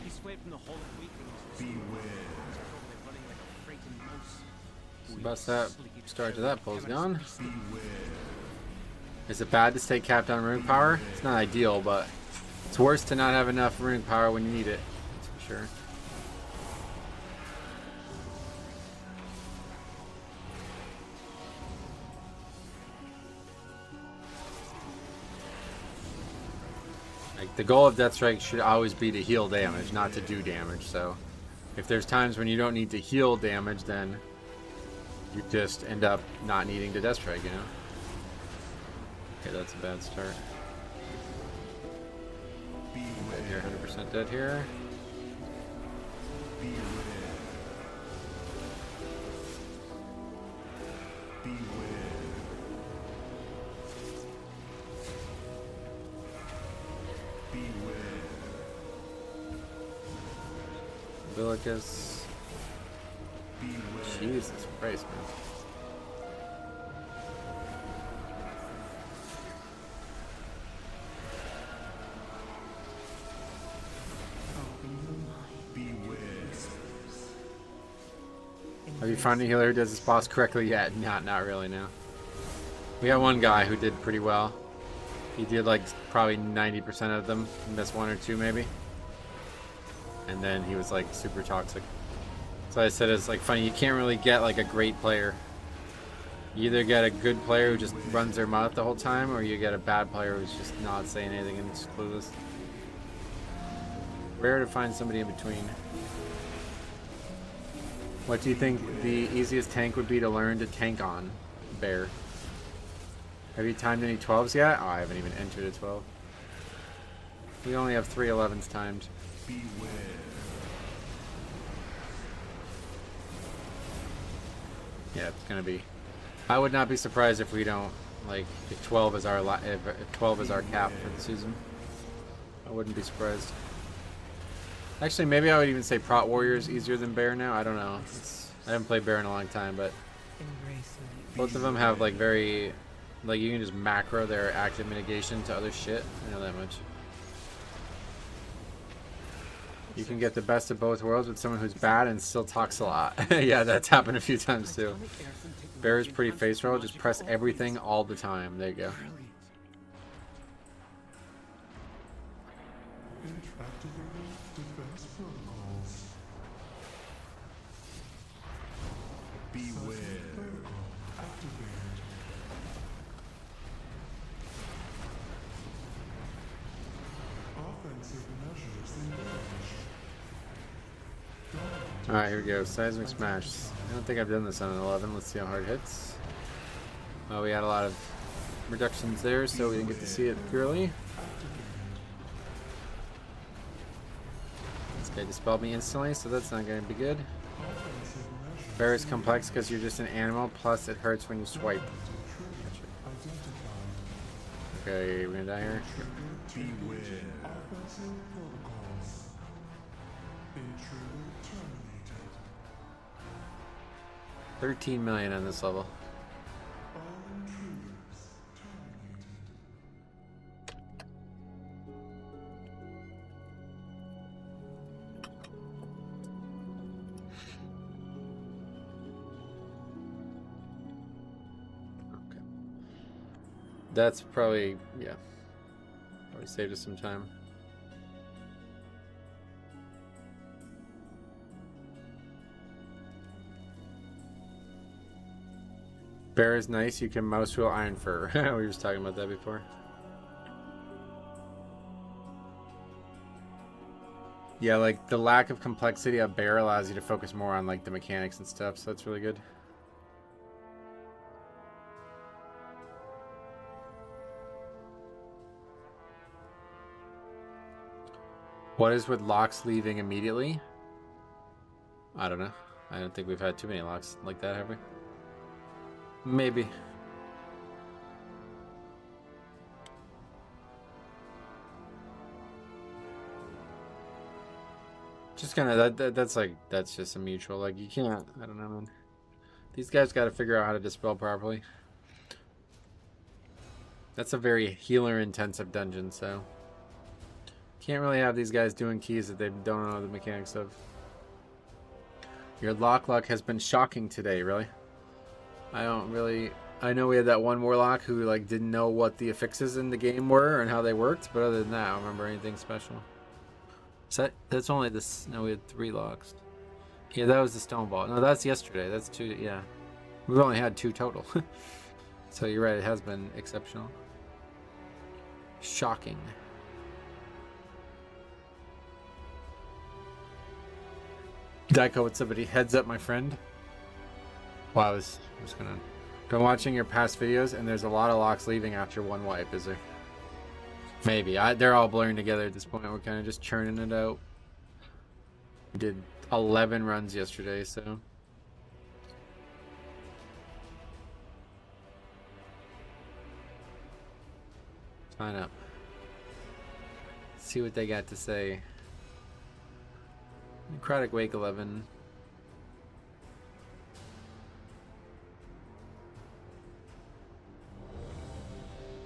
S4: He's fled from the Hall of Weaklings. Beware. He's probably running like a frightened mouse.
S1: Bust that start to that pole's gone. Is it bad to stay capped on rune power? It's not ideal, but it's worse to not have enough rune power when you need it. That's for sure. Like, the goal of Deathstrike should always be to heal damage, not to do damage. So if there's times when you don't need to heal damage, then you just end up not needing to Deathstrike, you know? Okay, that's a bad start. You're 100% dead here. Umbilicus. Jesus Christ, man. Have you found a healer who does this boss correctly yet? Not really, no. We had one guy who did pretty well. He did like probably 90% of them, missed one or two maybe. And then he was like super toxic. So I said it's like funny, you can't really get like a great player. You either get a good player who just runs their mouth the whole time, or you get a bad player who's just not saying anything and just clueless. Rare to find somebody in between. What do you think the easiest tank would be to learn to tank on, Bear? Have you timed any 12s yet? Oh, I haven't even entered a 12. We only have 3 11s timed.
S5: Beware.
S1: Yeah, it's gonna be. I would not be surprised if we don't like if 12 is our if 12 is our cap for the season. I wouldn't be surprised. Actually, maybe I would even say Prot Warrior is easier than Bear now. I don't know. I haven't played Bear in a long time, but both of them have like very, like you can just macro their active mitigation to other shit. I know that much. You can get the best of both worlds with someone who's bad and still talks a lot. Yeah, that's happened a few times too. Bear is pretty face roll. Just press everything all the time. There you go. Alright, here we go. Seismic Smash. I don't think I've done this on an 11. Let's see how hard it hits. Well, we had a lot of reductions there, so we didn't get to see it purely. This guy dispelled me instantly, so that's not going to be good. Bear is complex because you're just an animal, plus it hurts when you swipe. Okay, we're going to die here.
S5: Beware.
S1: 13 million on this level. Okay. That's probably, yeah. Probably saved us some time. Bear is nice, you can mouse wheel Iron Fur. We were just talking about that before. Yeah, like the lack of complexity of Bear allows you to focus more on like the mechanics and stuff, so that's really good. What is with locks leaving immediately? I don't know. I don't think we've had too many locks like that, have we? Maybe. Just kind of that's just a mutual, like you can't, I don't know, man. These guys got to figure out how to dispel properly. That's a very healer intensive dungeon, so can't really have these guys doing keys that they don't know the mechanics of. Your luck has been shocking today, really. I know we had that one warlock who like didn't know what the affixes in the game were and how they worked, but other than that, I don't remember anything special. So that's only this. No, we had 3 locks. Yeah, that was the stone ball. No, that's yesterday. That's 2. Yeah, we've only had 2 total. So you're right. It has been exceptional. Shocking. Daiko with somebody. Heads up, my friend. Well, I was gonna. Been watching your past videos, and there's a lot of locks leaving after 1 wipe, is there? Maybe. They're all blurring together at this point. We're kind of just churning it out. We did 11 runs yesterday, so. Sign up. See what they got to say. Necrotic Wake 11.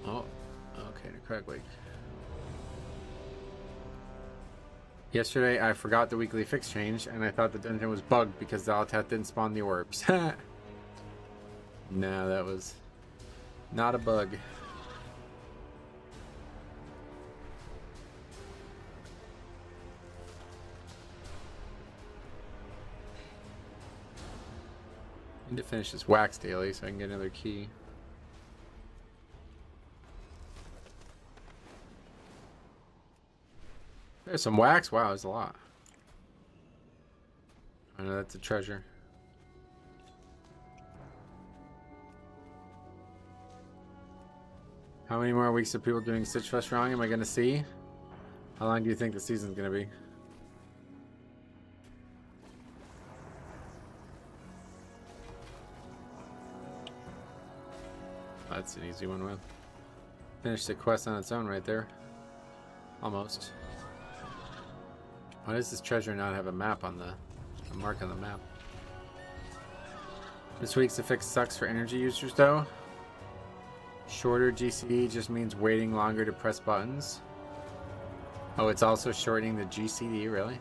S1: Oh, okay, Necrotic Wake. Yesterday, I forgot the weekly fix change, and I thought the dungeon was bugged because the Alatat didn't spawn the orbs. No, that was Not a bug. Need to finish this wax daily so I can get another key. There's some wax. Wow, there's a lot. I know that's a treasure. How many more weeks of people doing Stitch Fest wrong am I going to see? How long do you think the season's going to be? That's an easy one, with. Finished the quest on its own right there. Almost. Why does this treasure not have a map on a mark on the map? This week's affix sucks for energy users though. Shorter GCD just means waiting longer to press buttons. Oh, it's also shortening the GCD, really?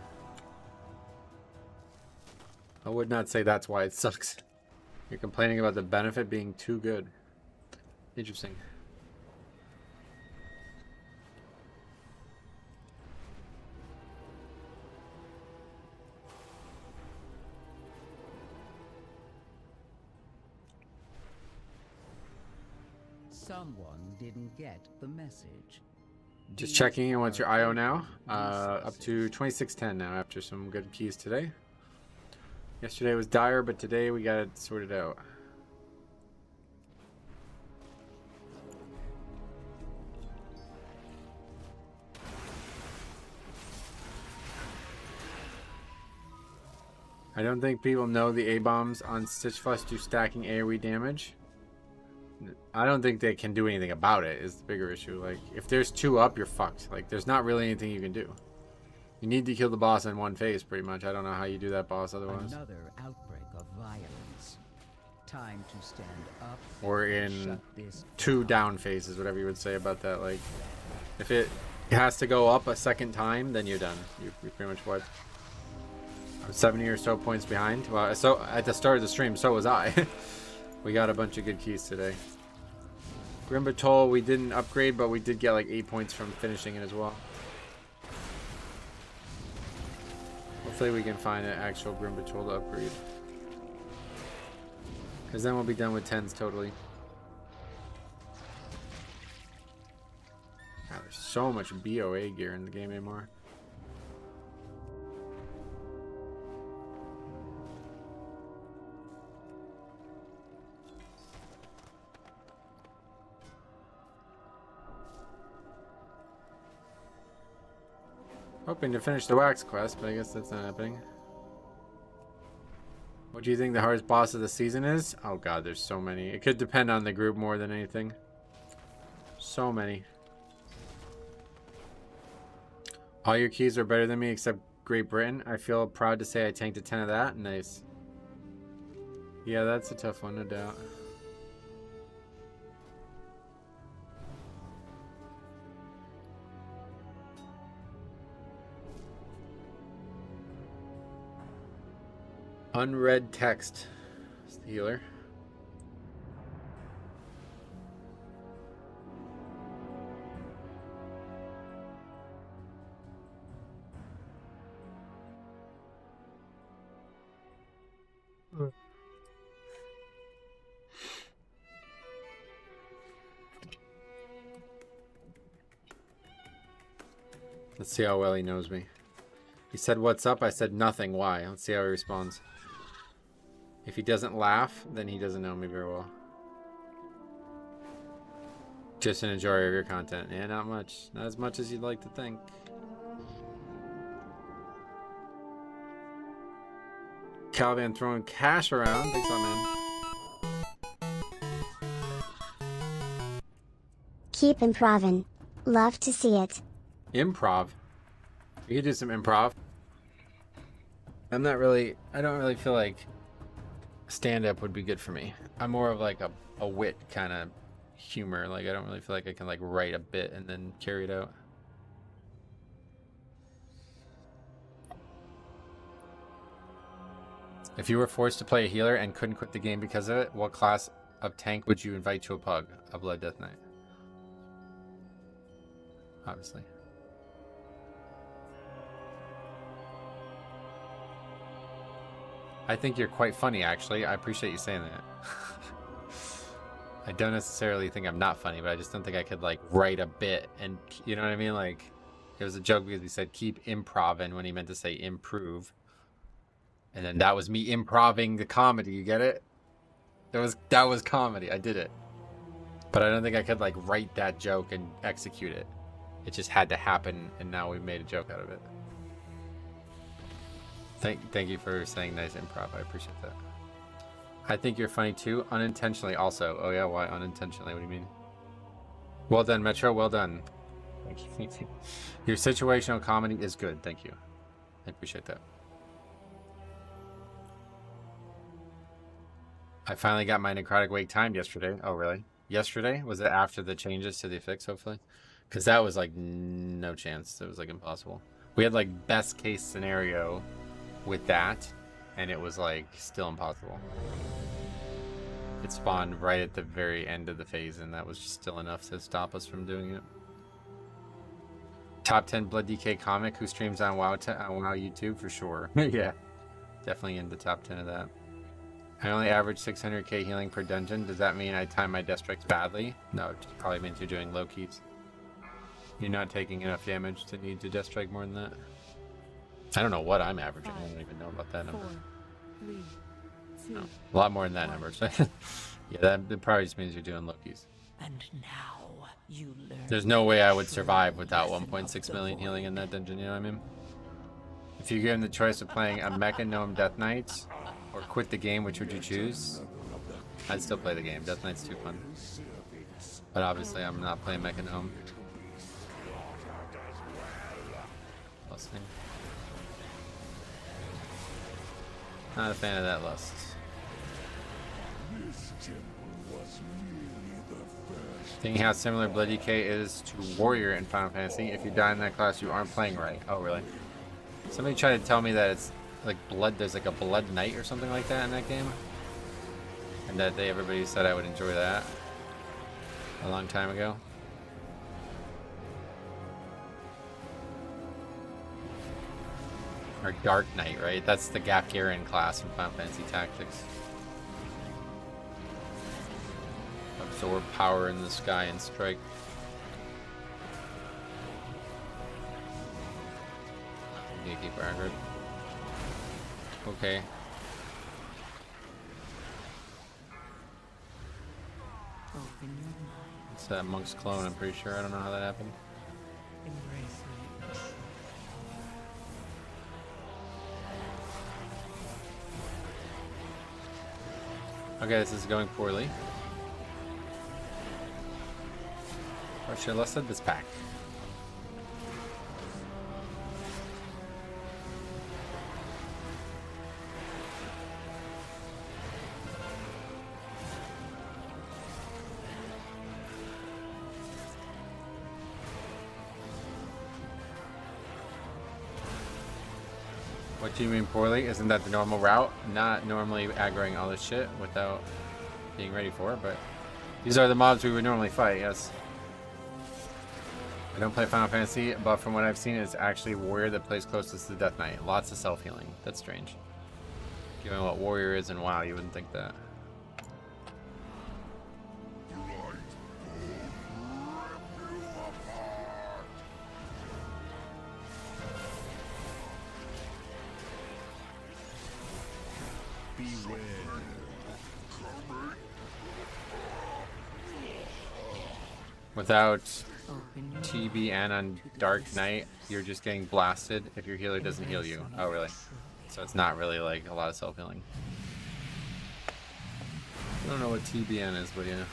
S1: I would not say that's why it sucks. You're complaining about the benefit being too good. Interesting.
S7: Someone didn't get the message.
S1: Just checking in. What's your IO now? Up to 2610 now after some good keys today. Yesterday was dire, but today we got it sorted out. I don't think people know the A-bombs on Stitch Flush do stacking AoE damage. I don't think they can do anything about it is the bigger issue. Like, if there's 2 up, you're fucked. Like, there's not really anything you can do. You need to kill the boss in one phase, pretty much. I don't know how you do that boss otherwise.
S7: Another outbreak of violence. Time to stand up.
S1: Or in 2 down phases, whatever you would say about that. Like, if it has to go up a second time, then you're done. You're pretty much wiped. I'm 70 or so points behind. Well, so at the start of the stream, so was I. We got a bunch of good keys today. Grimbatol we didn't upgrade, but we did get like 8 points from finishing it as well. Hopefully we can find an actual Grimbatol to upgrade. Because then we'll be done with 10s totally. God, there's so much BOA gear in the game anymore. Hoping to finish the wax quest, but I guess that's not happening. What do you think the hardest boss of the season is? Oh god, there's so many. It could depend on the group more than anything. So many. All your keys are better than me except Great Britain. I feel proud to say I tanked a 10 of that. Nice. Yeah, that's a tough one, no doubt. Unread text. It's the healer. Let's see how well he knows me. He said, "What's up?" I said, "Nothing." Why? Let's see how he responds. If he doesn't laugh, then he doesn't know me very well. Just an enjoyer of your content. Yeah, not much. Not as much as you'd like to think. Calvin throwing cash around. Thanks a lot, man.
S9: Keep improving. Love to see it.
S1: Improv. We could do some improv. I don't really feel like stand-up would be good for me. I'm more of like a wit kind of humor. Like, I don't really feel like I can like write a bit and then carry it out. If you were forced to play a healer and couldn't quit the game because of it, what class of tank would you invite to a pug? A Blood Death Knight. Obviously. I think you're quite funny, actually. I appreciate you saying that. I don't necessarily think I'm not funny, but I just don't think I could, like, write a bit and, you know what I mean? Like, it was a joke because he said keep improving when he meant to say improve. And then that was me improving the comedy, you get it? That was comedy. I did it. But I don't think I could, like, write that joke and execute it. It just had to happen, and now we made a joke out of it. Thank you for saying nice improv. I appreciate that. I think you're funny too, unintentionally also. Oh yeah, why unintentionally? What do you mean? Well done, Metro. Well done. Thank you. Your situational comedy is good. Thank you. I appreciate that. I finally got my necrotic wake timed yesterday. Oh really? Yesterday? Was it after the changes to the affix, hopefully? Because that was like no chance. It was like impossible. We had like best case scenario with that, and it was like still impossible. It spawned right at the very end of the phase, and that was just still enough to stop us from doing it. Top 10 Blood DK comic who streams on WoW YouTube for sure. Yeah, definitely in the top 10 of that. I only average 600k healing per dungeon. Does that mean I time my death strikes badly? No, it just probably means you're doing low keys. You're not taking enough damage to need to death strike more than that. I don't know what I'm averaging. I don't even know about that number.
S2: 4, 3, 2,
S1: No, a lot more than that number. So yeah, that probably just means you're doing low keys.
S3: And now you learn.
S1: There's no way I would survive without 1.6 million healing in that dungeon, you know what I mean? If you're given the choice of playing a Mecha Gnome Death Knight or quit the game, which would you choose? I'd still play the game. Death Knight's too fun. But obviously I'm not playing Mecha Gnome. Lusting. Not a fan of that lust. Thinking how similar Blood DK is to Warrior in Final Fantasy. If you die in that class, you aren't playing right. Oh, really? Somebody tried to tell me that it's like blood. There's like a Blood Knight or something like that in that game, and that everybody said I would enjoy that a long time ago. Or Dark Knight, right? That's the Gafgarian class in Final Fantasy Tactics. Absorb power in the sky and strike. Gatekeeper aggroed. Okay.
S3: Open your mind.
S1: It's that monk's clone, I'm pretty sure. I don't know how that happened.
S3: Embrace me.
S1: Okay, this is going poorly. Or should I less this pack? What do you mean poorly? Isn't that the normal route? Not normally aggroing all this shit without being ready for it, but these are the mobs we would normally fight, yes. I don't play Final Fantasy, but from what I've seen, it's actually Warrior that plays closest to Death Knight. Lots of self-healing. That's strange. Given what Warrior is in WoW, you wouldn't think that. Without TBN on Dark Knight, you're just getting blasted if your healer doesn't heal you. Oh, really? So it's not really like a lot of self-healing. I don't know what TBN is, but yeah.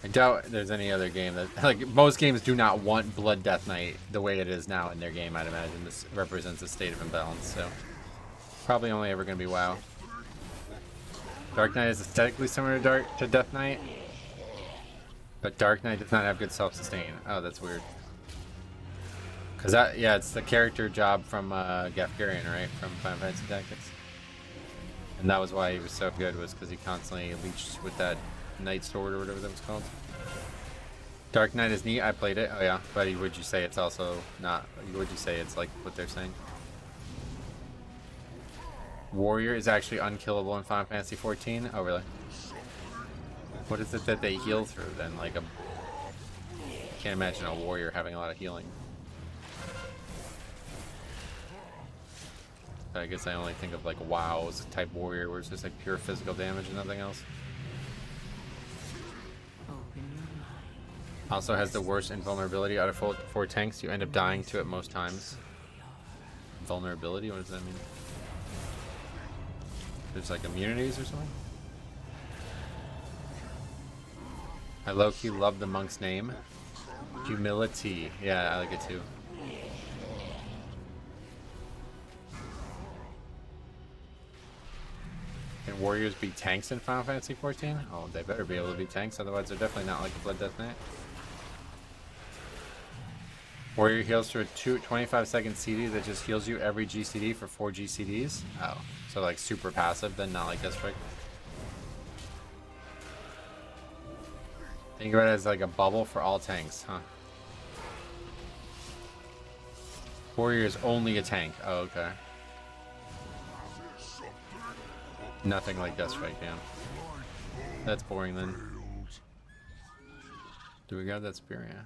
S1: I doubt there's any other game that, like, most games do not want Blood Death Knight the way it is now in their game, I'd imagine. This represents a state of imbalance, so probably only ever going to be WoW. Dark Knight is aesthetically similar to Death Knight, but Dark Knight does not have good self-sustain. Oh, that's weird. Cause that, yeah, it's the character job from Gafgarian, right? From Final Fantasy Tactics. And that was why he was so good, was because he constantly leached with that Night Sword or whatever that was called. Dark Knight is neat. I played it. Oh yeah, but would you say it's also not? Would you say it's like what they're saying? Warrior is actually unkillable in Final Fantasy 14. Oh really? What is it that they heal through then? Like a, can't imagine a warrior having a lot of healing. I guess I only think of like WoW's type warrior, where it's just like pure physical damage and nothing else. Also has the worst invulnerability out of four tanks. You end up dying to it most times. Vulnerability? What does that mean? There's like immunities or something? I low-key love the monk's name. Humility. Yeah, I like it too. Can warriors beat tanks in Final Fantasy 14? Oh, they better be able to beat tanks, otherwise they're definitely not like a Blood Death Knight. Warrior heals through a 25-second CD that just heals you every GCD for 4 GCDs. Oh, so like super passive, then not like Death Strike. Think of it as like a bubble for all tanks, huh? Warrior is only a tank. Oh, okay. Nothing like Death Strike, yeah. That's boring then. Do we got that spear? Yeah.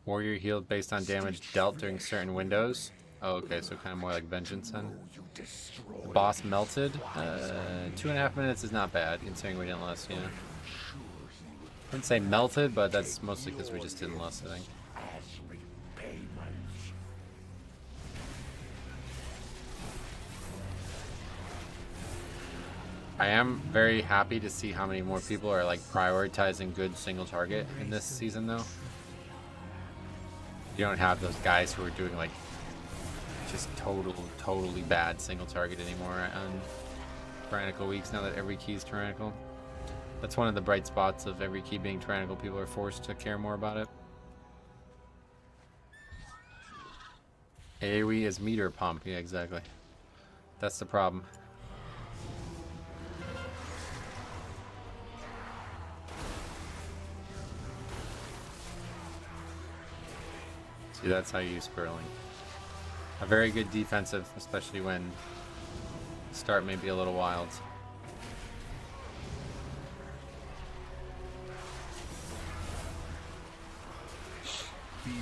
S1: Warrior healed based on damage dealt during certain windows. Oh, okay, so kind of more like Vengeance then. The boss melted. 2.5 minutes is not bad, considering we didn't lust, yeah. I wouldn't say melted, but that's mostly because we just didn't lust, I think. I am very happy to see how many more people are like prioritizing good single target in this season though. You don't have those guys who are doing like just totally bad single target anymore on tyrannical weeks now that every key is tyrannical. That's one of the bright spots of every key being tyrannical. People are forced to care more about it. AoE is meter pump. Yeah, exactly. That's the problem. See, that's how you use Sperling. A very good defensive, especially when start may be a little wild.
S5: Beware.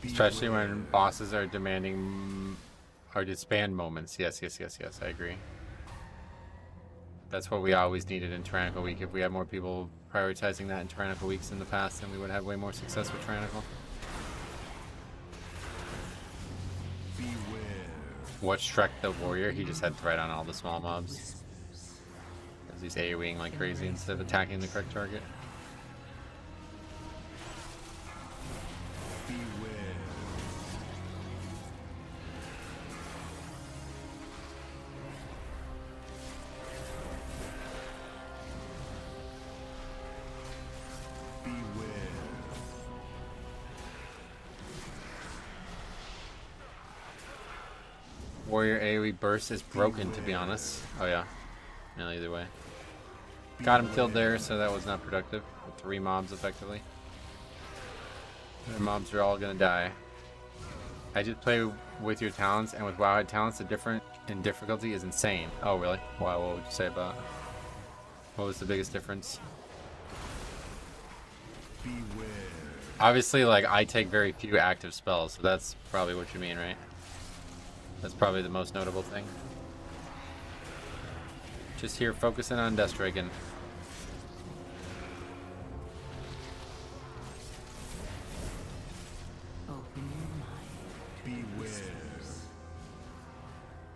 S1: Especially when bosses are demanding or disband moments. Yes, I agree. That's what we always needed in Tyrannical Week. If we had more people prioritizing that in Tyrannical Weeks in the past, then we would have way more success with Tyrannical. What Shrek the Warrior? He just had threat on all the small mobs. Because he's AoEing like crazy instead of attacking the correct target. Warrior AoE burst is broken, to be honest. Oh yeah. No, either way. Got him killed there, so that was not productive. With 3 mobs effectively. Their mobs are all gonna die. I just play with your talents, and with Wowhead talents, the difference in difficulty is insane. Oh really? Wow, what would you say about it? What was the biggest difference? Obviously, like, I take very few active spells, so that's probably what you mean, right? That's probably the most notable thing. Just here focusing on Deathstriking.
S3: Open your mind.
S5: Beware.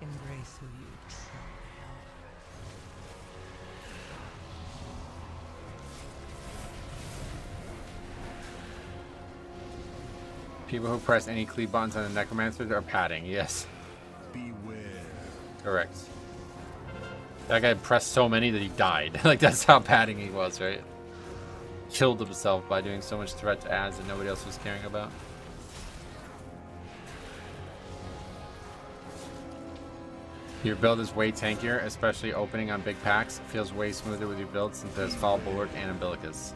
S3: Embrace who you truly are.
S1: People who press any cleave buttons on the Necromancer are padding, yes.
S5: Beware.
S1: Correct. That guy pressed so many that he died. Like, that's how padding he was, right? Killed himself by doing so much threat to ads that nobody else was caring about. Your build is way tankier, especially opening on big packs. It feels way smoother with your build since there's Fall Bulwark and Umbilicus.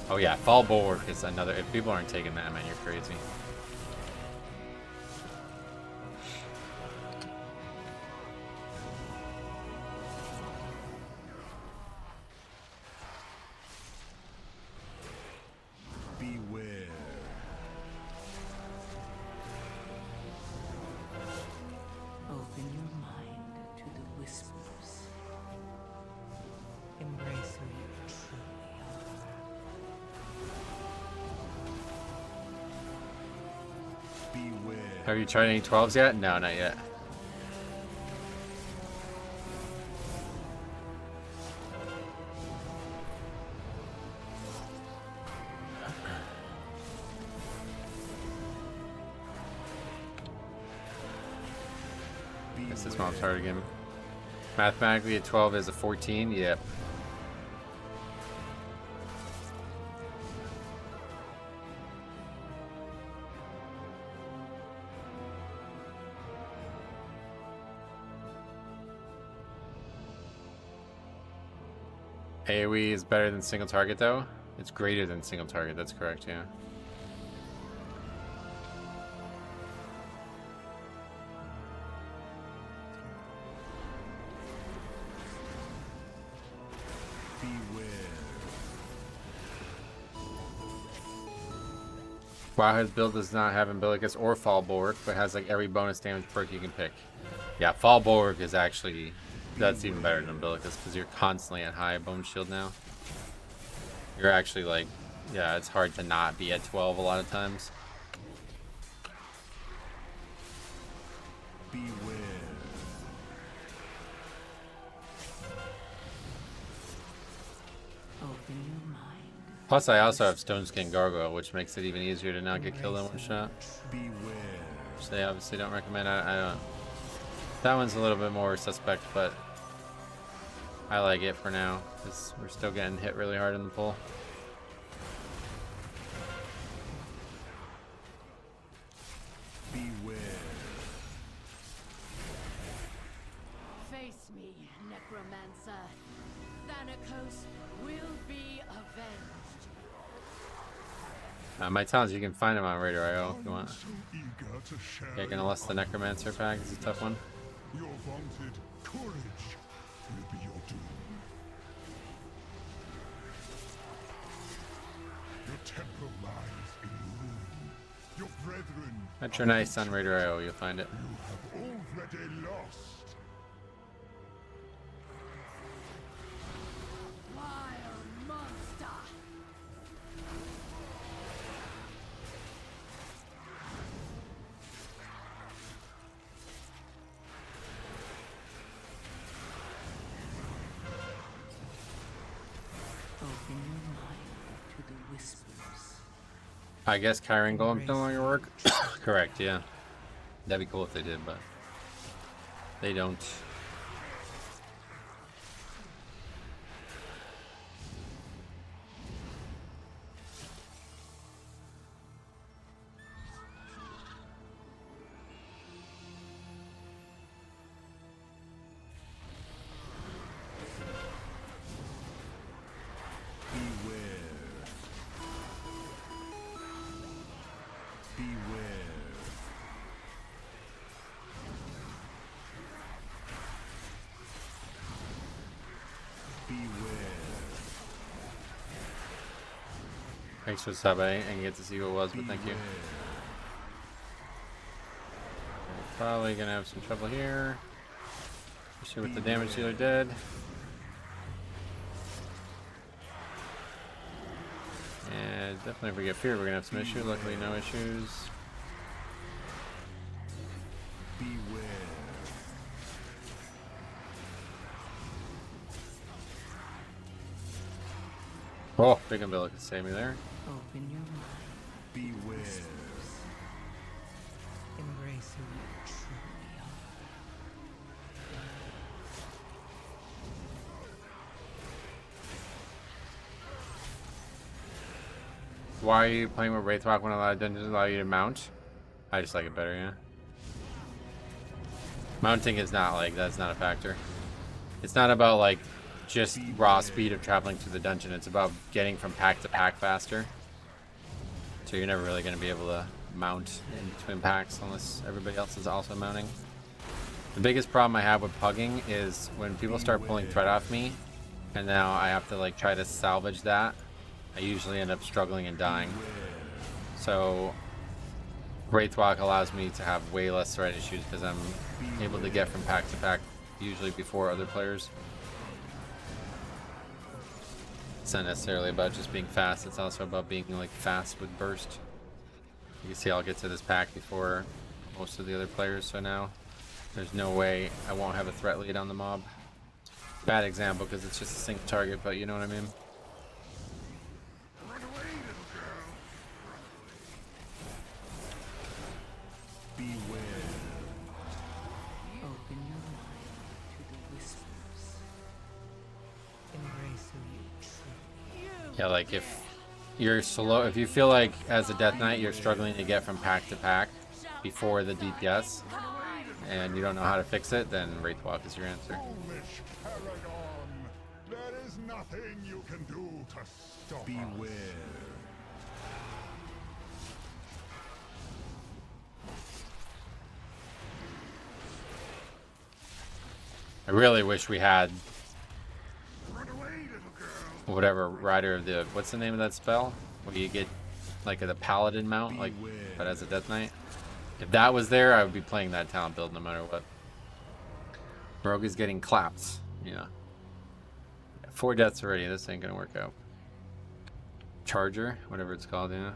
S1: Oh yeah, Fall Bulwark is another... If people aren't taking that, man, you're crazy.
S5: Beware.
S3: Open your mind to the whispers. Embrace who you truly are.
S5: Beware.
S1: Have you tried any 12s yet? No, not yet. Guess this mob's hard again. Mathematically, a 12 is a 14. Yep. AoE is better than single target, though. It's greater than single target. That's correct, yeah. Wow, his build does not have Umbilicus or Fall Bulwark, but has like every bonus damage perk you can pick. Yeah, Fall Bulwark is actually... That's even better than Umbilicus, because you're constantly at high bone shield now. You're actually like... Yeah, it's hard to not be at 12 a lot of times.
S5: Beware.
S3: Open your mind.
S1: Plus, I also have Stone Skin Gargoyle, which makes it even easier to not get killed in one shot.
S5: Beware.
S1: Which they obviously don't recommend. I don't... That one's a little bit more suspect, but I like it for now, because we're still getting hit really hard in the pull.
S5: Beware.
S8: Face me, Necromancer. Thanatos will be avenged.
S1: My talents, you can find them on Radar.io if you want.
S5: So eager to share
S1: Taking a less the Necromancer pack is a tough one.
S5: your vaunted courage will be your doom. Your temple lies in ruin. Your brethren
S1: Metro Nice on Radar.io, you'll find it.
S5: you have already lost.
S8: Vile monster!
S3: Open your mind to the whispers.
S1: I guess Kyron Golems no longer work? Correct, yeah. That'd be cool if they did, but they don't. Thanks for the sub, I didn't get to see who it was, but thank you. Probably gonna have some trouble here. Especially with the damage dealer dead. And definitely if we get feared, we're gonna have some issues. Luckily, no issues. Oh, big umbilical save me there.
S3: Open your mind.
S5: Beware.
S3: Embrace who you truly are.
S1: why are you playing with Wraithwalk when a lot of dungeons allow you to mount? I just like it better, yeah. Mounting is not like, that's not a factor. It's not about like just raw speed of traveling through the dungeon. It's about getting from pack to pack faster. So you're never really going to be able to mount in between packs unless everybody else is also mounting. The biggest problem I have with pugging is when people start pulling thread off me, and now I have to like try to salvage that, I usually end up struggling and dying. So Wraithwalk allows me to have way less thread issues because I'm able to get from pack to pack usually before other players. It's not necessarily about just being fast, it's also about being like fast with burst. You can see I'll get to this pack before most of the other players, so now there's no way I won't have a threat lead on the mob. Bad example because it's just a single target, but you know what I mean.
S5: Run away, little girl.
S4: Beware.
S3: Open your mind to the whispers. Embrace who you truly are.
S1: Yeah, like if you're slow, if you feel like as a Death Knight you're struggling to get from pack to pack before the DPS and you don't know how to fix it, then Wraithwalk is your answer.
S5: Foolish paragon. There is nothing you can do to stop us.
S4: Beware.
S1: I really wish we had
S5: Run away, little girl.
S1: whatever rider of the, what's the name of that spell? Where you get like the paladin mount, like, but as a Death Knight. If that was there, I would be playing that talent build no matter what. Rogue is getting clapped, yeah. 4 deaths already, this ain't gonna work out. Charger, whatever it's called, yeah.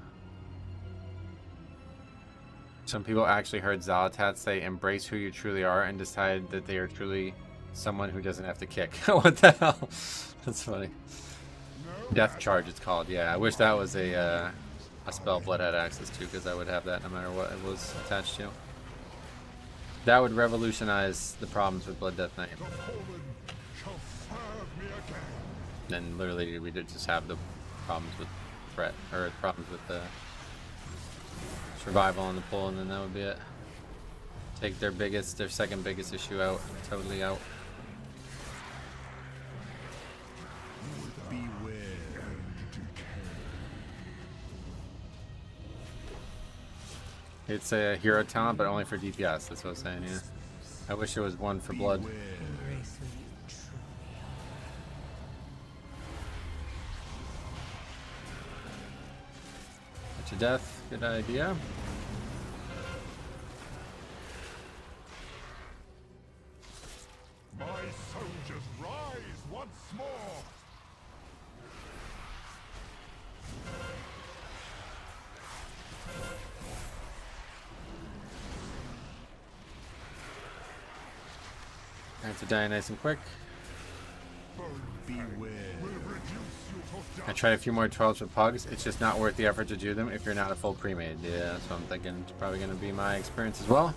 S1: Some people actually heard Zalatat say, embrace who you truly are, and decide that they are truly someone who doesn't have to kick. What the hell? That's funny. Death Charge it's called, yeah. I wish that was a spell Blood had access to, because I would have that no matter what it was attached to. That would revolutionize the problems with Blood Death Knight.
S5: The fallen shall serve me again.
S1: Then literally we did just have the problems with threat, or problems with the survival on the pull, and then that would be it. Take their second biggest issue out, totally out.
S4: Beware.
S1: It's a hero talent, but only for DPS, that's what I'm saying, yeah. I wish there was one for blood.
S3: Embrace who you truly are.
S1: Touch of Death, good idea.
S5: My soldiers rise once more.
S1: I have to die nice and quick.
S4: Beware.
S5: Will reduce you to
S1: I
S5: dust.
S1: tried a few more 12s with pugs. It's just not worth the effort to do them if you're not a full pre-made. Yeah, that's what I'm thinking. It's probably going to be my experience as well.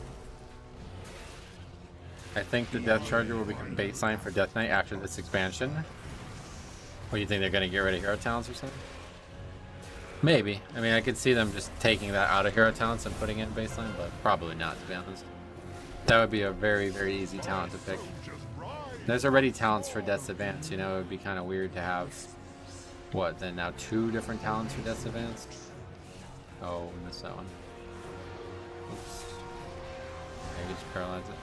S1: I think the Death Charger will become baseline for Death Knight after this expansion. What do you think, they're going to get rid of hero talents or something? Maybe. I mean, I could see them just taking that out of hero talents and putting it in baseline, but probably not, to be honest. That would be a very, very easy talent to pick. There's already talents for Death's Advance, you know, it would be kind of weird to have, what, then now 2 different talents for Death's Advance? Oh, we missed that one. Oops. Maybe just paralyze it.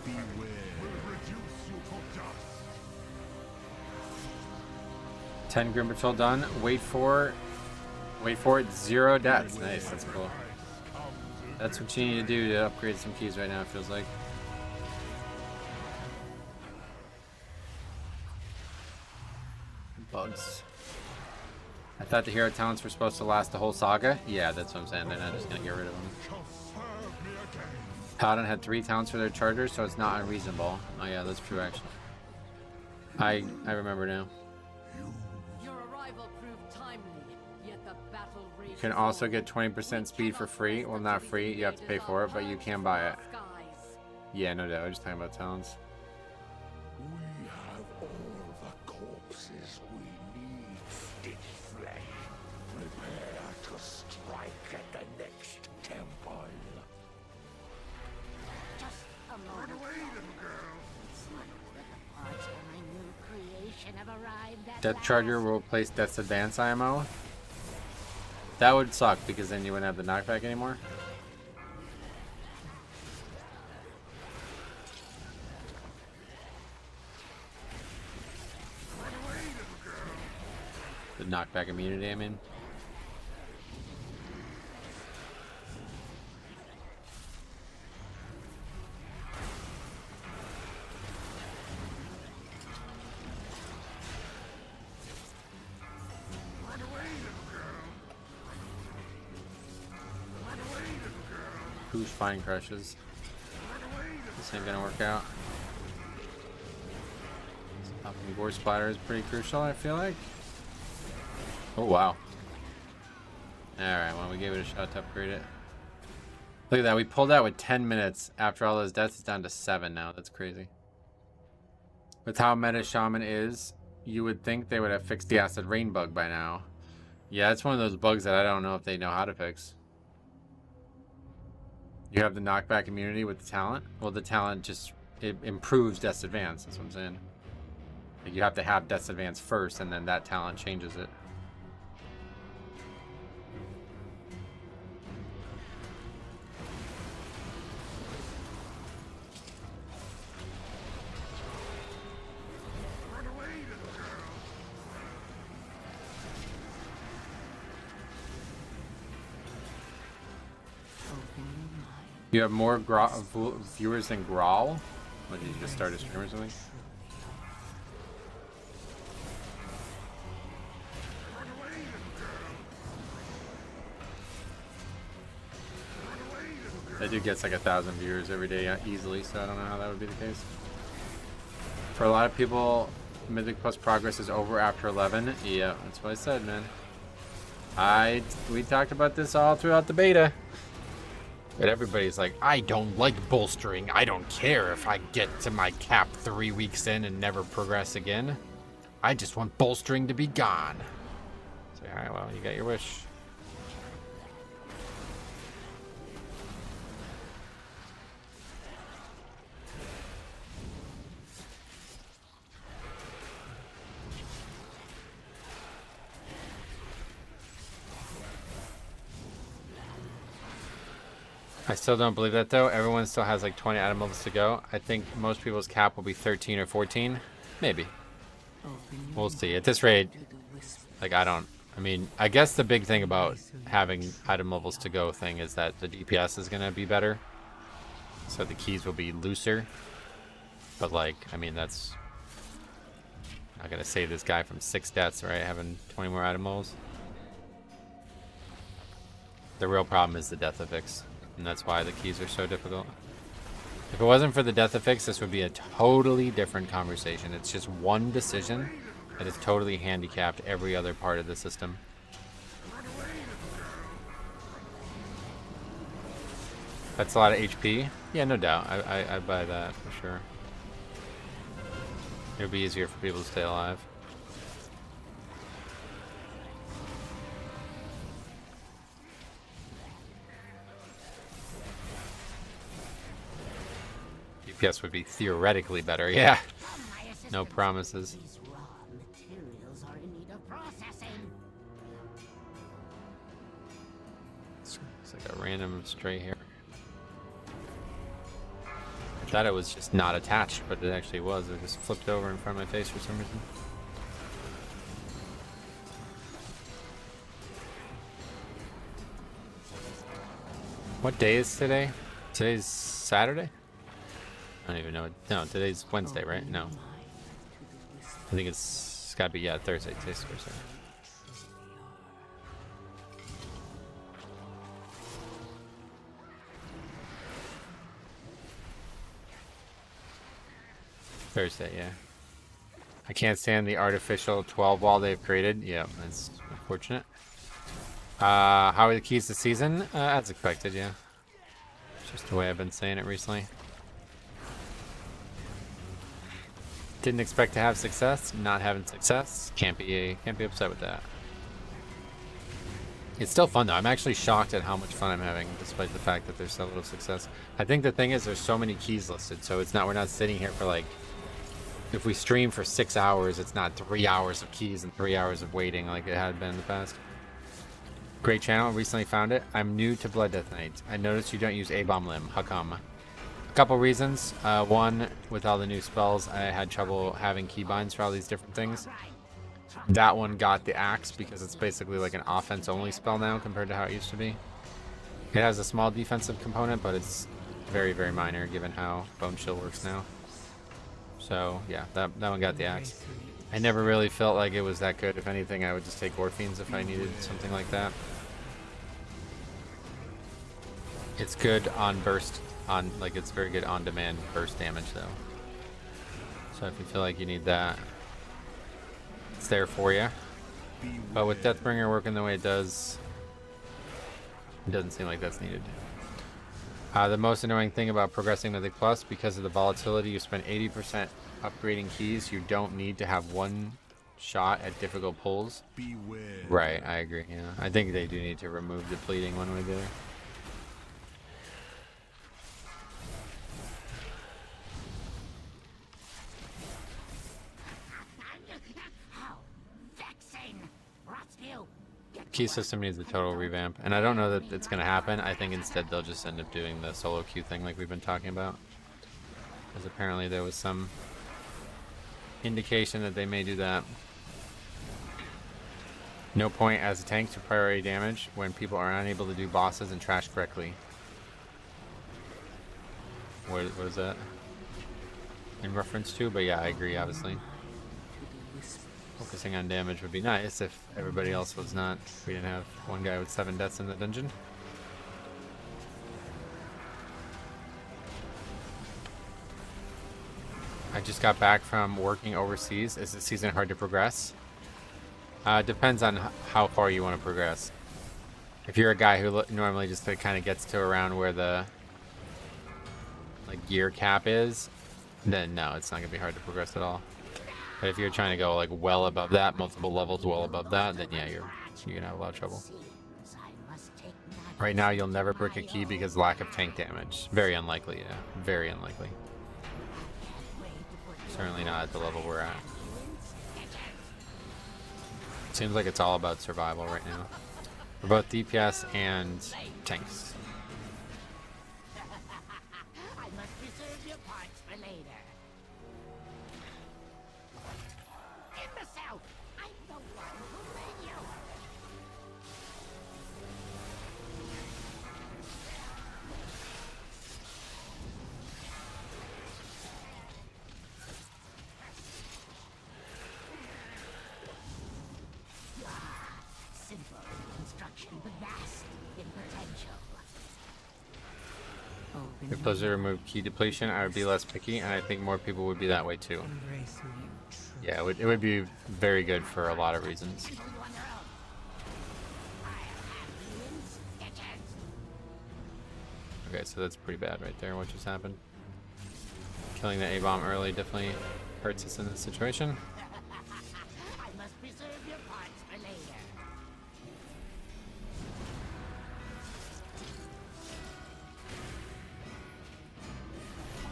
S5: Will reduce you to dust.
S1: 10 Grim Patrol done. Wait for it. 0 deaths. Nice, that's cool. That's what you need to do to upgrade some keys right now, it feels like. Bugs. I thought the hero talents were supposed to last the whole saga. Yeah, that's what I'm saying. They're not just gonna get rid of them.
S5: Shall serve me again.
S1: Paladin had 3 talents for their chargers, so it's not unreasonable. Oh yeah, that's true actually. I remember now.
S8: Your arrival proved timely, yet the battle rages
S1: You can also
S8: on.
S1: get 20% speed for free. Well, not free, you have to pay for it, but you can buy it.
S8: Skies.
S1: Yeah, no doubt. We're just talking about talents.
S5: We
S2: arrived
S1: Charger will replace Death's Advance IMO. That would suck because then you wouldn't have the knockback anymore. The knockback immunity, I mean. Who's fine crushes? This ain't gonna work out. Gore splatter is pretty crucial, I feel like. Oh wow. Alright, well we gave it a shot to upgrade it. Look at that, we pulled out with 10 minutes. After all those deaths, it's down to 7 now. That's crazy. With how meta Shaman is, you would think they would have fixed the Acid Rain bug by now. Yeah, it's one of those bugs that I don't know if they know how to fix. You have the knockback immunity with the talent. Well, the talent just it improves Death's Advance. That's what I'm saying. Like you have to have Death's Advance first, and then that talent changes it. You have more viewers than Growl? What, did you just start a stream or something? That dude gets like 1,000 viewers every day easily, so I don't know how that would be the case. For a lot of people, Mythic Plus progress is over after 11. Yeah, that's what I said, man. We talked about this all throughout the beta. But everybody's like, I don't like bolstering. I don't care if I get to my cap 3 weeks in and never progress again. I just want bolstering to be gone. So, alright, well, you got your wish. I still don't believe that though. Everyone still has like 20 item levels to go. I think most people's cap will be 13 or 14. Maybe. We'll see. At this rate, like I mean, I guess the big thing about having item levels to go thing is that the DPS is going to be better. So the keys will be looser. But like, I mean, that's not going to save this guy from 6 deaths, right? Having 20 more item levels. The real problem is the death affix. And that's why the keys are so difficult. If it wasn't for the death affix, this would be a totally different conversation. It's just one decision that has totally handicapped every other part of the system. That's a lot of HP. Yeah, no doubt. I buy that for sure. It would be easier for people to stay alive. DPS would be theoretically better, yeah. No promises. It's like a random stray here. I thought it was just not attached, but it actually was. It just flipped over in front of my face for some reason. What day is today? Today's Saturday? I don't even know. No, today's Wednesday, right? No. I think it's gotta be, yeah, Thursday. Today's Thursday. Thursday, yeah. I can't stand the artificial 12 wall they've created. Yeah, that's unfortunate. How are the keys this season? As expected, yeah. Just the way I've been saying it recently. Didn't expect to have success. Not having success. Can't be upset with that. It's still fun though. I'm actually shocked at how much fun I'm having, despite the fact that there's so little success. I think the thing is, there's so many keys listed, so it's not. We're not sitting here for like if we stream for 6 hours, it's not 3 hours of keys and 3 hours of waiting like it had been in the past. Great channel, recently found it. I'm new to Blood Death Knight. I noticed you don't use A-Bomb Limb. How come? A couple reasons. One, with all the new spells, I had trouble having keybinds for all these different things. That one got the axe because it's basically like an offense-only spell now compared to how it used to be. It has a small defensive component, but it's very, very minor given how Bone Chill works now. So, yeah, that one got the axe. I never really felt like it was that good. If anything, I would just take Orpheans if I needed something like that. It's good on burst, like it's very good on demand burst damage though. So if you feel like you need that, it's there for you. But with Deathbringer working the way it does, it doesn't seem like that's needed. The most annoying thing about progressing Mythic Plus, because of the volatility, you spend 80% upgrading keys. You don't need to have one shot at difficult pulls.
S5: Beware.
S1: Right, I agree. Yeah, I think they do need to remove depleting one way or the other. Key system needs a total revamp, and I don't know that it's going to happen. I think instead they'll just end up doing the solo queue thing like we've been talking about, because apparently there was some indication that they may do that. No point as a tank to priority damage when people are unable to do bosses and trash correctly. What is that in reference to? But yeah, I agree, obviously. Focusing on damage would be nice if everybody else was not. We didn't have one guy with 7 deaths in the dungeon. I just got back from working overseas. Is the season hard to progress? Depends on how far you want to progress. If you're a guy who normally just kind of gets to around where the like gear cap is, then no, it's not gonna be hard to progress at all. But if you're trying to go like well above that, multiple levels well above that, then yeah, you're gonna have a lot of trouble. Right now, you'll never break a key because lack of tank damage. Very unlikely, yeah, very unlikely. Certainly not at the level we're at. Seems like it's all about survival right now for both DPS and tanks. If those are removed key depletion, I would be less picky, and I think more people would be that way too. Yeah, it would be very good for a lot of reasons. Okay, so that's pretty bad right there, what just happened. Killing the A-bomb early definitely hurts us in this situation.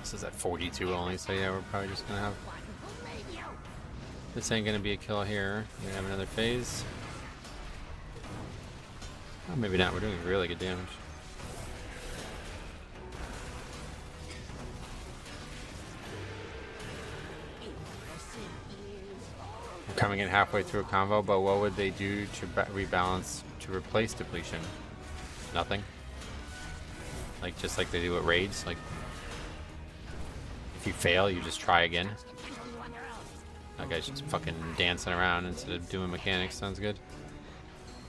S1: This is at 42 only, so yeah, we're probably just gonna have... This ain't gonna be a kill here. We have another phase. Oh, maybe not, we're doing really good damage. We're coming in halfway through a combo, but what would they do to rebalance, to replace depletion? Nothing. Like, just like they do with raids, like... If you fail, you just try again. That guy's just fucking dancing around instead of doing mechanics. Sounds good.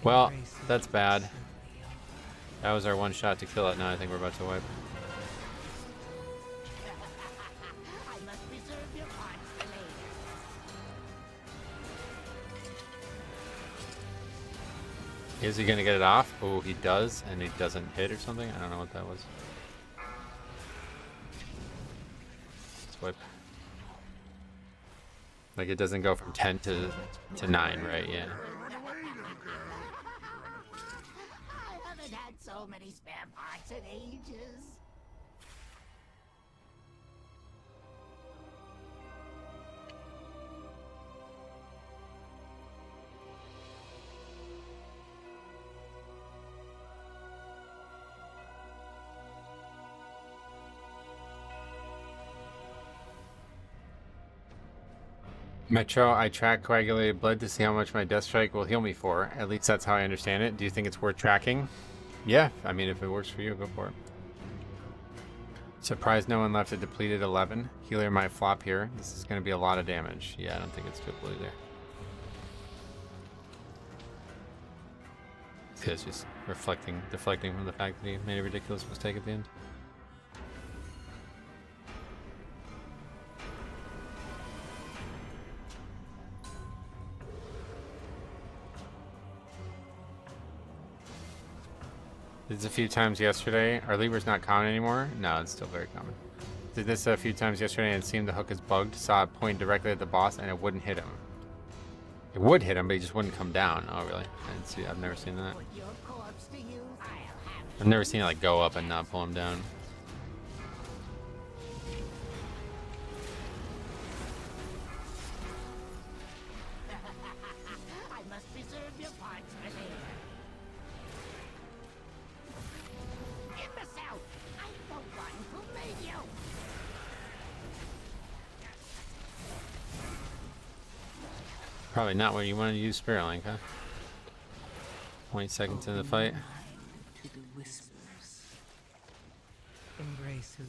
S1: Well, that's bad. That was our one shot to kill it. Now I think we're about to wipe. Is he gonna get it off? Oh, he does, and he doesn't hit or something? I don't know what that was. Whip. Like it doesn't go from 10 to 9, right? Yeah.
S8: I haven't had so many spare parts in ages.
S1: Metro, I track coagulated blood to see how much my death strike will heal me for. At least that's how I understand it. Do you think it's worth tracking? Yeah, I mean, if it works for you, go for it. Surprised no one left a depleted 11. Healer might flop here. This is going to be a lot of damage. Yeah, I don't think it's doable either. It's just deflecting from the fact that he made a ridiculous mistake at the end. Did this a few times yesterday. Our Libra's not common anymore? No, it's still very common. Did this a few times yesterday and it seemed the hook is bugged. Saw it point directly at the boss and it wouldn't hit him. It would hit him, but he just wouldn't come down. Oh, really? I didn't see. I've never seen that. I've never seen it like go up and not pull him down. Probably not what you wanted to use Spirit Link, huh? 20 seconds in the fight.
S3: To the whispers. Embrace who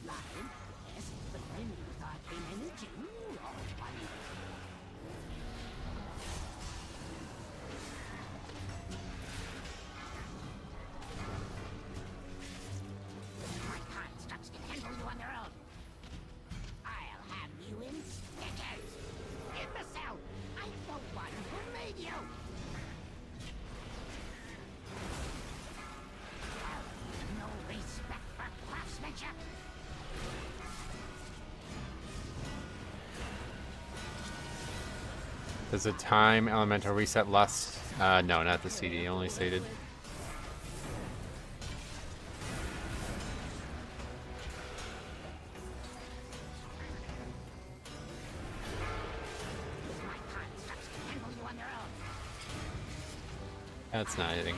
S1: Does a time elemental reset lust? No, not the CD, only sated. That's not hitting.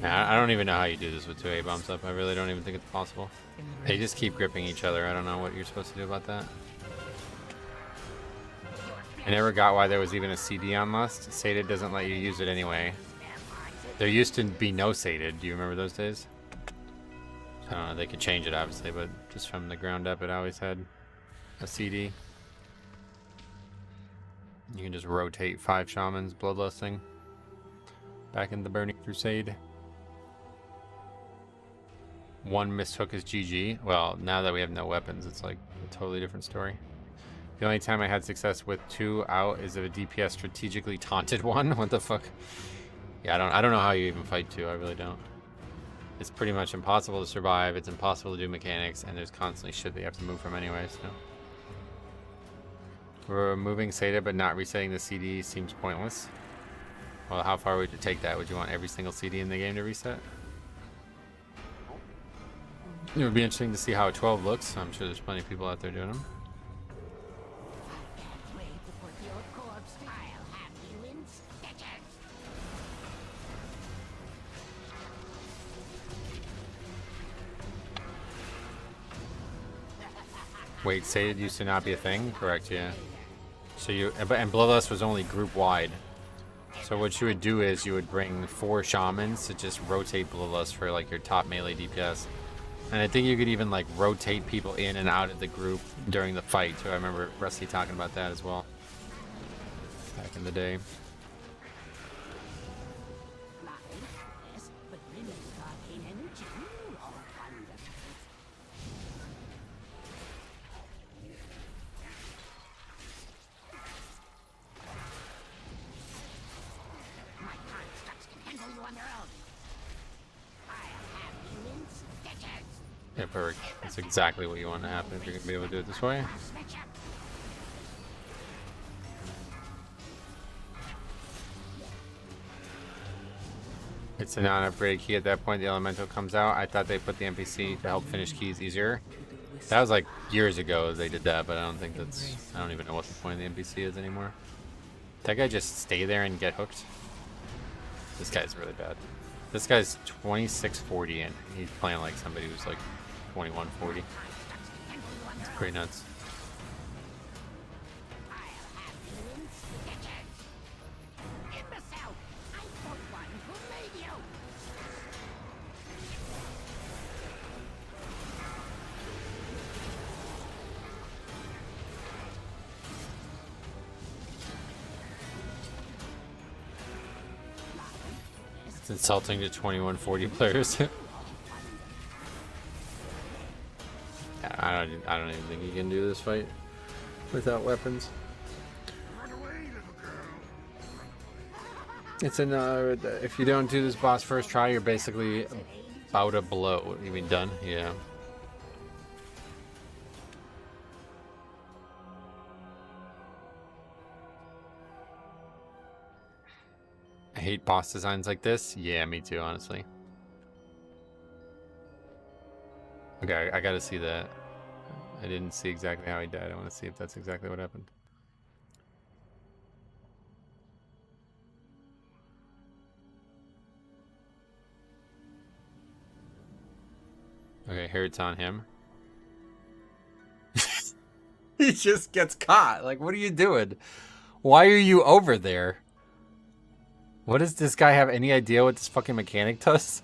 S1: I don't even know how you do this with 2 A-bombs up. I really don't even think it's possible. They just keep gripping each other. I don't know what you're supposed to do about that. I never got why there was even a CD on Lust. Sated doesn't let you use it anyway. There used to be no Sated. Do you remember those days? I don't know. They could change it, obviously, but just from the ground up, it always had a CD. You can just rotate 5 Shamans, Bloodlusting, back in the Burning Crusade. 1 missed hook is GG. Well, now that we have no weapons, it's like a totally different story. The only time I had success with 2 out is if a DPS strategically taunted one. What the fuck? Yeah, I don't know how you even fight 2. I really don't. It's pretty much impossible to survive. It's impossible to do mechanics, and there's constantly shit that you have to move from anyway. So we're moving Sated, but not resetting the CD seems pointless. Well, how far would you take that? Would you want every single CD in the game to reset? It would be interesting to see how a 12 looks. I'm sure there's plenty of people out there doing them. Wait, Sated used to not be a thing? Correct, yeah. So and Bloodlust was only group wide. So what you would do is you would bring 4 Shamans to just rotate Bloodlust for like your top melee DPS. And I think you could even like rotate people in and out of the group during the fight too. I remember Rusty talking about that as well back in the day. Yeah, perfect. That's exactly what you want to happen if you're going to be able to do it this way. It's a non-upgraded key at that point. The elemental comes out. I thought they put the NPC to help finish keys easier. That was like years ago they did that, but I don't think that's... I don't even know what the point of the NPC is anymore. That guy just stay there and get hooked? This guy's really bad. This guy's 2640 and he's playing like somebody who's like 2140. It's pretty nuts. It's insulting to 2140 players. I don't even think you can do this fight without weapons. It's an if you don't do this boss first try, you're basically about to blow. You mean done? Yeah. I hate boss designs like this. Yeah, me too, honestly. Okay, I gotta see that. I didn't see exactly how he died. I want to see if that's exactly what happened. Okay, here it's on him. He just gets caught. Like, what are you doing? Why are you over there? What does this guy have any idea what this fucking mechanic does?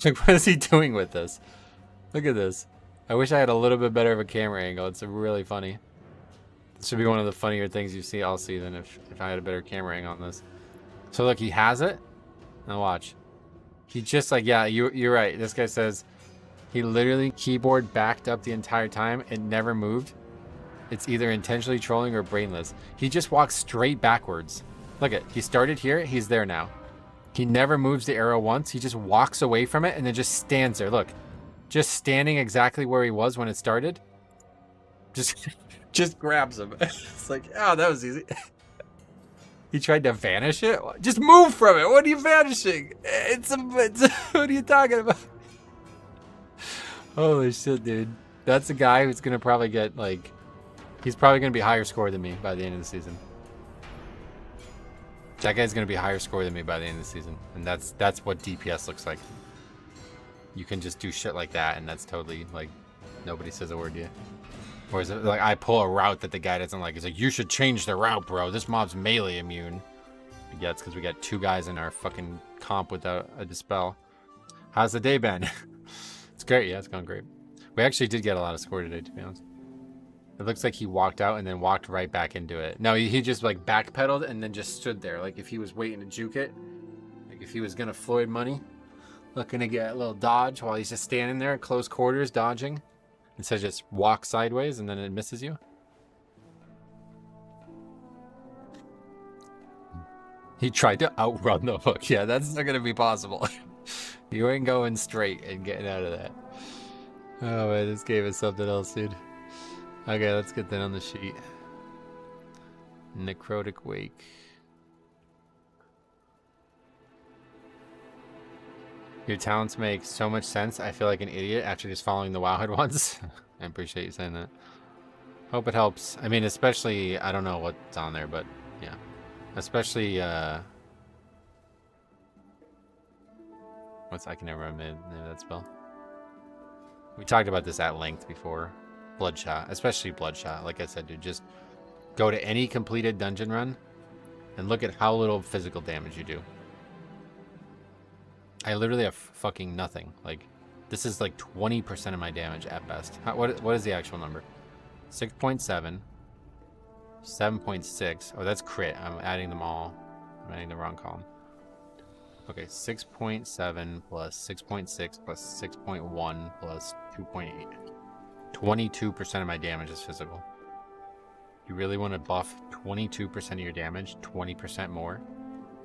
S1: Like, what is he doing with this? Look at this. I wish I had a little bit better of a camera angle. It's really funny. This should be one of the funnier things you see all season if I had a better camera angle on this. So look, he has it. Now watch. He just like, yeah, you're right. This guy says he literally keyboard backed up the entire time. It never moved. It's either intentionally trolling or brainless. He just walks straight backwards. Look at, he started here. He's there now. He never moves the arrow once. He just walks away from it and then just stands there. Look. Just standing exactly where he was when it started. Just grabs him. It's like, oh, that was easy. He tried to vanish it. Just move from it. What are you vanishing? It's what are you talking about? Holy shit, dude. That's a guy who's gonna probably get like, he's probably gonna be higher score than me by the end of the season. That guy's gonna be higher score than me by the end of the season, and that's what DPS looks like. You can just do shit like that, and that's totally, like, nobody says a word to you. Or is it, like, I pull a route that the guy doesn't like. He's like, you should change the route, bro. This mob's melee immune. Yeah, it's because we got 2 guys in our fucking comp without a dispel. How's the day been? It's great. Yeah, it's gone great. We actually did get a lot of score today, to be honest. It looks like he walked out and then walked right back into it. No, he just, like, backpedaled and then just stood there. Like, if he was waiting to juke it. Like, if he was going to Floyd money. Looking to get a little dodge while he's just standing there at close quarters dodging. Instead of just walk sideways and then it misses you. He tried to outrun the hook. Yeah, that's not going to be possible. You ain't going straight and getting out of that. Oh man, this game is something else, dude. Okay, let's get that on the sheet. Necrotic Wake. Your talents make so much sense. I feel like an idiot after just following the Wowhead ones. I appreciate you saying that. Hope it helps. I mean, especially, I don't know what's on there, but yeah. Especially, I can never remember the name of that spell. We talked about this at length before. Bloodshot, especially Bloodshot. Like I said, dude, just go to any completed dungeon run and look at how little physical damage you do. I literally have fucking nothing. Like, this is like 20% of my damage at best. What is the actual number? 6.7. 7.6. Oh, that's crit. I'm adding them all. I'm adding the wrong column. Okay, 6.7 plus 6.6 plus 6.1 plus 2.8. 22% of my damage is physical. You really want to buff 22% of your damage 20% more?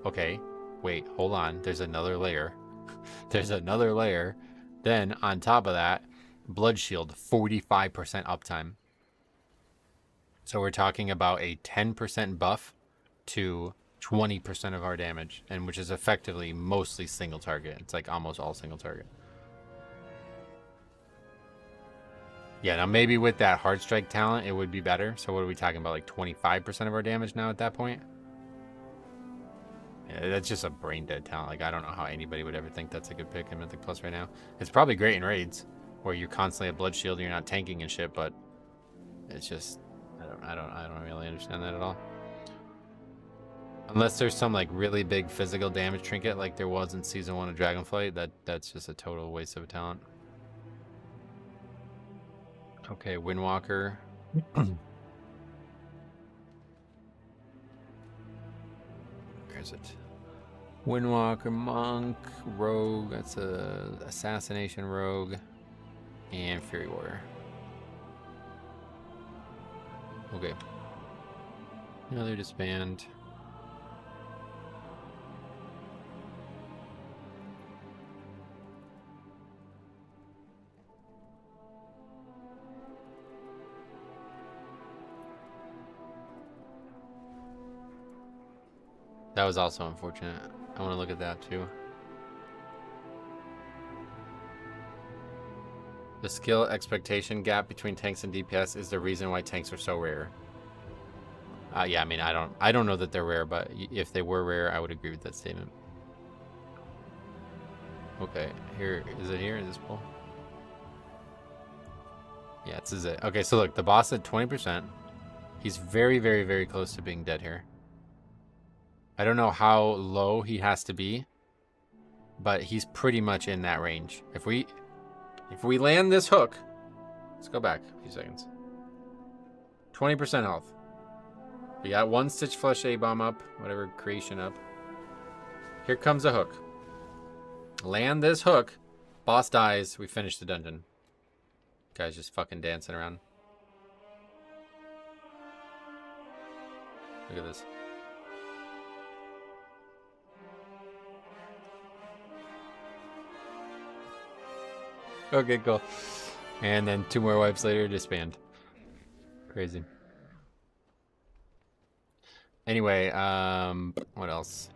S1: Okay, wait, hold on. There's another layer. There's another layer. Then, on top of that, Blood Shield, 45% uptime. So we're talking about a 10% buff to 20% of our damage, and which is effectively mostly single target. It's like almost all single target. Yeah, now maybe with that hard strike talent, it would be better. So what are we talking about? Like 25% of our damage now at that point? Yeah, that's just a brain dead talent. Like, I don't know how anybody would ever think that's a good pick in Mythic Plus right now. It's probably great in raids where you're constantly at Blood Shield and you're not tanking and shit, but it's just I don't really understand that at all. Unless there's some like really big physical damage trinket like there was in season 1 of Dragonflight, that's just a total waste of a talent. Okay, Windwalker. Where is it? Windwalker, Monk, Rogue, that's a Assassination Rogue, and Fury Warrior. Okay. Another disband. That was also unfortunate. I want to look at that too. The skill expectation gap between tanks and DPS is the reason why tanks are so rare. Yeah, I mean, I don't know that they're rare, but if they were rare, I would agree with that statement. Okay, here is it here in this pool? Yeah, this is it. Okay, so look, the boss at 20%. He's very, very, very close to being dead here. I don't know how low he has to be, but he's pretty much in that range. If we land this hook, let's go back a few seconds. 20% health. We got one Stitch Flush A-Bomb up, whatever creation up. Here comes a hook. Land this hook, boss dies, we finish the dungeon. Guy's just fucking dancing around. Look at this. Okay, cool. And then 2 more wipes later, disband. Crazy. Anyway, what else?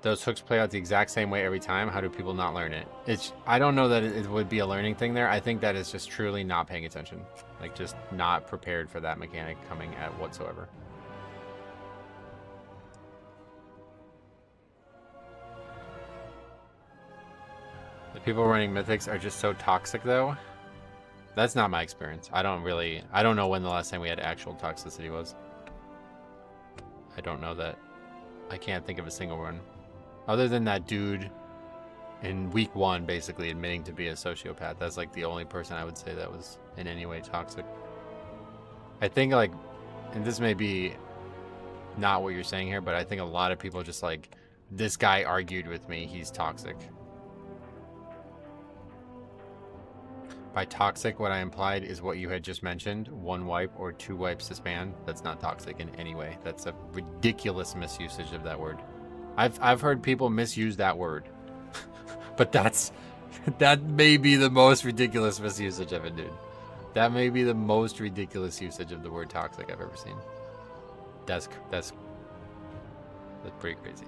S1: Those hooks play out the exact same way every time. How do people not learn it? I don't know that it would be a learning thing there. I think that is just truly not paying attention. Like, just not prepared for that mechanic coming at whatsoever. The people running Mythics are just so toxic, though. That's not my experience. I don't know when the last time we had actual toxicity was. I don't know that. I can't think of a single one. Other than that dude in week 1 basically admitting to be a sociopath. That's like the only person I would say that was in any way toxic. I think like, and this may be not what you're saying here, but I think a lot of people just like, this guy argued with me, he's toxic. By toxic, what I implied is what you had just mentioned. 1 wipe or 2 wipes disband. That's not toxic in any way. That's a ridiculous misusage of that word. I've heard people misuse that word. But that may be the most ridiculous misusage of it, dude. That may be the most ridiculous usage of the word toxic I've ever seen. That's pretty crazy.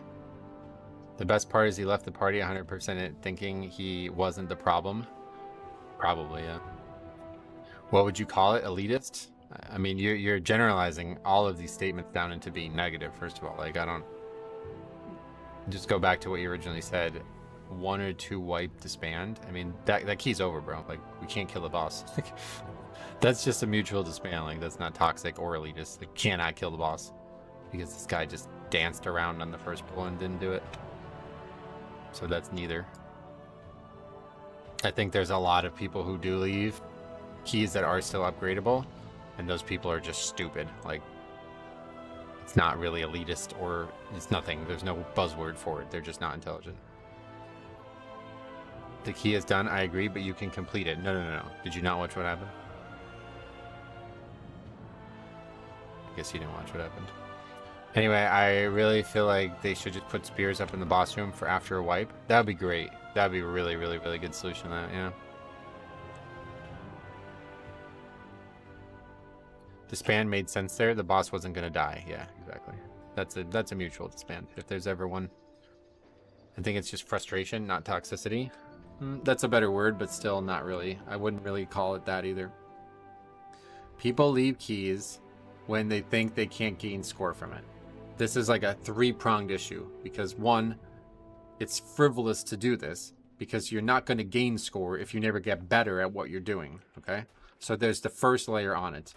S1: The best part is he left the party 100% thinking he wasn't the problem. Probably, yeah. What would you call it? Elitist? I mean, you're generalizing all of these statements down into being negative, first of all. Like, I don't... Just go back to what you originally said. 1 or 2 wipe disband. I mean, that key's over, bro. Like, we can't kill the boss. That's just a mutual disband. Like, that's not toxic or elitist. Like, cannot kill the boss. Because this guy just danced around on the first pull and didn't do it. So that's neither. I think there's a lot of people who do leave keys that are still upgradable, and those people are just stupid. Like, it's not really elitist, or it's nothing. There's no buzzword for it. They're just not intelligent. The key is done, I agree, but you can complete it. No. Did you not watch what happened? I guess you didn't watch what happened. Anyway, I really feel like they should just put spears up in the boss room for after a wipe. That would be great. That would be a really, really, really good solution to that, yeah. Disband made sense there. The boss wasn't going to die. Yeah, exactly. That's a mutual disband, if there's ever one. I think it's just frustration, not toxicity. That's a better word, but still not really. I wouldn't really call it that either. People leave keys when they think they can't gain score from it. This is like a three-pronged issue because one, it's frivolous to do this because you're not going to gain score if you never get better at what you're doing, okay? So there's the first layer on it.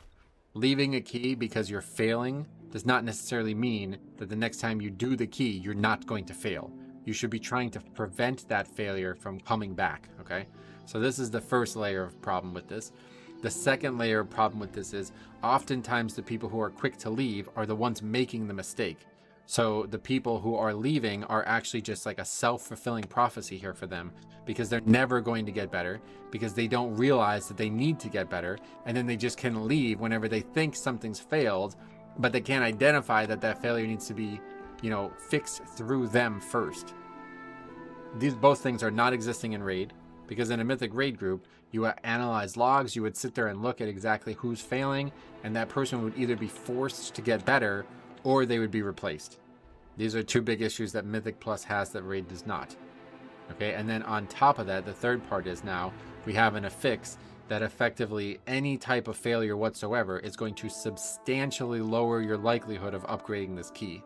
S1: Leaving a key because you're failing does not necessarily mean that the next time you do the key, you're not going to fail. You should be trying to prevent that failure from coming back, okay? So this is the first layer of problem with this. The second layer of problem with this is oftentimes the people who are quick to leave are the ones making the mistake. So the people who are leaving are actually just like a self-fulfilling prophecy here for them because they're never going to get better because they don't realize that they need to get better, and then they just can leave whenever they think something's failed, but they can't identify that that failure needs to be, you know, fixed through them first. These both things are not existing in Raid because in a Mythic Raid group, you would analyze logs, you would sit there and look at exactly who's failing, and that person would either be forced to get better or they would be replaced. These are two big issues that Mythic Plus has that Raid does not. Okay, and then on top of that, the third part is now we have an affix that effectively any type of failure whatsoever is going to substantially lower your likelihood of upgrading this key.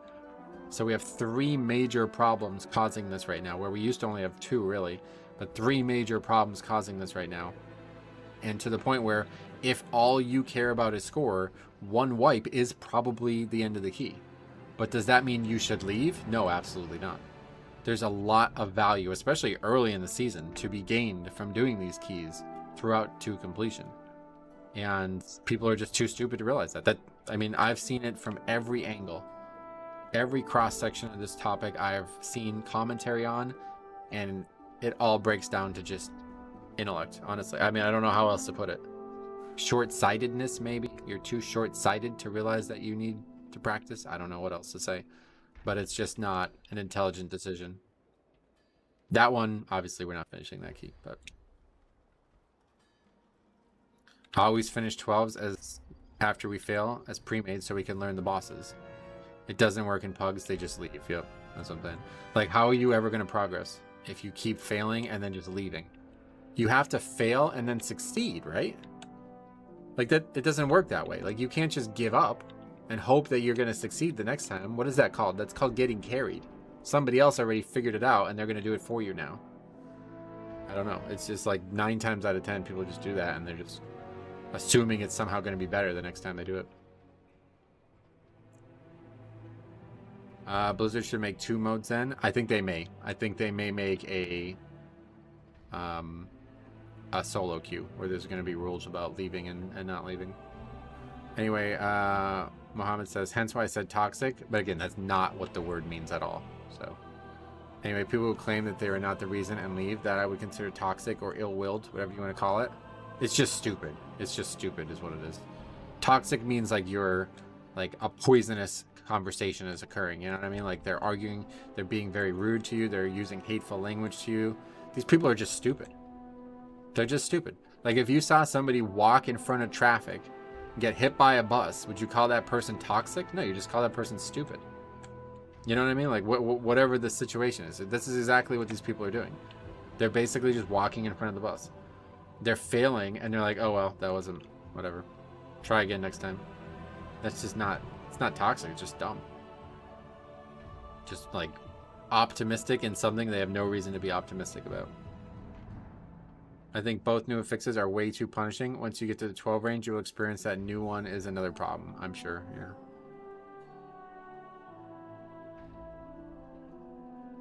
S1: So we have three major problems causing this right now, where we used to only have two really, but three major problems causing this right now. And to the point where if all you care about is score, one wipe is probably the end of the key. But does that mean you should leave? No, absolutely not. There's a lot of value, especially early in the season, to be gained from doing these keys throughout to completion. And people are just too stupid to realize that. I mean, I've seen it from every angle. Every cross section of this topic I've seen commentary on, and it all breaks down to just intellect, honestly. I mean, I don't know how else to put it. Short-sightedness, maybe. You're too short-sighted to realize that you need to practice. I don't know what else to say. But it's just not an intelligent decision. That one, obviously, we're not finishing that key, but I always finish 12s as after we fail as pre-made so we can learn the bosses. It doesn't work in pugs, they just leave. Yep, that's what I'm saying. Like, how are you ever going to progress if you keep failing and then just leaving? You have to fail and then succeed, right? Like, that, it doesn't work that way. Like, you can't just give up and hope that you're going to succeed the next time. What is that called? That's called getting carried. Somebody else already figured it out and they're going to do it for you now. I don't know. It's just like 9 times out of 10 people just do that and they're just assuming it's somehow going to be better the next time they do it. Blizzard should make 2 modes then. I think they may. I think they may make a solo queue where there's going to be rules about leaving and not leaving. Anyway, Mohammed says, hence why I said toxic. But again, that's not what the word means at all. So anyway, people who claim that they are not the reason and leave, that I would consider toxic or ill-willed, whatever you want to call it. It's just stupid. It's just stupid is what it is. Toxic means like you're like a poisonous conversation is occurring. You know what I mean? Like they're arguing, they're being very rude to you. They're using hateful language to you. These people are just stupid. They're just stupid. Like if you saw somebody walk in front of traffic, get hit by a bus, would you call that person toxic? No, you just call that person stupid. You know what I mean? Like whatever the situation is. This is exactly what these people are doing. They're basically just walking in front of the bus. They're failing and they're like, oh well, that wasn't whatever. Try again next time. That's just not, it's not toxic, it's just dumb. Just like optimistic in something they have no reason to be optimistic about. I think both new affixes are way too punishing. Once you get to the 12 range, you'll experience that new one is another problem, I'm sure. Yeah.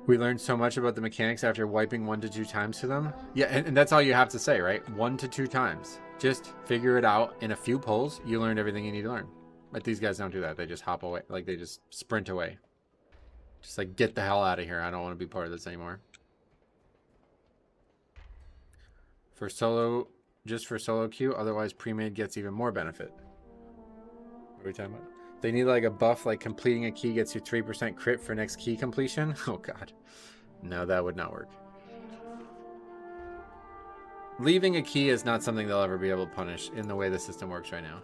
S1: We learned so much about the mechanics after wiping 1 to 2 times to them. Yeah, and that's all you have to say, right? 1 to 2 times. Just figure it out. In a few pulls, you learned everything you need to learn. But these guys don't do that. They just hop away. Like, they just sprint away. Just like, get the hell out of here. I don't want to be part of this anymore. For solo, just for solo queue, otherwise pre-made gets even more benefit. What are we talking about? They need like a buff, like completing a key gets you 3% crit for next key completion. Oh god. No, that would not work. Leaving a key is not something they'll ever be able to punish in the way the system works right now.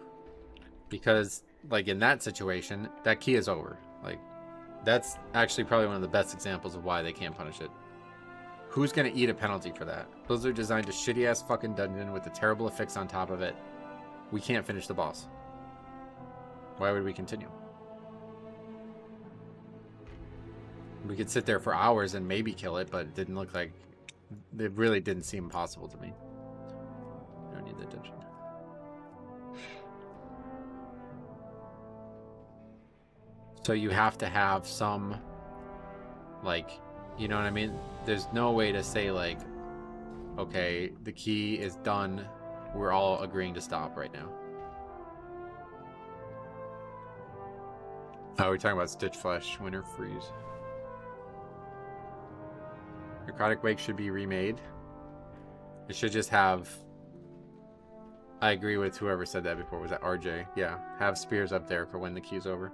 S1: Because, like in that situation, that key is over. Like, that's actually probably one of the best examples of why they can't punish it. Who's gonna eat a penalty for that? Blizzard designed a shitty ass fucking dungeon with a terrible affix on top of it. we can't finish the boss. Why would we continue? We could sit there for hours and maybe kill it, but it didn't look like... It really didn't seem possible to me. I don't need that dungeon. So you have to have some, like, you know what I mean? There's no way to say, like, okay, the key is done. We're all agreeing to stop right now. Oh, we're talking about Stitch Flesh, Winter Freeze. Necrotic Wake should be remade. It should just have... I agree with whoever said that before. Was that RJ? Yeah, have spears up there for when the key's over.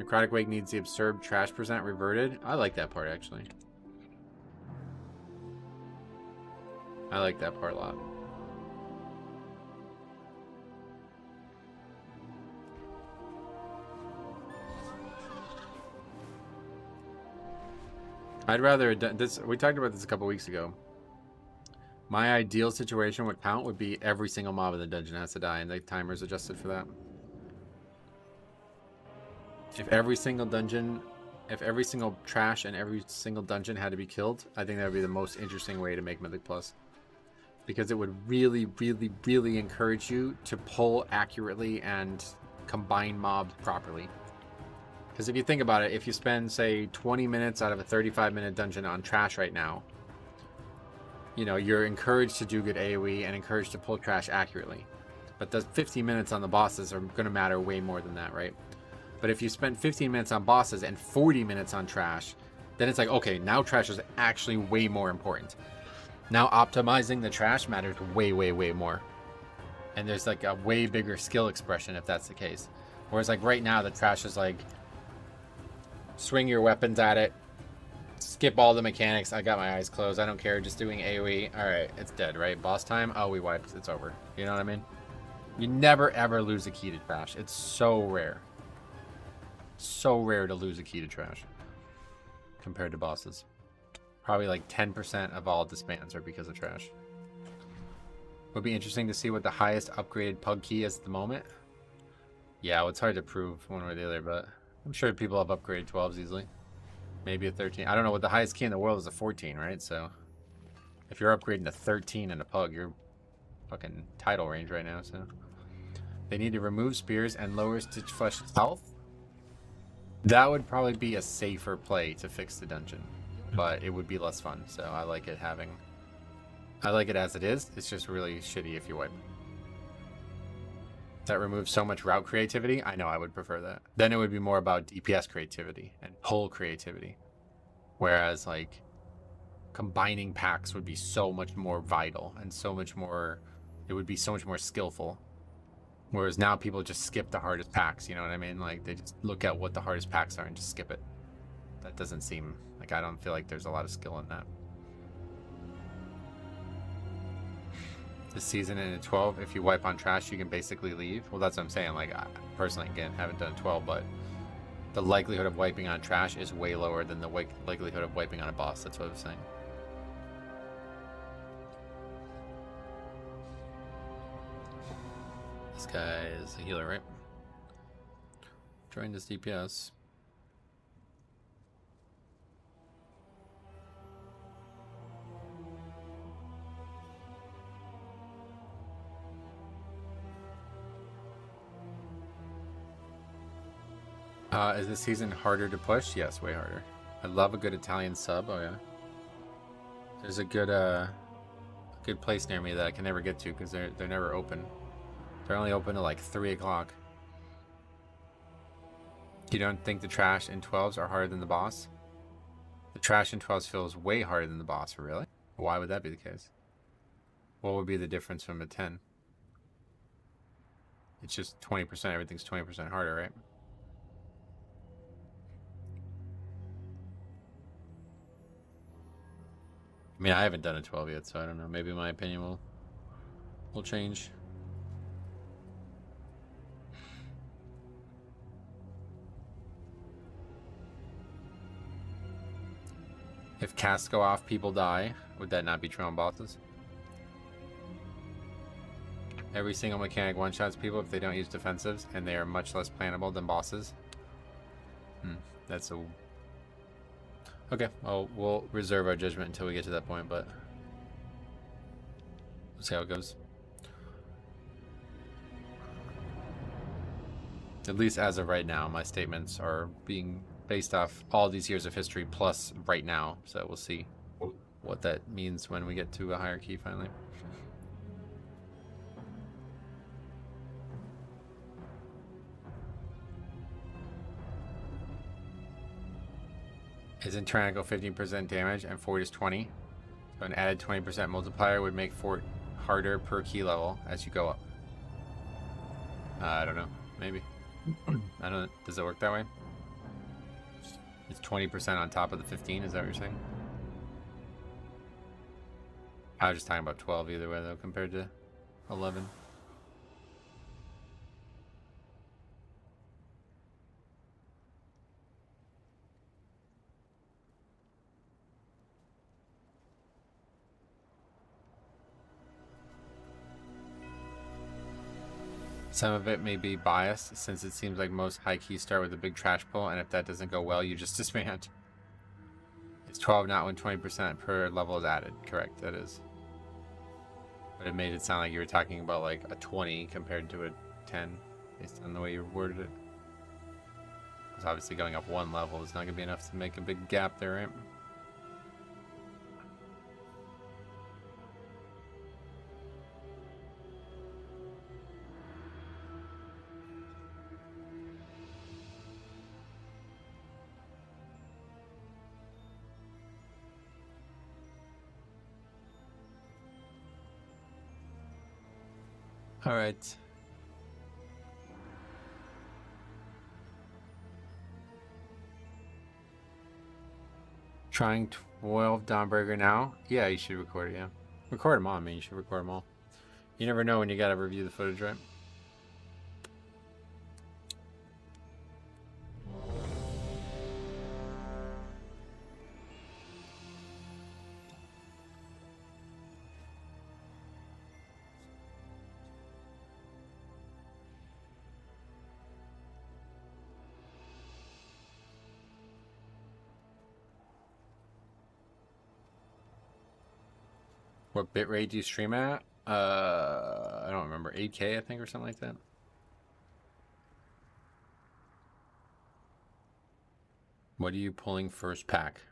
S1: Necrotic Wake needs the absurd trash percent reverted. I like that part, actually. I like that part a lot. I'd rather this. We talked about this a couple weeks ago. My ideal situation would be every single mob in the dungeon has to die, and the timer's adjusted for that. If every single dungeon, if every single trash and every single dungeon had to be killed, I think that would be the most interesting way to make Mythic Plus. Because it would really, really, really encourage you to pull accurately and combine mobs properly. Because if you think about it, if you spend, say, 20 minutes out of a 35-minute dungeon on trash right now, you know, you're encouraged to do good AoE and encouraged to pull trash accurately. But the 15 minutes on the bosses are going to matter way more than that, right? But if you spend 15 minutes on bosses and 40 minutes on trash, then it's like, okay, now trash is actually way more important. Now optimizing the trash matters way, way, way more. And there's like a way bigger skill expression if that's the case. Whereas like right now, the trash is like, swing your weapons at it, skip all the mechanics. I got my eyes closed. I don't care. Just doing AoE. All right, it's dead, right? Boss time. Oh, we wiped. It's over. You know what I mean? You never ever lose a key to trash. It's so rare. So rare to lose a key to trash compared to bosses. Probably like 10% of all disbands are because of trash. Would be interesting to see what the highest upgraded pug key is at the moment. Yeah, well, it's hard to prove one way or the other, but I'm sure people have upgraded 12s easily. Maybe a 13. I don't know what the highest key in the world is, a 14, right? So if you're upgrading to 13 in a pug, you're fucking title range right now. So they need to remove spears and lower Stitch Flesh's health. That would probably be a safer play to fix the dungeon, but it would be less fun. So I like it as it is. It's just really shitty if you wipe. That removes so much route creativity. I know I would prefer that. Then it would be more about DPS creativity and pull creativity. Whereas like combining packs would be so much more vital and so much more, it would be so much more skillful. Whereas now people just skip the hardest packs, you know what I mean? Like they just look at what the hardest packs are and just skip it. That doesn't seem, like I don't feel like there's a lot of skill in that. This season in a 12, if you wipe on trash, you can basically leave. Well, that's what I'm saying. Like I personally, again, haven't done 12, but the likelihood of wiping on trash is way lower than the likelihood of wiping on a boss. That's what I'm saying. This guy is a healer, right? Join this DPS. Is this season harder to push? Yes, way harder. I love a good Italian sub. Oh yeah. There's a good place near me that I can never get to because they're never open. They're only open to like 3 o'clock. You don't think the trash in 12s are harder than the boss? The trash in 12s feels way harder than the boss, really? Why would that be the case? What would be the difference from a 10? It's just 20%. Everything's 20% harder, right? I mean, I haven't done a 12 yet, so I don't know. Maybe my opinion will change. If casts go off, people die. Would that not be true on bosses? Every single mechanic one-shots people if they don't use defensives, and they are much less plannable than bosses. That's a... Okay, well, we'll reserve our judgment until we get to that point, but... We'll see how it goes. At least as of right now, my statements are being based off all these years of history plus right now, so we'll see what that means when we get to a higher key finally. Isn't Tyrannical 15% damage and Fort is 20? So an added 20% multiplier would make Fort harder per key level as you go up. I don't know. Maybe. I don't know. Does it work that way? It's 20% on top of the 15, is that what you're saying? I was just talking about 12 either way though compared to 11. Some of it may be biased, since it seems like most high keys start with a big trash pull, and if that doesn't go well, you just disband. It's 12, not when 20% per level is added. Correct, that is. But it made it sound like you were talking about like a 20 compared to a 10, based on the way you worded it. Because obviously going up one level is not going to be enough to make a big gap there, right? All right. Trying 12 Dawnbreaker now? Yeah, you should record it, yeah. Record them all, I mean, you should record them all. You never know when you gotta review the footage, right? What bitrate do you stream at? I don't remember. 8K, I think, or something like that. What are you pulling first pack?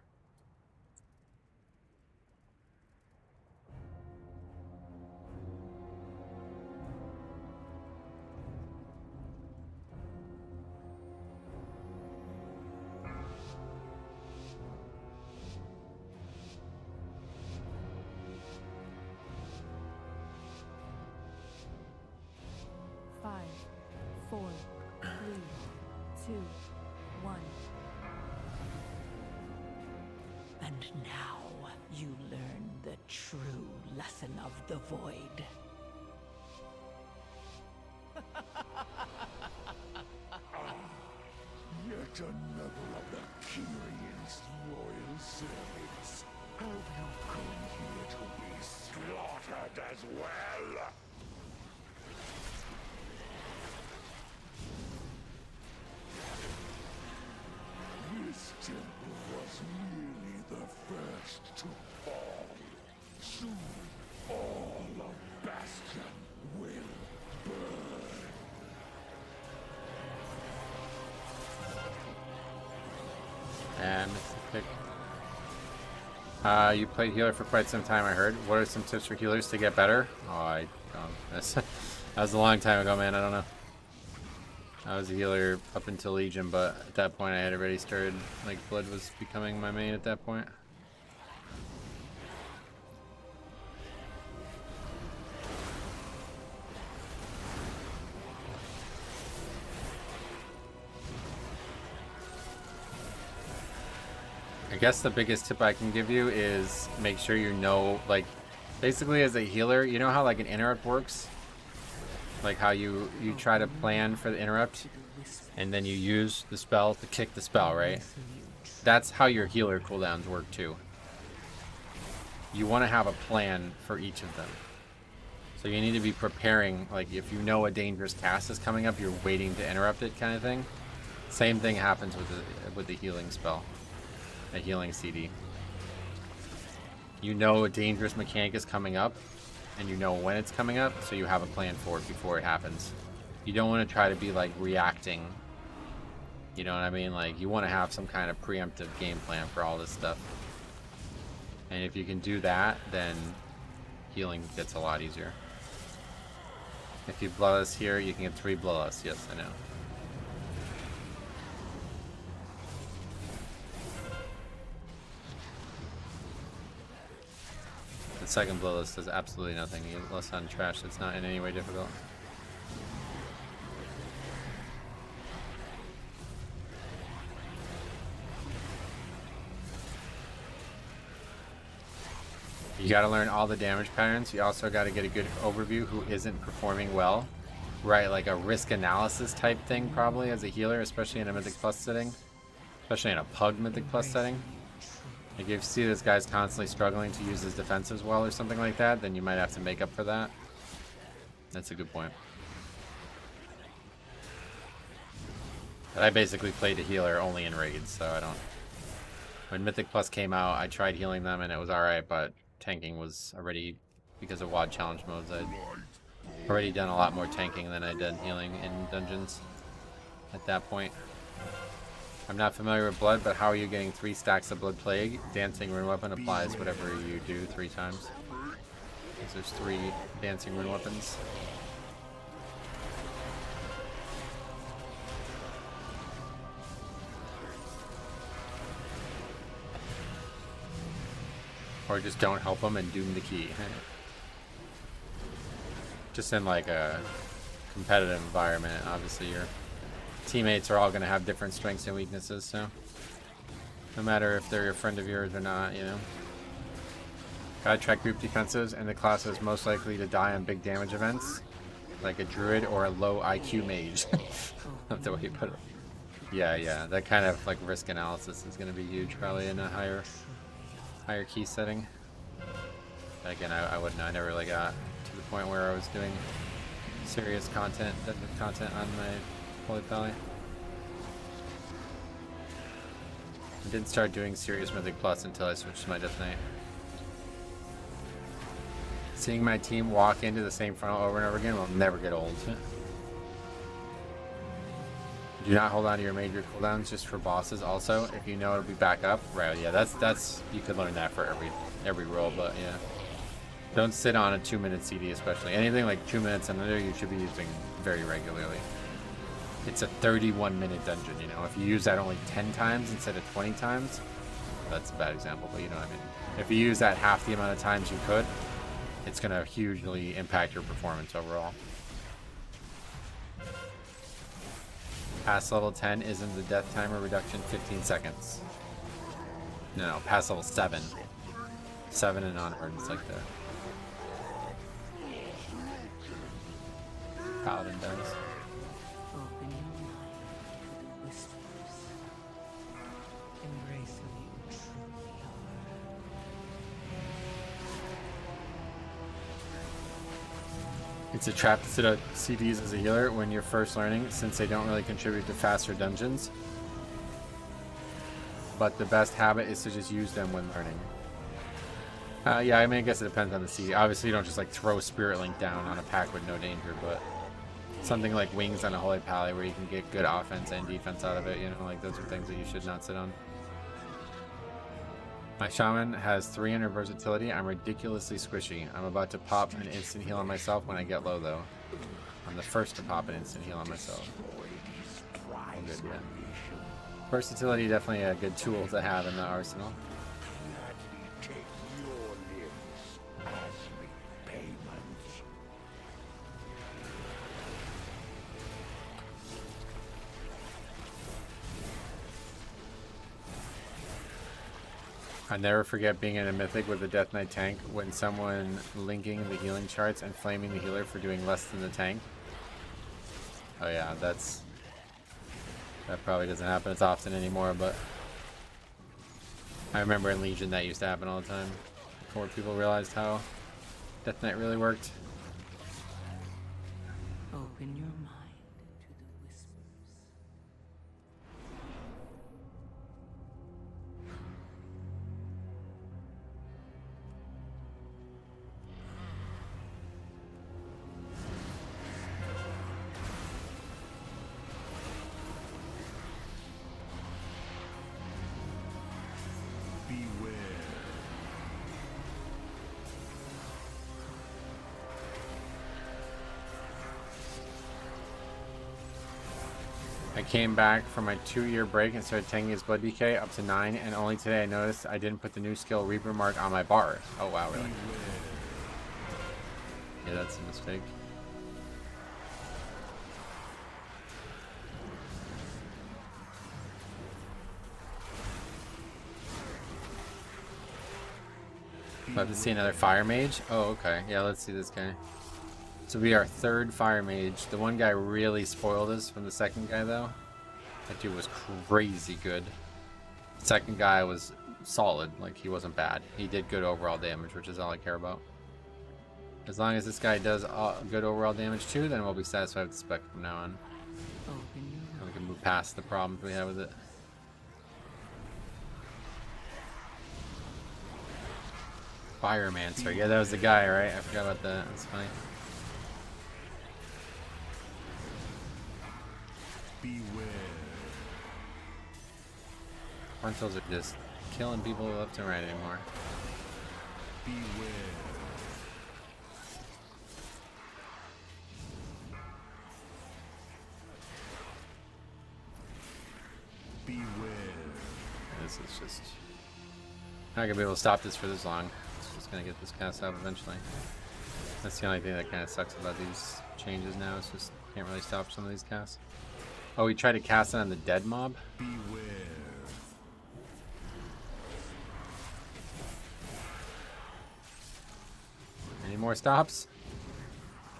S3: And now you learn the true lesson of the void.
S5: Yet another of the Kyrion's loyal servants. Have you come here to be slaughtered as well? This temple was merely the first to fall. Soon, all of Bastion will burn.
S1: And Mythic. You played healer for quite some time, I heard. What are some tips for healers to get better? Oh, I don't. That was a long time ago, man. I don't know. I was a healer up until Legion, but at that point I had already started, like, Blood was becoming my main at that point. I guess the biggest tip I can give you is make sure you know, like, basically as a healer, you know how like an interrupt works? Like how you try to plan for the interrupt and then you use the spell to kick the spell, right? That's how your healer cooldowns work too. You want to have a plan for each of them. So you need to be preparing, like if you know a dangerous cast is coming up, you're waiting to interrupt it kind of thing. Same thing happens with the healing spell, a healing CD. You know a dangerous mechanic is coming up, and you know when it's coming up, so you have a plan for it before it happens. You don't want to try to be like reacting. You know what I mean? Like you want to have some kind of preemptive game plan for all this stuff. And if you can do that, then healing gets a lot easier. If you bloodless here, you can get 3 bloodless. Yes, I know. The second bloodless does absolutely nothing. You get less on trash. It's not in any way difficult. You got to learn all the damage patterns. You also got to get a good overview who isn't performing well. Right, like a risk analysis type thing probably as a healer, especially in a Mythic Plus setting. Especially in a Pug Mythic Plus setting. Like if you see this guy's constantly struggling to use his defenses well or something like that, then you might have to make up for that. That's a good point. But I basically played a healer only in raids, so I don't... When Mythic Plus came out, I tried healing them and it was alright, but tanking was already, because of WoD challenge modes, I'd already done a lot more tanking than I did healing in dungeons at that point. I'm not familiar with Blood, but how are you getting 3 stacks of Blood Plague? Dancing Rune Weapon applies whatever you do 3 times. Because there's 3 Dancing Rune Weapons. Or just don't help them and doom the key. Just in like a competitive environment, obviously your teammates are all going to have different strengths and weaknesses, so no matter if they're a friend of yours or not, you know. Gotta track group defenses, and the class is most likely to die on big damage events, like a druid or a low IQ mage. That's the way you put it. Yeah, that kind of like risk analysis is going to be huge, probably in a higher key setting. But again, I wouldn't know. I never really got to the point where I was doing serious content, deadlift content on my Holy Pally. I didn't start doing serious Mythic Plus until I switched to my Death Knight. Seeing my team walk into the same funnel over and over again will never get old. Do not hold on to your major cooldowns just for bosses. Also, if you know it'll be back up, right? Yeah, that's you could learn that for every role, but yeah, don't sit on a 2-minute CD, especially anything like 2 minutes and under. You should be using very regularly. It's a 31-minute dungeon. You know, if you use that only 10 times instead of 20 times, that's a bad example, but you know what I mean. If you use that half the amount of times you could, it's gonna hugely impact your performance overall. Past level 10 isn't the death timer reduction 15 seconds. No, past level 7. 7 and onward, it's like the Paladin does.
S3: Open your mind with whispers. Embrace who you truly are.
S1: It's a trap to sit out CDs as a healer when you're first learning, since they don't really contribute to faster dungeons. But the best habit is to just use them when learning. Yeah, I mean, I guess it depends on the CD. Obviously, you don't just like throw Spirit Link down on a pack with no danger, but something like Wings on a Holy Pally where you can get good offense and defense out of it, you know, like those are things that you should not sit on. My Shaman has 300 versatility. I'm ridiculously squishy. I'm about to pop an instant heal on myself when I get low, though. I'm the first to pop an instant heal on myself. Oh, good, yeah. Versatility, definitely a good tool to have in the arsenal. I never forget being in a Mythic with a Death Knight tank when someone linking the healing charts and flaming the healer for doing less than the tank. Oh yeah, that probably doesn't happen as often anymore, but I remember in Legion that used to happen all the time before people realized how Death Knight really worked.
S3: Open your mind to the whispers.
S5: Beware.
S1: I came back from my 2-year break and started taking his blood DK up to 9, and only today I noticed I didn't put the new skill Reaper mark on my bar. Oh wow, really? Yeah, that's a mistake. About to see another fire mage? Oh, okay. Yeah, let's see this guy. This will be our 3rd fire mage. The one guy really spoiled us from the second guy, though. That dude was crazy good. The second guy was solid. Like, he wasn't bad. He did good overall damage, which is all I care about. As long as this guy does good overall damage, too, then we'll be satisfied with the spec from now on. And we can move past the problems we have with it. Firemancer. Yeah, that was the guy, right? I forgot about that. That's funny.
S5: Beware.
S1: Frontals are just killing people left and right anymore.
S5: Beware. Beware.
S1: This is just not gonna be able to stop this for this long. It's just gonna get this cast out eventually. That's the only thing that kind of sucks about these changes now. It's just can't really stop some of these casts. Oh, we tried to cast it on the dead mob.
S5: Beware.
S1: Any more stops?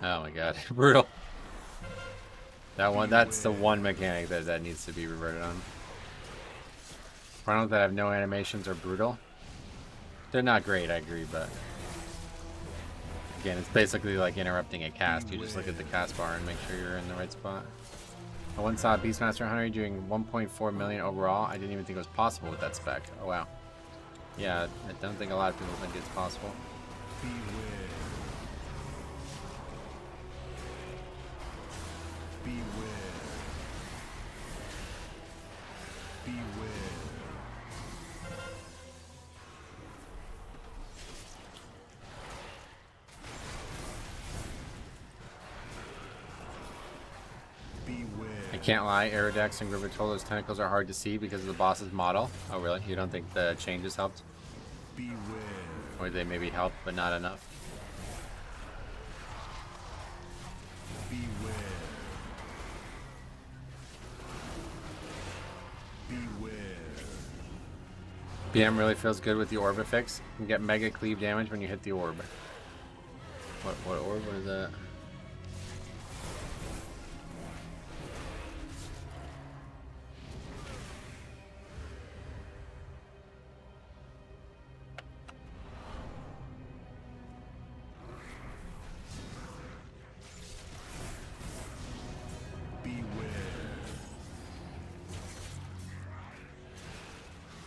S1: Oh my god, brutal. That one, that's the one mechanic that needs to be reverted on. Runnels that have no animations are brutal. They're not great, I agree, but again, it's basically like interrupting a cast. You just look at the cast bar and make sure you're in the right spot. I once saw Beastmaster Hunter doing 1.4 million overall. I didn't even think it was possible with that spec. Oh wow. Yeah, I don't think a lot of people think it's possible.
S5: Beware. Beware. Beware.
S1: I can't lie, Aerodex and Grubitolo's tentacles are hard to see because of the boss's model. Oh really? You don't think the changes helped?
S5: Beware.
S1: Or they maybe helped, but not enough?
S5: Beware. Beware.
S1: BM really feels good with the orb affix. You can get mega cleave damage when you hit the orb. What orb? What is that?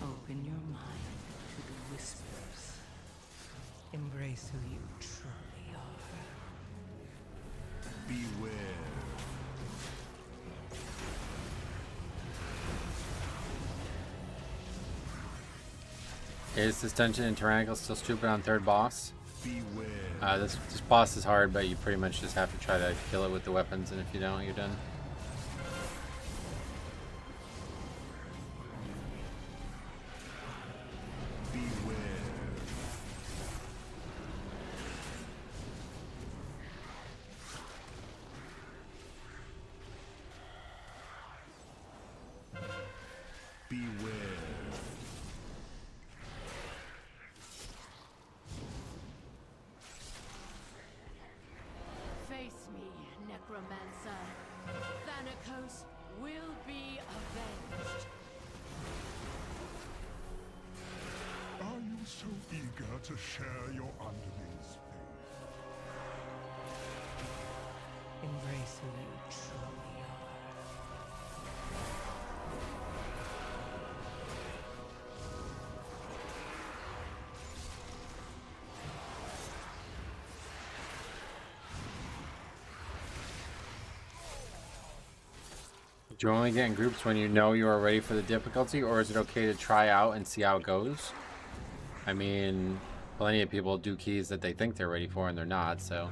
S3: Open your mind to the whispers. Embrace who you truly are.
S5: Beware.
S1: Is this dungeon in Tyrannical still stupid on 3rd boss?
S5: Beware.
S1: This boss is hard, but you pretty much just have to try to kill it with the weapons, and if you don't, you're done.
S5: Beware. Beware.
S8: Face me, Necromancer. Thanatos will be avenged.
S5: Are you so eager to share your underling's fate?
S3: Embrace who you
S1: Do you only get in groups when you know you are ready for the difficulty, or is it okay to try out and see how it goes? I mean, plenty of people do keys that they think they're ready for and they're not, so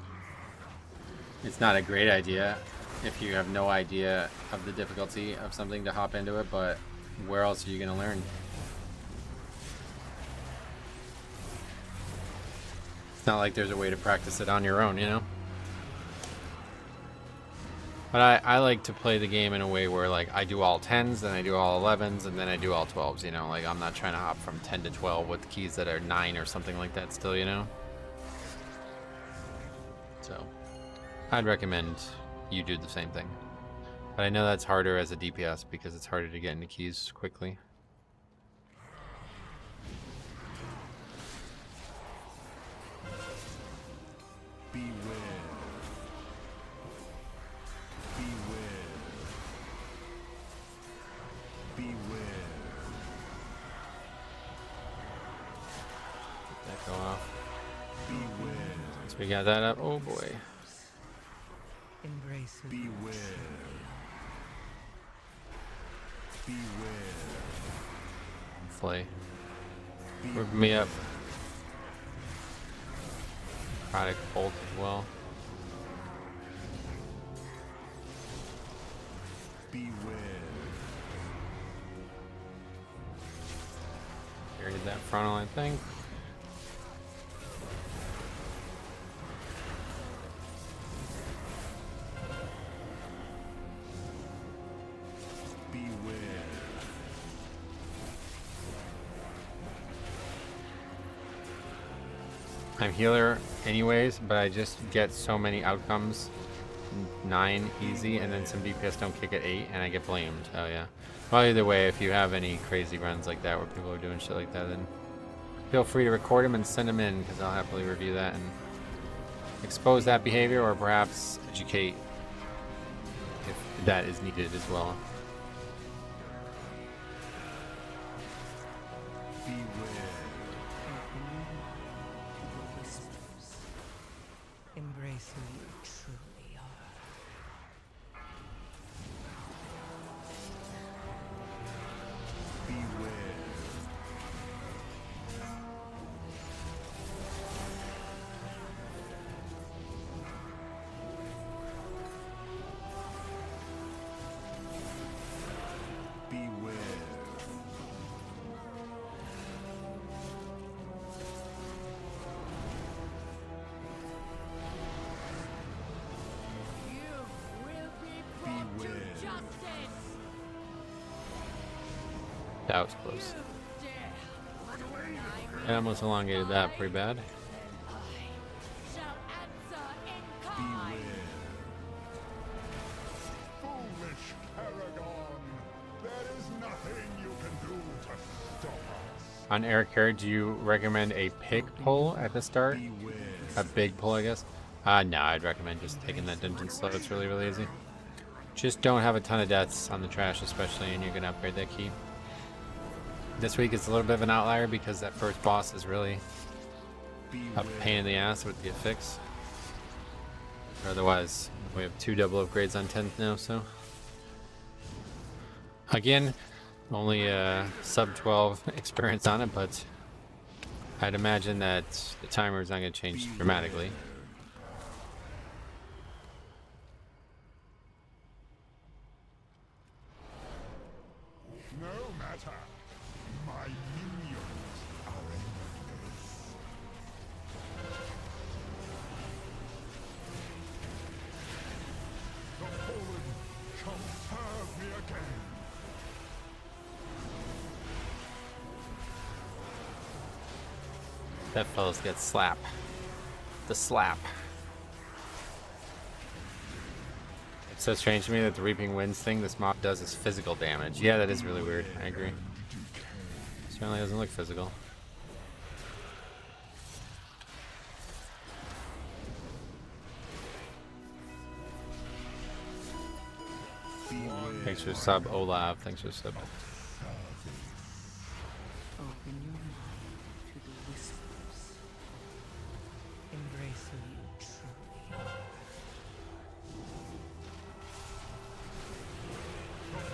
S1: it's not a great idea if you have no idea of the difficulty of something to hop into it, but where else are you going to learn? It's not like there's a way to practice it on your own, you know? But I like to play the game in a way where, like, I do all 10s, then I do all 11s, and then I do all 12s, you know? Like, I'm not trying to hop from 10 to 12 with keys that are 9 or something like that still, you know? So, I'd recommend you do the same thing. But I know that's harder as a DPS because it's harder to get into keys quickly. Go off. So we got that up. Oh boy.
S3: Embrace who
S5: Beware. Beware.
S1: Flay. Whip me up. Product bolt as well.
S5: Beware.
S1: Carried that frontal, I think. I'm healer anyways, but I just get so many outcomes. 9 easy, and then some DPS don't kick at 8, and I get blamed. Oh yeah. Well, either way, if you have any crazy runs like that where people are doing shit like that, then feel free to record them and send them in, because I'll happily review that and expose that behavior, or perhaps educate if that is needed as well.
S3: embrace who you truly are.
S1: That was close. I almost elongated that pretty bad.
S5: Foolish Paragon, there is nothing you can do to stop us.
S1: On Eric Care, do you recommend a pick pull at the start? A big pull, I guess? No, I'd recommend just taking that dungeon slow. It's really, really easy. Just don't have a ton of deaths on the trash, especially, and you're going to upgrade that key. This week is a little bit of an outlier because that first boss is really a pain in the ass with the affix. Otherwise, we have 2 double upgrades on 10th now, so. Again, only sub 12 experience on it, but I'd imagine that the timer is not going to change dramatically.
S5: No matter. My minions are endless. The fallen shall serve me again.
S1: That fella's got slap. The slap. It's so strange to me that the Reaping Winds thing this mob does is physical damage. Yeah, that is really weird. I agree. Certainly doesn't look physical. Thanks for the sub, Olav. Thanks for the sub.
S3: Open your mind to the whispers. Embrace who you truly are.
S5: The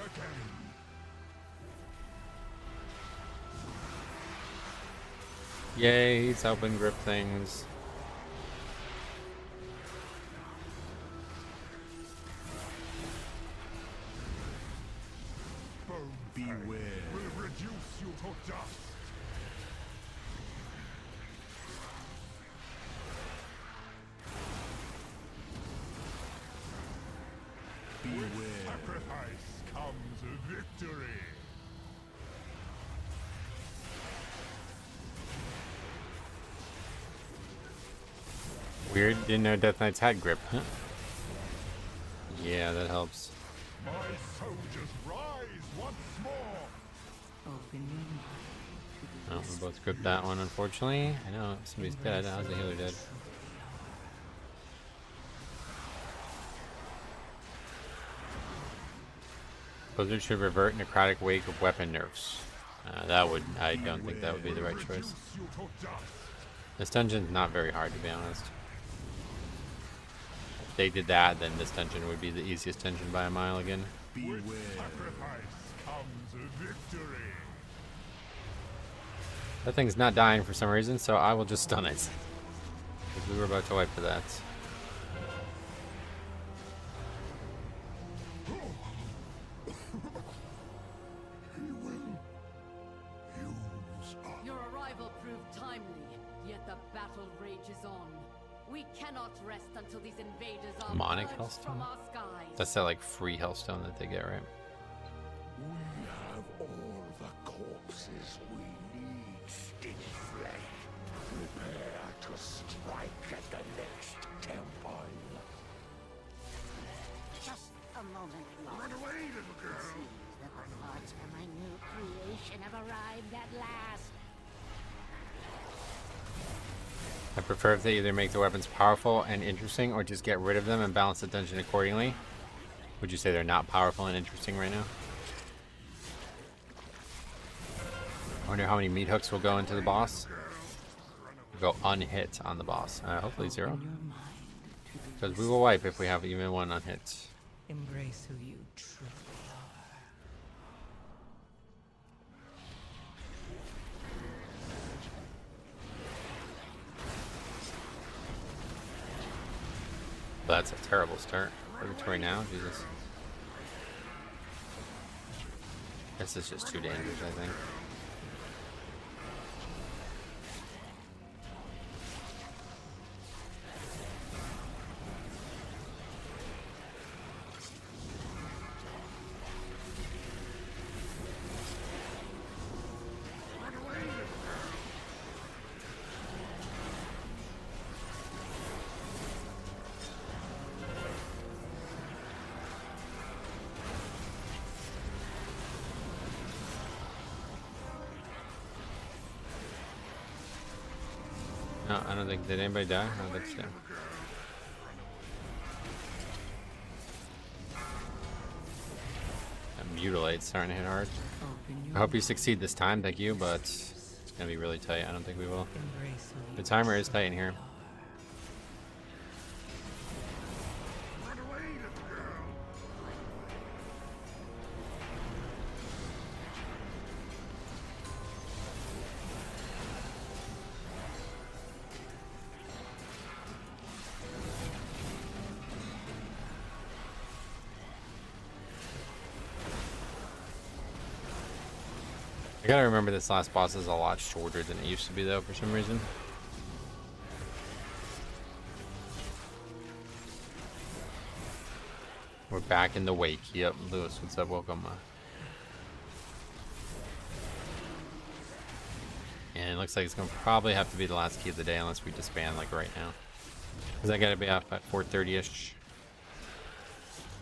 S5: again.
S1: Yay, he's helping grip things.
S5: Beware. Will reduce you to dust. Beware. With sacrifice comes victory.
S1: Weird, didn't know Death Knights had grip, huh? Yeah, that helps.
S5: My soldiers rise once more.
S3: Open your mind to the
S1: Oh, we both gripped that one, unfortunately. I know, somebody's dead. How's the healer dead? Blizzard should revert necrotic wake of weapon nerfs. I don't think that would be the right choice. This dungeon's not very hard, to be honest. If they did that, then this dungeon would be the easiest dungeon by a mile again.
S5: Beware. With sacrifice comes victory.
S1: That thing's not dying for some reason, so I will just stun it. Because we were about to wipe for that.
S8: Your arrival proved timely, yet the battle rages on. We cannot rest until these invaders are
S1: Demonic
S8: purged
S1: Hellstone?
S8: from our skies.
S1: That's that like free Hellstone that they get, right?
S5: We have all the corpses we need, Stitchflesh. Prepare to strike at the next temple.
S10: Just a moment longer.
S5: Run away, little girl.
S10: Seems that the parts for my new creation have arrived at last.
S1: I prefer if they either make the weapons powerful and interesting or just get rid of them and balance the dungeon accordingly. Would you say they're not powerful and interesting right now? I wonder how many meat hooks will go into the boss. Go unhit on the boss. Hopefully 0.
S3: Open your mind to the
S1: Because we will wipe if we have even one unhit.
S3: embrace who you truly are.
S1: That's a terrible start. Purgatory now? Jesus. This is just too dangerous, I think. No, I don't think. Did anybody die? I don't think so. That Mutilate's starting to hit hard.
S3: Open
S1: I
S3: your
S1: hope you succeed this time, thank you, but it's gonna be really tight. I don't think we will.
S3: embrace who you
S1: The timer is tight in here.
S3: truly are.
S1: I gotta remember this last boss is a lot shorter than it used to be, though, for some reason. We're back in the wake. Yep, Lewis, what's up? Welcome. And it looks like it's gonna probably have to be the last key of the day unless we disband like right now. Because I gotta be off at 4:30ish.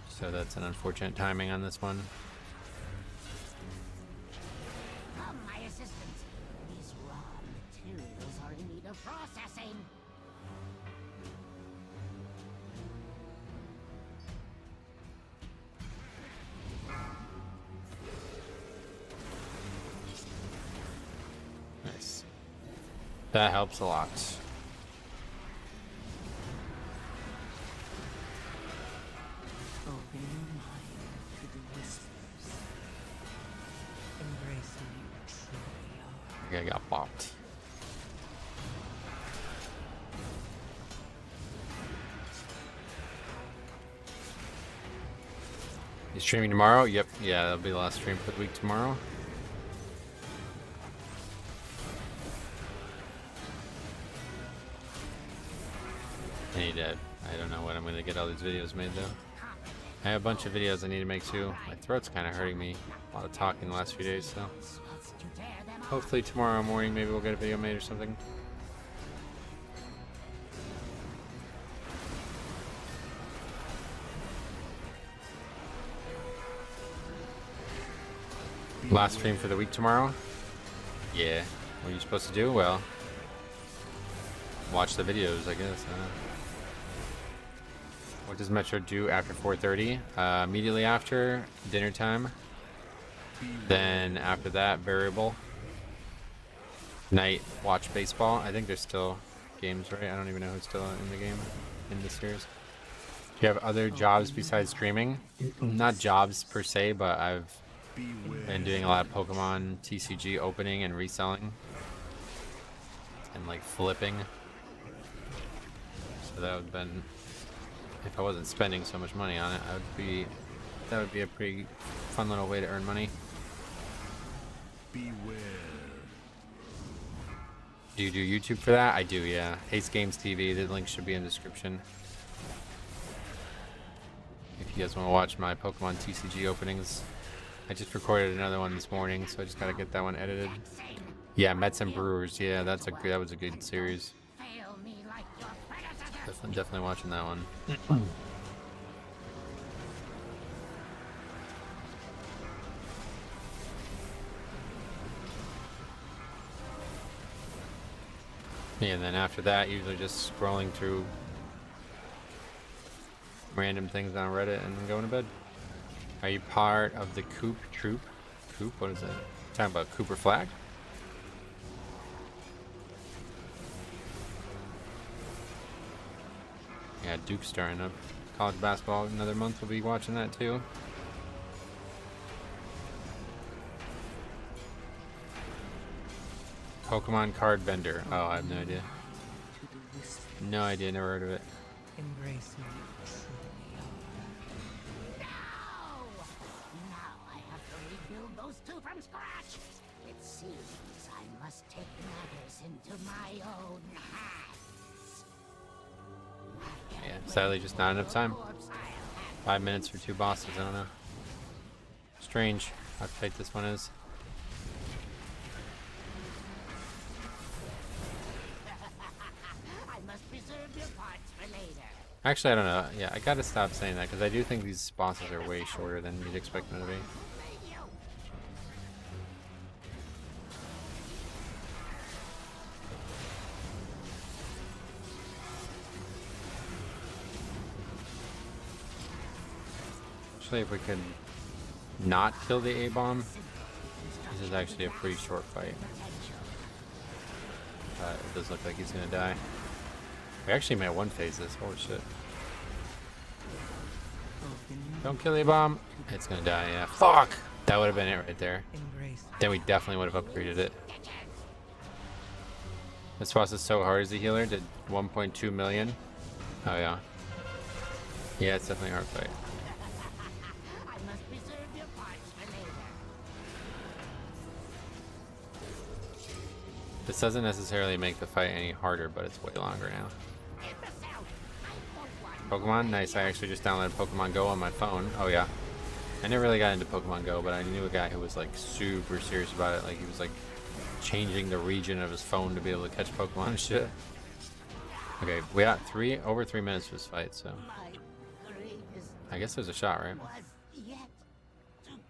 S1: So that's an unfortunate timing on this one.
S10: Come, my assistant. These raw materials are in need of processing.
S1: Nice. That helps a lot.
S3: Open your mind to the whispers.
S1: Okay, I got bopped. You streaming tomorrow? Yep. Yeah, that'll be the last stream for the week tomorrow. I don't know when I'm going to get all these videos made though. I have a bunch of videos I need to make too. My throat's kind of hurting me. A lot of talking the last few days, so hopefully tomorrow morning maybe we'll get a video made or something. Last stream for the week tomorrow? Yeah. What are you supposed to do? Well, watch the videos, I guess. What does Metro do after 4:30? Immediately after dinner time. Then after that, variable. Night, watch baseball. I think there's still games, right? I don't even know who's still in the game in this series. Do you have other jobs besides streaming? Not jobs per se, but I've been doing a lot of Pokemon TCG opening and reselling. And like flipping. So that would have been, if I wasn't spending so much money on it, that would be a pretty fun little way to earn money.
S5: Beware.
S1: Do you do YouTube for that? I do, yeah. Ace Games TV, the link should be in the description. If you guys want to watch my Pokemon TCG openings. I just recorded another one this morning, so I just gotta get that one edited. Yeah, Mets and Brewers, yeah, that was a good series. Definitely watching that one. Yeah, and then after that, usually just scrolling through random things on Reddit and then going to bed. Are you part of the Coop troop? Coop? What is that? Talking about Cooper Flag? Yeah, Duke's starting up. College basketball, another month, we'll be watching that too. Pokemon card vendor. Oh, I have no idea. No idea, never heard of it.
S3: Embrace who you truly are.
S10: No! Now I have to rebuild those two from scratch. It seems I must take matters into my own hands.
S1: Yeah, sadly just not enough time. 5 minutes for 2 bosses, I don't know. Strange how tight this one is.
S10: I must preserve your parts for later.
S1: Actually, I don't know. Yeah, I gotta stop saying that because I do think these bosses are way shorter than you'd expect them to be. Actually, if we could not kill the A-bomb, this is actually a pretty short fight. It does look like he's gonna die. We actually might one-phase this. Holy shit. Don't kill A-bomb. It's gonna die, yeah. Fuck! That would have been it right there. Then we definitely would have upgraded it. This boss is so hard as a healer. Did 1.2 million. Oh, yeah. Yeah, it's definitely a hard fight. This doesn't necessarily make the fight any harder, but it's way longer now. Pokemon? Nice, I actually just downloaded Pokemon Go on my phone. Oh yeah. I never really got into Pokemon Go, but I knew a guy who was like super serious about it. Like he was like changing the region of his phone to be able to catch Pokemon and shit. Okay, we got over 3 minutes for this fight, so I guess there's a shot, right?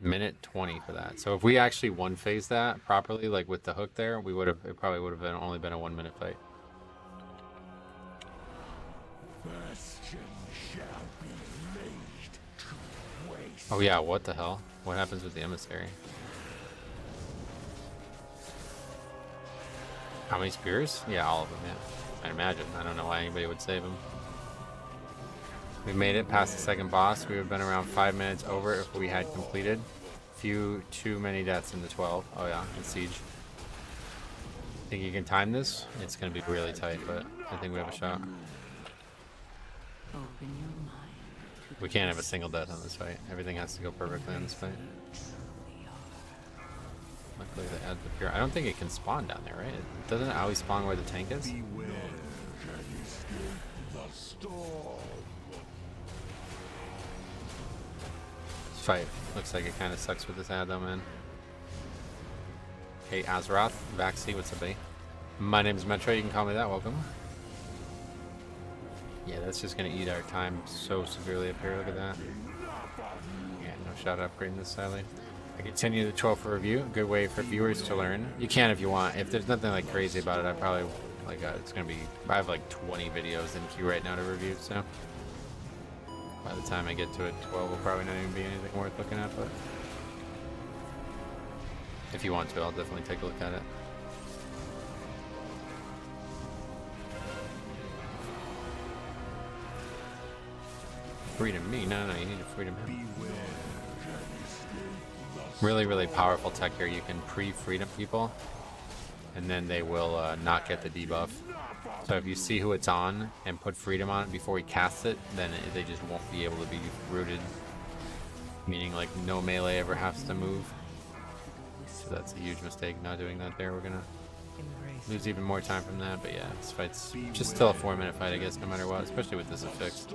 S1: Minute 20 for that. So if we actually one-phase that properly, like with the hook there, it probably would have only been a 1 minute fight. Oh yeah, what the hell? What happens with the emissary? How many spears? Yeah, all of them, yeah. I imagine. I don't know why anybody would save them. We made it past the second boss. We would have been around 5 minutes over if we had completed. Too many deaths in the 12. Oh yeah, in Siege. Think you can time this? It's gonna be really tight, but I think we have a shot.
S3: Open your mind.
S1: We can't have a single death on this fight. Everything has to go perfectly on this fight. Luckily they add the pure. I don't think it can spawn down there, right? It doesn't always spawn where the tank is?
S5: Beware, can escape the storm.
S1: This fight looks like it kind of sucks with this ad though, man. Hey, Azeroth, Vaxi, what's up, buddy? My name's Metro, you can call me that, welcome. Yeah, that's just gonna eat our time so severely up here, look at that. Yeah, no shot at upgrading this, sadly. I continue the 12 for review, good way for viewers to learn. You can if you want. If there's nothing like crazy about it, I probably, like, it's gonna be, I have like 20 videos in queue right now to review, so. By the time I get to it, 12 will probably not even be anything worth looking at, but. If you want to, I'll definitely take a look at it. Freedom me? No, you need to freedom him. Really, really powerful tech here. You can pre-freedom people, and then they will not get the debuff. So if you see who it's on and put freedom on it before he casts it, then they just won't be able to be rooted. Meaning, like, no melee ever has to move. So that's a huge mistake not doing that there. We're gonna lose even more time from that, but yeah, this fight's just still a 4-minute fight, I guess, no matter what, especially with this affix.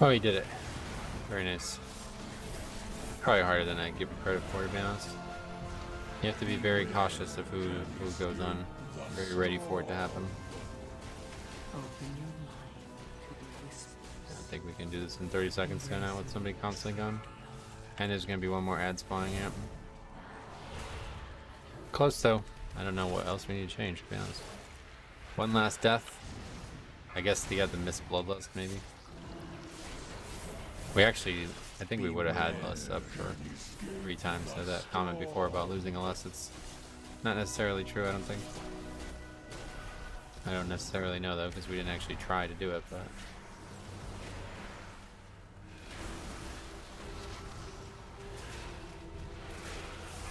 S1: Oh, he did it. Very nice. Probably harder than I give him credit for, to be honest. You have to be very cautious of who goes on. Very ready for it to happen. I think we can do this in 30 seconds now, now with somebody constantly gone. And there's going to be one more ad spawning up. Close though. I don't know what else we need to change, to be honest. One last death. I guess they got the missed bloodlust, maybe. We actually, I think we would have had less up for 3 times. So that comment before about losing a less, it's not necessarily true, I don't think. I don't necessarily know though, because we didn't actually try to do it, but.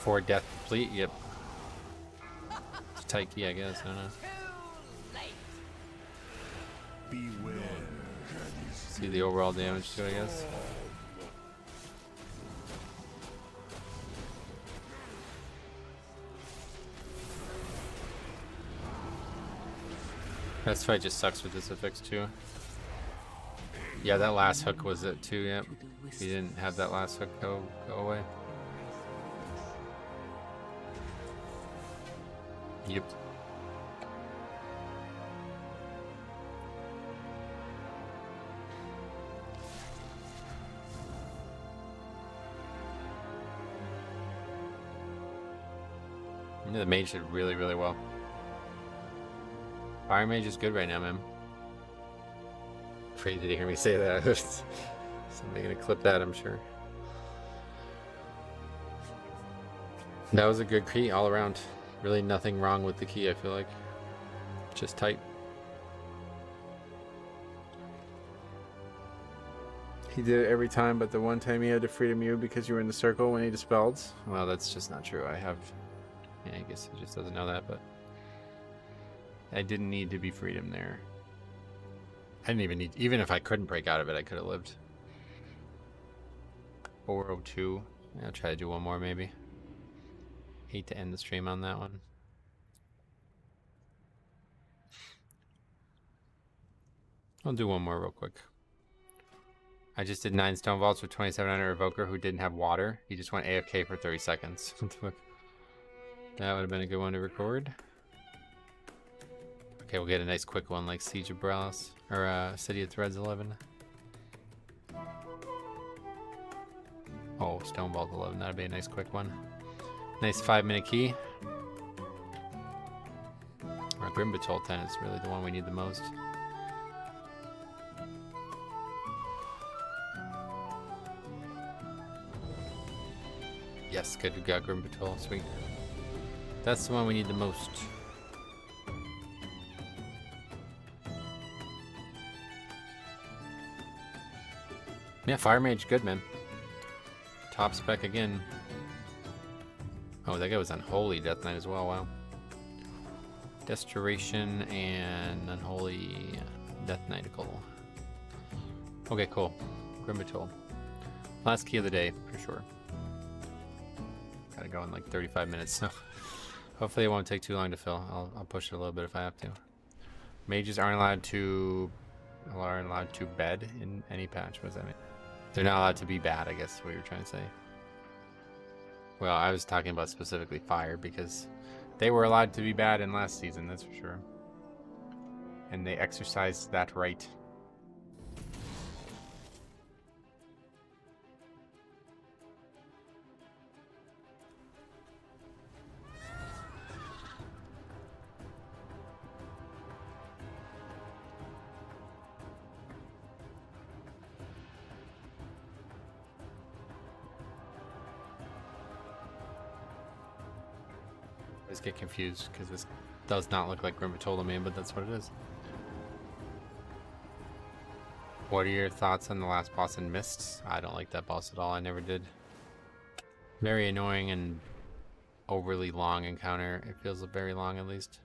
S1: For death complete, yep. It's a tight key, I guess, I don't know.
S5: Beware.
S1: See the overall damage to it, I guess. This fight just sucks with this affix too. Yeah, that last hook was it too, yep. He didn't have that last hook go away. Yep. The mage did really, really well. Fire mage is good right now, man. Crazy to hear me say that. Somebody gonna clip that, I'm sure. That was a good key all around. Really nothing wrong with the key, I feel like. Just tight. He did it every time, but the one time he had to freedom you because you were in the circle when he dispelled. Well, that's just not true. Yeah, I guess he just doesn't know that, but I didn't need to be freedom there. I didn't even need, even if I couldn't break out of it, I could have lived. 402. I'll try to do one more maybe. Hate to end the stream on that one. I'll do one more real quick. I just did 9 stone vaults with 2700 evoker who didn't have water. He just went AFK for 30 seconds. What the fuck? That would have been a good one to record. Okay, we'll get a nice quick one like Siege of Bralis or City of Threads 11. Oh, Stoneball's 11. That'd be a nice quick one. Nice 5-minute key. Our Grimbatol 10 is really the one we need the most. Yes, good. We got Grimbatol. Sweet. That's the one we need the most. Yeah, Fire Mage, good, man. Top spec again. Oh, that guy was Unholy Death Knight as well. Wow. Destoration and Unholy Death Knightical. Okay, cool. Grimbatol. Last key of the day, for sure. Gotta go in like 35 minutes, so hopefully it won't take too long to fill. I'll push it a little bit if I have to. Mages aren't allowed to bed in any patch. What does that mean? They're not allowed to be bad, I guess is what you're trying to say. Well, I was talking about specifically fire because they were allowed to be bad in last season, that's for sure. And they exercised that right. I just get confused because this does not look like Grimbatol to me, but that's what it is. What are your thoughts on the last boss in Mists? I don't like that boss at all. I never did. Very annoying and overly long encounter. It feels very long at least.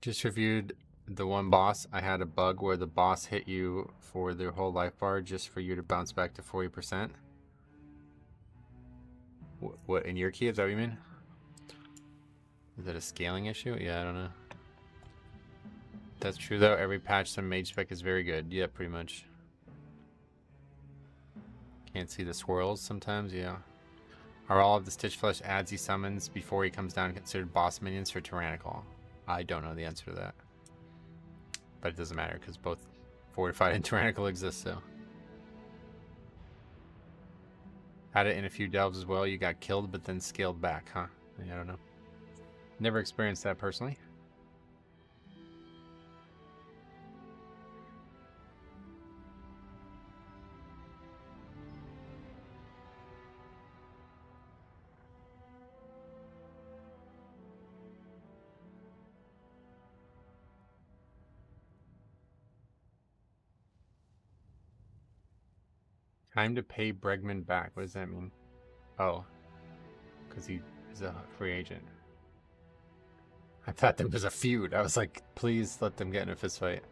S1: Just reviewed the one boss. I had a bug where the boss hit you for their whole life bar just for you to bounce back to 40%. What in your key? Is that what you mean? Is that a scaling issue? Yeah, I don't know. That's true though. Every patch some mage spec is very good. Yeah, pretty much. Can't see the swirls sometimes. Yeah. Are all of the Stitch Flesh ads he summons before he comes down considered boss minions for Tyrannical? I don't know the answer to that. But it doesn't matter because both Fortified and Tyrannical exist, so. Had it in a few delves as well. You got killed but then scaled back, huh? I don't know. Never experienced that personally. Time to pay Bregman back. What does that mean? Oh, because he is a free agent. I thought there was a feud. I was like, please let them get in a fist fight.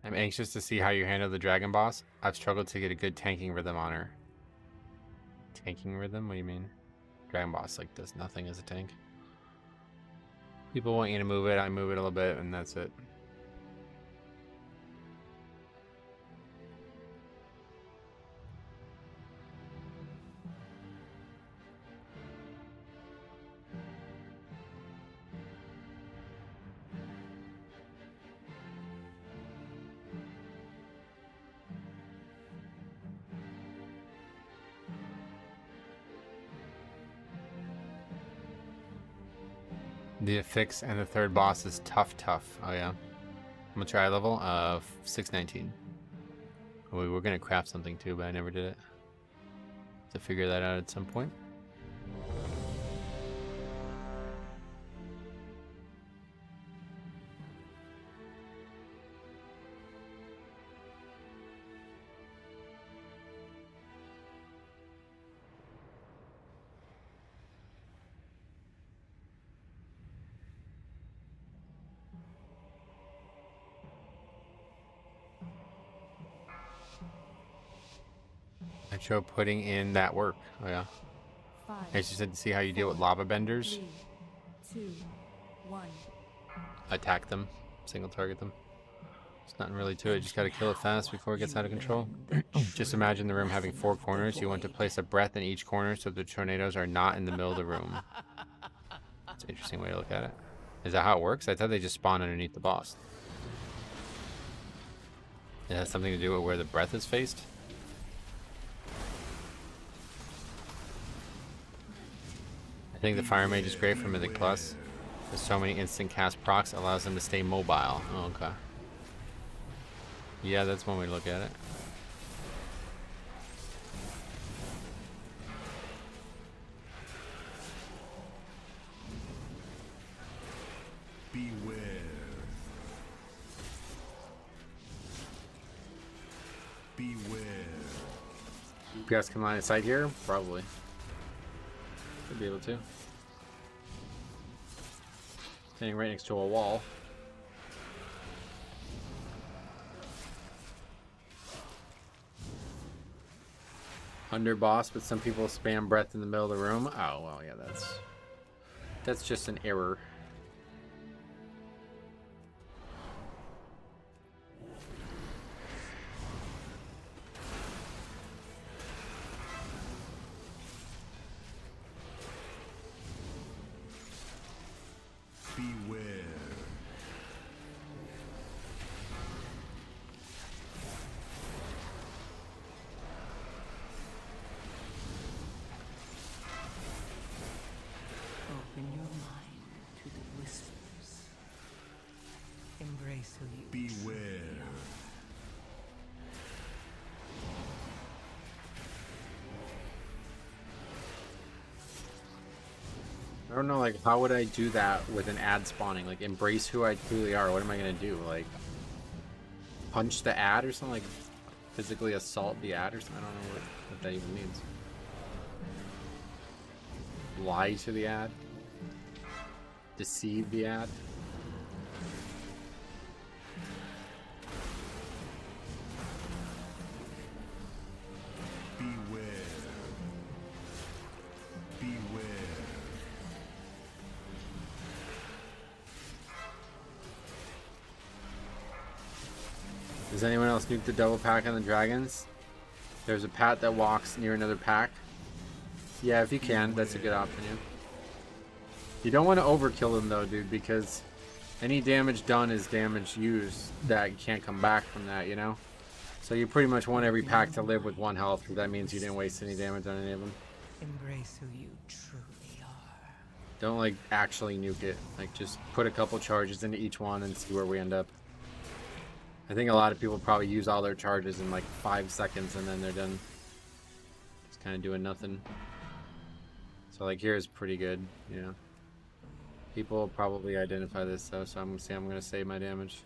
S1: I'm anxious to see how you handle the dragon boss. I've struggled to get a good tanking rhythm on her. Tanking rhythm? What do you mean? Dragon boss like does nothing as a tank. People want you to move it, I move it a little bit, and that's it. The affix and the third boss is tough. Oh yeah. I'm gonna try level of 619. We were gonna craft something too, but I never did it. To figure that out at some point. Metro putting in that work. Oh yeah.
S2: 5,
S1: I just said to see how you deal with lava benders.
S2: 3, 2, 1.
S1: Attack them, single target them. There's nothing really to it. Just gotta kill it fast before it gets out of control. Just imagine the room having 4 corners. You want to place a breath in each corner so the tornadoes are not in the middle of the room. That's an interesting way to look at it. Is that how it works? I thought they just spawn underneath the boss. It has something to do with where the breath is faced. I think the Fire Mage is great for Mythic Plus. There's so many instant cast procs, allows them to stay mobile. Oh, okay. Yeah, that's one way to look at it.
S5: Beware. Beware.
S1: You guys can line of sight here? Probably. Should be able to. Standing right next to a wall. Under boss, but some people spam breath in the middle of the room. Oh, well, yeah, that's just an error.
S5: Beware.
S3: Open your mind to the whispers. Embrace who you
S5: Beware.
S1: I don't know, like, how would I do that with an ad spawning? Like, embrace who I truly are. What am I gonna do? Like, punch the ad or something? Like, physically assault the ad or something? I don't know what that even means. Lie to the ad? Deceive the ad?
S5: Beware. Beware.
S1: Does anyone else nuke the double pack on the dragons? There's a pat that walks near another pack. Yeah, if you can, that's a good option, yeah. You don't want to overkill them though, dude, because any damage done is damage used that can't come back from that, you know? So you pretty much want every pack to live with 1 health, because that means you didn't waste any damage on any of them.
S3: embrace who you truly are.
S1: Don't, like, actually nuke it. Like, just put a couple charges into each one and see where we end up. I think a lot of people probably use all their charges in, like, 5 seconds and then they're done. Just kind of doing nothing. So, like, here's pretty good, you know. People will probably identify this, though, so I'm going to save my damage.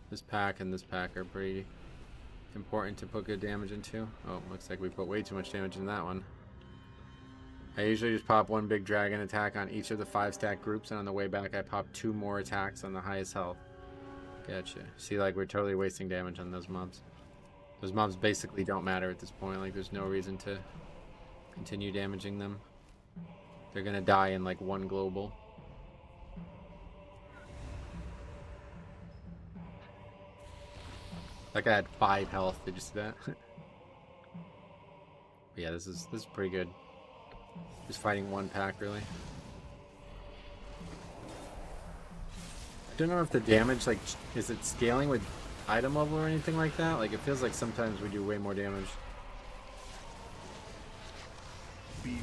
S1: This pack and this pack are pretty important to put good damage into. Oh, looks like we put way too much damage in that one. I usually just pop 1 big dragon attack on each of the 5 stack groups, and on the way back I pop 2 more attacks on the highest health. Gotcha. See, like, we're totally wasting damage on those mobs. Those mobs basically don't matter at this point. Like, there's no reason to continue damaging them. They're gonna die in, like, 1 global. Like, I had 5 health. Did you see that? Yeah, this is pretty good. Just fighting 1 pack, really. I don't know if the damage, like, is it scaling with item level or anything like that? Like, it feels like sometimes we do way more damage.
S5: Beware.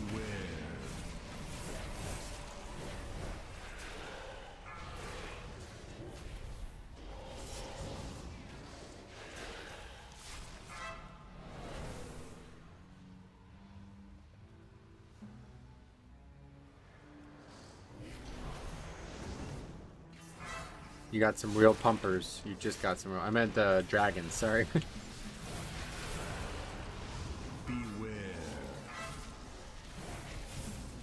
S1: You got some real pumpers. You just got some real... I meant the dragons, sorry.
S5: Beware.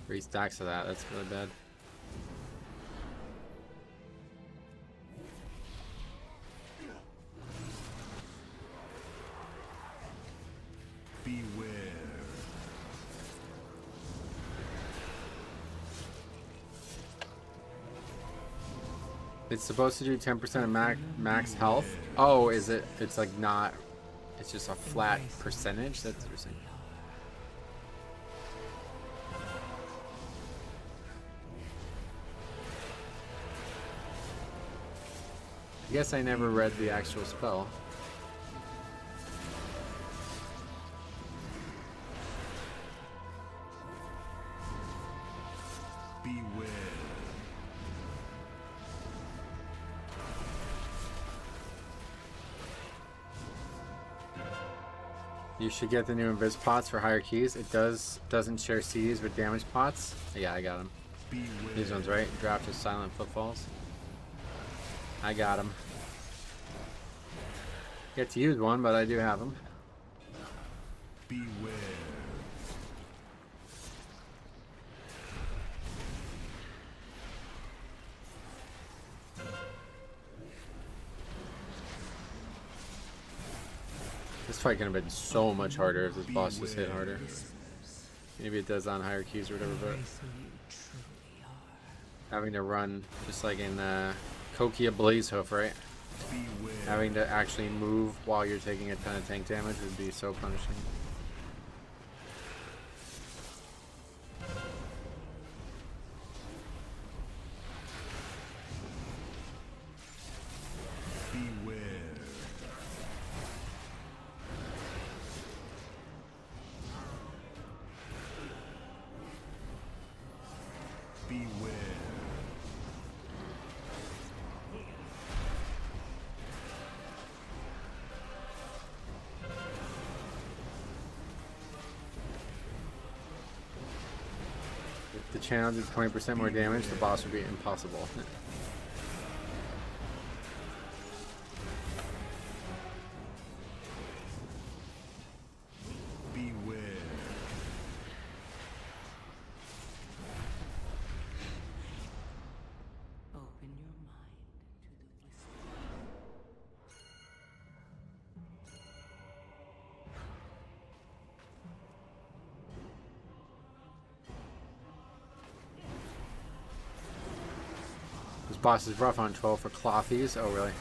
S1: 3 stacks of that. That's really bad. It's supposed to do 10% of max health. Oh, is it? It's like not. It's just a flat percentage. That's interesting. I guess I never read the actual spell.
S5: Beware.
S1: You should get the new invis pots for higher keys. It doesn't share CDs with damage pots. Yeah, I got them.
S5: Beware.
S1: These ones, right? Draft of silent footfalls. I got them. Get to use one, but I do have them.
S5: Beware.
S1: This fight could have been so much harder if this boss just hit harder. Maybe it does on higher keys or whatever, but having to run just like in Kokia Blaze Hoof, right?
S5: Beware.
S1: Having to actually move while you're taking a ton of tank damage would be so punishing.
S5: Beware. Beware.
S1: If the channel did 20% more damage, the boss would be impossible.
S5: Beware.
S3: Open your mind to the whisper.
S1: This boss is rough on 12 for clothies. Oh, really?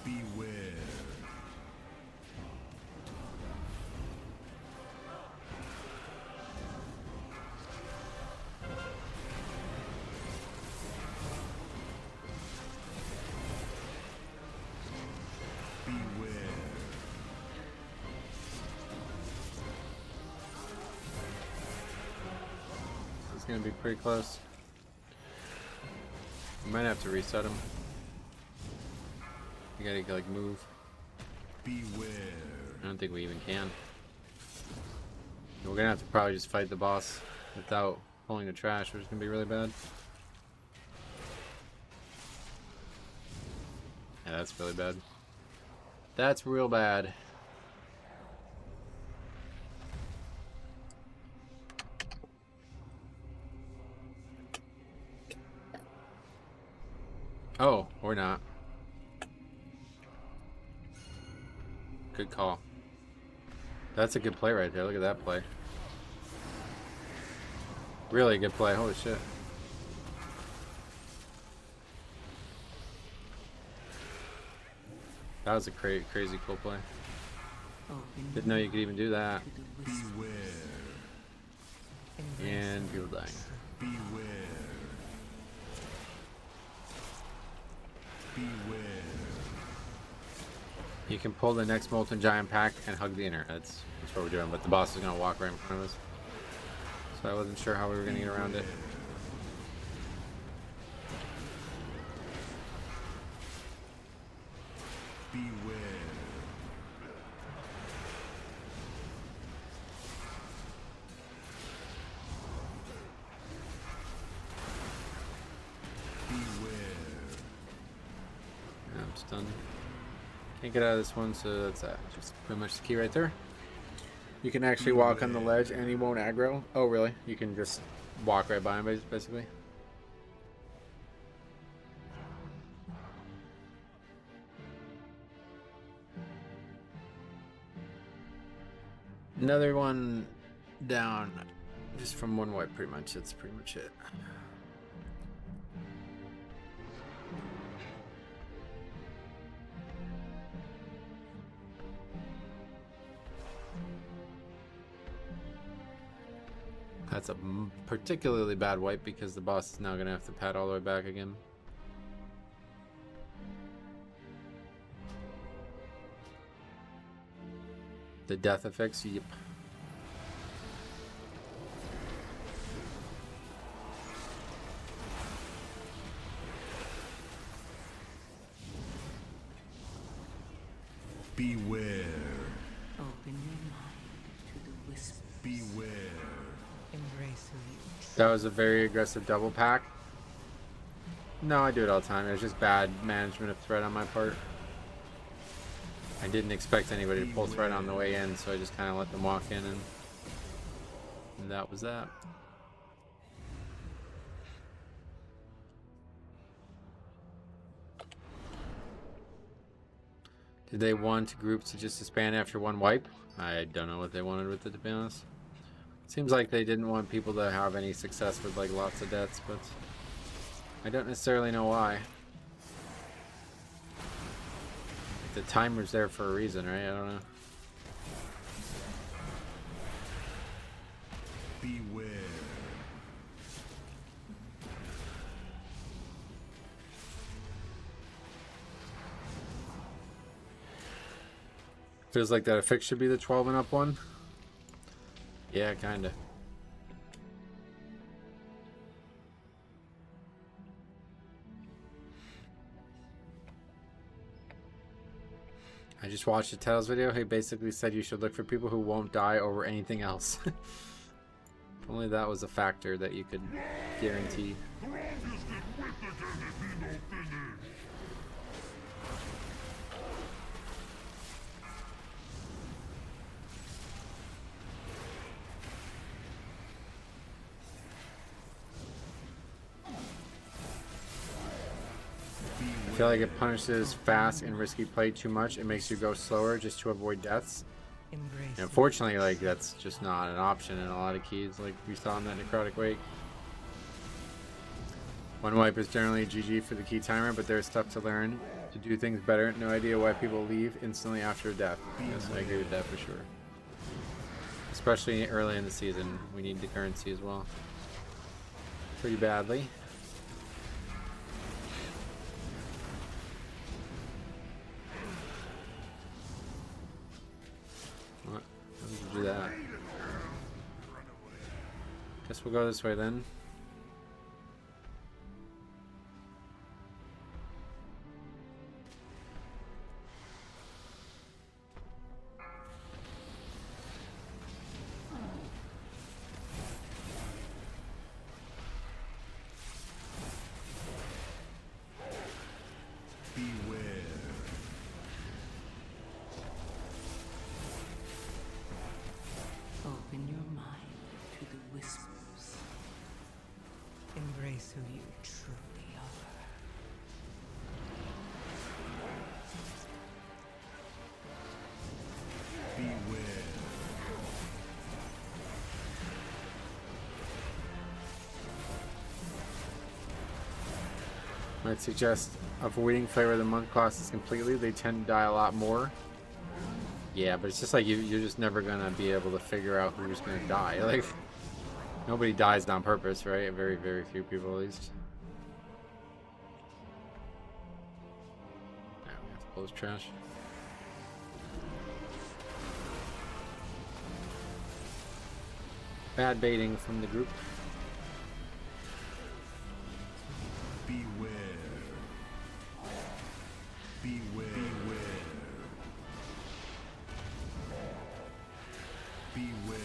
S5: Beware. Beware.
S1: It's gonna be pretty close. We might have to reset him. You gotta like move.
S5: Beware.
S1: I don't think we even can. We're gonna have to probably just fight the boss without pulling the trash, which is gonna be really bad. Yeah, that's really bad. That's real bad. Oh, or not. Good call. That's a good play right there. Look at that play. Really good play. Holy shit. That was a crazy cool play. Didn't know you could even do that.
S5: Beware.
S1: And people dying.
S5: Beware. Beware.
S1: You can pull the next Molten Giant pack and hug the inner. That's what we're doing, but the boss is going to walk right in front of us. So I wasn't sure how we were going to get around it.
S5: Beware. Beware.
S1: I'm stunned. Can't get out of this one, so that's that. Just pretty much the key right there. You can actually walk on the ledge and he won't aggro. Oh, really? You can just walk right by him, basically. Another one down. Just from one wipe, pretty much. That's pretty much it. That's a particularly bad wipe because the boss is now going to have to pad all the way back again. The death affix, yep.
S5: Beware.
S3: Open your mind to the whispers.
S5: Beware.
S3: Embrace who you truly
S1: That was a very aggressive double pack. No, I do it all the time. It was just bad management of threat on my part. I didn't expect anybody to pull threat on the way in, so I just kind of let them walk in, and that was that. Did they want groups to just disband after one wipe? I don't know what they wanted with it, to be honest. Seems like they didn't want people to have any success with like lots of deaths, but I don't necessarily know why. The timer's there for a reason, right? I don't know.
S5: Beware.
S1: Feels like that affix should be the 12 and up one. Yeah, kinda. I just watched a Tails video. He basically said you should look for people who won't die over anything else. If only that was a factor that you could guarantee. I feel like it punishes fast and risky play too much. It makes you go slower just to avoid deaths.
S3: embrace.
S1: And unfortunately, like, that's just not an option in a lot of keys, like we saw in that Necrotic Wake. One wipe is generally GG for the key timer, but there's stuff to learn to do things better. No idea why people leave instantly after a death. Yes, I agree with that for sure. Especially early in the season, we need the currency as well. Pretty badly. What? How did you do that? Guess we'll go this way then.
S3: Open your mind to the whispers. Embrace who you truly are.
S5: Beware.
S1: Might suggest avoiding flavor of the month classes completely. They tend to die a lot more. Yeah, but it's just like you're just never gonna be able to figure out who's gonna die. Like, nobody dies on purpose, right? Very, very few people at least. Yeah, we have to close trash. Bad baiting from the group.
S5: Beware. Beware. Beware.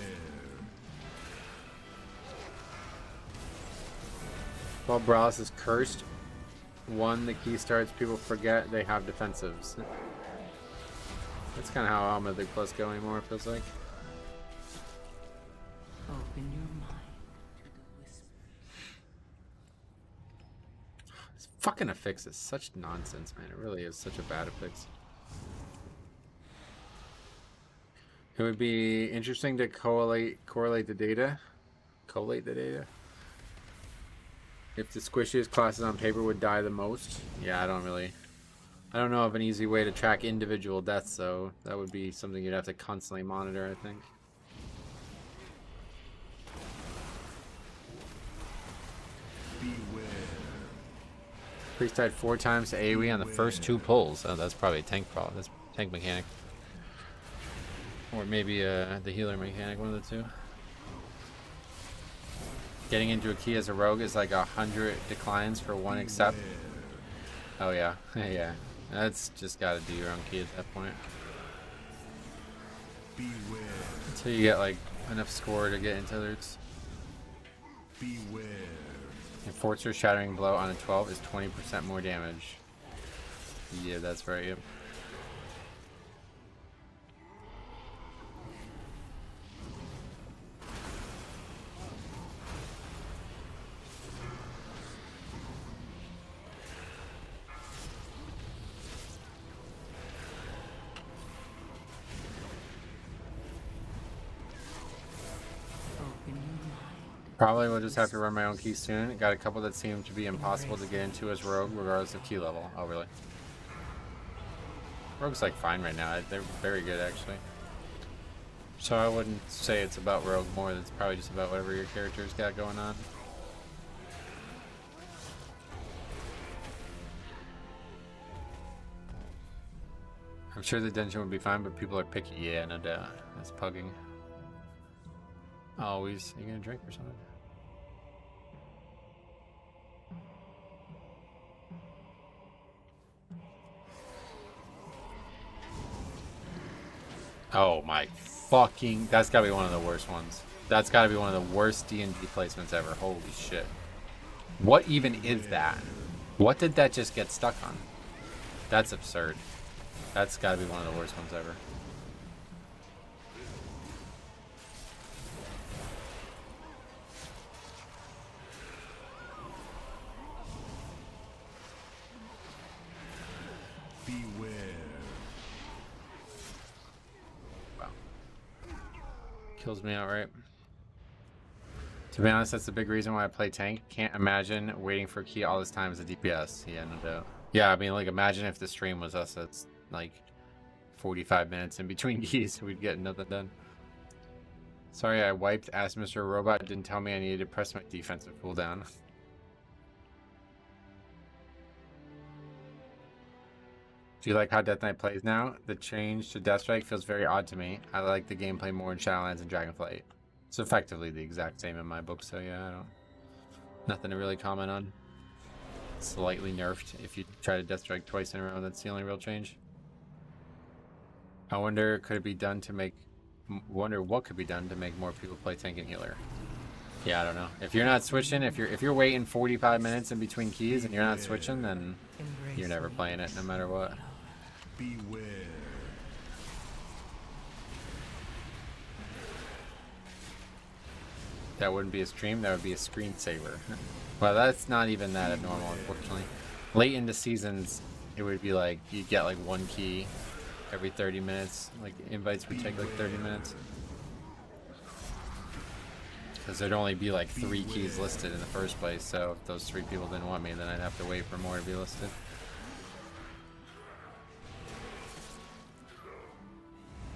S1: While Brawlis is cursed, one, the key starts, people forget they have defensives. That's kind of how All Mythic Plus go anymore, it feels like.
S3: Open your mind to the whispers.
S1: This fucking affix is such nonsense, man. It really is such a bad affix. It would be interesting to correlate the data Collate the data. If the squishiest classes on paper would die the most. Yeah, I don't know of an easy way to track individual deaths, so that would be something you'd have to constantly monitor, I think. Priest died 4 times to AoE on the first 2 pulls. Oh, that's probably a tank problem. That's tank mechanic. Or maybe the healer mechanic, one of the two. Getting into a key as a rogue is like 100 declines for 1 accept. Oh yeah, yeah. That's just gotta do your own key at that point. Until you get like enough score to get into others. Enforcer Shattering Blow on a 12 is 20% more damage. Yeah, that's right, yep. Probably will just have to run my own keys soon. Got a couple that seem to be impossible to get into as rogue, regardless of key level. Oh, really? Rogue's like fine right now. They're very good, actually. So I wouldn't say it's about rogue more. It's probably just about whatever your character's got going on. I'm sure the dungeon would be fine, but people are picky. Yeah, no doubt. That's pugging. Always. You gonna drink or something? Oh my fucking... That's gotta be one of the worst ones. That's gotta be one of the worst D&D placements ever. Holy shit. What even is that? What did that just get stuck on? That's absurd. That's gotta be one of the worst ones ever. Kills me outright. To be honest, that's the big reason why I play tank. Can't imagine waiting for a key all this time as a DPS. Yeah, no doubt. Yeah, I mean, like, imagine if the stream was us. That's like 45 minutes in between keys. We'd get nothing done. Sorry, I wiped. Asked Mr. Robot. Didn't tell me I needed to press my defensive cooldown. Do you like how Death Knight plays now? The change to Deathstrike feels very odd to me. I like the gameplay more in Shadowlands and Dragonflight. It's effectively the exact same in my book, so yeah, I don't... Nothing to really comment on. Slightly nerfed if you try to Deathstrike twice in a row. That's the only real change. I wonder, could it be done to make... Wonder what could be done to make more people play tank and healer. Yeah, I don't know. If you're not switching, if you're waiting 45 minutes in between keys and you're not switching, then you're never playing it, no matter what. Beware. That wouldn't be a stream, that would be a screensaver. Well, that's not even that abnormal, unfortunately. Late into seasons, it would be like, you'd get like 1 key every 30 minutes. Like, invites would take like 30 minutes. Because there'd only be like 3 keys listed in the first place, so if those 3 people didn't want me, then I'd have to wait for more to be listed.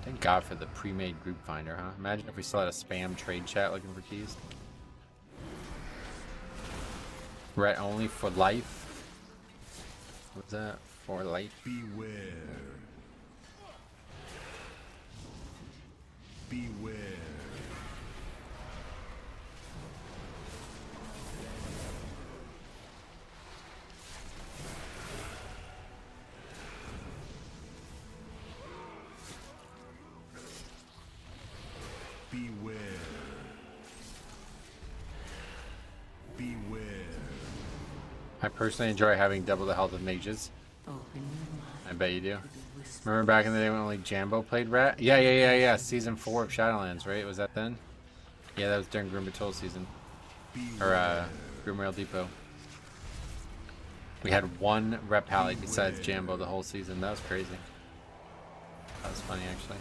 S1: Thank God for the pre-made group finder, huh? Imagine if we still had a spam trade chat looking for keys. Ret only for life. What's that? For life? Beware. Beware. Beware. Beware. I personally enjoy having double the health of mages. I bet you do. Remember back in the day when only Jambo played Rat? Yeah. Season 4 of Shadowlands, right? Was that then? Yeah, that was during Grim Patrol season. Or, Grim Rail Depot. We had 1 rep pally besides Jambo the whole season. That was crazy. That was funny, actually.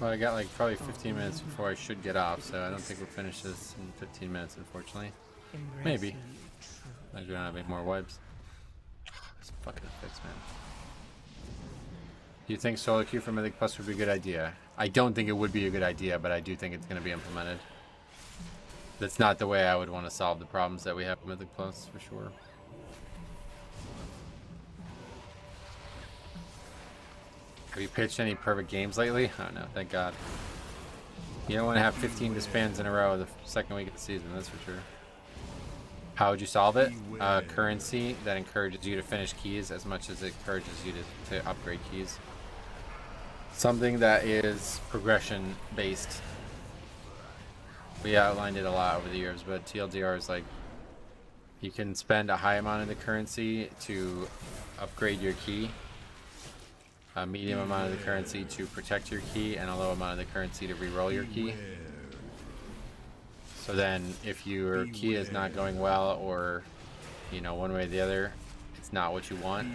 S1: Well, I got like probably 15 minutes before I should get off, so I don't think we'll finish this in 15 minutes, unfortunately. Maybe. Like we don't have any more wipes. It's fucking fix, man. Do you think solo queue for Mythic Plus would be a good idea? I don't think it would be a good idea, but I do think it's going to be implemented. That's not the way I would want to solve the problems that we have with Mythic Plus, for sure. Have you pitched any perfect games lately? Oh no, thank God. You don't want to have 15 disbands in a row the second week of the season, that's for sure. How would you solve it? Currency that encourages you to finish keys as much as it encourages you to upgrade keys. Something that is progression based. We outlined it a lot over the years, but TLDR is like you can spend a high amount of the currency to upgrade your key, a medium amount of the currency to protect your key, and a low amount of the currency to re-roll your key. So then if your key is not going well, or you know, one way or the other, it's not what you want,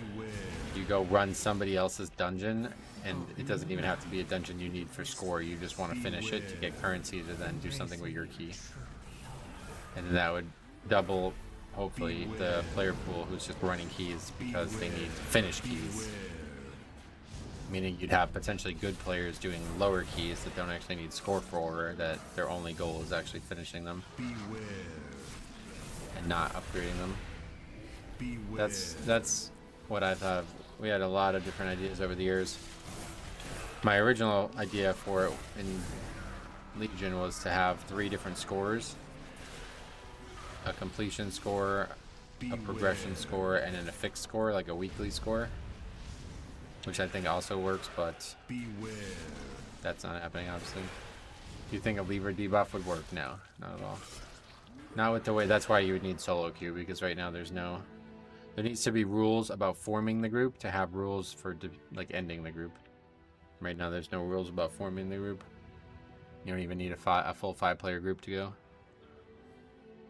S1: you go run somebody else's dungeon, and it doesn't even have to be a dungeon you need for score. You just want to finish it to get currency to then do something with your key. And then that would double, hopefully, the player pool who's just running keys because they need finished keys. Meaning you'd have potentially good players doing lower keys that don't actually need score for, that their only goal is actually finishing them and not upgrading them. That's what I thought. We had a lot of different ideas over the years. My original idea for it in Legion was to have 3 different scores: a completion score, a progression score, and then a fixed score, like a weekly score, which I think also works, but that's not happening, obviously. Do you think a lever debuff would work? No, not at all. Not with the way. That's why you would need solo queue, because right now there's no. There needs to be rules about forming the group to have rules for like ending the group. Right now there's no rules about forming the group. You don't even need a full 5-player group to go.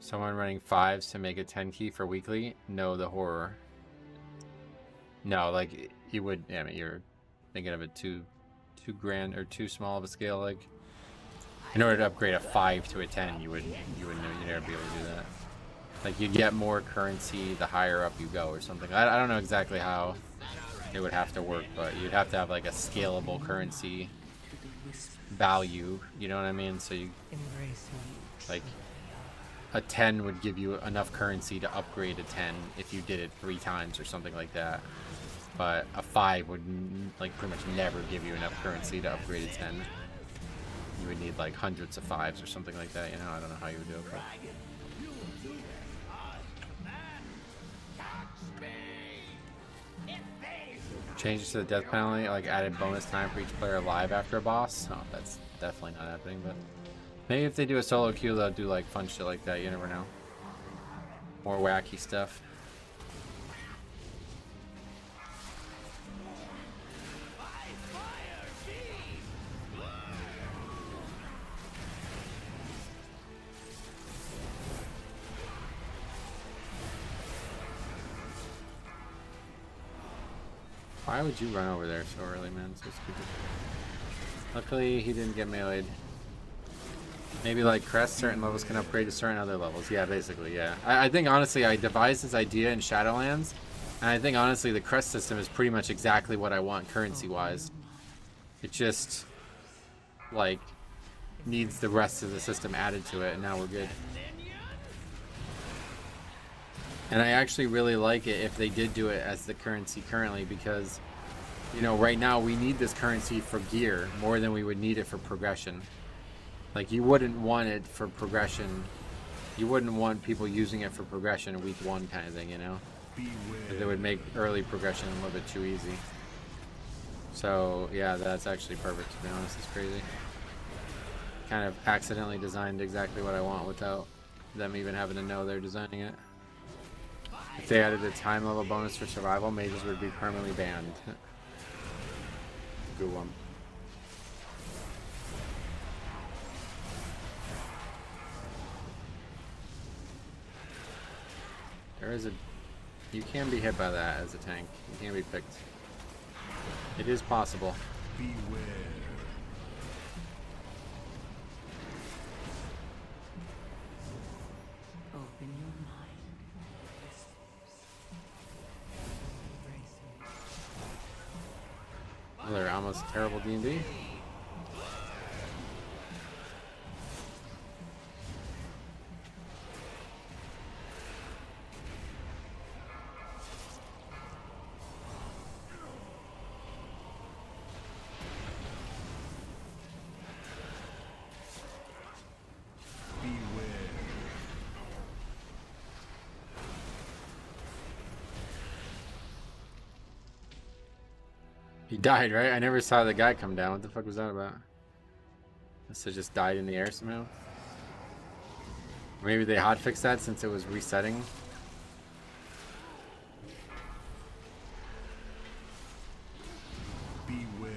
S1: Someone running 5s to make a 10 key for weekly? No, the horror. No, like you would. I mean, you're thinking of it too grand or too small of a scale. Like, in order to upgrade a 5 to a 10, you would never be able to do that. Like, you'd get more currency the higher up you go, or something. I don't know exactly how it would have to work, but you'd have to have like a scalable currency value. You know what I mean? So you like a 10 would give you enough currency to upgrade a 10 if you did it 3 times or something like that. But a 5 would like pretty much never give you enough currency to upgrade a 10. You would need like hundreds of 5s or something like that, you know? I don't know how you would do it. But... Changes to the death penalty, like added bonus time for each player alive after a boss? Oh, that's definitely not happening, but... Maybe if they do a solo queue, they'll do like fun shit like that, you never know. More wacky stuff. Why would you run over there so early, man? So stupid. Luckily, he didn't get meleeed. Maybe like Crest, certain levels can upgrade to certain other levels. Yeah, basically, yeah. I think, honestly, I devised this idea in Shadowlands, and I think, honestly, the Crest system is pretty much exactly what I want currency-wise. It just, like, needs the rest of the system added to it, and now we're good. And I actually really like it if they did do it as the currency currently, because, you know, right now we need this currency for gear more than we would need it for progression. Like, you wouldn't want it for progression. You wouldn't want people using it for progression week 1 kind of thing, you know? Because it would make early progression a little bit too easy. So, yeah, that's actually perfect, to be honest. It's crazy. Kind of accidentally designed exactly what I want without them even having to know they're designing it. If they added a time level bonus for survival, mages would be permanently banned. Good one. There is a... You can be hit by that as a tank. You can be picked. It is possible. Another almost terrible D&D. He died, right? I never saw the guy come down. What the fuck was that about? Must have just died in the air somehow. Maybe they hotfixed that since it was resetting.
S5: Beware.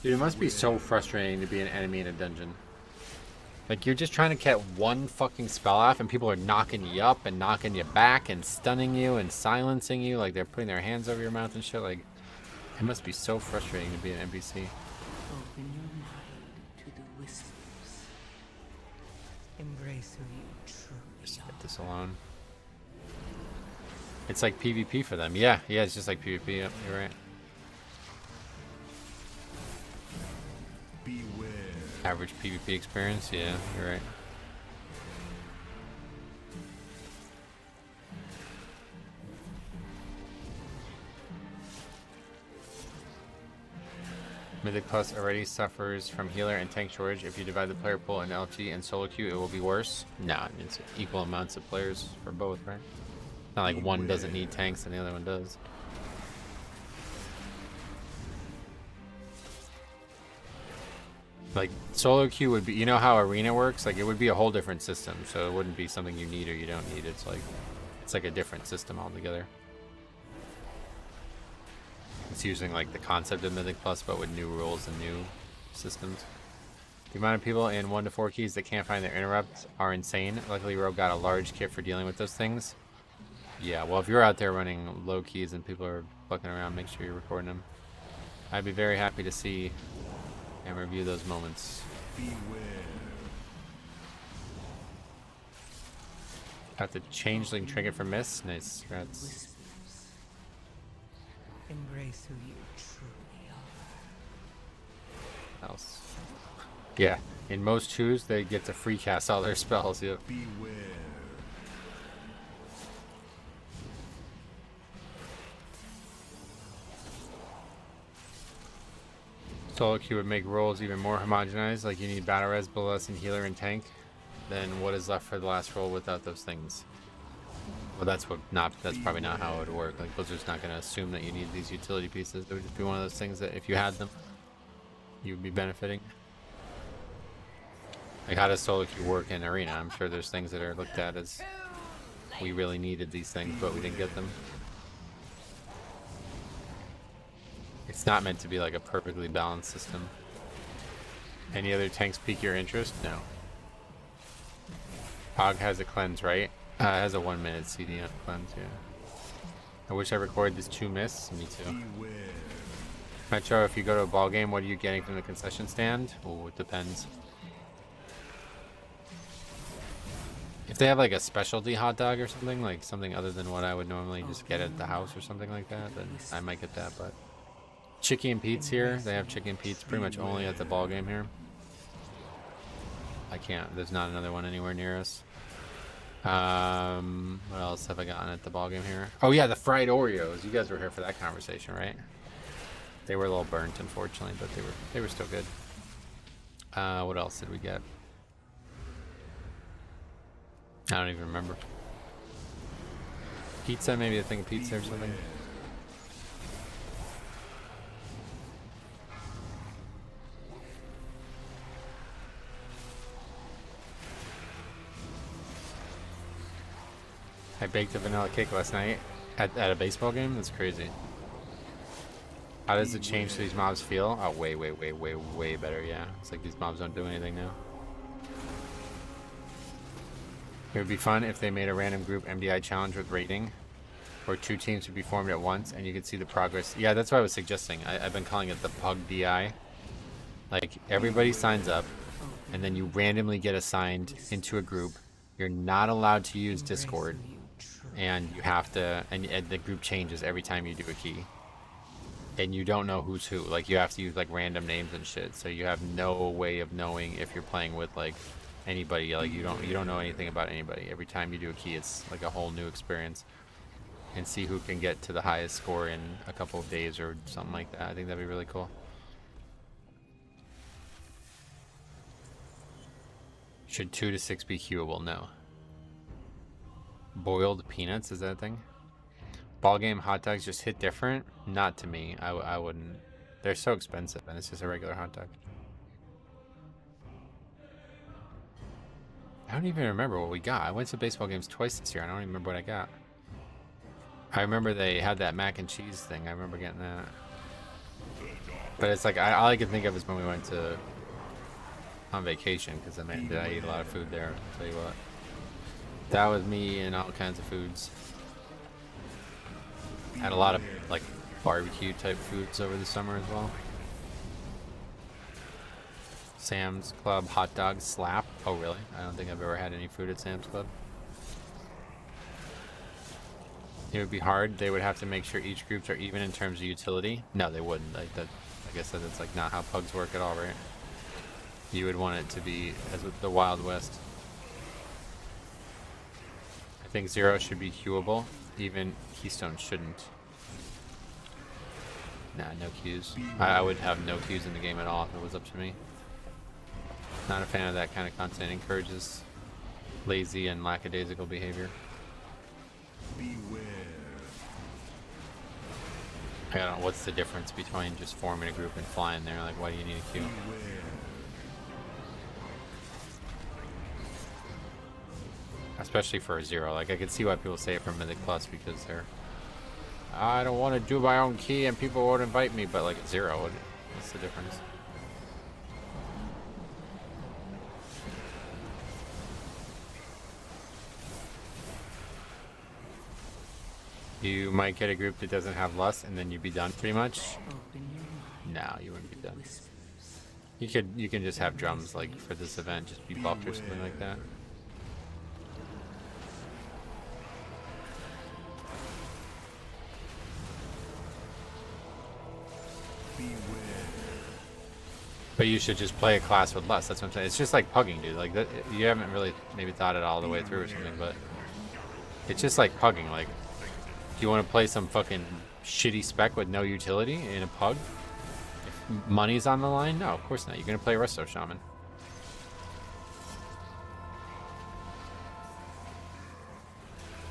S1: Dude, it must be so frustrating to be an enemy in a dungeon. Like, you're just trying to get one fucking spell off, and people are knocking you up and knocking you back and stunning you and silencing you. Like, they're putting their hands over your mouth and shit. Like, it must be so frustrating to be an NPC.
S3: Open your mind to the whispers. Embrace who you truly
S1: Just
S3: are.
S1: get this alone. It's like PvP for them. Yeah, it's just like PvP. Yep, you're right.
S5: Beware.
S1: Average PvP experience. Yeah, you're right. Mythic Plus already suffers from healer and tank shortage. If you divide the player pool in LG and solo queue, it will be worse. Nah, it's equal amounts of players for both, right? Not like one doesn't need tanks and the other one does. Like, solo queue would be, you know how arena works? Like, it would be a whole different system, so it wouldn't be something you need or you don't need. It's like a different system altogether. It's using like the concept of Mythic Plus, but with new rules and new systems. The amount of people in 1 to 4 keys that can't find their interrupts are insane. Luckily, Rogue got a large kit for dealing with those things. Yeah, well, if you're out there running low keys and people are fucking around, make sure you're recording them. I'd be very happy to see and review those moments.
S5: Beware.
S1: Got the changeling trinket for miss. Nice, congrats.
S3: Whispers. Embrace who you truly are.
S1: Else. Yeah, in most twos, they get to free cast all their spells. Yep.
S5: Beware.
S1: Solo queue would make roles even more homogenized, like you need battle res, bullet, healer, and tank. Then what is left for the last roll without those things? Well, that's probably not how it would work. Like, Blizzard's not going to assume that you need these utility pieces. It would just be one of those things that if you had them, you would be benefiting. Like, how does solo queue work in arena? I'm sure there's things that are looked at as we really needed these things, but we didn't get them. It's not meant to be like a perfectly balanced system. Any other tanks pique your interest? No. Pog has a cleanse, right? It has a 1 minute CD on cleanse, yeah. I wish I recorded this 2 miss. Me too.
S5: Beware.
S1: Metro, if you go to a ball game, what are you getting from the concession stand? Oh, it depends. If they have like a specialty hot dog or something, like something other than what I would normally just get at the house or something like that, then I might get that. But Chicky and Pete's here. They have Chicky and Pete's pretty much only at the ball game here. I can't. There's not another one anywhere near us. What else have I gotten at the ball game here? Oh yeah, the fried Oreos. You guys were here for that conversation, right? They were a little burnt, unfortunately, but they were still good. What else did we get? I don't even remember. Pizza, maybe a thing of pizza or something. I baked a vanilla cake last night at a baseball game. That's crazy. How does the change to these mobs feel? Oh, way better, yeah. It's like these mobs don't do anything now. It would be fun if they made a random group MDI challenge with rating, where 2 teams would be formed at once and you could see the progress. Yeah, that's what I was suggesting. I've been calling it the Pug DI. Like, everybody signs up, and then you randomly get assigned into a group. You're not allowed to use Discord. and you have to, and the group changes every time you do a key. And you don't know who's who. Like, you have to use like random names and shit. So you have no way of knowing if you're playing with like anybody. Like, you don't know anything about anybody. Every time you do a key, it's like a whole new experience. And see who can get to the highest score in a couple of days or something like that. I think that'd be really cool. Should 2 to 6 be queuable? No. Boiled peanuts, is that a thing? Ball game hot dogs just hit different? Not to me. I wouldn't. They're so expensive, and it's just a regular hot dog. I don't even remember what we got. I went to baseball games twice this year. I don't even remember what I got. I remember they had that mac and cheese thing. I remember getting that. But it's like, all I can think of is when we went on vacation, because I ate a lot of food there. I'll tell you what. That was me and all kinds of foods. Had a lot of like barbecue type foods over the summer as well. Sam's Club hot dog slap. Oh really? I don't think I've ever had any food at Sam's Club. It would be hard. They would have to make sure each groups are even in terms of utility. No, they wouldn't. Like that, like I said, that's like not how pugs work at all, right? You would want it to be as with the Wild West. I think 0 should be queuable. Even Keystone shouldn't. Nah, no queues. I would have no queues in the game at all if it was up to me. Not a fan of that kind of content. It encourages lazy and lackadaisical behavior.
S5: Beware.
S1: I don't know, what's the difference between just forming a group and flying there? Like, why do you need a queue? Especially for a 0. Like, I could see why people say it for Mythic Plus, because they're, I don't want to do my own key and people won't invite me, but like at 0, what's the difference? You might get a group that doesn't have lust, and then you'd be done pretty much. No, you wouldn't be done. You can just have drums like for this event, just be buffed or something like that. But you should just play a class with less. That's what I'm saying. It's just like pugging, dude. Like that, you haven't really maybe thought it all the way through or something, but it's just like pugging. Like, do you want to play some fucking shitty spec with no utility in a pug? If money's on the line? No, of course not. You're gonna play Resto Shaman.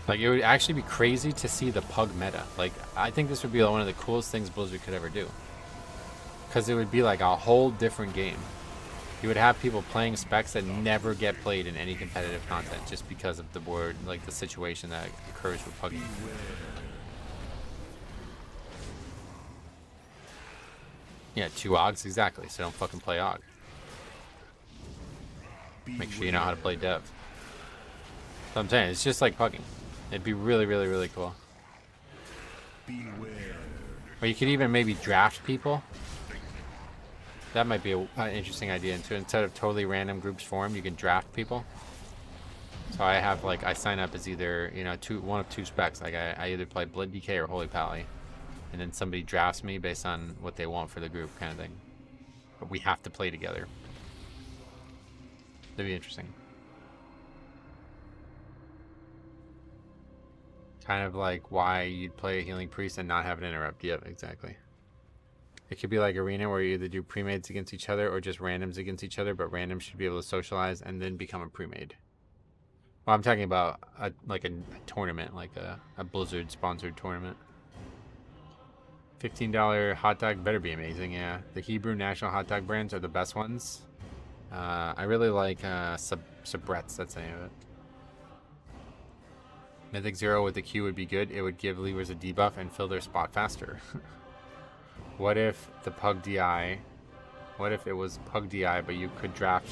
S1: Like, it would actually be crazy to see the pug meta. Like, I think this would be one of the coolest things Blizzard could ever do. Because it would be like a whole different game. You would have people playing specs that never get played in any competitive content just because of the board, like the situation that occurs with pugging. Yeah, 2 Ogs, exactly. So don't fucking play Og. Make sure you know how to play Dev. So I'm saying, it's just like pugging. It'd be really, really, really cool. Or you could even maybe draft people. That might be an interesting idea. And instead of totally random groups formed, you can draft people. So I have like, I sign up as either, you know, one of 2 specs. Like I either play Blood DK or Holy Pally. And then somebody drafts me based on what they want for the group, kind of thing. But we have to play together. That'd be interesting. Kind of like why you'd play a Healing Priest and not have an interrupt. Yep, exactly. It could be like Arena, where you either do pre-mades against each other or just randoms against each other, but randoms should be able to socialize and then become a pre-made. Well, I'm talking about a tournament, like a Blizzard-sponsored tournament. $15 hot dog better be amazing, yeah. The Hebrew national hot dog brands are the best ones. I really like Sabret's, that's the name of it. Mythic 0 with the Q would be good. It would give Leavers a debuff and fill their spot faster. What if the Pug DI... What if it was Pug DI, but you could draft,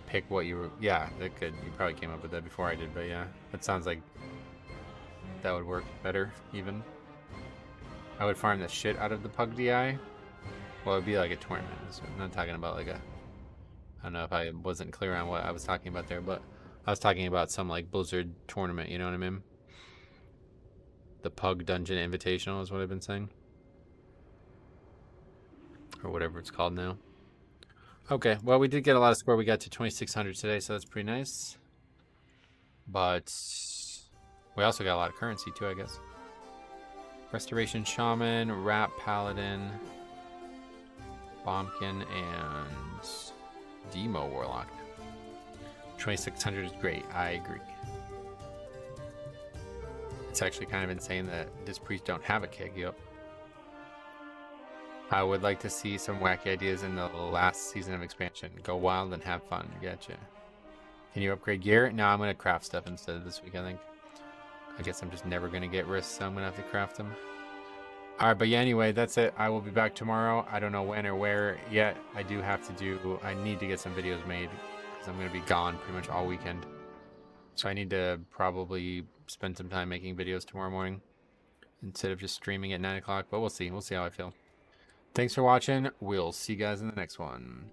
S1: pick what you were... Yeah, that could. You probably came up with that before I did, but yeah. That sounds like that would work better, even. I would farm the shit out of the Pug DI. Well, it would be like a tournament. So I'm not talking about like a... I don't know if I wasn't clear on what I was talking about there, but I was talking about some like Blizzard tournament, you know what I mean? The Pug Dungeon Invitational is what I've been saying. Or whatever it's called now. Okay, well, we did get a lot of score. We got to 2,600 today, so that's pretty nice. But we also got a lot of currency, too, I guess. Restoration Shaman, Rat Paladin, Bombkin, and Demo Warlock. 2,600 is great. I agree. It's actually kind of insane that this priest don't have a keg. Yep. I would like to see some wacky ideas in the last season of expansion. Go wild and have fun. Gotcha. Can you upgrade gear? No, I'm going to craft stuff instead of this week, I think. I guess I'm just never going to get wrists, so I'm going to have to craft them. Alright, but yeah, anyway, that's it. I will be back tomorrow. I don't know when or where yet. I need to get some videos made because I'm going to be gone pretty much all weekend. So I need to probably spend some time making videos tomorrow morning instead of just streaming at 9 o'clock. But we'll see. We'll see how I feel. Thanks for watching. We'll see you guys in the next one.